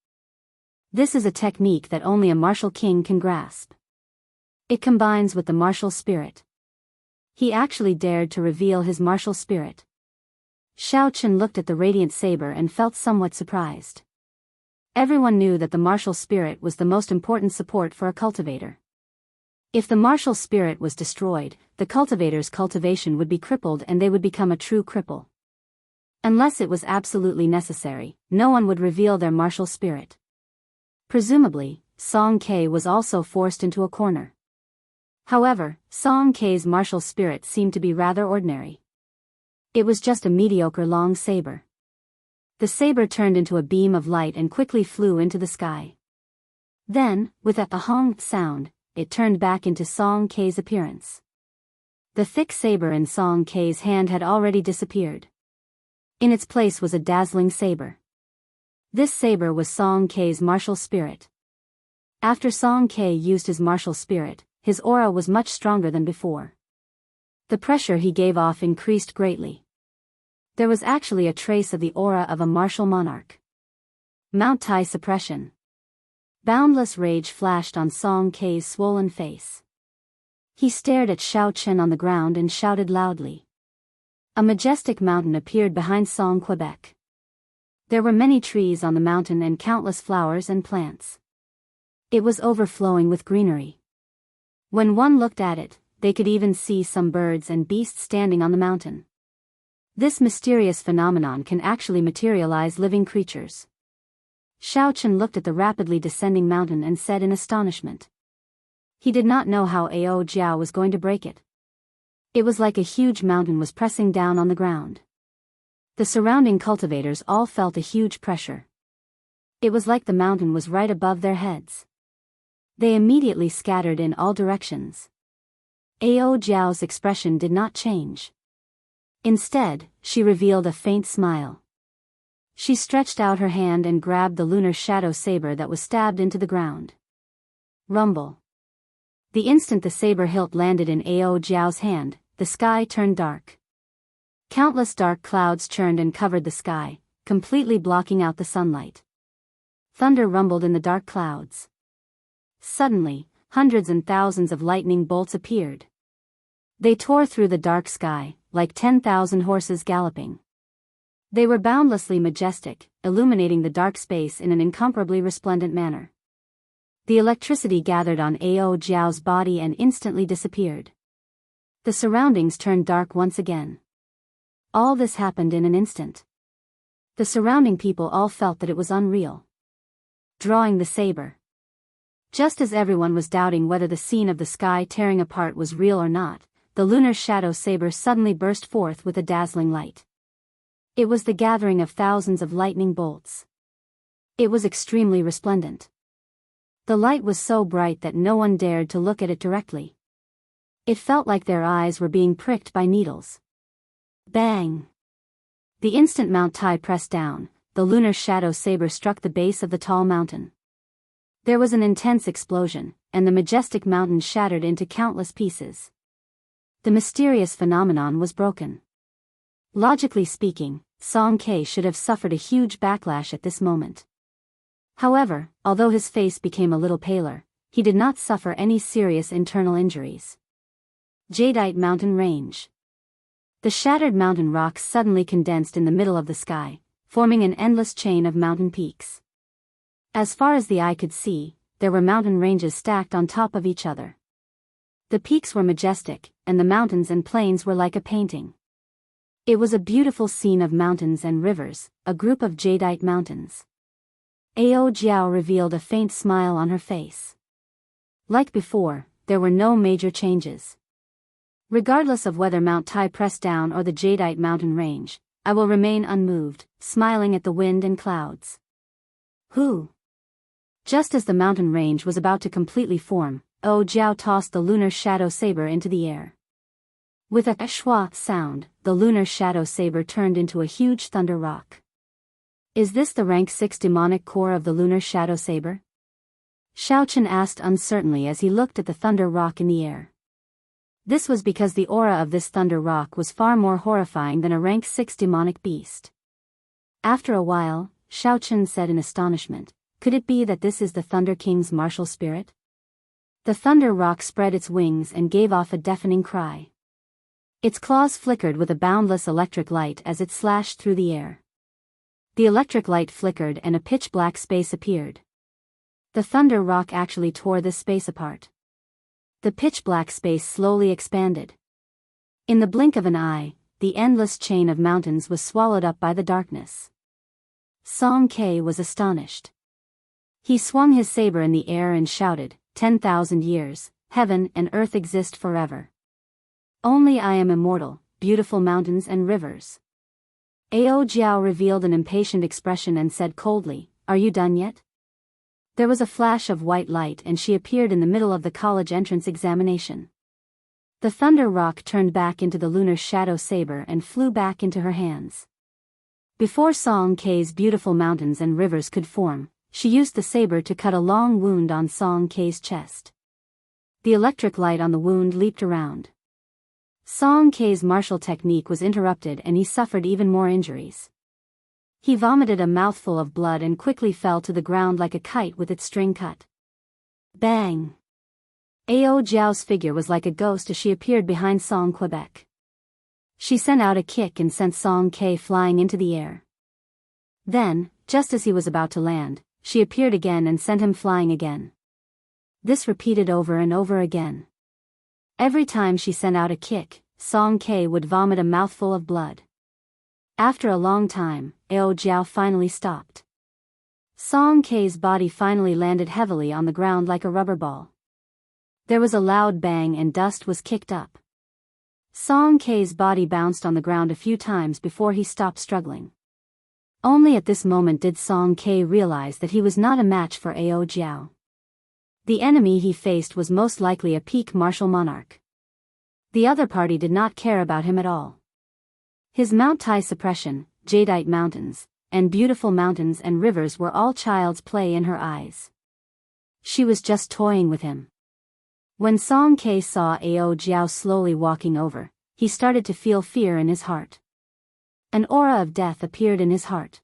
This is a technique that only a martial king can grasp. It combines with the martial spirit. He actually dared to reveal his martial spirit. Xiao Chen looked at the radiant saber and felt somewhat surprised. Everyone knew that the martial spirit was the most important support for a cultivator. If the martial spirit was destroyed, the cultivator's cultivation would be crippled and they would become a true cripple. Unless it was absolutely necessary, no one would reveal their martial spirit. Presumably, Song K was also forced into a corner. However, Song K's martial spirit seemed to be rather ordinary. It was just a mediocre long saber. The saber turned into a beam of light and quickly flew into the sky. Then, with a honk sound, it turned back into Song Kei's appearance. The thick saber in Song Kei's hand had already disappeared. In its place was a dazzling saber. This saber was Song Kei's martial spirit. After Song Kei used his martial spirit, his aura was much stronger than before. The pressure he gave off increased greatly. There was actually a trace of the aura of a martial monarch. Mount Tai suppression. Boundless rage flashed on Song Kei's swollen face. He stared at Xiao Chen on the ground and shouted loudly. A majestic mountain appeared behind Song Quebec. There were many trees on the mountain and countless flowers and plants. It was overflowing with greenery. When one looked at it, they could even see some birds and beasts standing on the mountain. This mysterious phenomenon can actually materialize living creatures. Xiao Chen looked at the rapidly descending mountain and said in astonishment. He did not know how Ao Jiao was going to break it. It was like a huge mountain was pressing down on the ground. The surrounding cultivators all felt a huge pressure. It was like the mountain was right above their heads. They immediately scattered in all directions. Ao Jiao's expression did not change. Instead, she revealed a faint smile. She stretched out her hand and grabbed the lunar shadow saber that was stabbed into the ground. Rumble. The instant the saber hilt landed in Ao Jiao's hand, the sky turned dark. Countless dark clouds churned and covered the sky, completely blocking out the sunlight. Thunder rumbled in the dark clouds. Suddenly, hundreds and thousands of lightning bolts appeared. They tore through the dark sky, like 10,000 horses galloping. They were boundlessly majestic, illuminating the dark space in an incomparably resplendent manner. The electricity gathered on Ao Jiao's body and instantly disappeared. The surroundings turned dark once again. All this happened in an instant. The surrounding people all felt that it was unreal. Drawing the saber. Just as everyone was doubting whether the scene of the sky tearing apart was real or not, the lunar shadow saber suddenly burst forth with a dazzling light. It was the gathering of thousands of lightning bolts. It was extremely resplendent. The light was so bright that no one dared to look at it directly. It felt like their eyes were being pricked by needles. Bang! The instant Mount Tai pressed down, the lunar shadow saber struck the base of the tall mountain. There was an intense explosion, and the majestic mountain shattered into countless pieces. The mysterious phenomenon was broken. Logically speaking, Song Kei should have suffered a huge backlash at this moment. However, although his face became a little paler, he did not suffer any serious internal injuries. Jadeite Mountain Range. The shattered mountain rocks suddenly condensed in the middle of the sky, forming an endless chain of mountain peaks. As far as the eye could see, there were mountain ranges stacked on top of each other. The peaks were majestic, and the mountains and plains were like a painting. It was a beautiful scene of mountains and rivers, a group of jadeite mountains. Ao Jiao revealed a faint smile on her face. Like before, there were no major changes. Regardless of whether Mount Tai pressed down or the jadeite mountain range, I will remain unmoved, smiling at the wind and clouds. Who? Just as the mountain range was about to completely form, Ao Jiao tossed the lunar shadow saber into the air. With a schwa sound, the lunar shadow saber turned into a huge thunder rock. Is this the rank 6 demonic core of the lunar shadow saber? Xiao Chen asked uncertainly as he looked at the thunder rock in the air. This was because the aura of this thunder rock was far more horrifying than a rank 6 demonic beast. After a while, Xiao Chen said in astonishment, could it be that this is the Thunder King's martial spirit? The thunder rock spread its wings and gave off a deafening cry. Its claws flickered with a boundless electric light as it slashed through the air. The electric light flickered and a pitch-black space appeared. The thunder rock actually tore this space apart. The pitch-black space slowly expanded. In the blink of an eye, the endless chain of mountains was swallowed up by the darkness. Song Kei was astonished. He swung his saber in the air and shouted, 10,000 years, heaven and earth exist forever. Only I am immortal, beautiful mountains and rivers. Ao Jiao revealed an impatient expression and said coldly, "Are you done yet?" There was a flash of white light and she appeared in the middle of the college entrance examination. The thunder rock turned back into the lunar shadow saber and flew back into her hands. Before Song Kei's beautiful mountains and rivers could form, she used the saber to cut a long wound on Song Kei's chest. The electric light on the wound leaped around. Song Kei's martial technique was interrupted and he suffered even more injuries. He vomited a mouthful of blood and quickly fell to the ground like a kite with its string cut. Bang! Ao Jiao's figure was like a ghost as she appeared behind Song Quebec. She sent out a kick and sent Song Kei flying into the air. Then, just as he was about to land, she appeared again and sent him flying again. This repeated over and over again. Every time she sent out a kick, Song Kei would vomit a mouthful of blood. After a long time, Ao Jiao finally stopped. Song Kei's body finally landed heavily on the ground like a rubber ball. There was a loud bang and dust was kicked up. Song Kei's body bounced on the ground a few times before he stopped struggling. Only at this moment did Song Kei realize that he was not a match for Ao Jiao. The enemy he faced was most likely a peak martial monarch. The other party did not care about him at all. His Mount Tai suppression, jadeite mountains, and beautiful mountains and rivers were all child's play in her eyes. She was just toying with him. When Song Kei saw Ao Jiao slowly walking over, he started to feel fear in his heart. An aura of death appeared in his heart.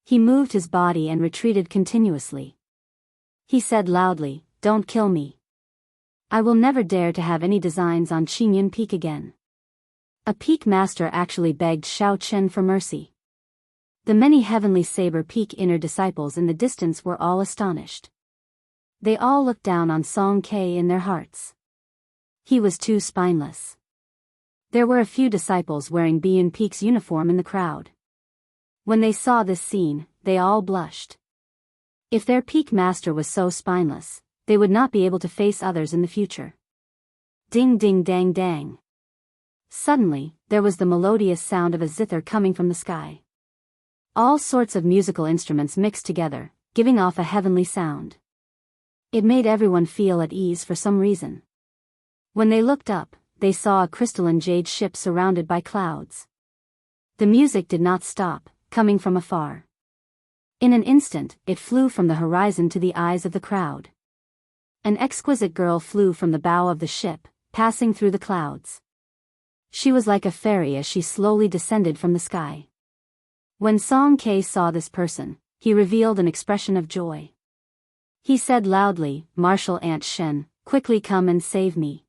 He moved his body and retreated continuously. He said loudly, "Don't kill me. I will never dare to have any designs on Qingyun Peak again." A peak master actually begged Xiao Chen for mercy. The many heavenly saber peak inner disciples in the distance were all astonished. They all looked down on Song Kei in their hearts. He was too spineless. There were a few disciples wearing Biyun Peak's uniform in the crowd. When they saw this scene, they all blushed. If their peak master was so spineless, they would not be able to face others in the future. Ding ding dang dang. Suddenly, there was the melodious sound of a zither coming from the sky. All sorts of musical instruments mixed together, giving off a heavenly sound. It made everyone feel at ease for some reason. When they looked up, they saw a crystalline jade ship surrounded by clouds. The music did not stop, coming from afar. In an instant, it flew from the horizon to the eyes of the crowd. An exquisite girl flew from the bow of the ship, passing through the clouds. She was like a fairy as she slowly descended from the sky. When Song Kei saw this person, he revealed an expression of joy. He said loudly, "Martial Aunt Shen, quickly come and save me.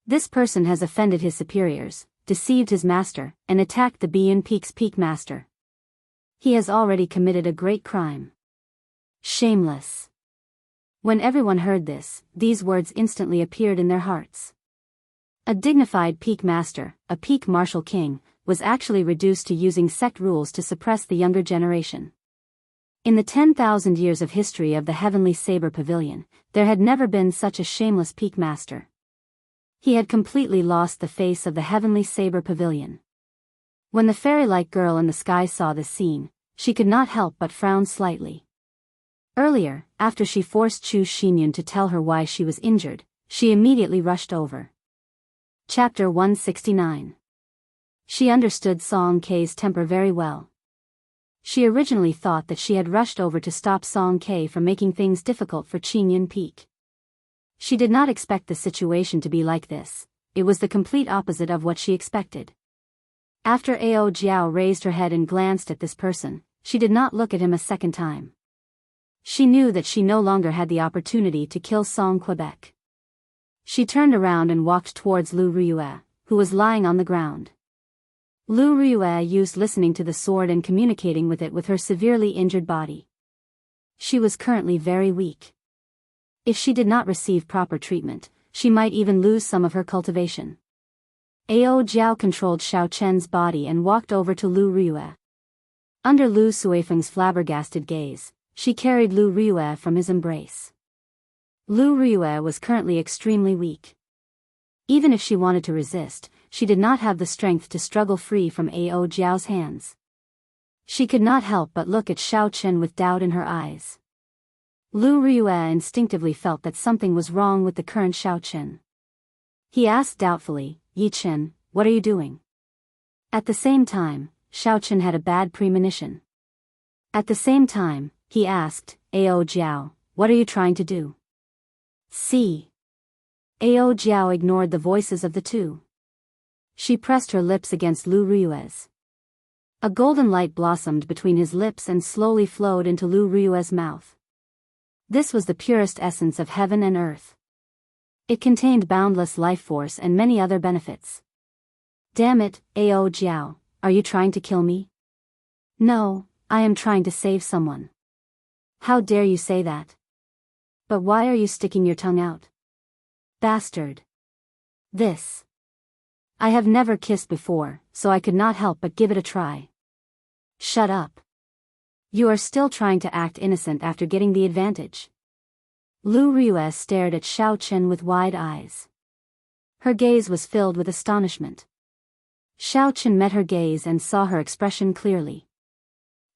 This person has offended his superiors, deceived his master, and attacked the Biyun Peak's peak master. He has already committed a great crime. Shameless." When everyone heard this, these words instantly appeared in their hearts. A dignified peak master, a peak martial king, was actually reduced to using sect rules to suppress the younger generation. In the 10,000 years of history of the Heavenly Saber Pavilion, there had never been such a shameless peak master. He had completely lost the face of the Heavenly Saber Pavilion. When the fairy-like girl in the sky saw this scene, she could not help but frown slightly. Earlier, after she forced Chu Xinyun to tell her why she was injured, she immediately rushed over. Chapter 169. She understood Song Kei's temper very well. She originally thought that she had rushed over to stop Song Kei from making things difficult for Qingyun Peak. She did not expect the situation to be like this. It was the complete opposite of what she expected. After Ao Jiao raised her head and glanced at this person, she did not look at him a second time. She knew that she no longer had the opportunity to kill Song Quebec. She turned around and walked towards Lu Riyue, who was lying on the ground. Lu Riyue used listening to the sword and communicating with it with her severely injured body. She was currently very weak. If she did not receive proper treatment, she might even lose some of her cultivation. Ao Jiao controlled Xiao Chen's body and walked over to Lu Riyue. Under Lu Suifeng's flabbergasted gaze, she carried Lu Riyue from his embrace. Lu Riyue was currently extremely weak. Even if she wanted to resist, she did not have the strength to struggle free from Ao Jiao's hands. She could not help but look at Xiao Chen with doubt in her eyes. Lu Riyue instinctively felt that something was wrong with the current Xiao Chen. He asked doubtfully, "Yi Chen, what are you doing?" At the same time, Xiao Chen had a bad premonition. At the same time, he asked, "Ao Jiao, what are you trying to do?" See. Ao Jiao ignored the voices of the two. She pressed her lips against Lu Riyue's. A golden light blossomed between his lips and slowly flowed into Lu Riyue's mouth. This was the purest essence of heaven and earth. It contained boundless life force and many other benefits. Damn it, Ao Jiao, are you trying to kill me? No, I am trying to save someone. How dare you say that? But why are you sticking your tongue out? Bastard. This. I have never kissed before, so I could not help but give it a try. Shut up. You are still trying to act innocent after getting the advantage. Lu Riyue stared at Xiao Chen with wide eyes. Her gaze was filled with astonishment. Xiao Chen met her gaze and saw her expression clearly.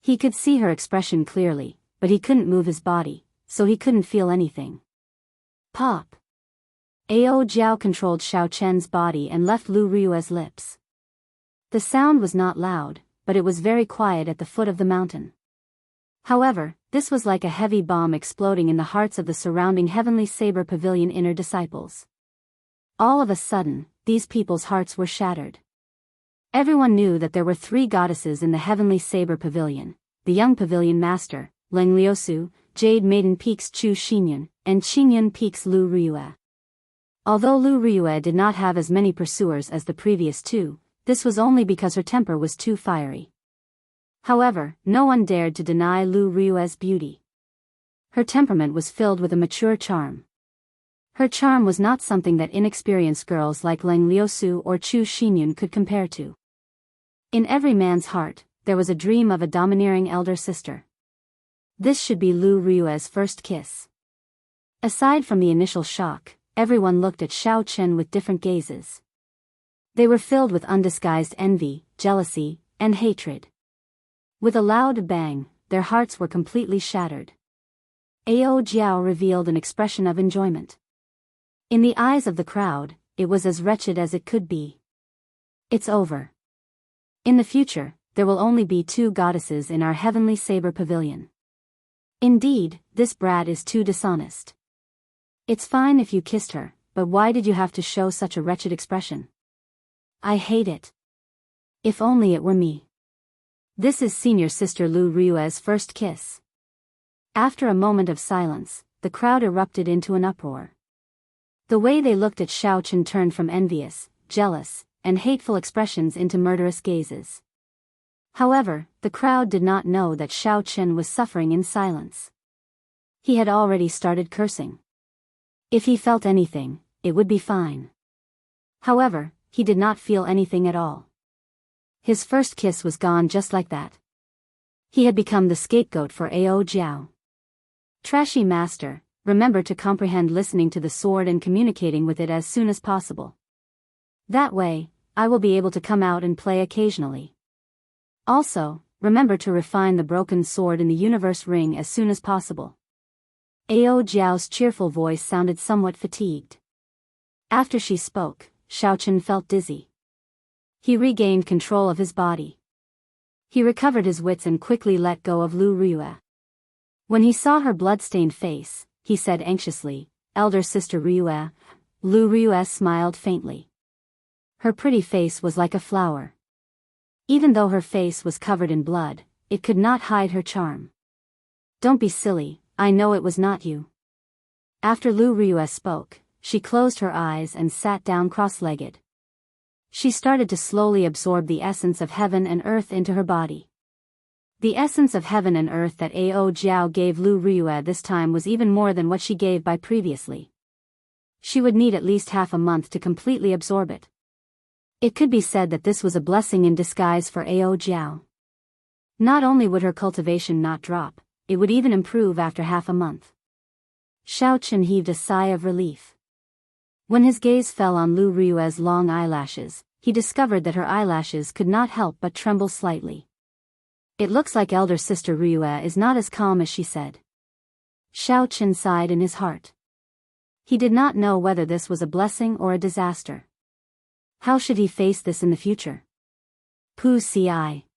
He could see her expression clearly, but he couldn't move his body, so he couldn't feel anything. Pop. Ao Jiao controlled Xiao Chen's body and left Lu Riyue's lips. The sound was not loud, but it was very quiet at the foot of the mountain. However, this was like a heavy bomb exploding in the hearts of the surrounding Heavenly Saber Pavilion inner disciples. All of a sudden, these people's hearts were shattered. Everyone knew that there were 3 goddesses in the Heavenly Saber Pavilion: the Young Pavilion Master, Leng Liusu, Jade Maiden Peaks Chu Xinyun, and Qingyun Peaks Lu Riyue. Although Lu Riyue did not have as many pursuers as the previous 2, this was only because her temper was too fiery. However, no one dared to deny Lu Riyue's beauty. Her temperament was filled with a mature charm. Her charm was not something that inexperienced girls like Leng Liusu or Chu Xinyun could compare to. In every man's heart, there was a dream of a domineering elder sister. This should be Lu Riyue's first kiss. Aside from the initial shock, everyone looked at Xiao Chen with different gazes. They were filled with undisguised envy, jealousy, and hatred. With a loud bang, their hearts were completely shattered. Ao Jiao revealed an expression of enjoyment. In the eyes of the crowd, it was as wretched as it could be. It's over. In the future, there will only be 2 goddesses in our Heavenly Saber Pavilion. Indeed, this brat is too dishonest. It's fine if you kissed her, but why did you have to show such a wretched expression? I hate it. If only it were me. This is senior sister Lu Riyue's first kiss. After a moment of silence, the crowd erupted into an uproar. The way they looked at Xiao Chen turned from envious, jealous, and hateful expressions into murderous gazes. However, the crowd did not know that Xiao Chen was suffering in silence. He had already started cursing. If he felt anything, it would be fine. However, he did not feel anything at all. His first kiss was gone just like that. He had become the scapegoat for Ao Jiao. Trashy master, remember to comprehend listening to the sword and communicating with it as soon as possible. That way, I will be able to come out and play occasionally. Also, remember to refine the broken sword in the universe ring as soon as possible. Ao Jiao's cheerful voice sounded somewhat fatigued. After she spoke, Xiao Chen felt dizzy. He regained control of his body. He recovered his wits and quickly let go of Lu Riyue. When he saw her blood-stained face, he said anxiously, "Elder sister Riyue." Lu Riyue smiled faintly. Her pretty face was like a flower. Even though her face was covered in blood, it could not hide her charm. Don't be silly, I know it was not you. After Lu Riyue spoke, she closed her eyes and sat down cross-legged. She started to slowly absorb the essence of heaven and earth into her body. The essence of heaven and earth that Ao Jiao gave Lu Riyue this time was even more than what she gave by previously. She would need at least half a month to completely absorb it. It could be said that this was a blessing in disguise for Ao Jiao. Not only would her cultivation not drop, it would even improve after half a month. Xiao Chen heaved a sigh of relief. When his gaze fell on Lu Riyue's long eyelashes, he discovered that her eyelashes could not help but tremble slightly. It looks like elder sister Ryue is not as calm as she said. Xiao Chen sighed in his heart. He did not know whether this was a blessing or a disaster. How should he face this in the future? Pu Ci.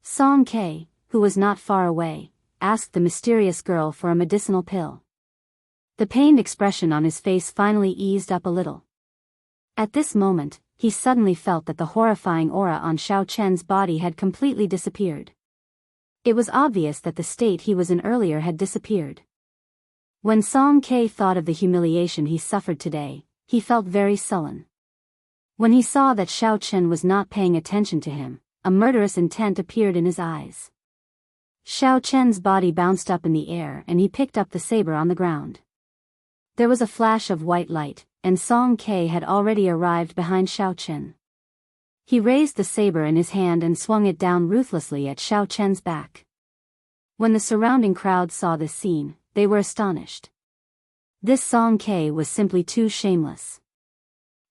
Song Ke, who was not far away, asked the mysterious girl for a medicinal pill. The pained expression on his face finally eased up a little. At this moment, he suddenly felt that the horrifying aura on Xiao Chen's body had completely disappeared. It was obvious that the state he was in earlier had disappeared. When Song Ke thought of the humiliation he suffered today, he felt very sullen. When he saw that Xiao Chen was not paying attention to him, a murderous intent appeared in his eyes. Xiao Chen's body bounced up in the air and he picked up the saber on the ground. There was a flash of white light, and Song Ke had already arrived behind Xiao Chen. He raised the saber in his hand and swung it down ruthlessly at Xiao Chen's back. When the surrounding crowd saw this scene, they were astonished. This Song Ke was simply too shameless.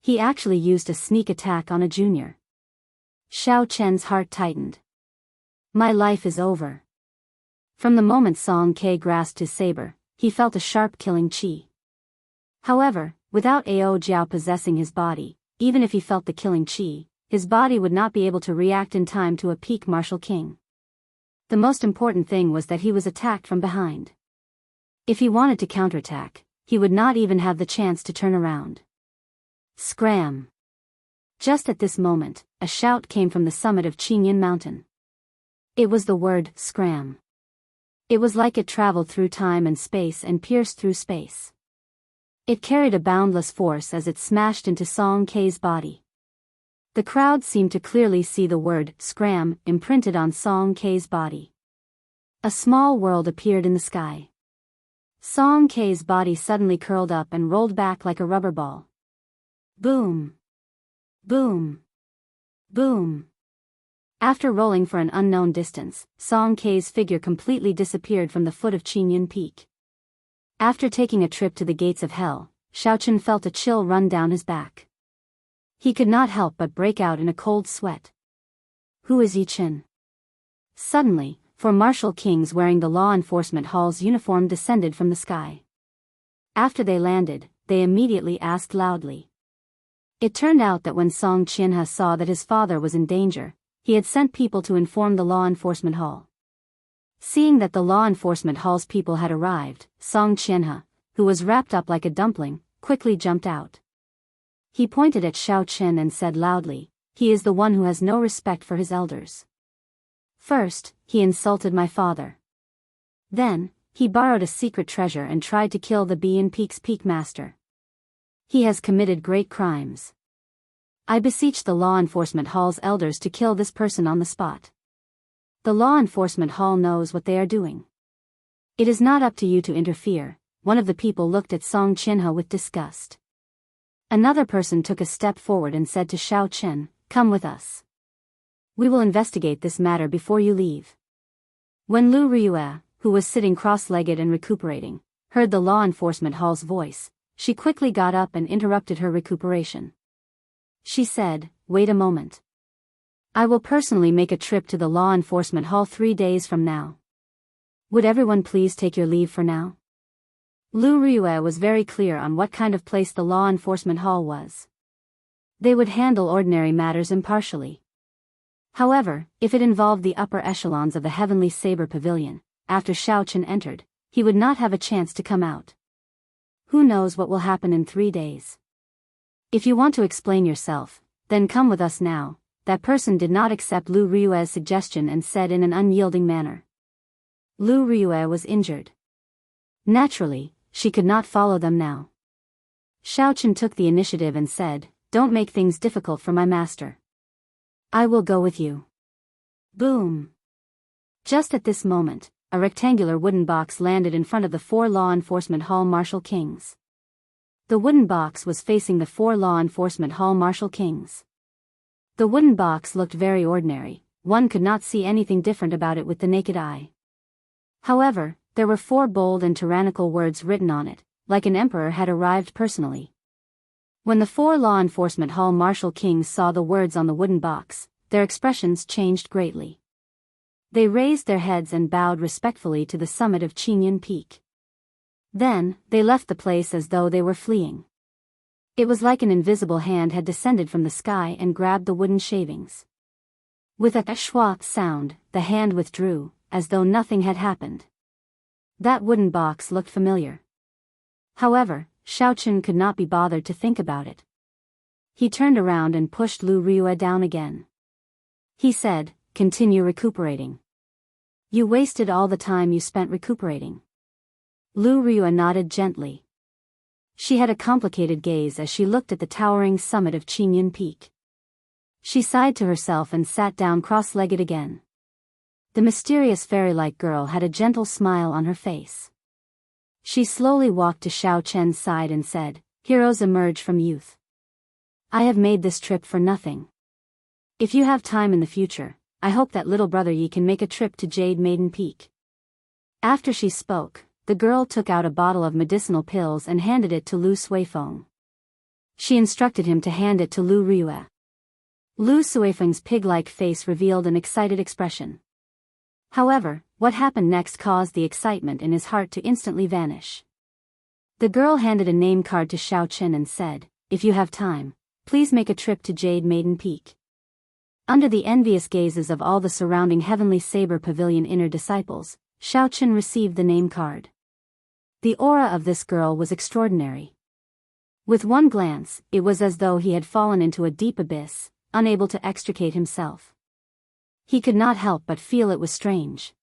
He actually used a sneak attack on a junior. Xiao Chen's heart tightened. My life is over. From the moment Song Ke grasped his saber, he felt a sharp killing chi. However, without Ao Jiao possessing his body, even if he felt the killing chi, his body would not be able to react in time to a peak martial king. The most important thing was that he was attacked from behind. If he wanted to counterattack, he would not even have the chance to turn around. Scram! Just at this moment, a shout came from the summit of Qingyan Mountain. It was the word, scram. It was like it traveled through time and space and pierced through space. It carried a boundless force as it smashed into Song Ke's body. The crowd seemed to clearly see the word, scram, imprinted on Song Ke's body. A small world appeared in the sky. Song Ke's body suddenly curled up and rolled back like a rubber ball. Boom! Boom! Boom! After rolling for an unknown distance, Song Ke's figure completely disappeared from the foot of Qingyan Peak. After taking a trip to the gates of hell, Xiao Chen felt a chill run down his back. He could not help but break out in a cold sweat. Who is Yi Chen? Suddenly, 4 martial kings wearing the law enforcement hall's uniform descended from the sky. After they landed, they immediately asked loudly. It turned out that when Song Qianhe saw that his father was in danger, he had sent people to inform the law enforcement hall. Seeing that the law enforcement hall's people had arrived, Song Qianhe, who was wrapped up like a dumpling, quickly jumped out. He pointed at Xiao Chen and said loudly, "He is the one who has no respect for his elders. First, he insulted my father. Then, he borrowed a secret treasure and tried to kill the Bian Peak's peak master. He has committed great crimes. I beseech the law enforcement hall's elders to kill this person on the spot. The law enforcement hall knows what they are doing. It is not up to you to interfere." One of the people looked at Song Qianhe with disgust. Another person took a step forward and said to Xiao Chen, "Come with us. We will investigate this matter before you leave." When Lu Ryue, who was sitting cross-legged and recuperating, heard the law enforcement hall's voice, she quickly got up and interrupted her recuperation. She said, "Wait a moment. I will personally make a trip to the law enforcement hall 3 days from now. Would everyone please take your leave for now?" Lu Ryue was very clear on what kind of place the law enforcement hall was. They would handle ordinary matters impartially. However, if it involved the upper echelons of the Heavenly Saber Pavilion, after Xiao Chen entered, he would not have a chance to come out. Who knows what will happen in 3 days? If you want to explain yourself, then come with us now. That person did not accept Lu Ryue's suggestion and said in an unyielding manner. Lu Ryue was injured. Naturally, she could not follow them now. Xiao Chen took the initiative and said, "Don't make things difficult for my master. I will go with you." Boom! Just at this moment, a rectangular wooden box landed in front of the 4 law enforcement hall martial kings. The wooden box was facing the 4 law enforcement hall martial kings. The wooden box looked very ordinary, one could not see anything different about it with the naked eye. However, there were 4 bold and tyrannical words written on it, like an emperor had arrived personally. When the 4 law enforcement hall marshal kings saw the words on the wooden box, their expressions changed greatly. They raised their heads and bowed respectfully to the summit of Qingyun Peak. Then, they left the place as though they were fleeing. It was like an invisible hand had descended from the sky and grabbed the wooden shavings. With a schwa sound, the hand withdrew, as though nothing had happened. That wooden box looked familiar. However, Xiaoqun could not be bothered to think about it. He turned around and pushed Lu Riyue down again. He said, "Continue recuperating. You wasted all the time you spent recuperating." Lu Riyue nodded gently. She had a complicated gaze as she looked at the towering summit of Qingyun Peak. She sighed to herself and sat down cross-legged again. The mysterious fairy-like girl had a gentle smile on her face. She slowly walked to Xiao Chen's side and said, "Heroes emerge from youth. I have made this trip for nothing. If you have time in the future, I hope that little brother Yi can make a trip to Jade Maiden Peak." After she spoke, the girl took out a bottle of medicinal pills and handed it to Lu Suifeng. She instructed him to hand it to Lu Riyue. Lu Suifeng's pig-like face revealed an excited expression. However, what happened next caused the excitement in his heart to instantly vanish. The girl handed a name card to Xiaoqun and said, "If you have time, please make a trip to Jade Maiden Peak." Under the envious gazes of all the surrounding Heavenly Saber Pavilion inner disciples, Xiaoqun received the name card. The aura of this girl was extraordinary. With one glance, it was as though he had fallen into a deep abyss, unable to extricate himself. He could not help but feel it was strange.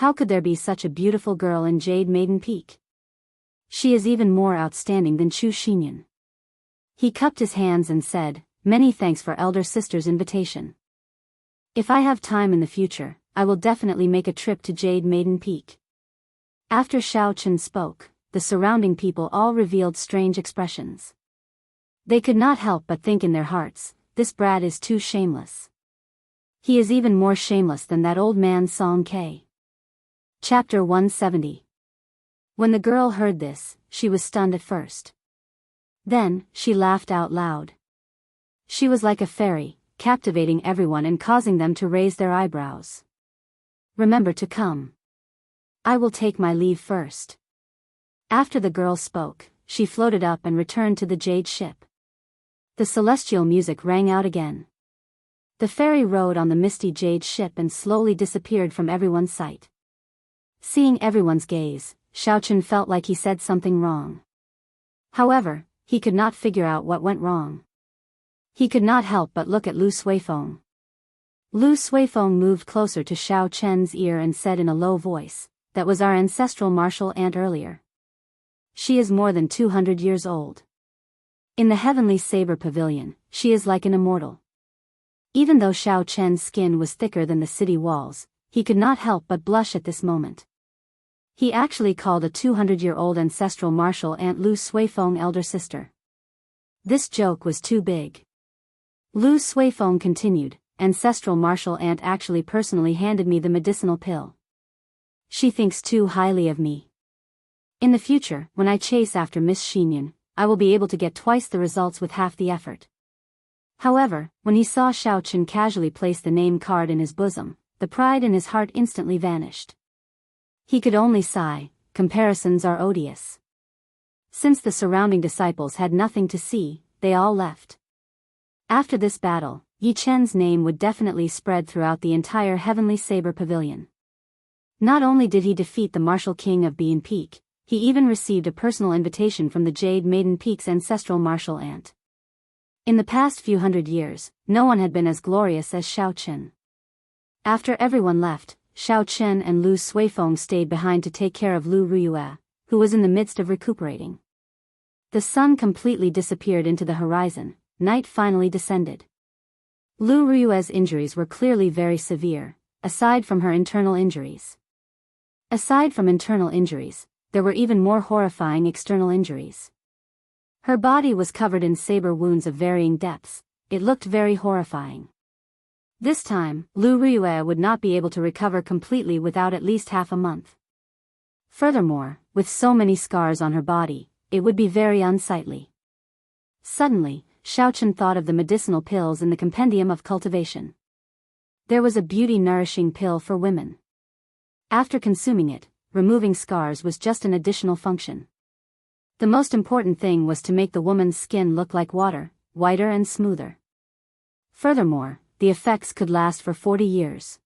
How could there be such a beautiful girl in Jade Maiden Peak? She is even more outstanding than Chu Xinyan. He cupped his hands and said, "Many thanks for elder sister's invitation. If I have time in the future, I will definitely make a trip to Jade Maiden Peak." After Xiaoqun spoke, the surrounding people all revealed strange expressions. They could not help but think in their hearts, "This brat is too shameless. He is even more shameless than that old man Song Ke." Chapter 170. When the girl heard this, she was stunned at first. Then, she laughed out loud. She was like a fairy, captivating everyone and causing them to raise their eyebrows. "Remember to come. I will take my leave first." After the girl spoke, she floated up and returned to the jade ship. The celestial music rang out again. The fairy rode on the misty jade ship and slowly disappeared from everyone's sight. Seeing everyone's gaze, Xiaoqun felt like he said something wrong. However, he could not figure out what went wrong. He could not help but look at Lu Suifeng. Lu Suifeng moved closer to Xiaoqun's ear and said in a low voice, "That was our ancestral martial aunt earlier. She is more than 200 years old. In the Heavenly Saber Pavilion, she is like an immortal." Even though Xiaoqun's skin was thicker than the city walls, he could not help but blush at this moment. He actually called a 200-year-old ancestral martial aunt Lu Suifeng elder sister. This joke was too big. Lu Suifeng continued, "Ancestral martial aunt actually personally handed me the medicinal pill. She thinks too highly of me. In the future, when I chase after Miss Xinyan, I will be able to get twice the results with half the effort." However, when he saw Xiaoqun casually place the name card in his bosom, the pride in his heart instantly vanished. He could only sigh, comparisons are odious. Since the surrounding disciples had nothing to see, they all left. After this battle, Yi Chen's name would definitely spread throughout the entire Heavenly Saber Pavilion. Not only did he defeat the Martial King of Bean Peak, he even received a personal invitation from the Jade Maiden Peak's ancestral martial aunt. In the past few hundred years, no one had been as glorious as Xiaoqun. After everyone left, Xiaoqun and Lu Suifeng stayed behind to take care of Lu Riyue, who was in the midst of recuperating. The sun completely disappeared into the horizon, night finally descended. Lu Riyue's injuries were clearly very severe, aside from her internal injuries. Aside from internal injuries, there were even more horrifying external injuries. Her body was covered in saber wounds of varying depths. It looked very horrifying. This time, Lu Riyue would not be able to recover completely without at least half a month. Furthermore, with so many scars on her body, it would be very unsightly. Suddenly, Xiaochen thought of the medicinal pills in the compendium of cultivation. There was a beauty-nourishing pill for women. After consuming it, removing scars was just an additional function. The most important thing was to make the woman's skin look like water, whiter and smoother. Furthermore, the effects could last for 40 years.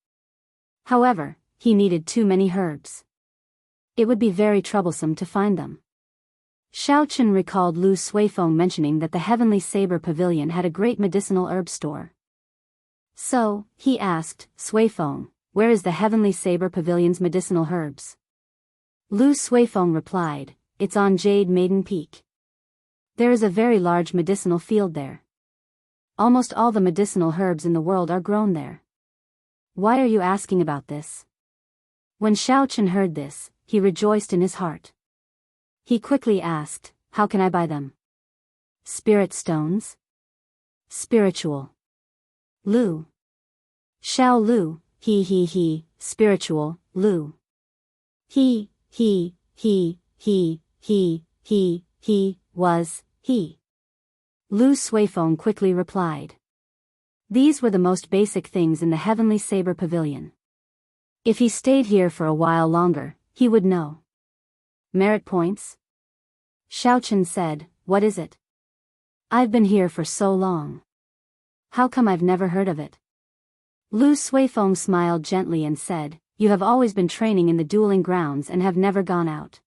However, he needed too many herbs. It would be very troublesome to find them. Xiaochen recalled Lu Suifeng mentioning that the Heavenly Saber Pavilion had a great medicinal herb store. So, he asked, Suifeng, where is the Heavenly Saber Pavilion's medicinal herbs? Lu Suifeng replied, it's on Jade Maiden Peak. There is a very large medicinal field there. Almost all the medicinal herbs in the world are grown there. Why are you asking about this? When Xiaochen heard this, he rejoiced in his heart. He quickly asked, how can I buy them? Spirit stones? Spiritual. Lu. Xiao Lu, he, spiritual, Lu. He, was, he. Lu Suifeng quickly replied. These were the most basic things in the Heavenly Saber Pavilion. If he stayed here for a while longer, he would know. Merit points? Xiaochen said, what is it? I've been here for so long. How come I've never heard of it? Lu Suifeng smiled gently and said, you have always been training in the dueling grounds and have never gone out.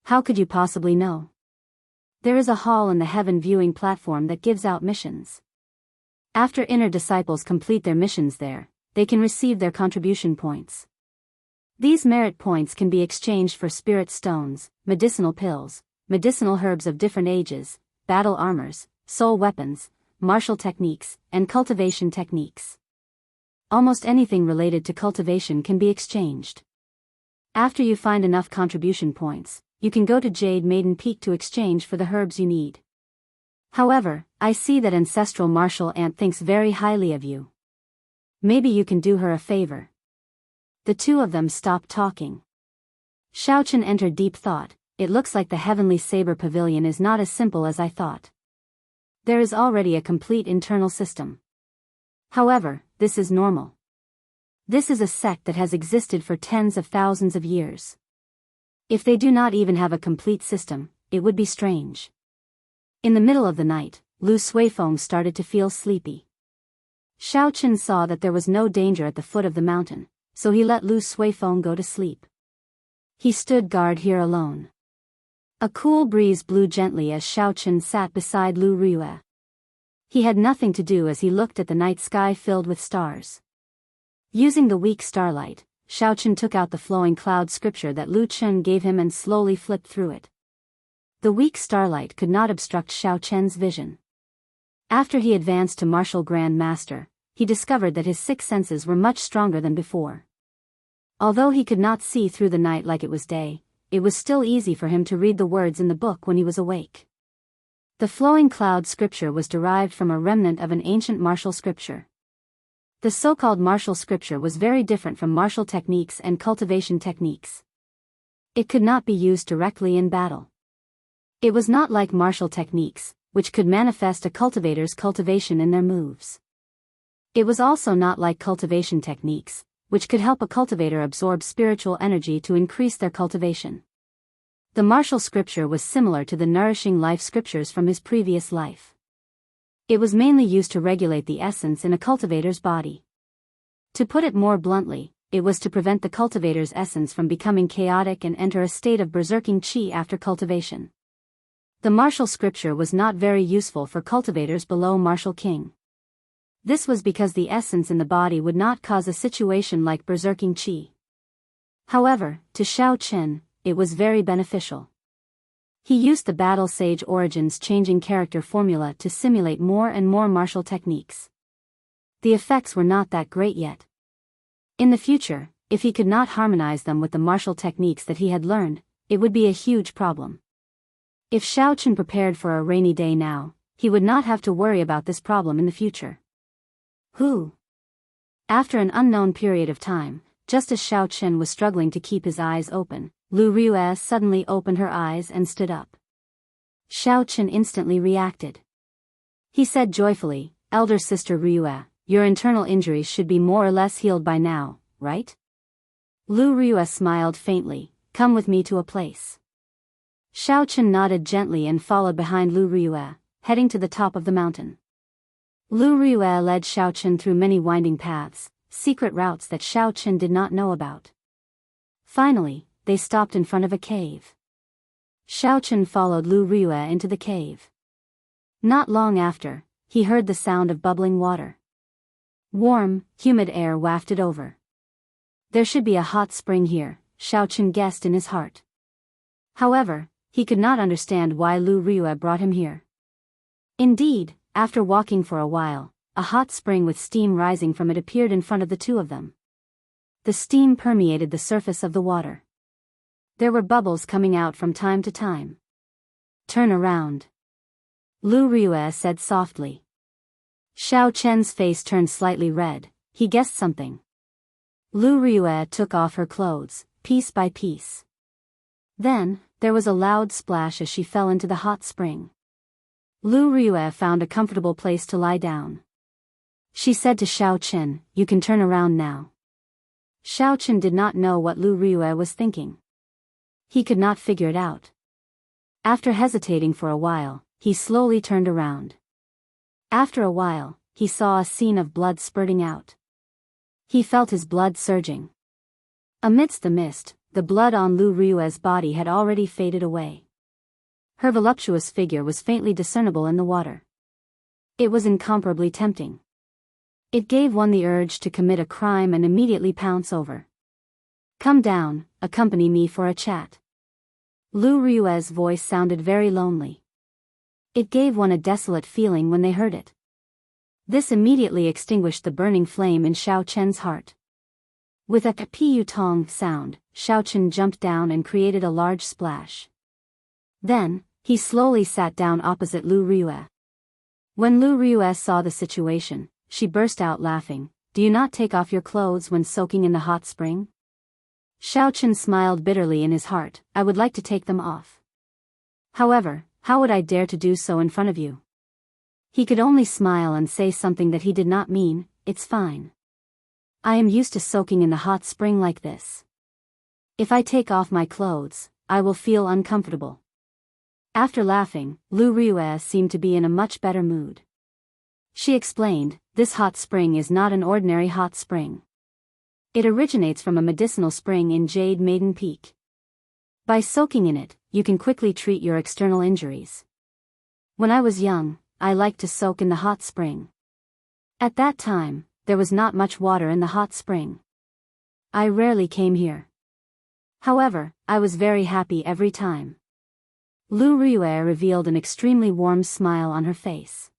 How could you possibly know? There is a hall in the heaven viewing platform that gives out missions. After inner disciples complete their missions there, they can receive their contribution points. These merit points can be exchanged for spirit stones, medicinal pills, medicinal herbs of different ages, battle armors, soul weapons, martial techniques, and cultivation techniques. Almost anything related to cultivation can be exchanged. After you find enough contribution points, you can go to Jade Maiden Peak to exchange for the herbs you need. However, I see that Ancestral Martial Ant thinks very highly of you. Maybe you can do her a favor. The two of them stopped talking. Xiaochen entered deep thought. It looks like the Heavenly Saber Pavilion is not as simple as I thought. There is already a complete internal system. However, this is normal. This is a sect that has existed for tens of thousands of years. If they do not even have a complete system, it would be strange. In the middle of the night, Lu Suifeng started to feel sleepy. Xiaochen saw that there was no danger at the foot of the mountain, so he let Lu Suifeng go to sleep. He stood guard here alone. A cool breeze blew gently as Xiaochen sat beside Lu Rue. He had nothing to do as he looked at the night sky filled with stars. Using the weak starlight, Xiaochen took out the flowing cloud scripture that Lu Chen gave him and slowly flipped through it. The weak starlight could not obstruct Xiaochen's vision. After he advanced to Martial Grand Master, he discovered that his six senses were much stronger than before. Although he could not see through the night like it was day, it was still easy for him to read the words in the book when he was awake. The flowing cloud scripture was derived from a remnant of an ancient martial scripture. The so-called martial scripture was very different from martial techniques and cultivation techniques. It could not be used directly in battle. It was not like martial techniques, which could manifest a cultivator's cultivation in their moves. It was also not like cultivation techniques, which could help a cultivator absorb spiritual energy to increase their cultivation. The martial scripture was similar to the nourishing life scriptures from his previous life. It was mainly used to regulate the essence in a cultivator's body. To put it more bluntly, it was to prevent the cultivator's essence from becoming chaotic and enter a state of berserking chi after cultivation. The martial scripture was not very useful for cultivators below Martial King. This was because the essence in the body would not cause a situation like berserking chi. However, to Xiaochen, it was very beneficial. He used the Battle Sage Origins changing character formula to simulate more and more martial techniques. The effects were not that great yet. In the future, if he could not harmonize them with the martial techniques that he had learned, it would be a huge problem. If Xiaochen prepared for a rainy day now, he would not have to worry about this problem in the future. After an unknown period of time, just as Xiaochen was struggling to keep his eyes open, Lu Rue suddenly opened her eyes and stood up. Xiaochen instantly reacted. He said joyfully, "Elder Sister Ryue, your internal injuries should be more or less healed by now, right?" Lu Ryue smiled faintly, "Come with me to a place." Xiao Chen nodded gently and followed behind Lu Ryue, heading to the top of the mountain. Lu Ryue led Xiao Chen through many winding paths, secret routes that Xiao Chen did not know about. Finally, they stopped in front of a cave. Xiao Chen followed Lu Ryue into the cave. Not long after, he heard the sound of bubbling water. Warm, humid air wafted over. There should be a hot spring here, Xiao Chen guessed in his heart. However, he could not understand why Lu Ryue brought him here. Indeed, after walking for a while, a hot spring with steam rising from it appeared in front of the two of them. The steam permeated the surface of the water. There were bubbles coming out from time to time. "Turn around," Lu Ryue said softly. Xiao Chen's face turned slightly red, he guessed something. Lu Ryue took off her clothes, piece by piece. Then, there was a loud splash as she fell into the hot spring. Lu Ryue found a comfortable place to lie down. She said to Xiao Chen, "You can turn around now." Xiao Chen did not know what Lu Ryue was thinking. He could not figure it out. After hesitating for a while, he slowly turned around. After a while, he saw a scene of blood spurting out. He felt his blood surging. Amidst the mist, the blood on Lu Ryue's body had already faded away. Her voluptuous figure was faintly discernible in the water. It was incomparably tempting. It gave one the urge to commit a crime and immediately pounce over. "Come down, accompany me for a chat." Lu Ryue's voice sounded very lonely. It gave one a desolate feeling when they heard it. This immediately extinguished the burning flame in Xiao Chen's heart. With a pu-tong sound, Xiao Chen jumped down and created a large splash. Then, he slowly sat down opposite Lu Ryue. When Lu Ryue saw the situation, she burst out laughing. "Do you not take off your clothes when soaking in the hot spring?" Xiao Chen smiled bitterly in his heart, "I would like to take them off. However, how would I dare to do so in front of you?" He could only smile and say something that he did not mean. "It's fine. I am used to soaking in the hot spring like this. If I take off my clothes, I will feel uncomfortable." After laughing, Lu Ryue seemed to be in a much better mood. She explained, "This hot spring is not an ordinary hot spring. It originates from a medicinal spring in Jade Maiden Peak. By soaking in it, you can quickly treat your external injuries. When I was young, I liked to soak in the hot spring. At that time, there was not much water in the hot spring. I rarely came here. However, I was very happy every time." Lu Ryue revealed an extremely warm smile on her face.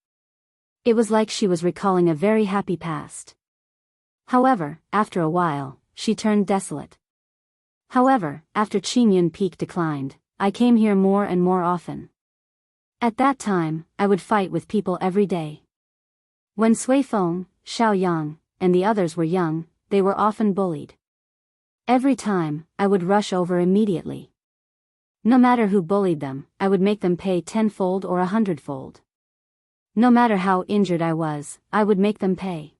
It was like she was recalling a very happy past. However, after a while, she turned desolate. "However, after Qingyun Peak declined, I came here more and more often. At that time, I would fight with people every day. When Sui Feng, Xiao Yang, and the others were young, they were often bullied. Every time, I would rush over immediately. No matter who bullied them, I would make them pay 10-fold or 100-fold. No matter how injured I was, I would make them pay.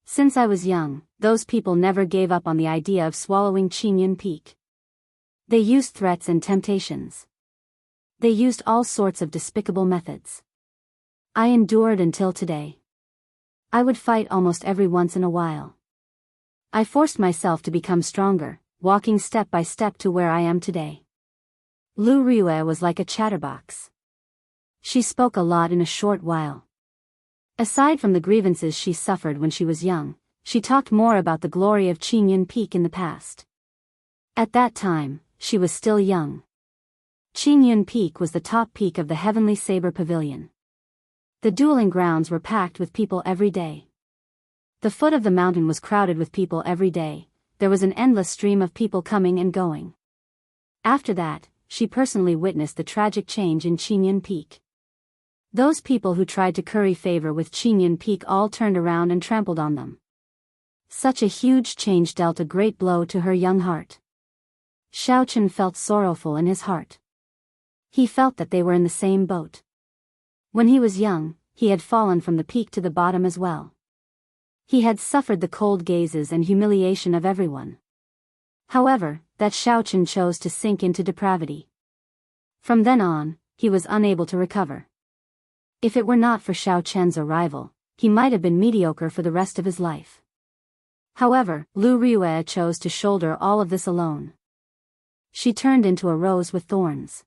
Since I was young, those people never gave up on the idea of swallowing Qingyun Peak. They used threats and temptations. They used all sorts of despicable methods. I endured until today. I would fight almost every once in a while. I forced myself to become stronger, walking step by step to where I am today." Lu Ryue was like a chatterbox. She spoke a lot in a short while. Aside from the grievances she suffered when she was young, she talked more about the glory of Qingyun Peak in the past. At that time, she was still young. Qingyun Peak was the top peak of the Heavenly Saber Pavilion. The dueling grounds were packed with people every day. The foot of the mountain was crowded with people every day. There was an endless stream of people coming and going. After that, she personally witnessed the tragic change in Qingyun Peak. Those people who tried to curry favor with Qingyun Peak all turned around and trampled on them. Such a huge change dealt a great blow to her young heart. Xiao Chen felt sorrowful in his heart. He felt that they were in the same boat. When he was young, he had fallen from the peak to the bottom as well. He had suffered the cold gazes and humiliation of everyone. However, that Xiaochen chose to sink into depravity. From then on, he was unable to recover. If it were not for Xiaochen's arrival, he might have been mediocre for the rest of his life. However, Lu Riyue chose to shoulder all of this alone. She turned into a rose with thorns.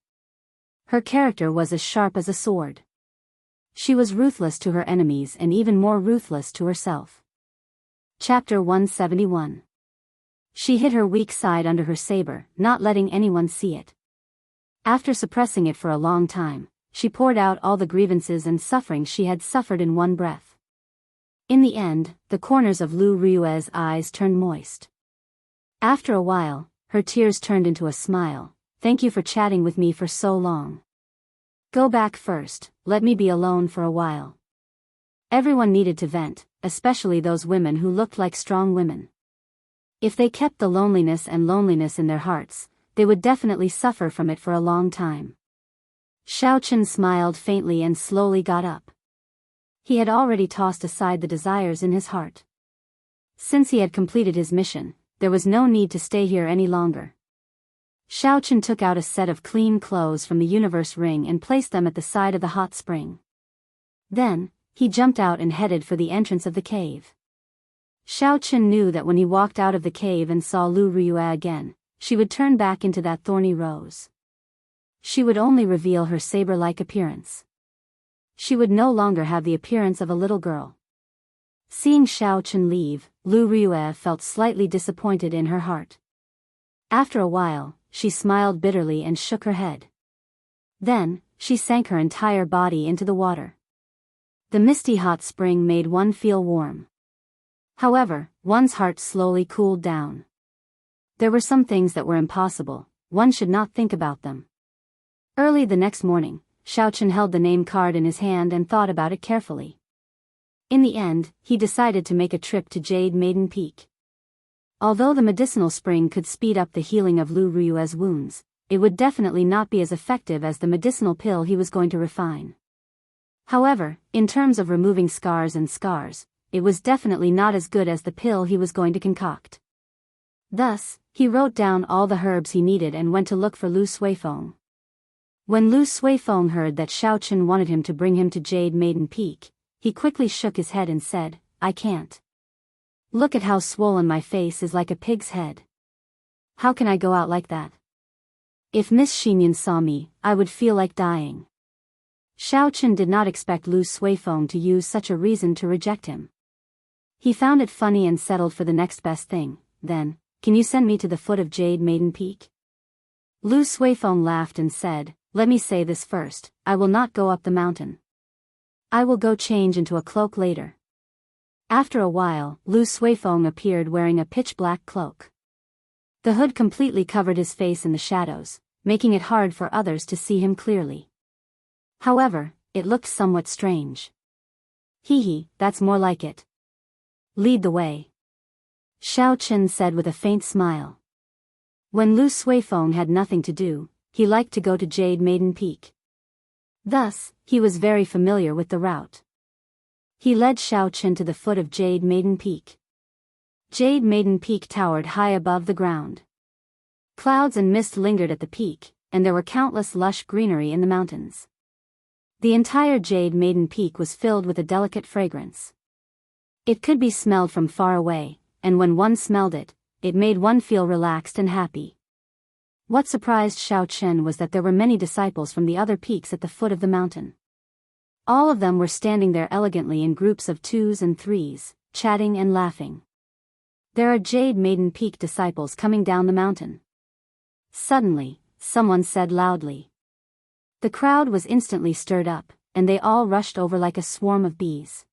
Her character was as sharp as a sword. She was ruthless to her enemies and even more ruthless to herself. Chapter 171. She hid her weak side under her saber, not letting anyone see it. After suppressing it for a long time, she poured out all the grievances and suffering she had suffered in one breath. In the end, the corners of Lu Riyue's eyes turned moist. After a while, her tears turned into a smile. Thank you for chatting with me for so long. Go back first, let me be alone for a while. Everyone needed to vent, especially those women who looked like strong women. If they kept the loneliness in their hearts, they would definitely suffer from it for a long time. Xiaochen smiled faintly and slowly got up. He had already tossed aside the desires in his heart. Since he had completed his mission, there was no need to stay here any longer. Xiaochen took out a set of clean clothes from the universe ring and placed them at the side of the hot spring. Then, he jumped out and headed for the entrance of the cave. Xiaochen knew that when he walked out of the cave and saw Lu Riyue again, she would turn back into that thorny rose. She would only reveal her saber-like appearance. She would no longer have the appearance of a little girl. Seeing Xiaochen leave, Lu Riyue felt slightly disappointed in her heart. After a while, she smiled bitterly and shook her head. Then, she sank her entire body into the water. The misty hot spring made one feel warm. However, one's heart slowly cooled down. There were some things that were impossible, one should not think about them. Early the next morning, Xiaochen held the name card in his hand and thought about it carefully. In the end, he decided to make a trip to Jade Maiden Peak. Although the medicinal spring could speed up the healing of Lu Riyue's wounds, it would definitely not be as effective as the medicinal pill he was going to refine. However, in terms of removing scars, it was definitely not as good as the pill he was going to concoct. Thus, he wrote down all the herbs he needed and went to look for Lu Suifeng. When Lu Suifeng heard that Xiaochen wanted him to bring him to Jade Maiden Peak, he quickly shook his head and said, I can't. Look at how swollen my face is, like a pig's head. How can I go out like that? If Miss Xinyan saw me, I would feel like dying. Xiaochen did not expect Lu Suifeng to use such a reason to reject him. He found it funny and settled for the next best thing. Then, can you send me to the foot of Jade Maiden Peak? Lu Suifeng laughed and said, let me say this first, I will not go up the mountain. I will go change into a cloak later. After a while, Lu Suifeng appeared wearing a pitch-black cloak. The hood completely covered his face in the shadows, making it hard for others to see him clearly. However, it looked somewhat strange. Hee, that's more like it. Lead the way. Xiaochen said with a faint smile. When Lu Suifeng had nothing to do, he liked to go to Jade Maiden Peak. Thus, he was very familiar with the route. He led Xiaochen to the foot of Jade Maiden Peak. Jade Maiden Peak towered high above the ground. Clouds and mist lingered at the peak, and there were countless lush greenery in the mountains. The entire Jade Maiden Peak was filled with a delicate fragrance. It could be smelled from far away, and when one smelled it, it made one feel relaxed and happy. What surprised Xiaochen was that there were many disciples from the other peaks at the foot of the mountain. All of them were standing there elegantly in groups of 2s and 3s, chatting and laughing. There are Jade Maiden Peak disciples coming down the mountain. Suddenly, someone said loudly. The crowd was instantly stirred up, and they all rushed over like a swarm of bees.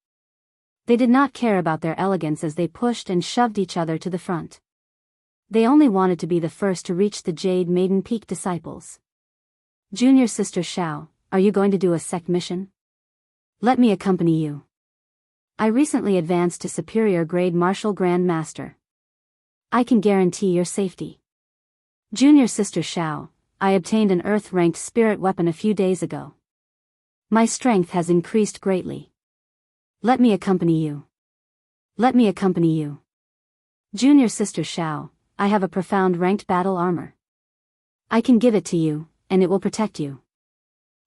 They did not care about their elegance as they pushed and shoved each other to the front. They only wanted to be the first to reach the Jade Maiden Peak disciples. Junior Sister Xiao, are you going to do a sect mission? Let me accompany you. I recently advanced to superior grade Martial Grand Master. I can guarantee your safety. Junior Sister Xiao, I obtained an Earth-ranked spirit weapon a few days ago. My strength has increased greatly. Let me accompany you. Let me accompany you. Junior sister Xiao, I have a profound ranked battle armor. I can give it to you, and it will protect you.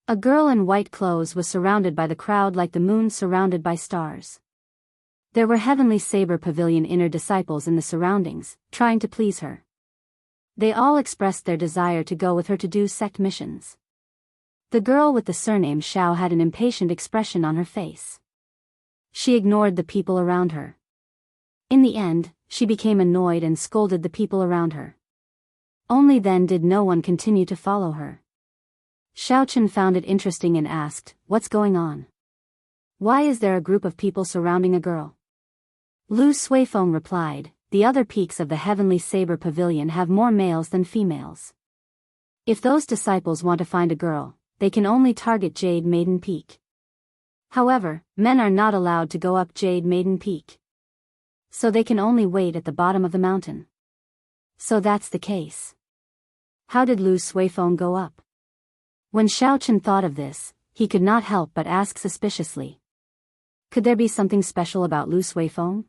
A girl in white clothes was surrounded by the crowd like the moon surrounded by stars. There were Heavenly Saber Pavilion inner disciples in the surroundings, trying to please her. They all expressed their desire to go with her to do sect missions. The girl with the surname Xiao had an impatient expression on her face. She ignored the people around her. In the end, she became annoyed and scolded the people around her. Only then did no one continue to follow her. Xiaochen found it interesting and asked, "What's going on? Why is there a group of people surrounding a girl?" Lu Suifeng replied, "The other peaks of the Heavenly Saber Pavilion have more males than females. If those disciples want to find a girl, they can only target Jade Maiden Peak. However, men are not allowed to go up Jade Maiden Peak. So they can only wait at the bottom of the mountain. So that's the case." How did Lu Suifeng go up? When Xiaochen thought of this, he could not help but ask suspiciously. Could there be something special about Lu Suifeng?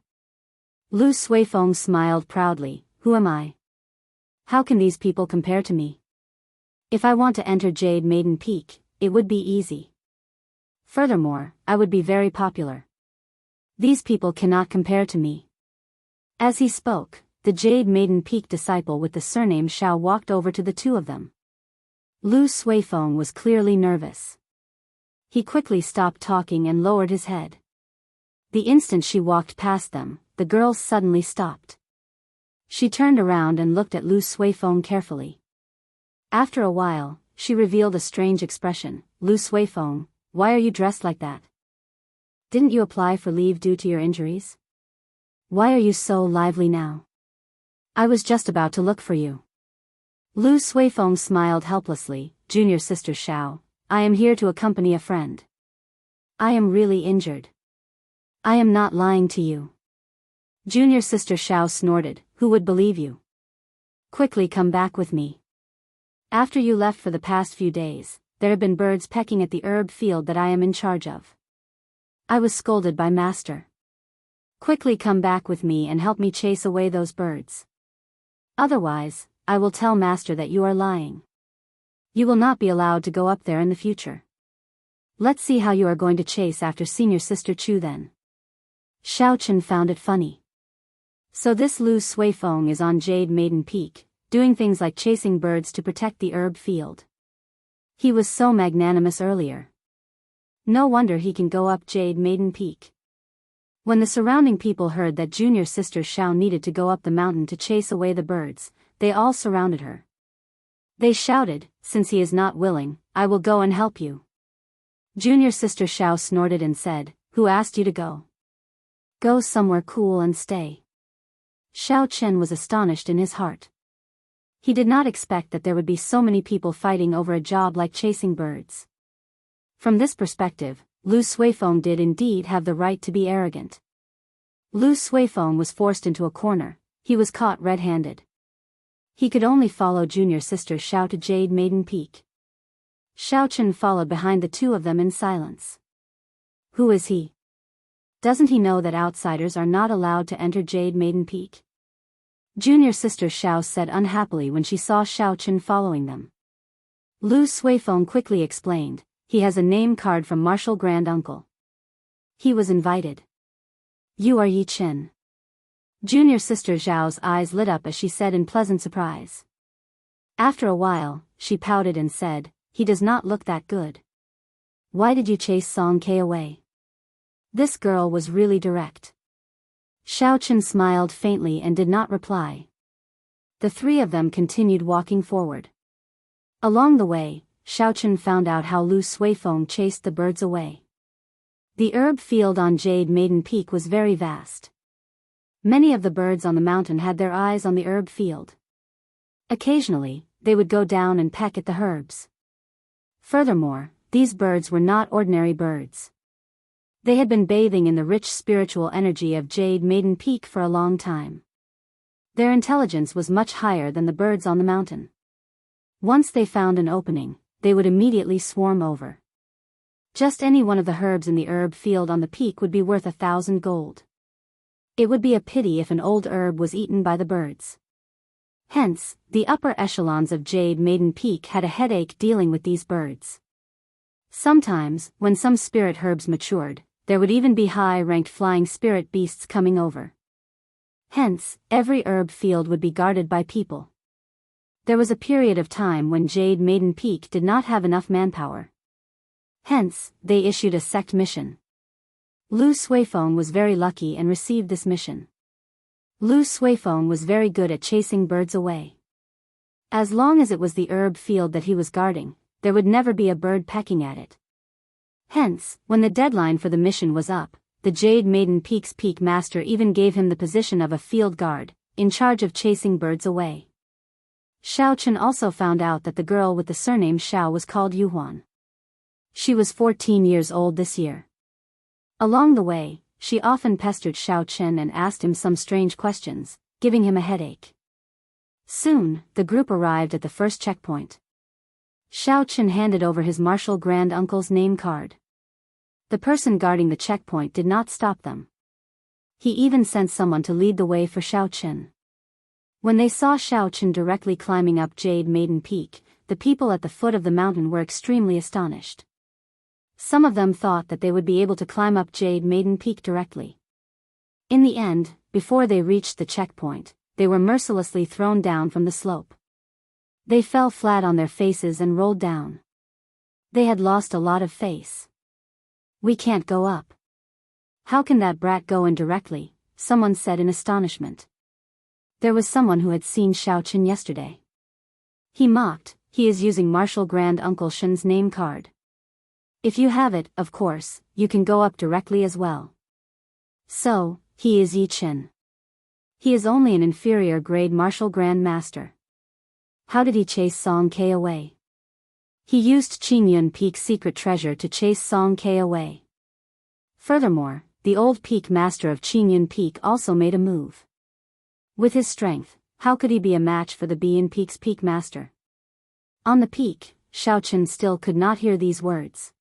Lu Suifeng smiled proudly. "Who am I? How can these people compare to me? If I want to enter Jade Maiden Peak, it would be easy. Furthermore, I would be very popular. These people cannot compare to me." As he spoke, the Jade Maiden Peak disciple with the surname Xiao walked over to the two of them. Lu Suifeng was clearly nervous. He quickly stopped talking and lowered his head. The instant she walked past them, the girl suddenly stopped. She turned around and looked at Lu Suifeng carefully. After a while, she revealed a strange expression. "Lu Suifeng, why are you dressed like that? Didn't you apply for leave due to your injuries? Why are you so lively now? I was just about to look for you." Lu Suifeng smiled helplessly. "Junior sister Xiao, I am here to accompany a friend. I am really injured. I am not lying to you." Junior sister Xiao snorted. "Who would believe you? Quickly come back with me. After you left for the past few days, there have been birds pecking at the herb field that I am in charge of. I was scolded by Master. Quickly come back with me and help me chase away those birds. Otherwise, I will tell Master that you are lying. You will not be allowed to go up there in the future. Let's see how you are going to chase after senior sister Chu then." Xiaochen found it funny. So this Lu Suifeng is on Jade Maiden Peak, doing things like chasing birds to protect the herb field. He was so magnanimous earlier. No wonder he can go up Jade Maiden Peak. When the surrounding people heard that junior sister Xiao needed to go up the mountain to chase away the birds, they all surrounded her. They shouted, "Since he is not willing, I will go and help you." Junior sister Xiao snorted and said, "Who asked you to go? Go somewhere cool and stay." Xiao Chen was astonished in his heart. He did not expect that there would be so many people fighting over a job like chasing birds. From this perspective, Lu Suifeng did indeed have the right to be arrogant. Lu Suifeng was forced into a corner. He was caught red-handed. He could only follow junior sister Xiao to Jade Maiden Peak. Xiaochen followed behind the two of them in silence. Who is he? Doesn't he know that outsiders are not allowed to enter Jade Maiden Peak? Junior sister Xiao said unhappily when she saw Xiaochen following them. Lu Suifeng quickly explained, "He has a name card from Martial Grand Uncle. He was invited." "You are Yi Chen." Junior sister Zhao's eyes lit up as she said in pleasant surprise. After a while, she pouted and said, "He does not look that good. Why did you chase Song Ke away?" This girl was really direct. Xiaochen smiled faintly and did not reply. The three of them continued walking forward. Along the way, Xiaochen found out how Lu Suifeng chased the birds away. The herb field on Jade Maiden Peak was very vast. Many of the birds on the mountain had their eyes on the herb field. Occasionally, they would go down and peck at the herbs. Furthermore, these birds were not ordinary birds. They had been bathing in the rich spiritual energy of Jade Maiden Peak for a long time. Their intelligence was much higher than the birds on the mountain. Once they found an opening, they would immediately swarm over. Just any one of the herbs in the herb field on the peak would be worth 1,000 gold. It would be a pity if an old herb was eaten by the birds. Hence, the upper echelons of Jade Maiden Peak had a headache dealing with these birds. Sometimes, when some spirit herbs matured, there would even be high-ranked flying spirit beasts coming over. Hence, every herb field would be guarded by people. There was a period of time when Jade Maiden Peak did not have enough manpower. Hence, they issued a sect mission. Lu Suifeng was very lucky and received this mission. Lu Suifeng was very good at chasing birds away. As long as it was the herb field that he was guarding, there would never be a bird pecking at it. Hence, when the deadline for the mission was up, the Jade Maiden Peak's peak master even gave him the position of a field guard, in charge of chasing birds away. Xiao Chen also found out that the girl with the surname Xiao was called Yuhuan. She was 14 years old this year. Along the way, she often pestered Xiao Chen and asked him some strange questions, giving him a headache. Soon, the group arrived at the first checkpoint. Xiao Chen handed over his martial grand-uncle's name card. The person guarding the checkpoint did not stop them. He even sent someone to lead the way for Xiao Chen. When they saw Xiao Chen directly climbing up Jade Maiden Peak, the people at the foot of the mountain were extremely astonished. Some of them thought that they would be able to climb up Jade Maiden Peak directly. In the end, before they reached the checkpoint, they were mercilessly thrown down from the slope. They fell flat on their faces and rolled down. They had lost a lot of face. "We can't go up. How can that brat go in directly?" someone said in astonishment. There was someone who had seen Xiao Chen yesterday. He mocked, "He is using Martial Grand Uncle Shen's name card. If you have it, of course, you can go up directly as well." So, he is Yi Chen. He is only an inferior grade Martial Grand Master. How did he chase Song Ke away? He used Qingyun Peak's secret treasure to chase Song Ke away. Furthermore, the old peak master of Qingyun Peak also made a move. With his strength, how could he be a match for the Bian Peak's peak master? On the peak, Xiao Chen still could not hear these words.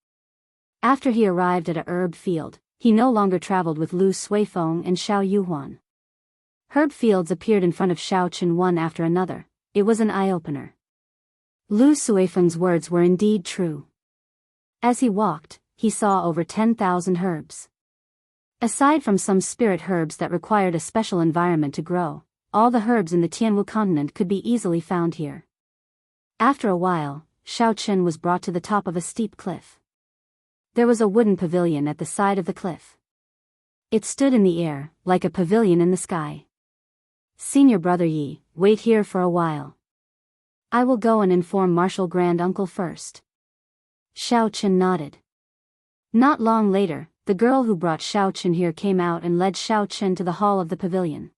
After he arrived at a herb field, he no longer traveled with Lu Suifeng and Xiao Yuhuan. Herb fields appeared in front of Xiao Chen one after another. It was an eye-opener. Lu Suifeng's words were indeed true. As he walked, he saw over 10,000 herbs. Aside from some spirit herbs that required a special environment to grow, all the herbs in the Tianwu continent could be easily found here. After a while, Xiao Chen was brought to the top of a steep cliff. There was a wooden pavilion at the side of the cliff. It stood in the air, like a pavilion in the sky. "Senior Brother Yi, wait here for a while. I will go and inform Martial Grand Uncle first." Xiao Chen nodded. Not long later, the girl who brought Xiao Chen here came out and led Xiao Chen to the hall of the pavilion.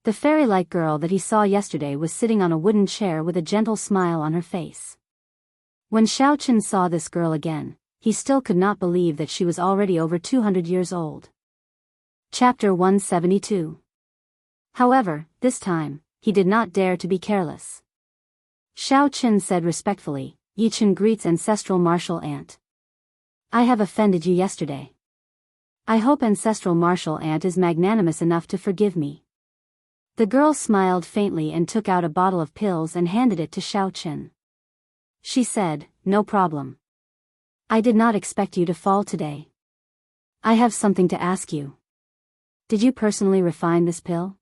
The fairy-like girl that he saw yesterday was sitting on a wooden chair with a gentle smile on her face. When Xiao Chen saw this girl again, he still could not believe that she was already over 200 years old. Chapter 172. However, this time, he did not dare to be careless. Xiao Chen said respectfully, "Yi Chen greets ancestral martial aunt. I have offended you yesterday. I hope ancestral martial aunt is magnanimous enough to forgive me." The girl smiled faintly and took out a bottle of pills and handed it to Xiao Chen. She said, "No problem. I did not expect you to fall today. I have something to ask you. Did you personally refine this pill?"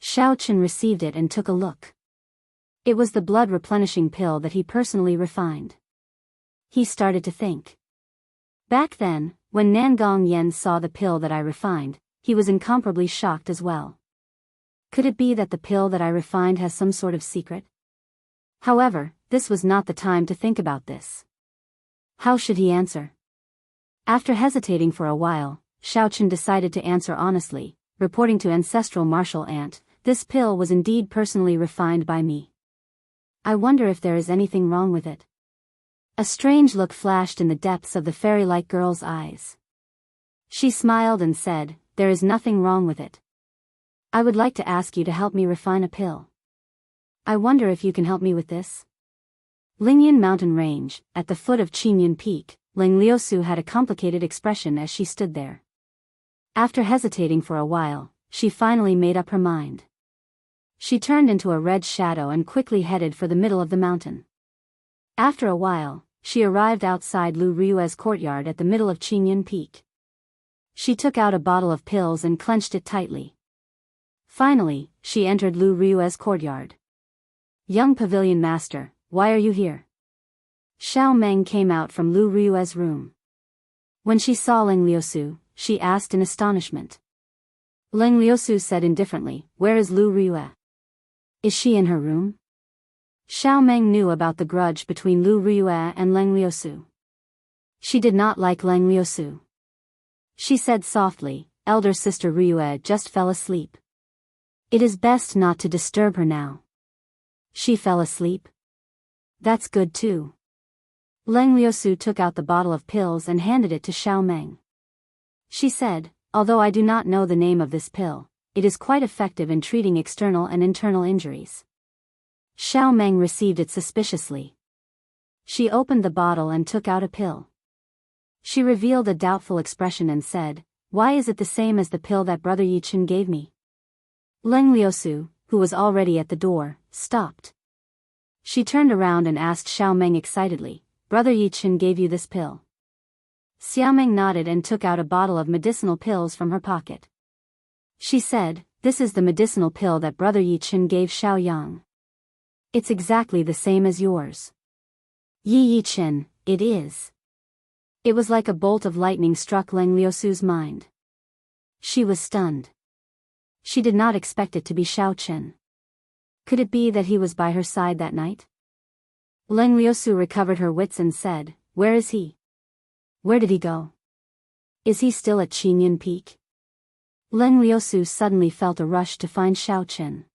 Xiao Chen received it and took a look. It was the blood-replenishing pill that he personally refined. He started to think. Back then, when Nangong Yen saw the pill that I refined, he was incomparably shocked as well. Could it be that the pill that I refined has some sort of secret? However, this was not the time to think about this. How should he answer? After hesitating for a while, Xiao Chen decided to answer honestly, reporting to ancestral martial aunt, "This pill was indeed personally refined by me. I wonder if there is anything wrong with it." A strange look flashed in the depths of the fairy-like girl's eyes. She smiled and said, "There is nothing wrong with it. I would like to ask you to help me refine a pill. I wonder if you can help me with this?" Lingyan Mountain Range, at the foot of Qingyun Peak, Ling Liusu had a complicated expression as she stood there. After hesitating for a while, she finally made up her mind. She turned into a red shadow and quickly headed for the middle of the mountain. After a while, she arrived outside Lu Ryue's courtyard at the middle of Qingyun Peak. She took out a bottle of pills and clenched it tightly. Finally, she entered Lu Ryue's courtyard. "Young pavilion master, why are you here?" Xiao Meng came out from Lu Ryue's room. When she saw Ling Liusu, she asked in astonishment. Ling Liusu said indifferently, "Where is Lu Ryue? Is she in her room?" Xiao Meng knew about the grudge between Lu Ryue and Ling Liusu. She did not like Ling Liusu. She said softly, "Elder sister Ryue just fell asleep. It is best not to disturb her now." "She fell asleep? That's good too." Ling Liusu took out the bottle of pills and handed it to Xiao Meng. She said, "Although I do not know the name of this pill, it is quite effective in treating external and internal injuries." Xiao Meng received it suspiciously. She opened the bottle and took out a pill. She revealed a doubtful expression and said, "Why is it the same as the pill that Brother Yichen gave me?" Ling Liusu, who was already at the door, stopped. She turned around and asked Xiao Meng excitedly, "Brother Yichen gave you this pill?" Xiao Meng nodded and took out a bottle of medicinal pills from her pocket. She said, "This is the medicinal pill that Brother Yichen gave Xiao Yang. It's exactly the same as yours." "Yi Yichen, it is." It was like a bolt of lightning struck Ling Liusu's mind. She was stunned. She did not expect it to be Xiao Chen. Could it be that he was by her side that night? Ling Liusu recovered her wits and said, "Where is he? Where did he go? Is he still at Qingyun Peak?" Ling Liusu suddenly felt a rush to find Xiao Chen.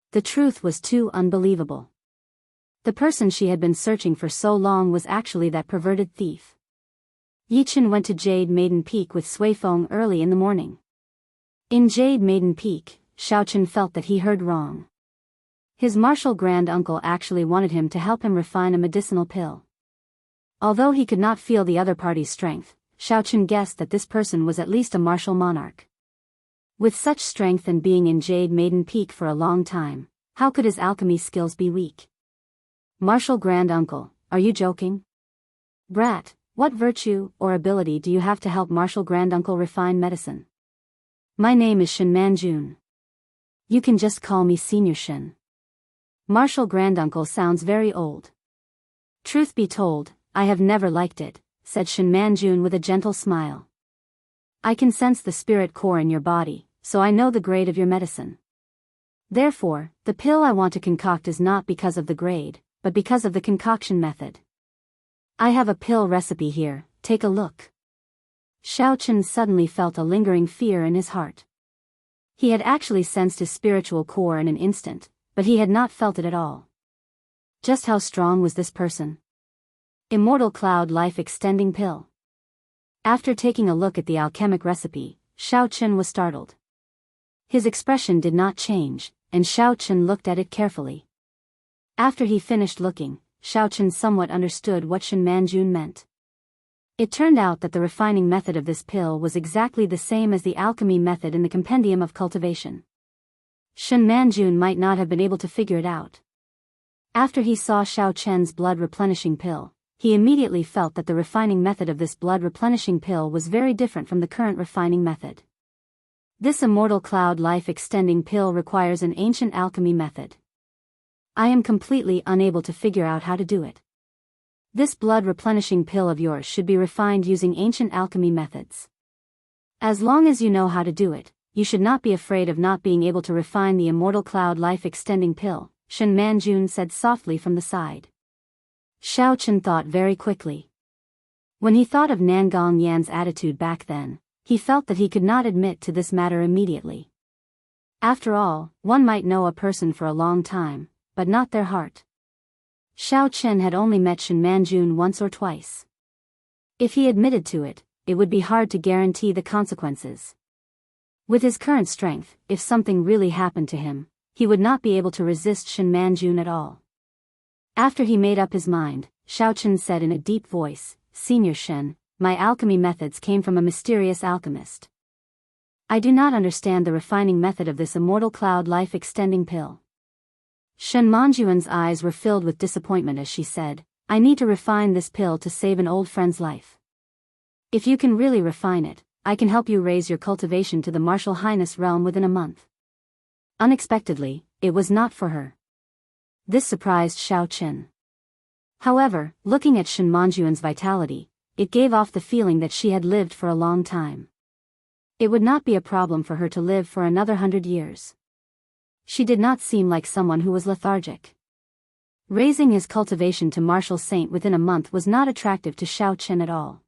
The truth was too unbelievable. The person she had been searching for so long was actually that perverted thief. Yichen went to Jade Maiden Peak with Sui Feng early in the morning. In Jade Maiden Peak, Xiao Chen felt that he heard wrong. His martial grand-uncle actually wanted him to help him refine a medicinal pill. Although he could not feel the other party's strength, Xiao Chen guessed that this person was at least a martial monarch. With such strength and being in Jade Maiden Peak for a long time, how could his alchemy skills be weak? "Martial grand-uncle, are you joking? Brat, what virtue or ability do you have to help martial grand-uncle refine medicine?" "My name is Shen Manjun. You can just call me Senior Shen." "Martial grand-uncle sounds very old." "Truth be told, I have never liked it," said Shen Manjun with a gentle smile. "I can sense the spirit core in your body, so I know the grade of your medicine. Therefore, the pill I want to concoct is not because of the grade, but because of the concoction method. I have a pill recipe here, take a look." Xiao Chen suddenly felt a lingering fear in his heart. He had actually sensed his spiritual core in an instant, but he had not felt it at all. Just how strong was this person? Immortal Cloud Life Extending Pill. After taking a look at the alchemic recipe, Xiao Chen was startled. His expression did not change, and Xiao Chen looked at it carefully. After he finished looking, Xiao Chen somewhat understood what Shen Manjun meant. It turned out that the refining method of this pill was exactly the same as the alchemy method in the Compendium of Cultivation. Shen Manjun might not have been able to figure it out. After he saw Xiao Chen's blood replenishing pill, he immediately felt that the refining method of this blood replenishing pill was very different from the current refining method. This immortal cloud life extending pill requires an ancient alchemy method. I am completely unable to figure out how to do it. This blood replenishing pill of yours should be refined using ancient alchemy methods. As long as you know how to do it, you should not be afraid of not being able to refine the immortal cloud life extending pill, Shen Manjun said softly from the side. Xiao Chen thought very quickly. When he thought of Nangong Yan's attitude back then, he felt that he could not admit to this matter immediately. After all, one might know a person for a long time, but not their heart. Xiao Chen had only met Shen Manjun once or twice. If he admitted to it, it would be hard to guarantee the consequences. With his current strength, if something really happened to him, he would not be able to resist Shen Manjun at all. After he made up his mind, Xiao Chen said in a deep voice, Senior Shen, my alchemy methods came from a mysterious alchemist. I do not understand the refining method of this immortal cloud life-extending pill. Shen Manjuan's eyes were filled with disappointment as she said, I need to refine this pill to save an old friend's life. If you can really refine it, I can help you raise your cultivation to the martial highness realm within a month. Unexpectedly, it was not for her. This surprised Xiao Qin. However, looking at Shen Manjuan's vitality, it gave off the feeling that she had lived for a long time. It would not be a problem for her to live for another 100 years. She did not seem like someone who was lethargic. Raising his cultivation to martial saint within a month was not attractive to Xiao Qin at all.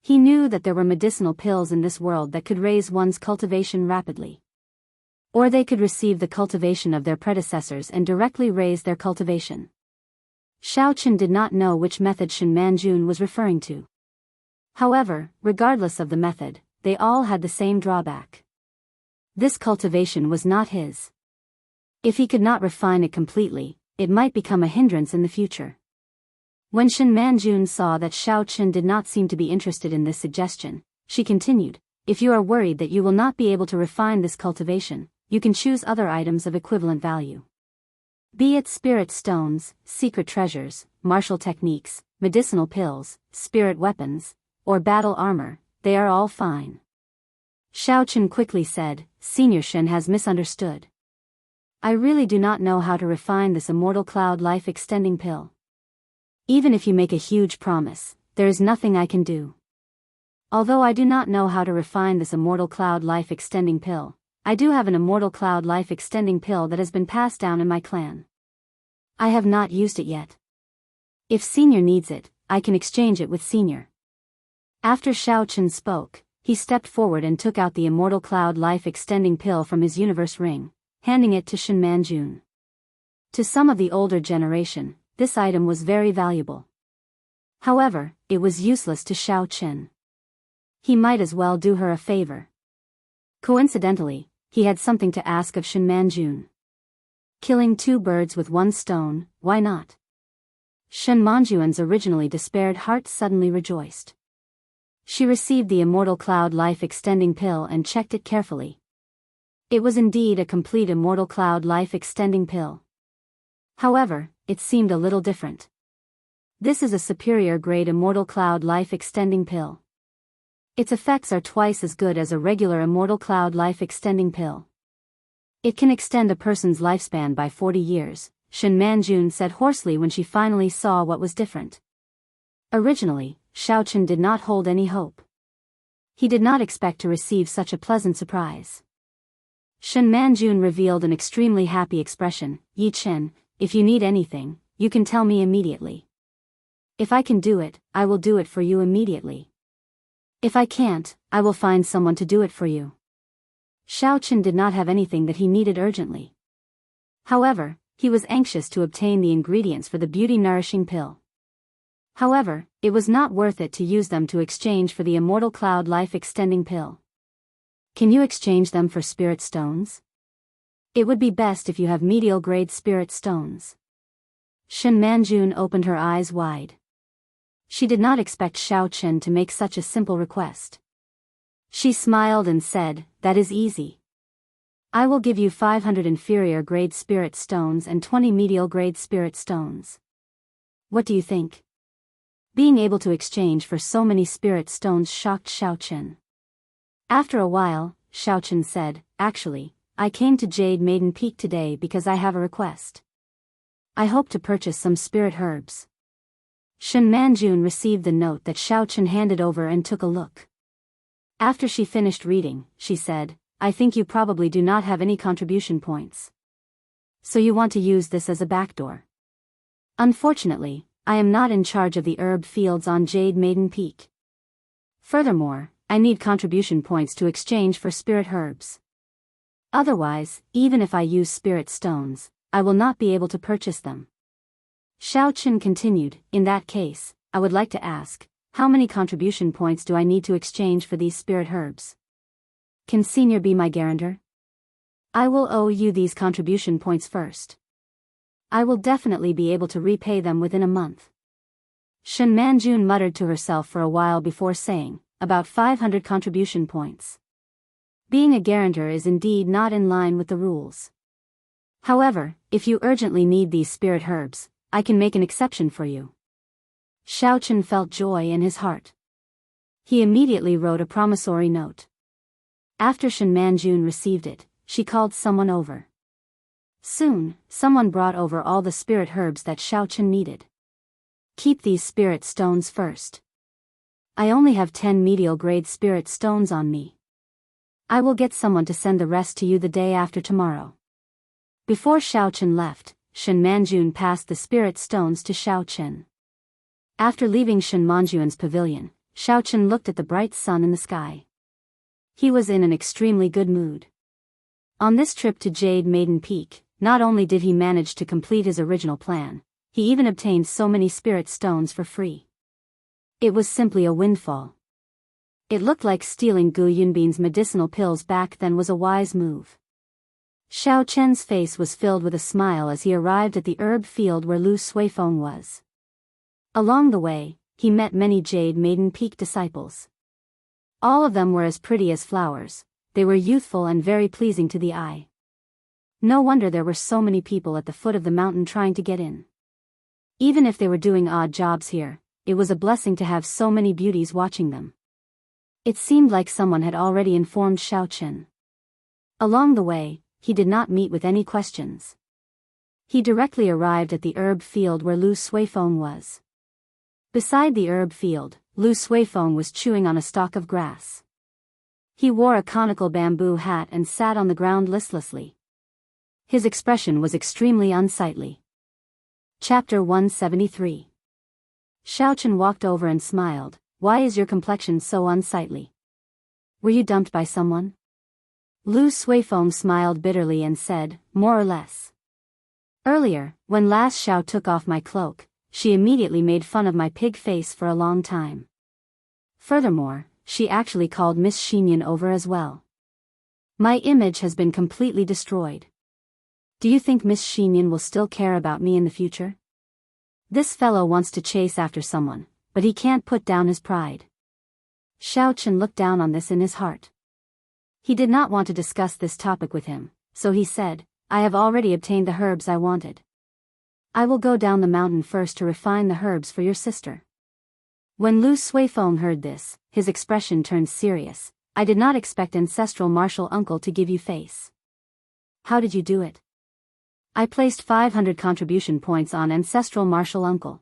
He knew that there were medicinal pills in this world that could raise one's cultivation rapidly. Or they could receive the cultivation of their predecessors and directly raise their cultivation. Xiao Qin did not know which method Shen Manjun was referring to. However, regardless of the method, they all had the same drawback. This cultivation was not his. If he could not refine it completely, it might become a hindrance in the future. When Shen Manjun saw that Xiao Qin did not seem to be interested in this suggestion, she continued, if you are worried that you will not be able to refine this cultivation, you can choose other items of equivalent value. Be it spirit stones, secret treasures, martial techniques, medicinal pills, spirit weapons, or battle armor, they are all fine. Xiao Qin quickly said, Senior Shen has misunderstood. I really do not know how to refine this immortal cloud life-extending pill. Even if you make a huge promise, there is nothing I can do. Although I do not know how to refine this immortal cloud life-extending pill, I do have an immortal cloud life-extending pill that has been passed down in my clan. I have not used it yet. If Senior needs it, I can exchange it with Senior. After Xiao Qin spoke, he stepped forward and took out the immortal cloud life-extending pill from his universe ring, handing it to Shen Manjun. To some of the older generation, this item was very valuable. However, it was useless to Xiao Qin. He might as well do her a favor. Coincidentally, he had something to ask of Shen Manjun. Killing two birds with one stone, why not? Shen Manjuan's originally despaired heart suddenly rejoiced. She received the immortal cloud life-extending pill and checked it carefully. It was indeed a complete immortal cloud life-extending pill. However, it seemed a little different. This is a superior grade immortal cloud life-extending pill. Its effects are twice as good as a regular immortal cloud life-extending pill. It can extend a person's lifespan by 40 years, Shen Manjun said hoarsely when she finally saw what was different. Originally, Xiao Qin did not hold any hope. He did not expect to receive such a pleasant surprise. Shen Manjun revealed an extremely happy expression, Yi Chen, if you need anything, you can tell me immediately. If I can do it, I will do it for you immediately. If I can't, I will find someone to do it for you. Xiao Qin did not have anything that he needed urgently. However, he was anxious to obtain the ingredients for the beauty-nourishing pill. However, it was not worth it to use them to exchange for the immortal cloud life-extending pill. Can you exchange them for spirit stones? It would be best if you have medial-grade spirit stones. Shen Manjun opened her eyes wide. She did not expect Xiao Qin to make such a simple request. She smiled and said, that is easy. I will give you 500 inferior-grade spirit stones and 20 medial-grade spirit stones. What do you think? Being able to exchange for so many spirit stones shocked Xiao Qin. After a while, Xiao Qin said, actually, I came to Jade Maiden Peak today because I have a request. I hope to purchase some spirit herbs. Shen Manjun received the note that Xiao Qin handed over and took a look. After she finished reading, she said, I think you probably do not have any contribution points. So you want to use this as a backdoor. Unfortunately, I am not in charge of the herb fields on Jade Maiden Peak. Furthermore, I need contribution points to exchange for spirit herbs. Otherwise, even if I use spirit stones, I will not be able to purchase them. Xiao Qin continued, in that case, I would like to ask, how many contribution points do I need to exchange for these spirit herbs? Can Senior be my guarantor? I will owe you these contribution points first. I will definitely be able to repay them within a month. Shen Manjun muttered to herself for a while before saying, about 500 contribution points. Being a guarantor is indeed not in line with the rules. However, if you urgently need these spirit herbs, I can make an exception for you. Xiao Chen felt joy in his heart. He immediately wrote a promissory note. After Shen Manjun received it, she called someone over. Soon, someone brought over all the spirit herbs that Xiao Chen needed. Keep these spirit stones first. I only have 10 medial grade spirit stones on me. I will get someone to send the rest to you the day after tomorrow. Before Xiao Chen left, Shen Manjun passed the spirit stones to Xiao Chen. After leaving Shen Manjun's pavilion, Xiao Chen looked at the bright sun in the sky. He was in an extremely good mood. On this trip to Jade Maiden Peak, not only did he manage to complete his original plan, he even obtained so many spirit stones for free. It was simply a windfall. It looked like stealing Gu Yunbin's medicinal pills back then was a wise move. Xiao Chen's face was filled with a smile as he arrived at the herb field where Lu Suifeng was. Along the way, he met many Jade Maiden Peak disciples. All of them were as pretty as flowers, they were youthful and very pleasing to the eye. No wonder there were so many people at the foot of the mountain trying to get in. Even if they were doing odd jobs here, it was a blessing to have so many beauties watching them. It seemed like someone had already informed Xiao Chen. Along the way, he did not meet with any questions. He directly arrived at the herb field where Lu Suifeng was. Beside the herb field, Lu Suifeng was chewing on a stalk of grass. He wore a conical bamboo hat and sat on the ground listlessly. His expression was extremely unsightly. Chapter 173. Xiao Chen walked over and smiled. Why is your complexion so unsightly? Were you dumped by someone? Lu Suifeng smiled bitterly and said, more or less. Earlier, when last Xiao took off my cloak, she immediately made fun of my pig face for a long time. Furthermore, she actually called Miss Xinyan over as well. My image has been completely destroyed. Do you think Miss Xinyan will still care about me in the future? This fellow wants to chase after someone, but he can't put down his pride. Xiao Chen looked down on this in his heart. He did not want to discuss this topic with him, so he said, I have already obtained the herbs I wanted. I will go down the mountain first to refine the herbs for your sister. When Lu Suifeng heard this, his expression turned serious. I did not expect ancestral martial uncle to give you face. How did you do it? I placed 500 contribution points on ancestral martial uncle.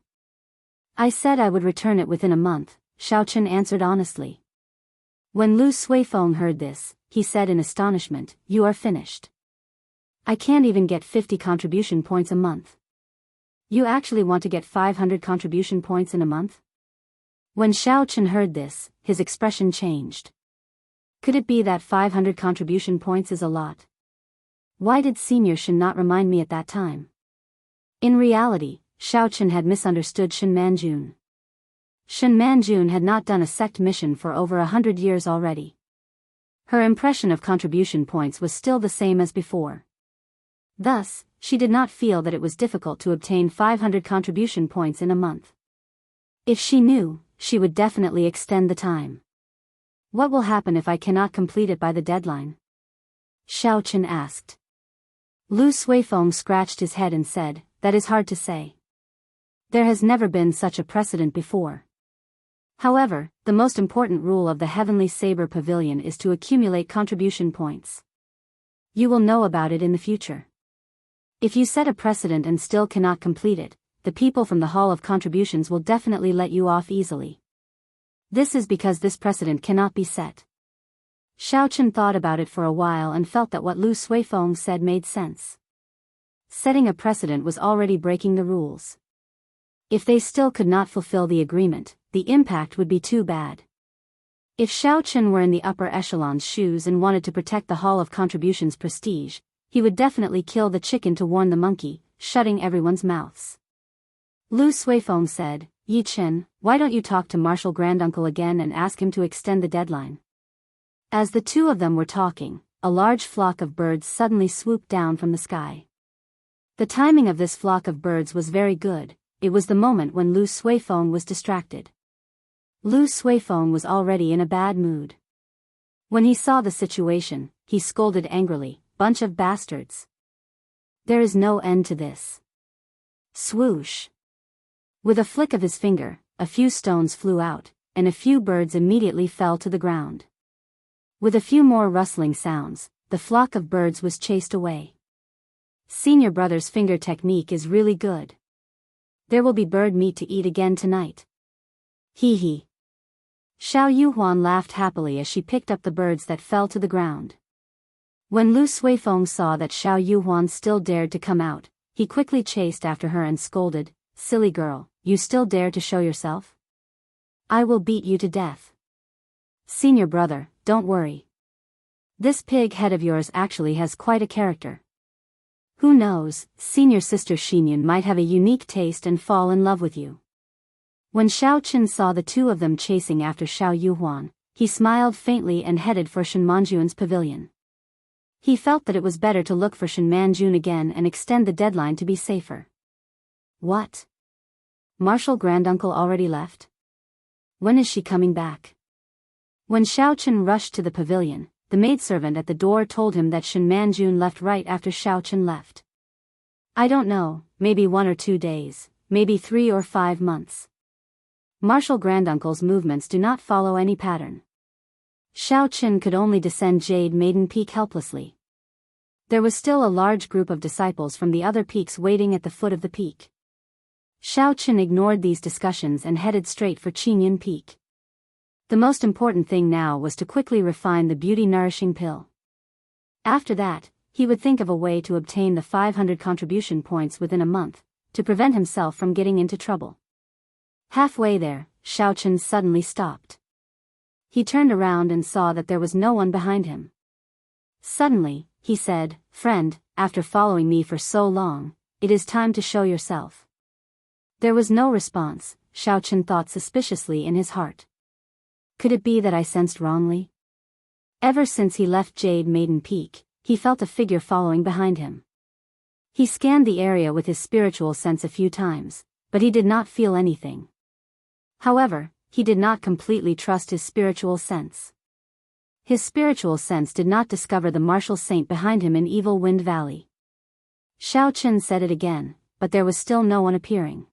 I said I would return it within a month, Xiao Chen answered honestly. When Lu Suifeng heard this, he said in astonishment, you are finished. I can't even get 50 contribution points a month. You actually want to get 500 contribution points in a month? When Xiao Chen heard this, his expression changed. Could it be that 500 contribution points is a lot? Why did Senior Shen not remind me at that time? In reality, Xiao Chen had misunderstood Shen Manjun. Shen Manjun had not done a sect mission for over 100 years already. Her impression of contribution points was still the same as before. Thus, she did not feel that it was difficult to obtain 500 contribution points in a month. If she knew, she would definitely extend the time. What will happen if I cannot complete it by the deadline? Xiao Chen asked. Lu Suifeng scratched his head and said, that is hard to say. There has never been such a precedent before. However, the most important rule of the Heavenly Saber Pavilion is to accumulate contribution points. You will know about it in the future. If you set a precedent and still cannot complete it, the people from the Hall of Contributions will definitely let you off easily. This is because this precedent cannot be set. Xiao Chen thought about it for a while and felt that what Lu Suifeng said made sense. Setting a precedent was already breaking the rules. If they still could not fulfill the agreement, the impact would be too bad. If Xiao Chen were in the upper echelon's shoes and wanted to protect the Hall of Contributions' prestige, he would definitely kill the chicken to warn the monkey, shutting everyone's mouths. Lu Suifeng said, Yi Chen, why don't you talk to Martial Granduncle again and ask him to extend the deadline? As the two of them were talking, a large flock of birds suddenly swooped down from the sky. The timing of this flock of birds was very good. it was the moment when Lu Suifeng was distracted. Lu Suifeng was already in a bad mood. When he saw the situation, he scolded angrily, "Bunch of bastards. There is no end to this." Swoosh! With a flick of his finger, a few stones flew out, and a few birds immediately fell to the ground. With a few more rustling sounds, the flock of birds was chased away. Senior brother's finger technique is really good. There will be bird meat to eat again tonight. Hee hee. Xiao Yuhuan laughed happily as she picked up the birds that fell to the ground. When Lu Suifeng saw that Xiao Yuhuan still dared to come out, he quickly chased after her and scolded, "Silly girl, you still dare to show yourself? I will beat you to death." "Senior brother, don't worry. This pig head of yours actually has quite a character. Who knows, senior sister Xinyan might have a unique taste and fall in love with you." When Xiao Qin saw the two of them chasing after Xiao Yuhuan, he smiled faintly and headed for Shen Manjun's pavilion. He felt that it was better to look for Shen Manjun again and extend the deadline to be safer. What? Martial granduncle already left? When is she coming back? When Xiao Qin rushed to the pavilion, the maidservant at the door told him that Shen Manjun left right after Xiao Qin left. "I don't know, maybe 1 or 2 days, maybe 3 or 5 months. Martial granduncle's movements do not follow any pattern." Xiao Qin could only descend Jade Maiden Peak helplessly. There was still a large group of disciples from the other peaks waiting at the foot of the peak. Xiao Qin ignored these discussions and headed straight for Qinyan Peak. The most important thing now was to quickly refine the beauty-nourishing pill. After that, he would think of a way to obtain the 500 contribution points within a month, to prevent himself from getting into trouble. Halfway there, Xiao Qin suddenly stopped. He turned around and saw that there was no one behind him. Suddenly, he said, "Friend, after following me for so long, it is time to show yourself." There was no response. Xiao Qin thought suspiciously in his heart. Could it be that I sensed wrongly? Ever since he left Jade Maiden Peak, he felt a figure following behind him. He scanned the area with his spiritual sense a few times, but he did not feel anything. However, he did not completely trust his spiritual sense. His spiritual sense did not discover the martial saint behind him in Evil Wind Valley. Xiao Qin said it again, but there was still no one appearing.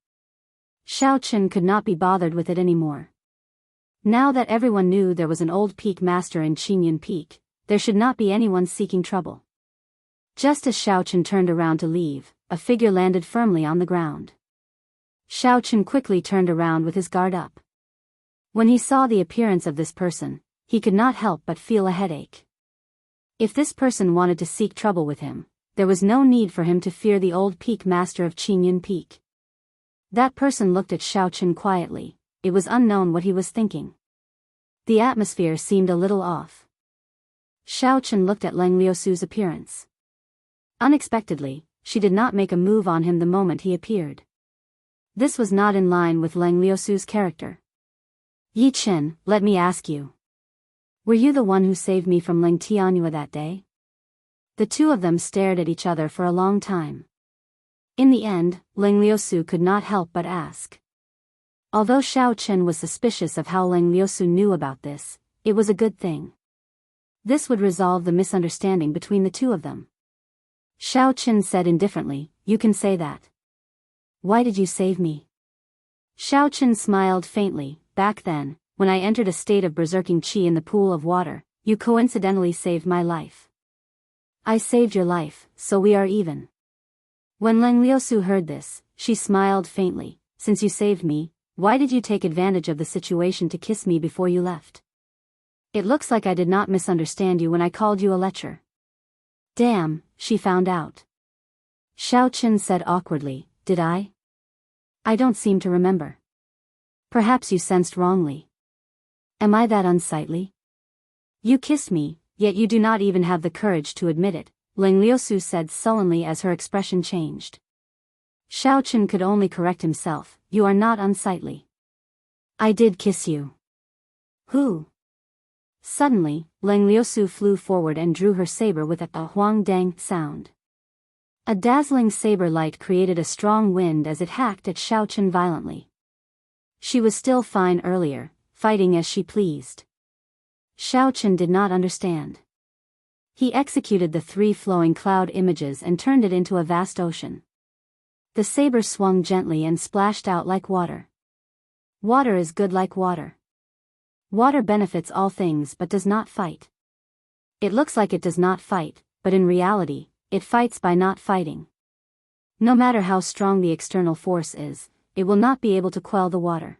Xiao Qin could not be bothered with it anymore. Now that everyone knew there was an old peak master in Qinyan Peak, there should not be anyone seeking trouble. Just as Xiao Qin turned around to leave, a figure landed firmly on the ground. Xiao Qin quickly turned around with his guard up. When he saw the appearance of this person, he could not help but feel a headache. If this person wanted to seek trouble with him, there was no need for him to fear the old peak master of Qinyan Peak. That person looked at Xiao Qin quietly. It was unknown what he was thinking. The atmosphere seemed a little off. Xiao Qin looked at Leng Liusu's appearance. Unexpectedly, she did not make a move on him the moment he appeared. This was not in line with Leng Liusu's character. "Yi Chen, let me ask you. Were you the one who saved me from Leng Tianyua that day?" The two of them stared at each other for a long time. In the end, Leng Liusu could not help but ask. Although Xiao Qin was suspicious of how Leng Liusu knew about this, it was a good thing. This would resolve the misunderstanding between the two of them. Xiao Qin said indifferently, "You can say that. Why did you save me?" Xiao Qin smiled faintly. "Back then, when I entered a state of berserking qi in the pool of water, you coincidentally saved my life. I saved your life, so we are even." When Leng Liusu heard this, she smiled faintly. "Since you saved me, why did you take advantage of the situation to kiss me before you left? It looks like I did not misunderstand you when I called you a lecher." "Damn," she found out. Xiao Qin said awkwardly, "Did I? I don't seem to remember. Perhaps you sensed wrongly. Am I that unsightly? You kissed me, yet you do not even have the courage to admit it," Leng Liusu said sullenly as her expression changed. Xiao Qin could only correct himself, "You are not unsightly. I did kiss you." "Who?" Suddenly, Leng Liusu flew forward and drew her saber with a huang dang sound. A dazzling saber light created a strong wind as it hacked at Xiao Chen violently. She was still fine earlier, fighting as she pleased. Xiao Chen did not understand. He executed the 3 flowing cloud images and turned it into a vast ocean. The saber swung gently and splashed out like water. Water is good like water. Water benefits all things but does not fight. It looks like it does not fight, but in reality, it fights by not fighting. No matter how strong the external force is, it will not be able to quell the water.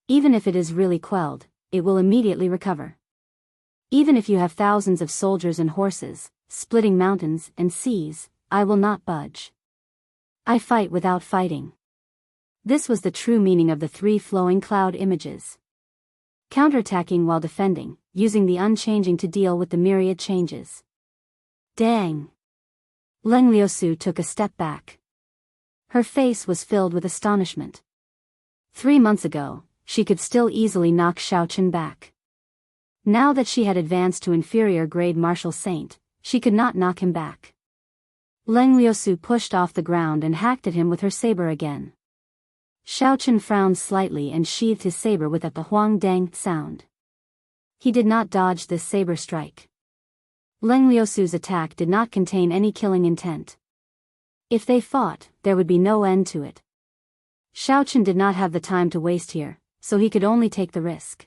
Even if it is really quelled, it will immediately recover. Even if you have thousands of soldiers and horses, splitting mountains and seas, I will not budge. I fight without fighting. This was the true meaning of the 3 flowing cloud images. Counterattacking while defending, using the unchanging to deal with the myriad changes. Dang! Leng Liusu took a step back. Her face was filled with astonishment. 3 months ago, she could still easily knock Xiao Chen back. Now that she had advanced to inferior grade martial saint, she could not knock him back. Leng Liusu pushed off the ground and hacked at him with her saber again. Xiao Chen frowned slightly and sheathed his saber with the huang dang sound. He did not dodge this saber strike. Leng Liusu's attack did not contain any killing intent. If they fought, there would be no end to it. Xiao Chen did not have the time to waste here, so he could only take the risk.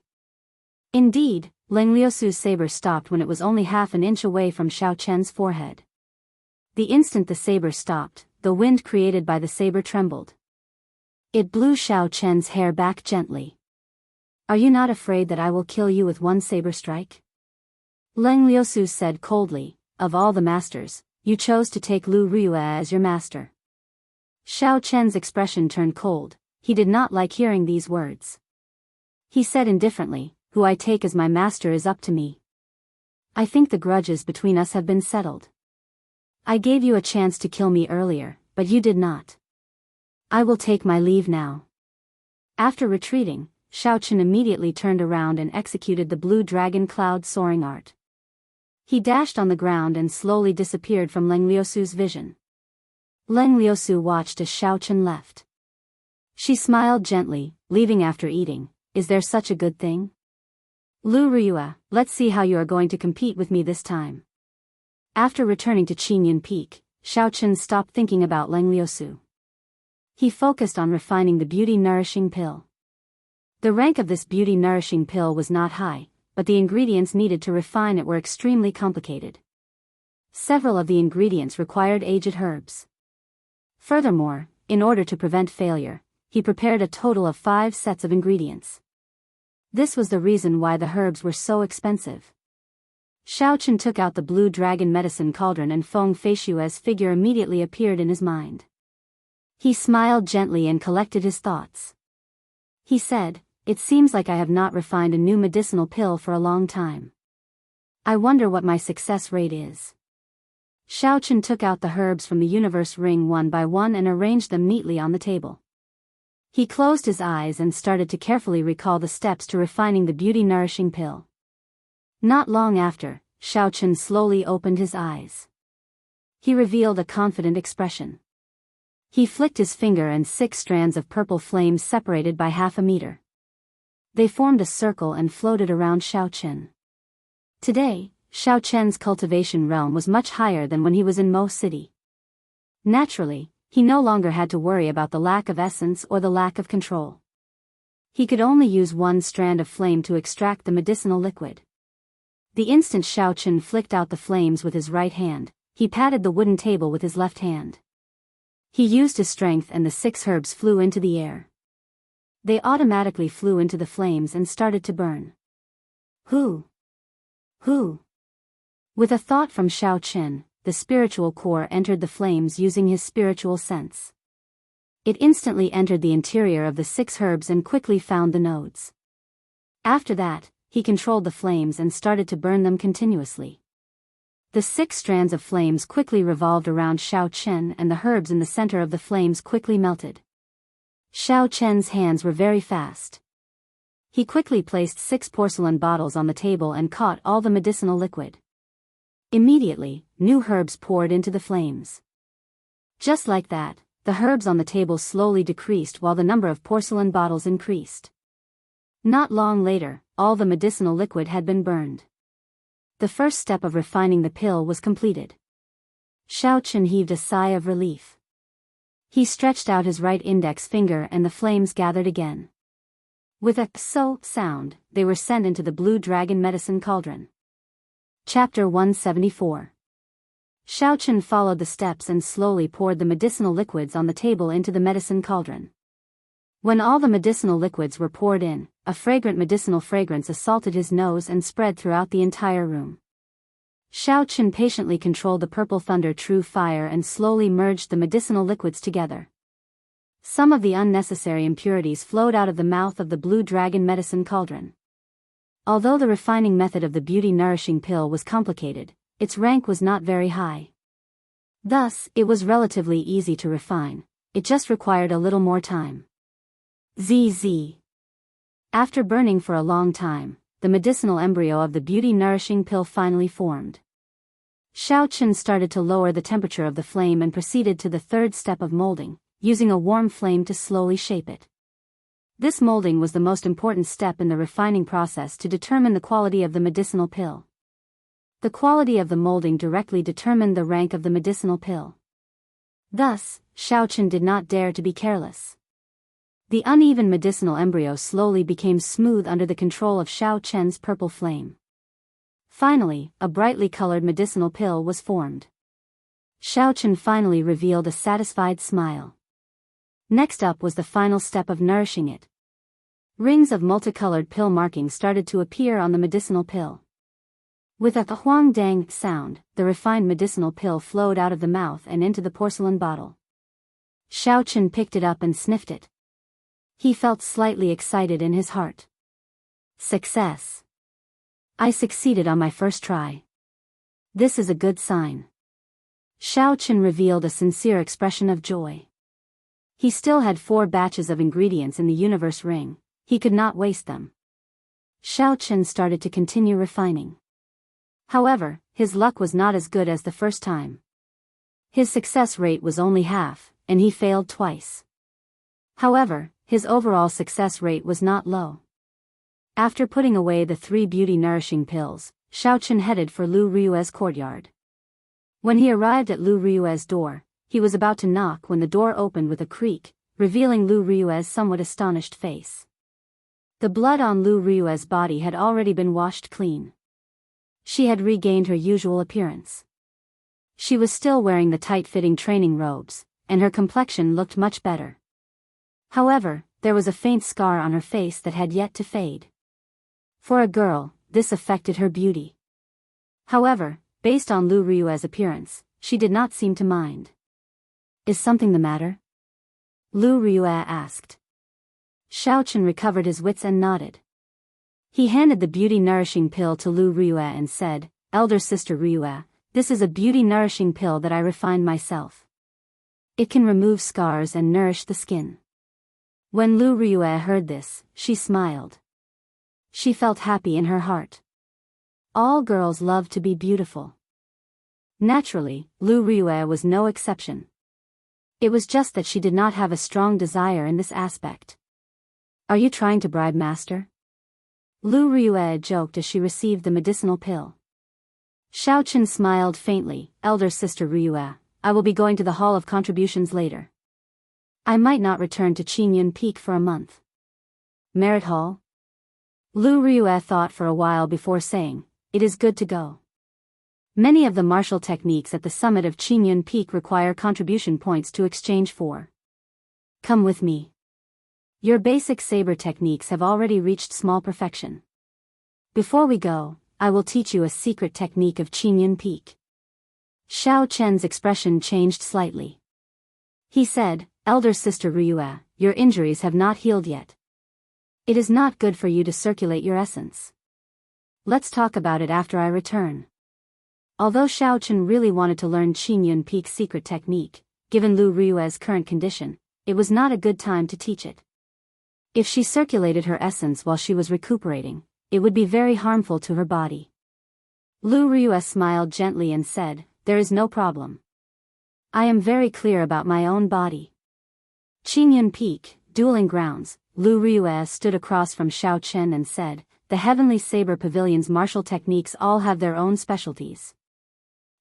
Indeed, Leng Liusu's saber stopped when it was only half an inch away from Xiao Chen's forehead. The instant the saber stopped, the wind created by the saber trembled. It blew Xiao Chen's hair back gently. Are you not afraid that I will kill you with one saber strike? Leng Liusu said coldly, of all the masters, you chose to take Lu Riyue as your master. Xiao Chen's expression turned cold, he did not like hearing these words. He said indifferently, who I take as my master is up to me. I think the grudges between us have been settled. I gave you a chance to kill me earlier, but you did not. I will take my leave now. After retreating, Xiao Chen immediately turned around and executed the blue dragon cloud soaring art. He dashed on the ground and slowly disappeared from Leng Liusu's vision. Leng Liusu watched as Xiao Chen left. She smiled gently, leaving after eating. Is there such a good thing? Lu Riyue, let's see how you are going to compete with me this time. After returning to Qingyun Peak, Xiao Chen stopped thinking about Leng Liusu. He focused on refining the beauty-nourishing pill. The rank of this beauty-nourishing pill was not high, but the ingredients needed to refine it were extremely complicated. Several of the ingredients required aged herbs. Furthermore, in order to prevent failure, he prepared a total of 5 sets of ingredients. This was the reason why the herbs were so expensive. Xiao Chen took out the blue dragon medicine cauldron and Feng Feishue's figure immediately appeared in his mind. He smiled gently and collected his thoughts. He said, it seems like I have not refined a new medicinal pill for a long time. I wonder what my success rate is. Xiao Chen took out the herbs from the universe ring one by one and arranged them neatly on the table. He closed his eyes and started to carefully recall the steps to refining the beauty-nourishing pill. Not long after, Xiao Chen slowly opened his eyes. He revealed a confident expression. He flicked his finger and 6 strands of purple flames separated by half a meter. They formed a circle and floated around Xiao Chen. Today, Xiao Chen's cultivation realm was much higher than when he was in Mo City. Naturally, he no longer had to worry about the lack of essence or the lack of control. He could only use 1 strand of flame to extract the medicinal liquid. The instant Xiao Chen flicked out the flames with his right hand, he patted the wooden table with his left hand. He used his strength and the 6 herbs flew into the air. They automatically flew into the flames and started to burn. Who? With a thought from Xiao Chen, the spiritual core entered the flames using his spiritual sense. It instantly entered the interior of the 6 herbs and quickly found the nodes. After that, he controlled the flames and started to burn them continuously. The 6 strands of flames quickly revolved around Xiao Chen and the herbs in the center of the flames quickly melted. Xiao Chen's hands were very fast. He quickly placed 6 porcelain bottles on the table and caught all the medicinal liquid. Immediately, new herbs poured into the flames. Just like that, the herbs on the table slowly decreased while the number of porcelain bottles increased. Not long later, all the medicinal liquid had been burned. The first step of refining the pill was completed. Xiao Chen heaved a sigh of relief. He stretched out his right index finger and the flames gathered again. With a so sound, they were sent into the blue dragon medicine cauldron. Chapter 174. Xiao Chen followed the steps and slowly poured the medicinal liquids on the table into the medicine cauldron. When all the medicinal liquids were poured in, a fragrant medicinal fragrance assaulted his nose and spread throughout the entire room. Xiao Chen patiently controlled the purple thunder true fire and slowly merged the medicinal liquids together. Some of the unnecessary impurities flowed out of the mouth of the blue dragon medicine cauldron. Although the refining method of the beauty-nourishing pill was complicated, its rank was not very high. Thus, it was relatively easy to refine. It just required a little more time. ZZ. After burning for a long time, the medicinal embryo of the beauty-nourishing pill finally formed. Xiao Chen started to lower the temperature of the flame and proceeded to the third step of molding, using a warm flame to slowly shape it. This molding was the most important step in the refining process to determine the quality of the medicinal pill. The quality of the molding directly determined the rank of the medicinal pill. Thus, Xiao Chen did not dare to be careless. The uneven medicinal embryo slowly became smooth under the control of Xiao Chen's purple flame. Finally, a brightly colored medicinal pill was formed. Xiao Chen finally revealed a satisfied smile. Next up was the final step of nourishing it. Rings of multicolored pill markings started to appear on the medicinal pill. With a huang dang sound, the refined medicinal pill flowed out of the mouth and into the porcelain bottle. Xiao Chen picked it up and sniffed it. He felt slightly excited in his heart. Success! I succeeded on my first try. This is a good sign. Xiao Chen revealed a sincere expression of joy. He still had 4 batches of ingredients in the universe ring. He could not waste them. Xiao Chen started to continue refining. However, his luck was not as good as the first time. His success rate was only half, and he failed twice. However, his overall success rate was not low. After putting away the 3 beauty-nourishing pills, Xiao Chen headed for Lu Ryue's courtyard. When he arrived at Lu Ryue's door, he was about to knock when the door opened with a creak, revealing Lu Ryue's somewhat astonished face. The blood on Lu Ryue's body had already been washed clean. She had regained her usual appearance. She was still wearing the tight-fitting training robes, and her complexion looked much better. However, there was a faint scar on her face that had yet to fade. For a girl, this affected her beauty. However, based on Lu Ryue's appearance, she did not seem to mind. Is something the matter? Lu Ryue asked. Xiao Chen recovered his wits and nodded. He handed the beauty-nourishing pill to Lu Ryue and said, "Elder sister Ryue, this is a beauty-nourishing pill that I refined myself. It can remove scars and nourish the skin." When Lu Ryue heard this, she smiled. She felt happy in her heart. All girls love to be beautiful. Naturally, Lu Ryue was no exception. It was just that she did not have a strong desire in this aspect. "Are you trying to bribe master?" Lu Ryue joked as she received the medicinal pill. Xiao Chen smiled faintly. "Elder sister Ryue, I will be going to the Hall of Contributions later. I might not return to Qingyun Peak for a month." "Merit Hall?" Lu Ryue thought for a while before saying, "It is good to go. Many of the martial techniques at the summit of Qingyun Peak require contribution points to exchange for. Come with me. Your basic saber techniques have already reached small perfection. Before we go, I will teach you a secret technique of Qingyun Peak." Xiao Chen's expression changed slightly. He said, "Elder sister Ryue, your injuries have not healed yet. It is not good for you to circulate your essence. Let's talk about it after I return." Although Xiao Chen really wanted to learn Qingyun Peak's secret technique, given Lu Ryue's current condition, it was not a good time to teach it. If she circulated her essence while she was recuperating, it would be very harmful to her body. Lu Ryue smiled gently and said, "There is no problem. I am very clear about my own body. Qingyun Peak, Dueling Grounds. Lu Ryue stood across from Xiao Chen and said, the Heavenly Saber Pavilion's martial techniques all have their own specialties.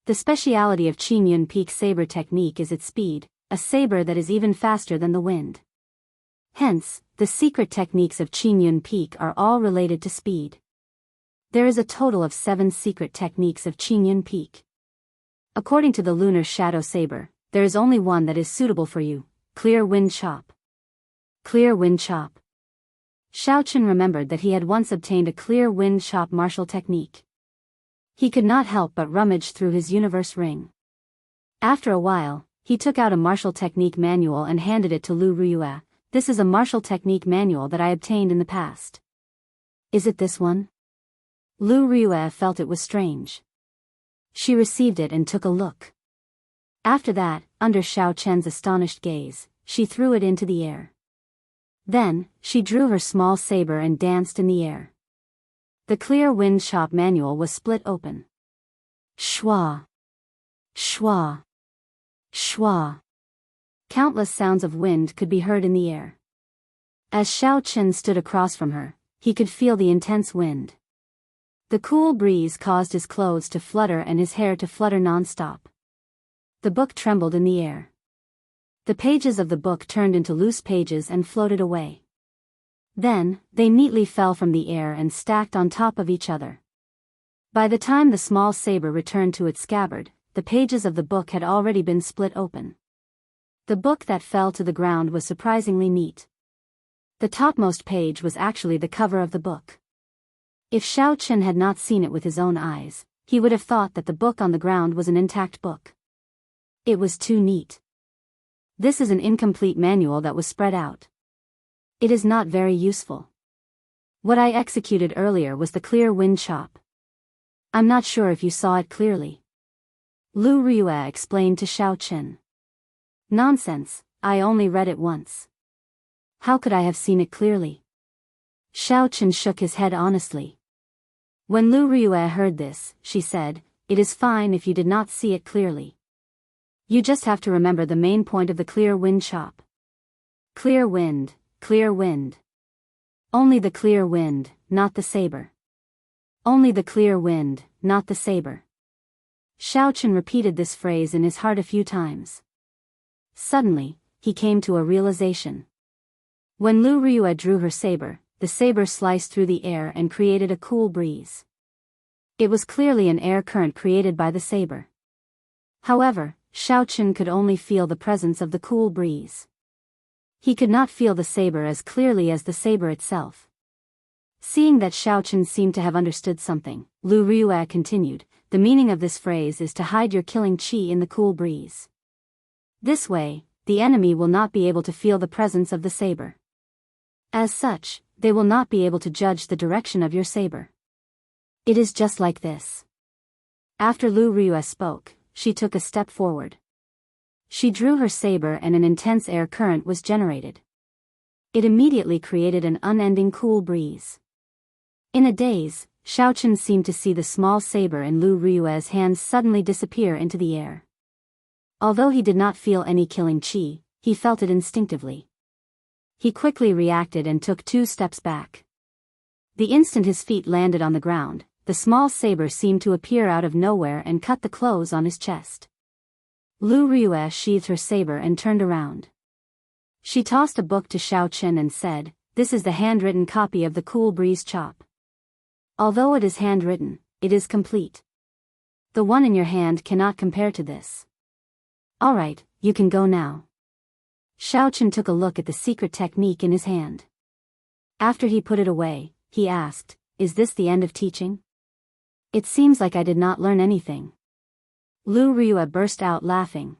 The speciality of Qingyun Peak saber technique is its speed, a saber that is even faster than the wind. Hence, the secret techniques of Qingyun Peak are all related to speed. There is a total of 7 secret techniques of Qingyun Peak. According to the Lunar Shadow Saber, there is only one that is suitable for you, Clear Wind Chop. Clear Wind Chop. Xiao Chen remembered that he had once obtained a Clear Wind Chop martial technique. He could not help but rummage through his universe ring. After a while, he took out a martial technique manual and handed it to Lu Ryue. This is a martial technique manual that I obtained in the past. Is it this one? Lu Ryue felt it was strange. She received it and took a look. After that, under Xiao Chen's astonished gaze, she threw it into the air. Then, she drew her small saber and danced in the air. The Clear Wind Chop manual was split open. Schwa! Schwa! Schwa! Countless sounds of wind could be heard in the air. As Xiao Chen stood across from her, he could feel the intense wind. The cool breeze caused his clothes to flutter and his hair to flutter non-stop. The book trembled in the air. The pages of the book turned into loose pages and floated away. Then, they neatly fell from the air and stacked on top of each other. By the time the small saber returned to its scabbard, the pages of the book had already been split open. The book that fell to the ground was surprisingly neat. The topmost page was actually the cover of the book. If Xiao Chen had not seen it with his own eyes, he would have thought that the book on the ground was an intact book. It was too neat. This is an incomplete manual that was spread out. It is not very useful. What I executed earlier was the Clear Wind Chop. I'm not sure if you saw it clearly. Lu Ryue explained to Xiao Chen. Nonsense, I only read it once. How could I have seen it clearly? Xiao Chen shook his head honestly. When Lu Ryue heard this, she said, it is fine if you did not see it clearly. You just have to remember the main point of the Clear Wind Chop. Clear wind, clear wind. Only the clear wind, not the saber. Only the clear wind, not the saber. Xiao Chen repeated this phrase in his heart a few times. Suddenly, he came to a realization. When Lu Ryue drew her saber, the saber sliced through the air and created a cool breeze. It was clearly an air current created by the saber. However, Xiao Chen could only feel the presence of the cool breeze. He could not feel the saber as clearly as the saber itself. Seeing that Xiao Chen seemed to have understood something, Lu Ryue continued, the meaning of this phrase is to hide your killing qi in the cool breeze. This way, the enemy will not be able to feel the presence of the saber. As such, they will not be able to judge the direction of your saber. It is just like this. After Lu Ryue spoke, she took a step forward. She drew her saber and an intense air current was generated. It immediately created an unending cool breeze. In a daze, Xiao Chen seemed to see the small saber in Lu Ryue's hands suddenly disappear into the air. Although he did not feel any killing qi, he felt it instinctively. He quickly reacted and took 2 steps back. The instant his feet landed on the ground, the small saber seemed to appear out of nowhere and cut the clothes on his chest. Lu Ryue sheathed her saber and turned around. She tossed a book to Xiao Chen and said, this is the handwritten copy of the Cool Breeze Chop. Although it is handwritten, it is complete. The one in your hand cannot compare to this. Alright, you can go now. Xiao Chen took a look at the secret technique in his hand. After he put it away, he asked, is this the end of teaching? It seems like I did not learn anything. Lu Ryue burst out laughing.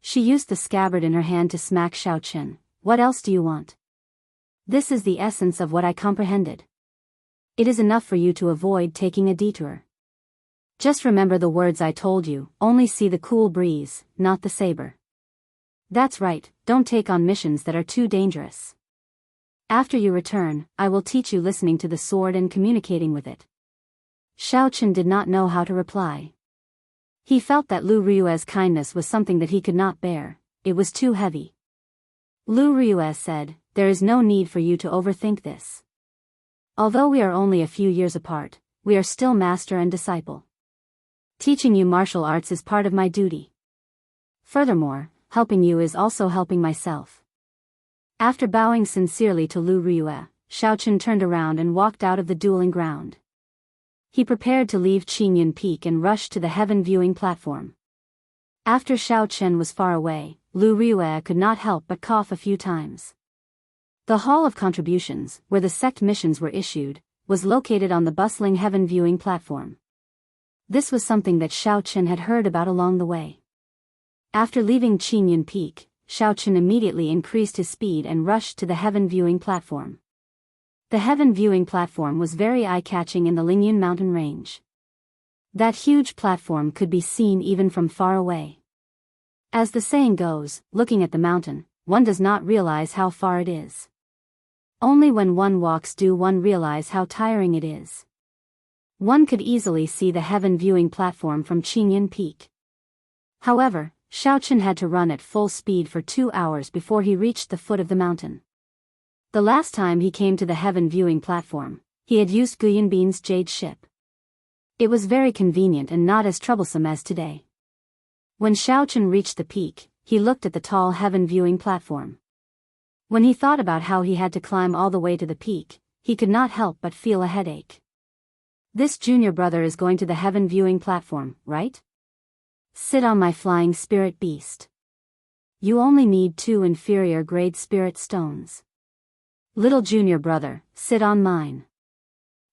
She used the scabbard in her hand to smack Xiao Chen. What else do you want? This is the essence of what I comprehended. It is enough for you to avoid taking a detour. Just remember the words I told you, only see the cool breeze, not the saber. That's right, don't take on missions that are too dangerous. After you return, I will teach you listening to the sword and communicating with it. Xiao Chen did not know how to reply. He felt that Lu Ryue's kindness was something that he could not bear, it was too heavy. Lu Ryue said, "There is no need for you to overthink this. Although we are only a few years apart, we are still master and disciple. Teaching you martial arts is part of my duty. Furthermore, helping you is also helping myself." After bowing sincerely to Lu Ryue, Xiaochen turned around and walked out of the dueling ground. He prepared to leave Qingyun Peak and rushed to the heaven viewing platform. After Xiaochen was far away, Lu Ryue could not help but cough a few times. The Hall of Contributions, where the sect missions were issued, was located on the bustling heaven viewing platform. This was something that Xiaochen had heard about along the way. After leaving Qingyun Peak, Xiaochen immediately increased his speed and rushed to the heaven viewing platform. The heaven viewing platform was very eye-catching in the Lingyun mountain range. That huge platform could be seen even from far away. As the saying goes, looking at the mountain, one does not realize how far it is. Only when one walks do one realize how tiring it is. One could easily see the heaven viewing platform from Qingyun Peak. However, Xiaochen had to run at full speed for 2 hours before he reached the foot of the mountain. The last time he came to the heaven viewing platform, he had used Guyunbin's jade ship. It was very convenient and not as troublesome as today. When Xiaochen reached the peak, he looked at the tall heaven viewing platform. When he thought about how he had to climb all the way to the peak, he could not help but feel a headache. This junior brother is going to the heaven viewing platform, right? Sit on my flying spirit beast. You only need 2 inferior grade spirit stones. Little junior brother, sit on mine.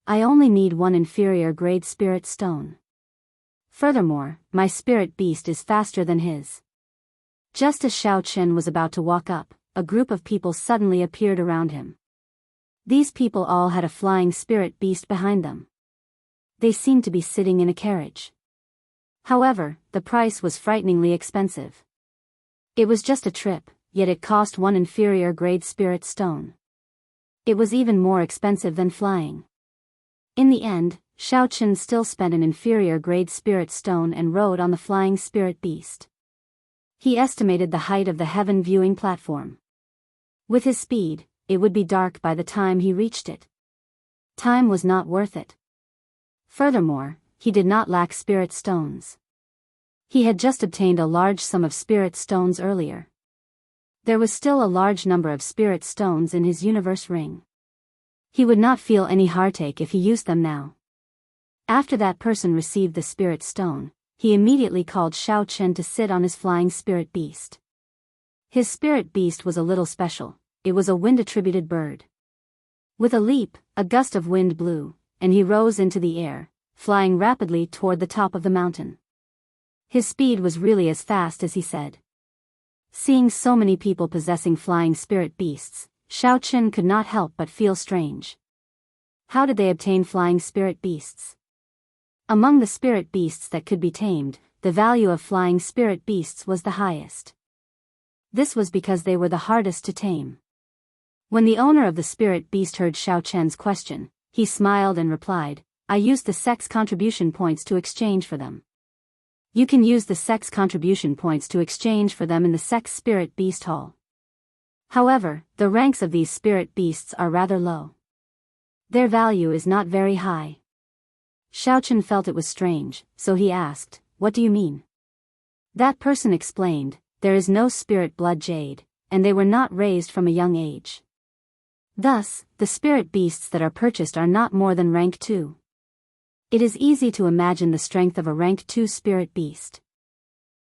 I only need 1 inferior grade spirit stone. Furthermore, my spirit beast is faster than his. Just as Xiaochen was about to walk up, a group of people suddenly appeared around him. These people all had a flying spirit beast behind them. They seemed to be sitting in a carriage. However, the price was frighteningly expensive. It was just a trip, yet it cost 1 inferior grade spirit stone. It was even more expensive than flying. In the end, Xiaochen still spent an inferior grade spirit stone and rode on the flying spirit beast. He estimated the height of the heaven viewing platform. With his speed, it would be dark by the time he reached it. Time was not worth it. Furthermore, he did not lack spirit stones. He had just obtained a large sum of spirit stones earlier. There was still a large number of spirit stones in his universe ring. He would not feel any heartache if he used them now. After that person received the spirit stone, he immediately called Xiaochen to sit on his flying spirit beast. His spirit beast was a little special, it was a wind-attributed bird. With a leap, a gust of wind blew, and he rose into the air, flying rapidly toward the top of the mountain. His speed was really as fast as he said. Seeing so many people possessing flying spirit beasts, Xiaochen could not help but feel strange. How did they obtain flying spirit beasts? Among the spirit beasts that could be tamed, the value of flying spirit beasts was the highest. This was because they were the hardest to tame. When the owner of the spirit beast heard Xiaochen's question, he smiled and replied, "I used the sect's contribution points to exchange for them." You can use the sect's contribution points to exchange for them in the sect's spirit beast hall. However, the ranks of these spirit beasts are rather low. Their value is not very high. Xiaochen felt it was strange, so he asked, "What do you mean?" That person explained, "There is no spirit blood jade, and they were not raised from a young age. Thus, the spirit beasts that are purchased are not more than rank 2. It is easy to imagine the strength of a rank 2 spirit beast.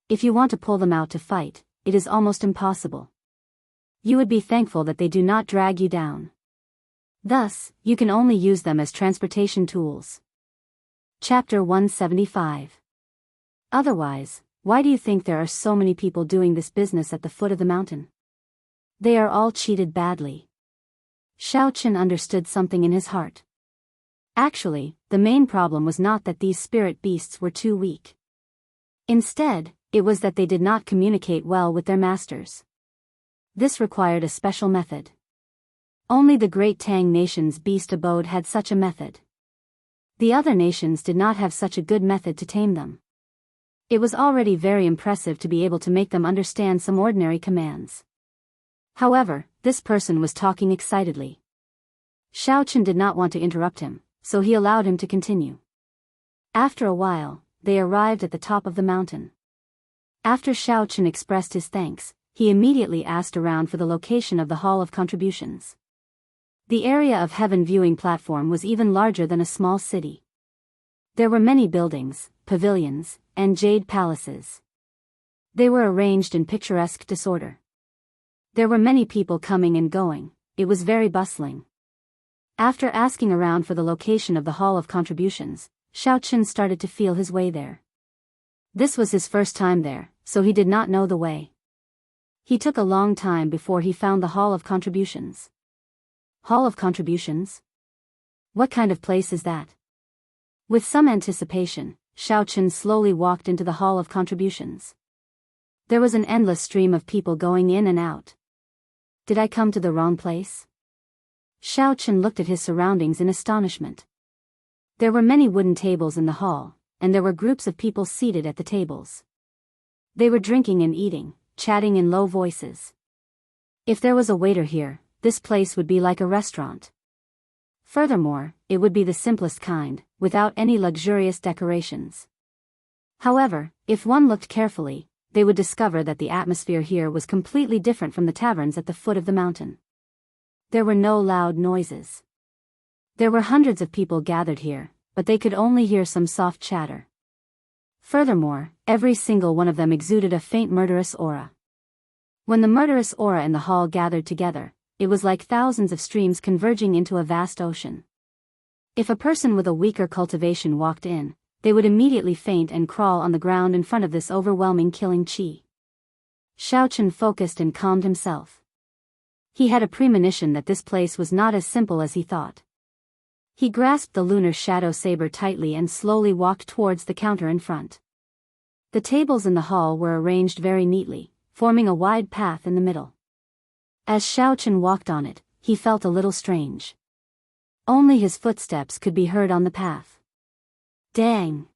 If you want to pull them out to fight, it is almost impossible. You would be thankful that they do not drag you down. Thus, you can only use them as transportation tools." Chapter 175. Otherwise, why do you think there are so many people doing this business at the foot of the mountain? They are all cheated badly. Xiaochen understood something in his heart. Actually, the main problem was not that these spirit beasts were too weak. Instead, it was that they did not communicate well with their masters. This required a special method. Only the Great Tang Nation's beast abode had such a method. The other nations did not have such a good method to tame them. It was already very impressive to be able to make them understand some ordinary commands. However, this person was talking excitedly. Xiao Chen did not want to interrupt him, so he allowed him to continue. After a while, they arrived at the top of the mountain. After Xiao Chen expressed his thanks, he immediately asked around for the location of the Hall of Contributions. The area of heaven viewing platform was even larger than a small city. There were many buildings, pavilions, and jade palaces. They were arranged in picturesque disorder. There were many people coming and going. It was very bustling. After asking around for the location of the Hall of Contributions, Xiao Chen started to feel his way there. This was his first time there, so he did not know the way. He took a long time before he found the Hall of Contributions. Hall of Contributions? What kind of place is that? With some anticipation, Xiao Chen slowly walked into the Hall of Contributions. There was an endless stream of people going in and out. Did I come to the wrong place? Xiao Chen looked at his surroundings in astonishment. There were many wooden tables in the hall, and there were groups of people seated at the tables. They were drinking and eating, chatting in low voices. If there was a waiter here, this place would be like a restaurant. Furthermore, it would be the simplest kind, without any luxurious decorations. However, if one looked carefully, they would discover that the atmosphere here was completely different from the taverns at the foot of the mountain. There were no loud noises. There were hundreds of people gathered here, but they could only hear some soft chatter. Furthermore, every single one of them exuded a faint murderous aura. When the murderous aura in the hall gathered together, it was like thousands of streams converging into a vast ocean. If a person with a weaker cultivation walked in, they would immediately faint and crawl on the ground in front of this overwhelming killing qi. Xiao Chen focused and calmed himself. He had a premonition that this place was not as simple as he thought. He grasped the lunar shadow saber tightly and slowly walked towards the counter in front. The tables in the hall were arranged very neatly, forming a wide path in the middle. As Xiao Chen walked on it, he felt a little strange. Only his footsteps could be heard on the path. Dang!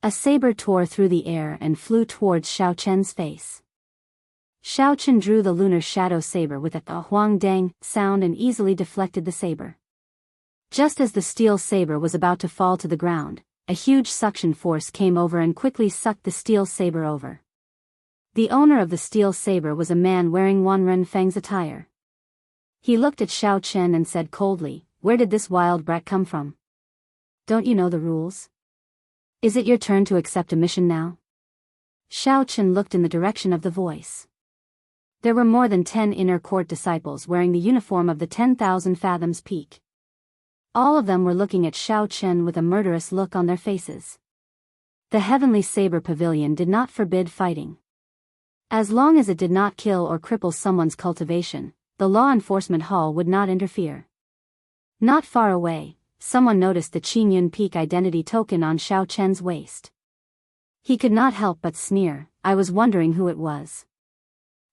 A saber tore through the air and flew towards Xiao Chen's face. Xiao Chen drew the lunar shadow saber with a huang dang sound and easily deflected the saber. Just as the steel saber was about to fall to the ground, a huge suction force came over and quickly sucked the steel saber over. The owner of the steel saber was a man wearing Wanren Feng's attire. He looked at Xiao Chen and said coldly, "Where did this wild brat come from? Don't you know the rules? Is it your turn to accept a mission now?" Xiao Chen looked in the direction of the voice. There were more than 10 inner court disciples wearing the uniform of the 10,000 Fathoms Peak. All of them were looking at Xiao Chen with a murderous look on their faces. The Heavenly Saber Pavilion did not forbid fighting. As long as it did not kill or cripple someone's cultivation, the law enforcement hall would not interfere. Not far away, someone noticed the Qingyun Peak identity token on Xiao Chen's waist. He could not help but sneer. I was wondering who it was.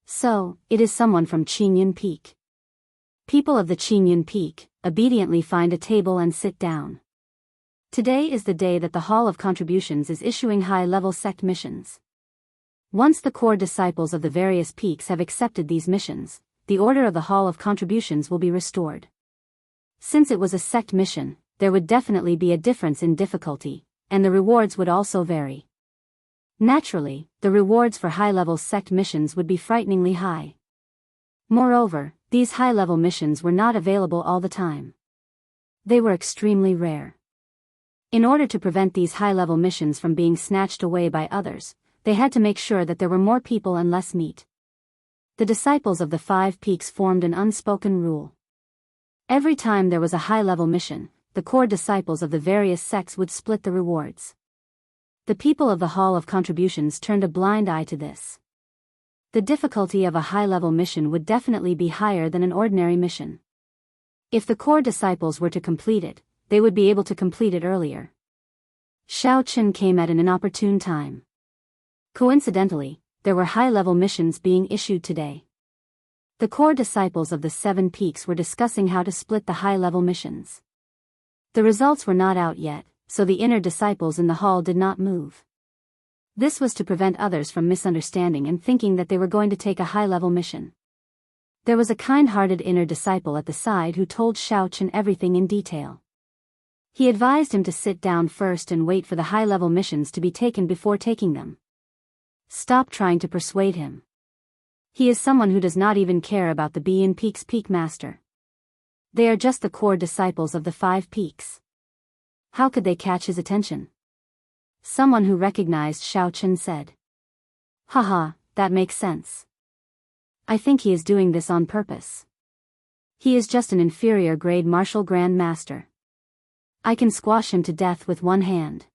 So, it is someone from Qingyun Peak. People of the Qingyun Peak, obediently find a table and sit down. Today is the day that the Hall of Contributions is issuing high-level sect missions. Once the core disciples of the various peaks have accepted these missions, the order of the Hall of Contributions will be restored. Since it was a sect mission, there would definitely be a difference in difficulty, and the rewards would also vary. Naturally, the rewards for high-level sect missions would be frighteningly high. Moreover, these high-level missions were not available all the time. They were extremely rare. In order to prevent these high-level missions from being snatched away by others, they had to make sure that there were more people and less meat. The disciples of the 5 peaks formed an unspoken rule. Every time there was a high-level mission, the core disciples of the various sects would split the rewards. The people of the Hall of Contributions turned a blind eye to this. The difficulty of a high-level mission would definitely be higher than an ordinary mission. If the core disciples were to complete it, they would be able to complete it earlier. Xiao Chen came at an inopportune time. Coincidentally, there were high-level missions being issued today. The core disciples of the 7 peaks were discussing how to split the high-level missions. The results were not out yet, so the inner disciples in the hall did not move. This was to prevent others from misunderstanding and thinking that they were going to take a high-level mission. There was a kind-hearted inner disciple at the side who told Xiao Chen everything in detail. He advised him to sit down first and wait for the high-level missions to be taken before taking them. Stop trying to persuade him. He is someone who does not even care about the Bean Peak's Peak Master. They are just the core disciples of the 5 peaks. How could they catch his attention? Someone who recognized Xiao Chen said. Haha, that makes sense. I think he is doing this on purpose. He is just an inferior grade martial Grand Master. I can squash him to death with one hand.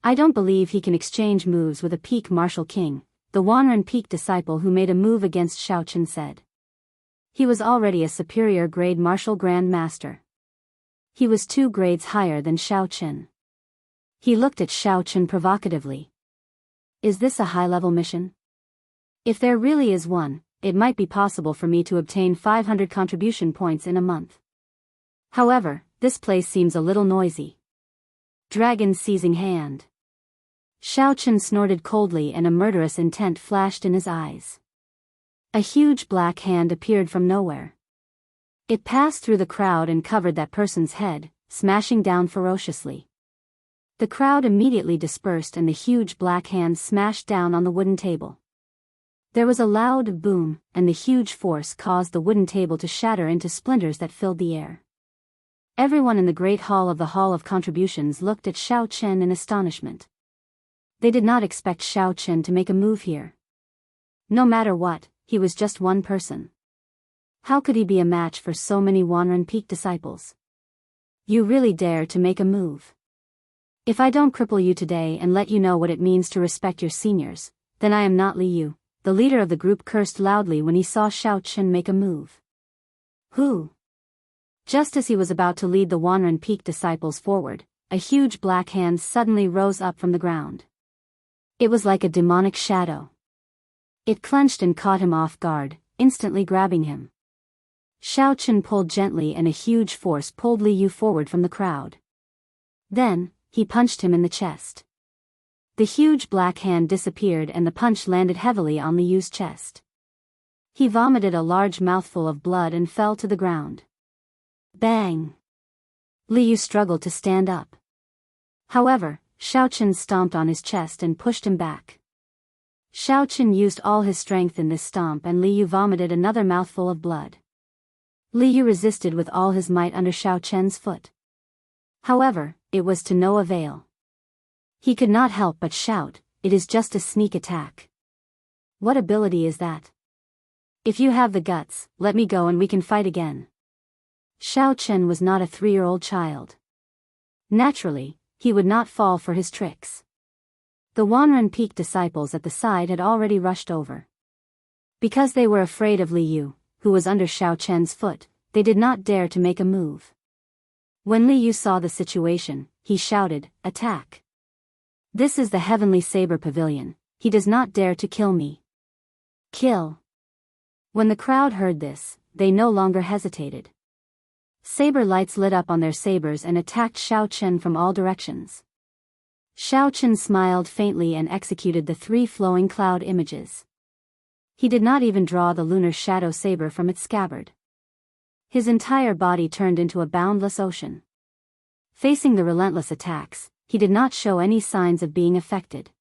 I don't believe he can exchange moves with a peak martial king, the Wanren peak disciple who made a move against Xiao Chen said. He was already a superior grade martial Grand Master. He was 2 grades higher than Xiao Chen. He looked at Xiao Chen provocatively. Is this a high-level mission? If there really is one, it might be possible for me to obtain 500 contribution points in a month. However, this place seems a little noisy. Dragon seizing hand. Xiao Chen snorted coldly and a murderous intent flashed in his eyes. A huge black hand appeared from nowhere. It passed through the crowd and covered that person's head, smashing down ferociously. The crowd immediately dispersed and the huge black hand smashed down on the wooden table. There was a loud boom, and the huge force caused the wooden table to shatter into splinters that filled the air. Everyone in the great hall of the Hall of Contributions looked at Xiao Chen in astonishment. They did not expect Xiao Chen to make a move here. No matter what, he was just one person. How could he be a match for so many Wanren Peak disciples? You really dare to make a move? If I don't cripple you today and let you know what it means to respect your seniors, then I am not Li Yu. The leader of the group cursed loudly when he saw Xiao Chen make a move. Who? Just as he was about to lead the Wanren Peak disciples forward, a huge black hand suddenly rose up from the ground. It was like a demonic shadow. It clenched and caught him off guard, instantly grabbing him. Xiao Chen pulled gently and a huge force pulled Li Yu forward from the crowd. Then, he punched him in the chest. The huge black hand disappeared and the punch landed heavily on Li Yu's chest. He vomited a large mouthful of blood and fell to the ground. Bang! Li Yu struggled to stand up. However, Xiao Chen stomped on his chest and pushed him back. Xiao Chen used all his strength in this stomp and Li Yu vomited another mouthful of blood. Li Yu resisted with all his might under Xiao Chen's foot. However, it was to no avail. He could not help but shout, "It is just a sneak attack. What ability is that? If you have the guts, let me go and we can fight again." Xiao Chen was not a 3-year-old child. Naturally, he would not fall for his tricks. The Wanren Peak disciples at the side had already rushed over. Because they were afraid of Li Yu, who was under Xiao Chen's foot, they did not dare to make a move. When Li Yu saw the situation, he shouted, "Attack! This is the Heavenly Saber Pavilion, he does not dare to kill me. Kill!" When the crowd heard this, they no longer hesitated. Saber lights lit up on their sabers and attacked Xiao Chen from all directions. Xiao Chen smiled faintly and executed the 3 flowing cloud images. He did not even draw the lunar shadow saber from its scabbard. His entire body turned into a boundless ocean. Facing the relentless attacks, he did not show any signs of being affected.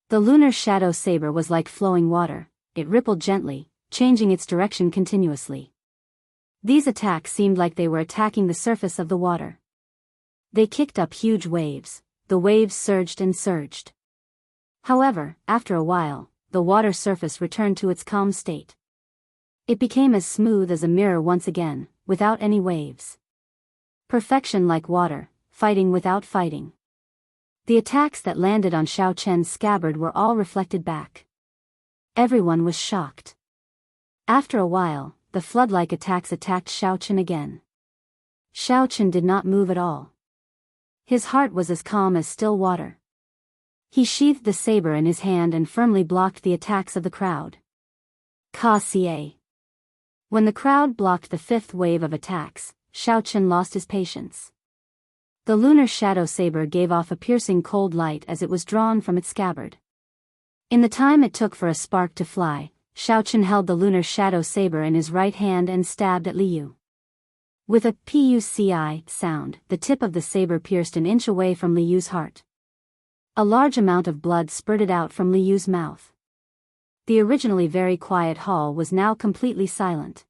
The lunar shadow saber was like flowing water, it rippled gently, changing its direction continuously. These attacks seemed like they were attacking the surface of the water. They kicked up huge waves, the waves surged and surged. However, after a while, the water surface returned to its calm state. It became as smooth as a mirror once again, without any waves. Perfection like water, fighting without fighting. The attacks that landed on Xiao Chen's scabbard were all reflected back. Everyone was shocked. After a while, the flood-like attacks attacked Xiao Chen again. Xiao Chen did not move at all. His heart was as calm as still water. He sheathed the saber in his hand and firmly blocked the attacks of the crowd. Ka-ca. When the crowd blocked the 5th wave of attacks, Xiao Chen lost his patience. The lunar shadow saber gave off a piercing cold light as it was drawn from its scabbard. In the time it took for a spark to fly, Xiaochen held the lunar shadow saber in his right hand and stabbed at Liu. With a puci sound, the tip of the saber pierced an inch away from Liu's heart. A large amount of blood spurted out from Liu's mouth. The originally very quiet hall was now completely silent.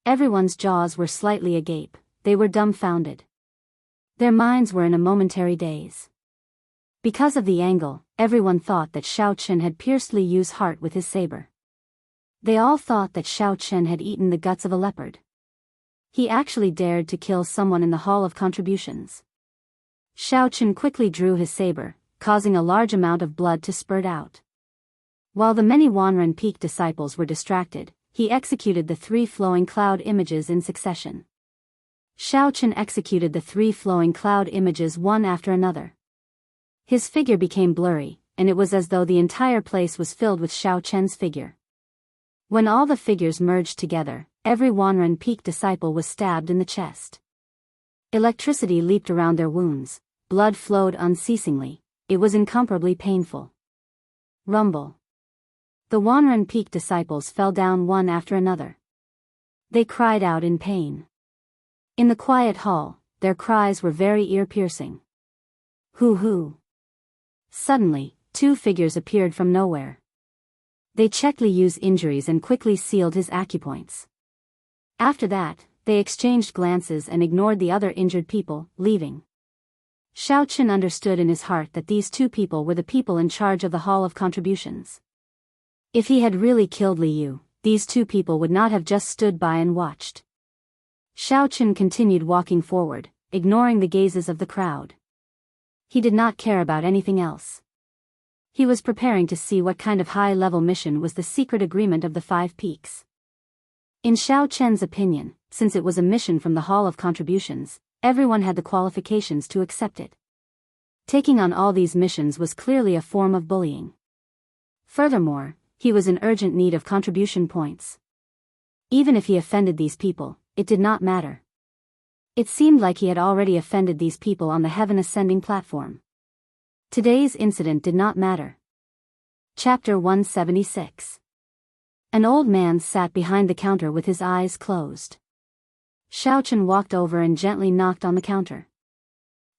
Everyone's jaws were slightly agape, they were dumbfounded. Their minds were in a momentary daze. Because of the angle, everyone thought that Xiaochen had pierced Liu's heart with his saber. They all thought that Xiaochen had eaten the guts of a leopard. He actually dared to kill someone in the Hall of Contributions. Xiaochen quickly drew his saber, causing a large amount of blood to spurt out. While the many Wanren Peak disciples were distracted, he executed the 3 flowing cloud images in succession. Xiaochen executed the 3 flowing cloud images one after another. His figure became blurry, and it was as though the entire place was filled with Xiaochen's figure. When all the figures merged together, every Wanren Peak disciple was stabbed in the chest. Electricity leaped around their wounds, blood flowed unceasingly, it was incomparably painful. Rumble. The Wanren Peak disciples fell down one after another. They cried out in pain. In the quiet hall, their cries were very ear-piercing. Hoo-hoo. Suddenly, 2 figures appeared from nowhere. They checked Liu's injuries and quickly sealed his acupoints. After that, they exchanged glances and ignored the other injured people, leaving. Xiaochen understood in his heart that these 2 people were the people in charge of the Hall of Contributions. If he had really killed Liu, these 2 people would not have just stood by and watched. Xiaochen continued walking forward, ignoring the gazes of the crowd. He did not care about anything else. He was preparing to see what kind of high-level mission was the secret agreement of the 5 peaks. In Xiaochen's opinion, since it was a mission from the Hall of Contributions, everyone had the qualifications to accept it. Taking on all these missions was clearly a form of bullying. Furthermore, he was in urgent need of contribution points. Even if he offended these people, it did not matter. It seemed like he had already offended these people on the heaven ascending platform. Today's incident did not matter. Chapter 176. An old man sat behind the counter with his eyes closed. Xiaochen walked over and gently knocked on the counter.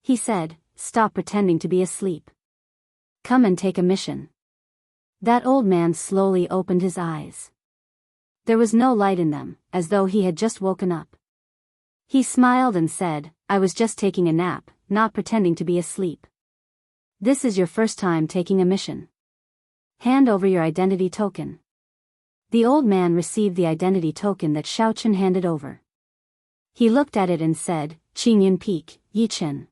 He said, "Stop pretending to be asleep. Come and take a mission." That old man slowly opened his eyes. There was no light in them, as though he had just woken up. He smiled and said, "I was just taking a nap, not pretending to be asleep. This is your first time taking a mission. Hand over your identity token." The old man received the identity token that Xiaochen handed over. He looked at it and said, "Qingyun Peak, Yichen.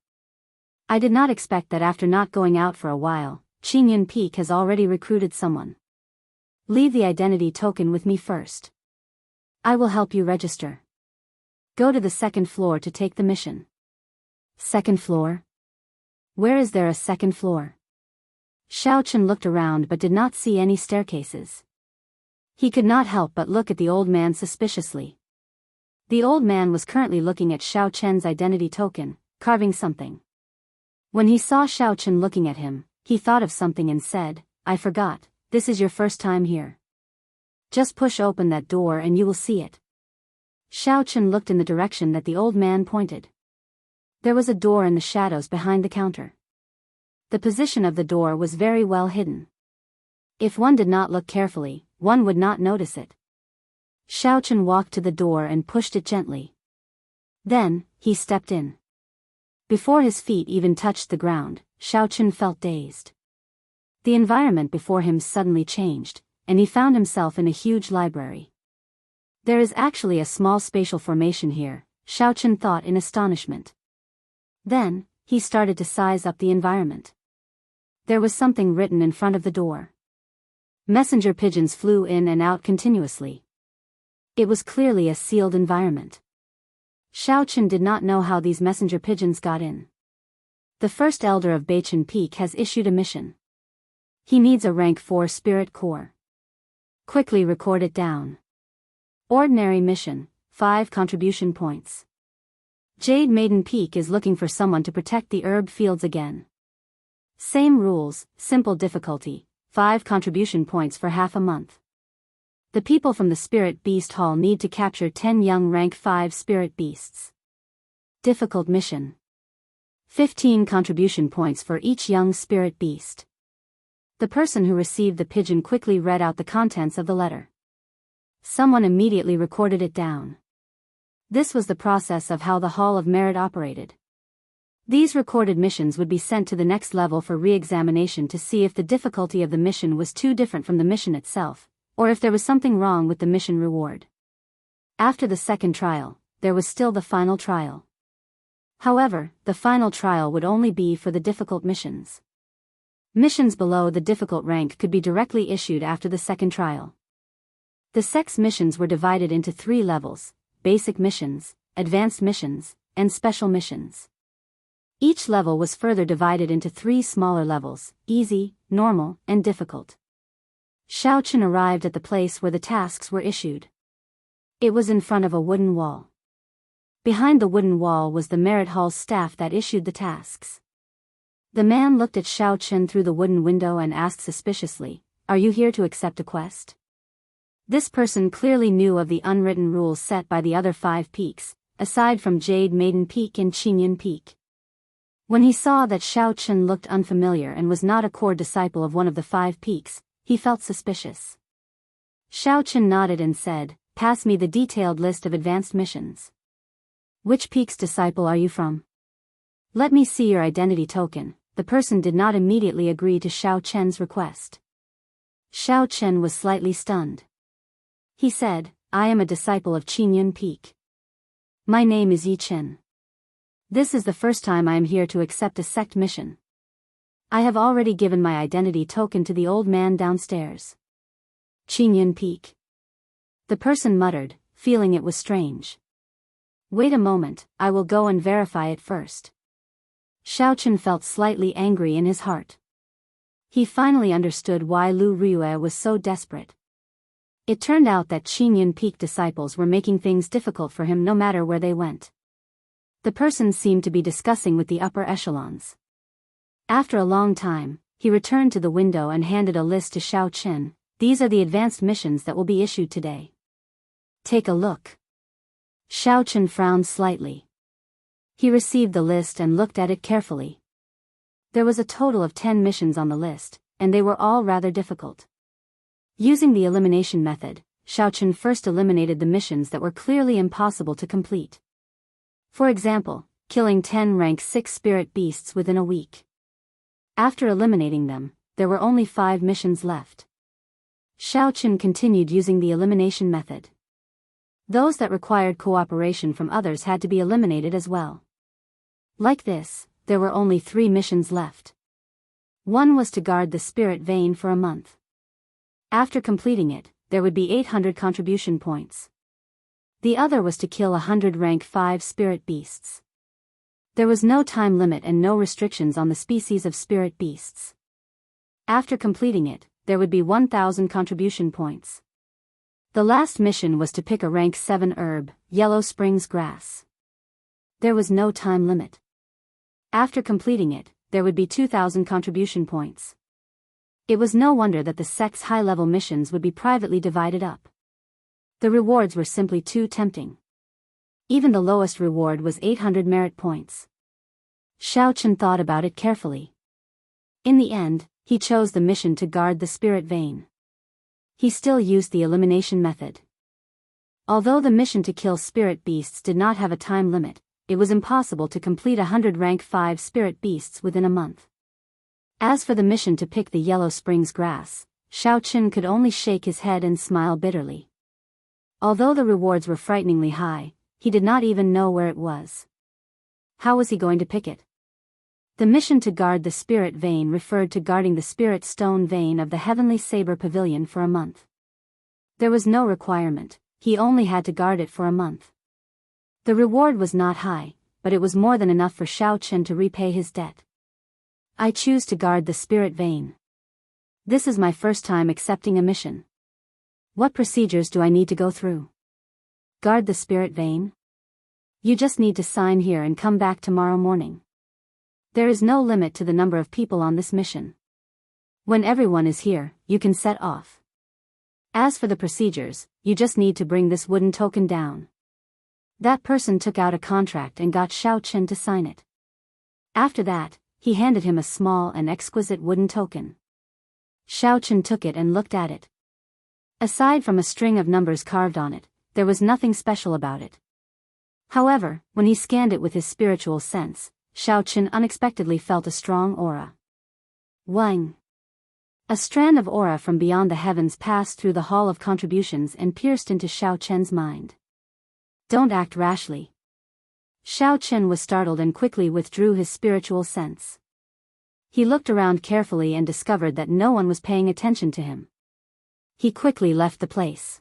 I did not expect that after not going out for a while, Qingyun Peak has already recruited someone. Leave the identity token with me first. I will help you register. Go to the 2nd floor to take the mission." 2nd floor? Where is there a 2nd floor? Xiaochen looked around but did not see any staircases. He could not help but look at the old man suspiciously. The old man was currently looking at Xiaochen's identity token, carving something. When he saw Xiaochen looking at him, he thought of something and said, "I forgot, this is your first time here. Just push open that door and you will see it." Xiaochen looked in the direction that the old man pointed. There was a door in the shadows behind the counter. The position of the door was very well hidden. If one did not look carefully, one would not notice it. Xiaochen walked to the door and pushed it gently. Then, he stepped in. Before his feet even touched the ground, Xiaochen felt dazed. The environment before him suddenly changed, and he found himself in a huge library. There is actually a small spatial formation here, Xiaochen thought in astonishment. Then, he started to size up the environment. There was something written in front of the door. Messenger pigeons flew in and out continuously. It was clearly a sealed environment. Xiaochen did not know how these messenger pigeons got in. The first elder of Beichen Peak has issued a mission. He needs a rank 4 spirit core. Quickly record it down. Ordinary mission, 5 contribution points. Jade Maiden Peak is looking for someone to protect the herb fields again. Same rules, simple difficulty, 5 contribution points for half a month. The people from the Spirit Beast Hall need to capture 10 young rank 5 spirit beasts. Difficult mission. 15 contribution points for each young spirit beast. The person who received the pigeon quickly read out the contents of the letter. Someone immediately recorded it down. This was the process of how the Hall of Merit operated. These recorded missions would be sent to the next level for re-examination to see if the difficulty of the mission was too different from the mission itself, or if there was something wrong with the mission reward. After the second trial, there was still the final trial. However, the final trial would only be for the difficult missions. Missions below the difficult rank could be directly issued after the second trial. The sex missions were divided into 3 levels: basic missions, advanced missions, and special missions. Each level was further divided into 3 smaller levels: easy, normal, and difficult. Xiao Chen arrived at the place where the tasks were issued. It was in front of a wooden wall. Behind the wooden wall was the Merit Hall's staff that issued the tasks. The man looked at Xiao Chen through the wooden window and asked suspiciously, "Are you here to accept a quest?" This person clearly knew of the unwritten rules set by the other 5 peaks, aside from Jade Maiden Peak and Qingyun Peak. When he saw that Xiao Chen looked unfamiliar and was not a core disciple of one of the 5 peaks, he felt suspicious. Xiao Chen nodded and said, "Pass me the detailed list of advanced missions." "Which peak's disciple are you from?" "Let me see your identity token." The person did not immediately agree to Xiao Chen's request. Xiao Chen was slightly stunned. He said, "I am a disciple of Qingyun Peak. My name is Yi Chen. This is the first time I am here to accept a sect mission. I have already given my identity token to the old man downstairs." Qingyun Peak. The person muttered, feeling it was strange. "Wait a moment, I will go and verify it first." Xiao Chen felt slightly angry in his heart. He finally understood why Lu Rue was so desperate. It turned out that Qingyun Peak disciples were making things difficult for him no matter where they went. The person seemed to be discussing with the upper echelons. After a long time, he returned to the window and handed a list to Xiao Chen. "These are the advanced missions that will be issued today. Take a look." Xiao Chen frowned slightly. He received the list and looked at it carefully. There was a total of 10 missions on the list, and they were all rather difficult. Using the elimination method, Xiao Chen first eliminated the missions that were clearly impossible to complete. For example, killing 10 rank 6 spirit beasts within a week. After eliminating them, there were only 5 missions left. Xiao Chen continued using the elimination method. Those that required cooperation from others had to be eliminated as well. Like this, there were only 3 missions left. One was to guard the spirit vein for a month. After completing it, there would be 800 contribution points. The other was to kill 100 rank 5 spirit beasts. There was no time limit and no restrictions on the species of spirit beasts. After completing it, there would be 1,000 contribution points. The last mission was to pick a rank 7 herb, Yellow Springs grass. There was no time limit. After completing it, there would be 2,000 contribution points. It was no wonder that the sect's high-level missions would be privately divided up. The rewards were simply too tempting. Even the lowest reward was 800 merit points. Xiao Chen thought about it carefully. In the end, he chose the mission to guard the spirit vein. He still used the elimination method. Although the mission to kill spirit beasts did not have a time limit, it was impossible to complete 100 rank 5 spirit beasts within a month. As for the mission to pick the Yellow Springs grass, Xiao Chen could only shake his head and smile bitterly. Although the rewards were frighteningly high, he did not even know where it was. How was he going to pick it? The mission to guard the spirit vein referred to guarding the spirit stone vein of the Heavenly Saber Pavilion for a month. There was no requirement, he only had to guard it for a month. The reward was not high, but it was more than enough for Xiao Chen to repay his debt. I choose to guard the spirit vein. This is my first time accepting a mission. What procedures do I need to go through? Guard the spirit vein? You just need to sign here and come back tomorrow morning. There is no limit to the number of people on this mission. When everyone is here, you can set off. As for the procedures, you just need to bring this wooden token down. That person took out a contract and got Xiao Chen to sign it. After that, he handed him a small and exquisite wooden token. Xiao Chen took it and looked at it. Aside from a string of numbers carved on it, there was nothing special about it. However, when he scanned it with his spiritual sense, Xiao Chen unexpectedly felt a strong aura. Wang! A strand of aura from beyond the heavens passed through the Hall of Contributions and pierced into Xiao Chen's mind. Don't act rashly. Xiao Chen was startled and quickly withdrew his spiritual sense. He looked around carefully and discovered that no one was paying attention to him. He quickly left the place.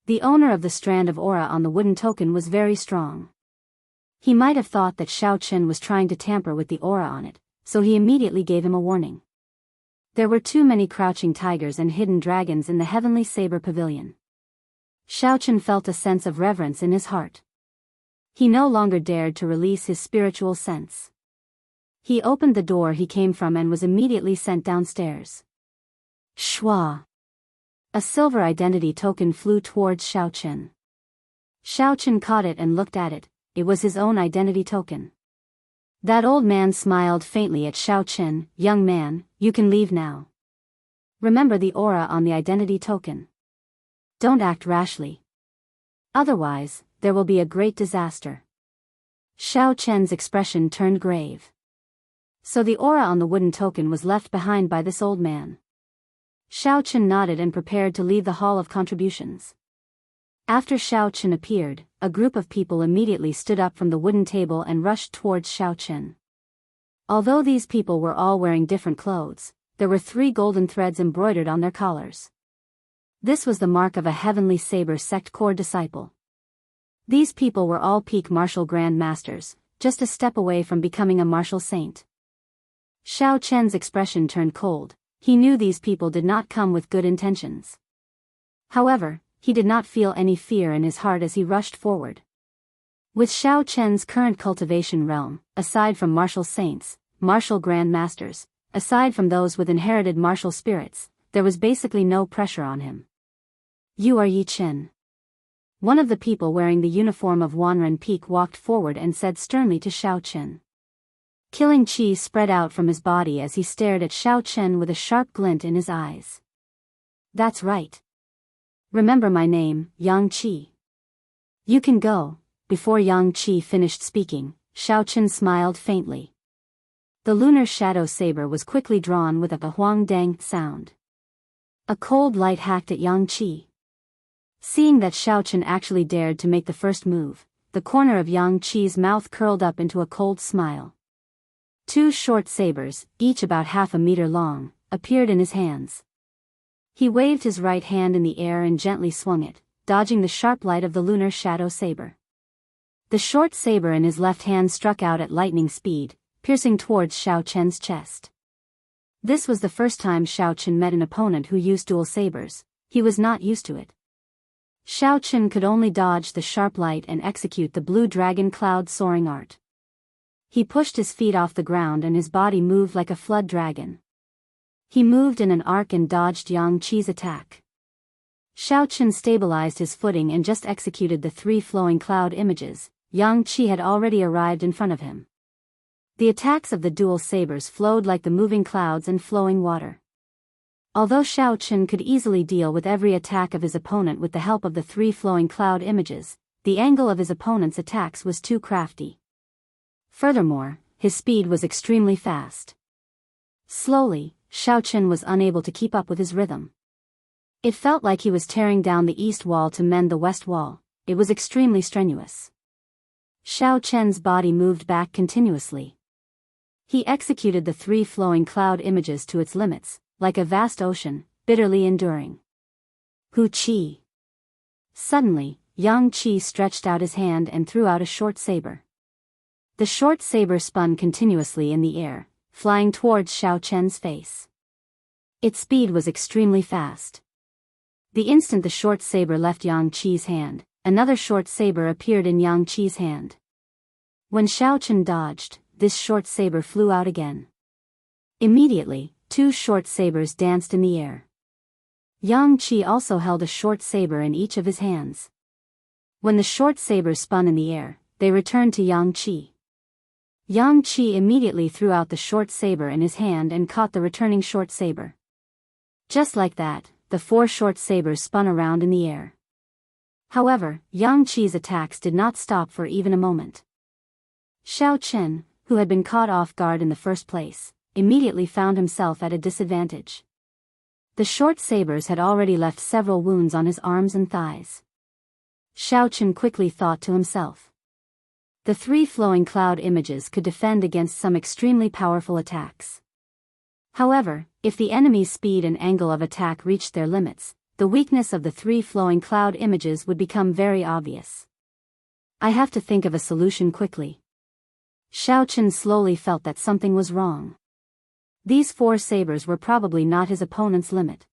The owner of the strand of aura on the wooden token was very strong. He might have thought that Xiao Chen was trying to tamper with the aura on it, so he immediately gave him a warning. There were too many crouching tigers and hidden dragons in the heavenly saber pavilion. Xiao Chen felt a sense of reverence in his heart. He no longer dared to release his spiritual sense. He opened the door he came from and was immediately sent downstairs. Shwa! A silver identity token flew towards Xiao Chen. Xiao Chen caught it and looked at it. It was his own identity token. That old man smiled faintly at Xiao Chen. Young man, you can leave now. Remember the aura on the identity token. Don't act rashly. Otherwise, there will be a great disaster. Xiao Chen's expression turned grave. So the aura on the wooden token was left behind by this old man. Xiao Chen nodded and prepared to leave the Hall of Contributions. After Xiao Chen appeared, a group of people immediately stood up from the wooden table and rushed towards Xiao Chen. Although these people were all wearing different clothes, there were 3 golden threads embroidered on their collars. This was the mark of a heavenly saber sect core disciple. These people were all peak martial grand masters, just a step away from becoming a martial saint. Xiao Chen's expression turned cold. He knew these people did not come with good intentions. However, he did not feel any fear in his heart as he rushed forward. With Xiao Chen's current cultivation realm, aside from martial saints, martial grand masters, aside from those with inherited martial spirits, there was basically no pressure on him. You are Yi Chen. One of the people wearing the uniform of Wanren Peak walked forward and said sternly to Xiao Chen. Killing chi spread out from his body as he stared at Xiao Chen with a sharp glint in his eyes. That's right. Remember my name, Yang Qi. You can go. Before Yang Qi finished speaking, Xiao Chen smiled faintly. The lunar shadow saber was quickly drawn with a huang dang sound. A cold light hacked at Yang Qi. Seeing that Xiao Chen actually dared to make the first move, the corner of Yang Qi's mouth curled up into a cold smile. 2 short sabers, each about half a meter long, appeared in his hands. He waved his right hand in the air and gently swung it, dodging the sharp light of the lunar shadow saber. The short saber in his left hand struck out at lightning speed, piercing towards Xiao Chen's chest. This was the first time Xiao Chen met an opponent who used dual sabers. He was not used to it. Xiao Chen could only dodge the sharp light and execute the blue dragon cloud soaring art. He pushed his feet off the ground and his body moved like a flood dragon. He moved in an arc and dodged Yang Qi's attack. Xiao Chen stabilized his footing and just executed the 3 flowing cloud images. Yang Qi had already arrived in front of him. The attacks of the dual sabers flowed like the moving clouds and flowing water. Although Xiao Chen could easily deal with every attack of his opponent with the help of the 3 flowing cloud images, the angle of his opponent's attacks was too crafty. Furthermore, his speed was extremely fast. Slowly, Xiao Chen was unable to keep up with his rhythm. It felt like he was tearing down the east wall to mend the west wall. It was extremely strenuous. Xiao Chen's body moved back continuously. He executed the 3 flowing cloud images to its limits, like a vast ocean, bitterly enduring. Hu Qi. Suddenly, Yang Qi stretched out his hand and threw out a short saber. The short saber spun continuously in the air, flying towards Xiao Chen's face. Its speed was extremely fast. The instant the short saber left Yang Qi's hand, another short saber appeared in Yang Qi's hand. When Xiao Chen dodged, this short saber flew out again. Immediately, two short sabers danced in the air. Yang Qi also held a short saber in each of his hands. When the short sabers spun in the air, they returned to Yang Qi. Yang Qi immediately threw out the short saber in his hand and caught the returning short saber. Just like that, the four short sabers spun around in the air. However, Yang Qi's attacks did not stop for even a moment. Xiao Chen, who had been caught off guard in the first place, immediately found himself at a disadvantage. The short sabers had already left several wounds on his arms and thighs. Xiao Chen quickly thought to himself. The three flowing cloud images could defend against some extremely powerful attacks. However, if the enemy's speed and angle of attack reached their limits, the weakness of the three flowing cloud images would become very obvious. I have to think of a solution quickly. Xiao Chen slowly felt that something was wrong. These four sabers were probably not his opponent's limit.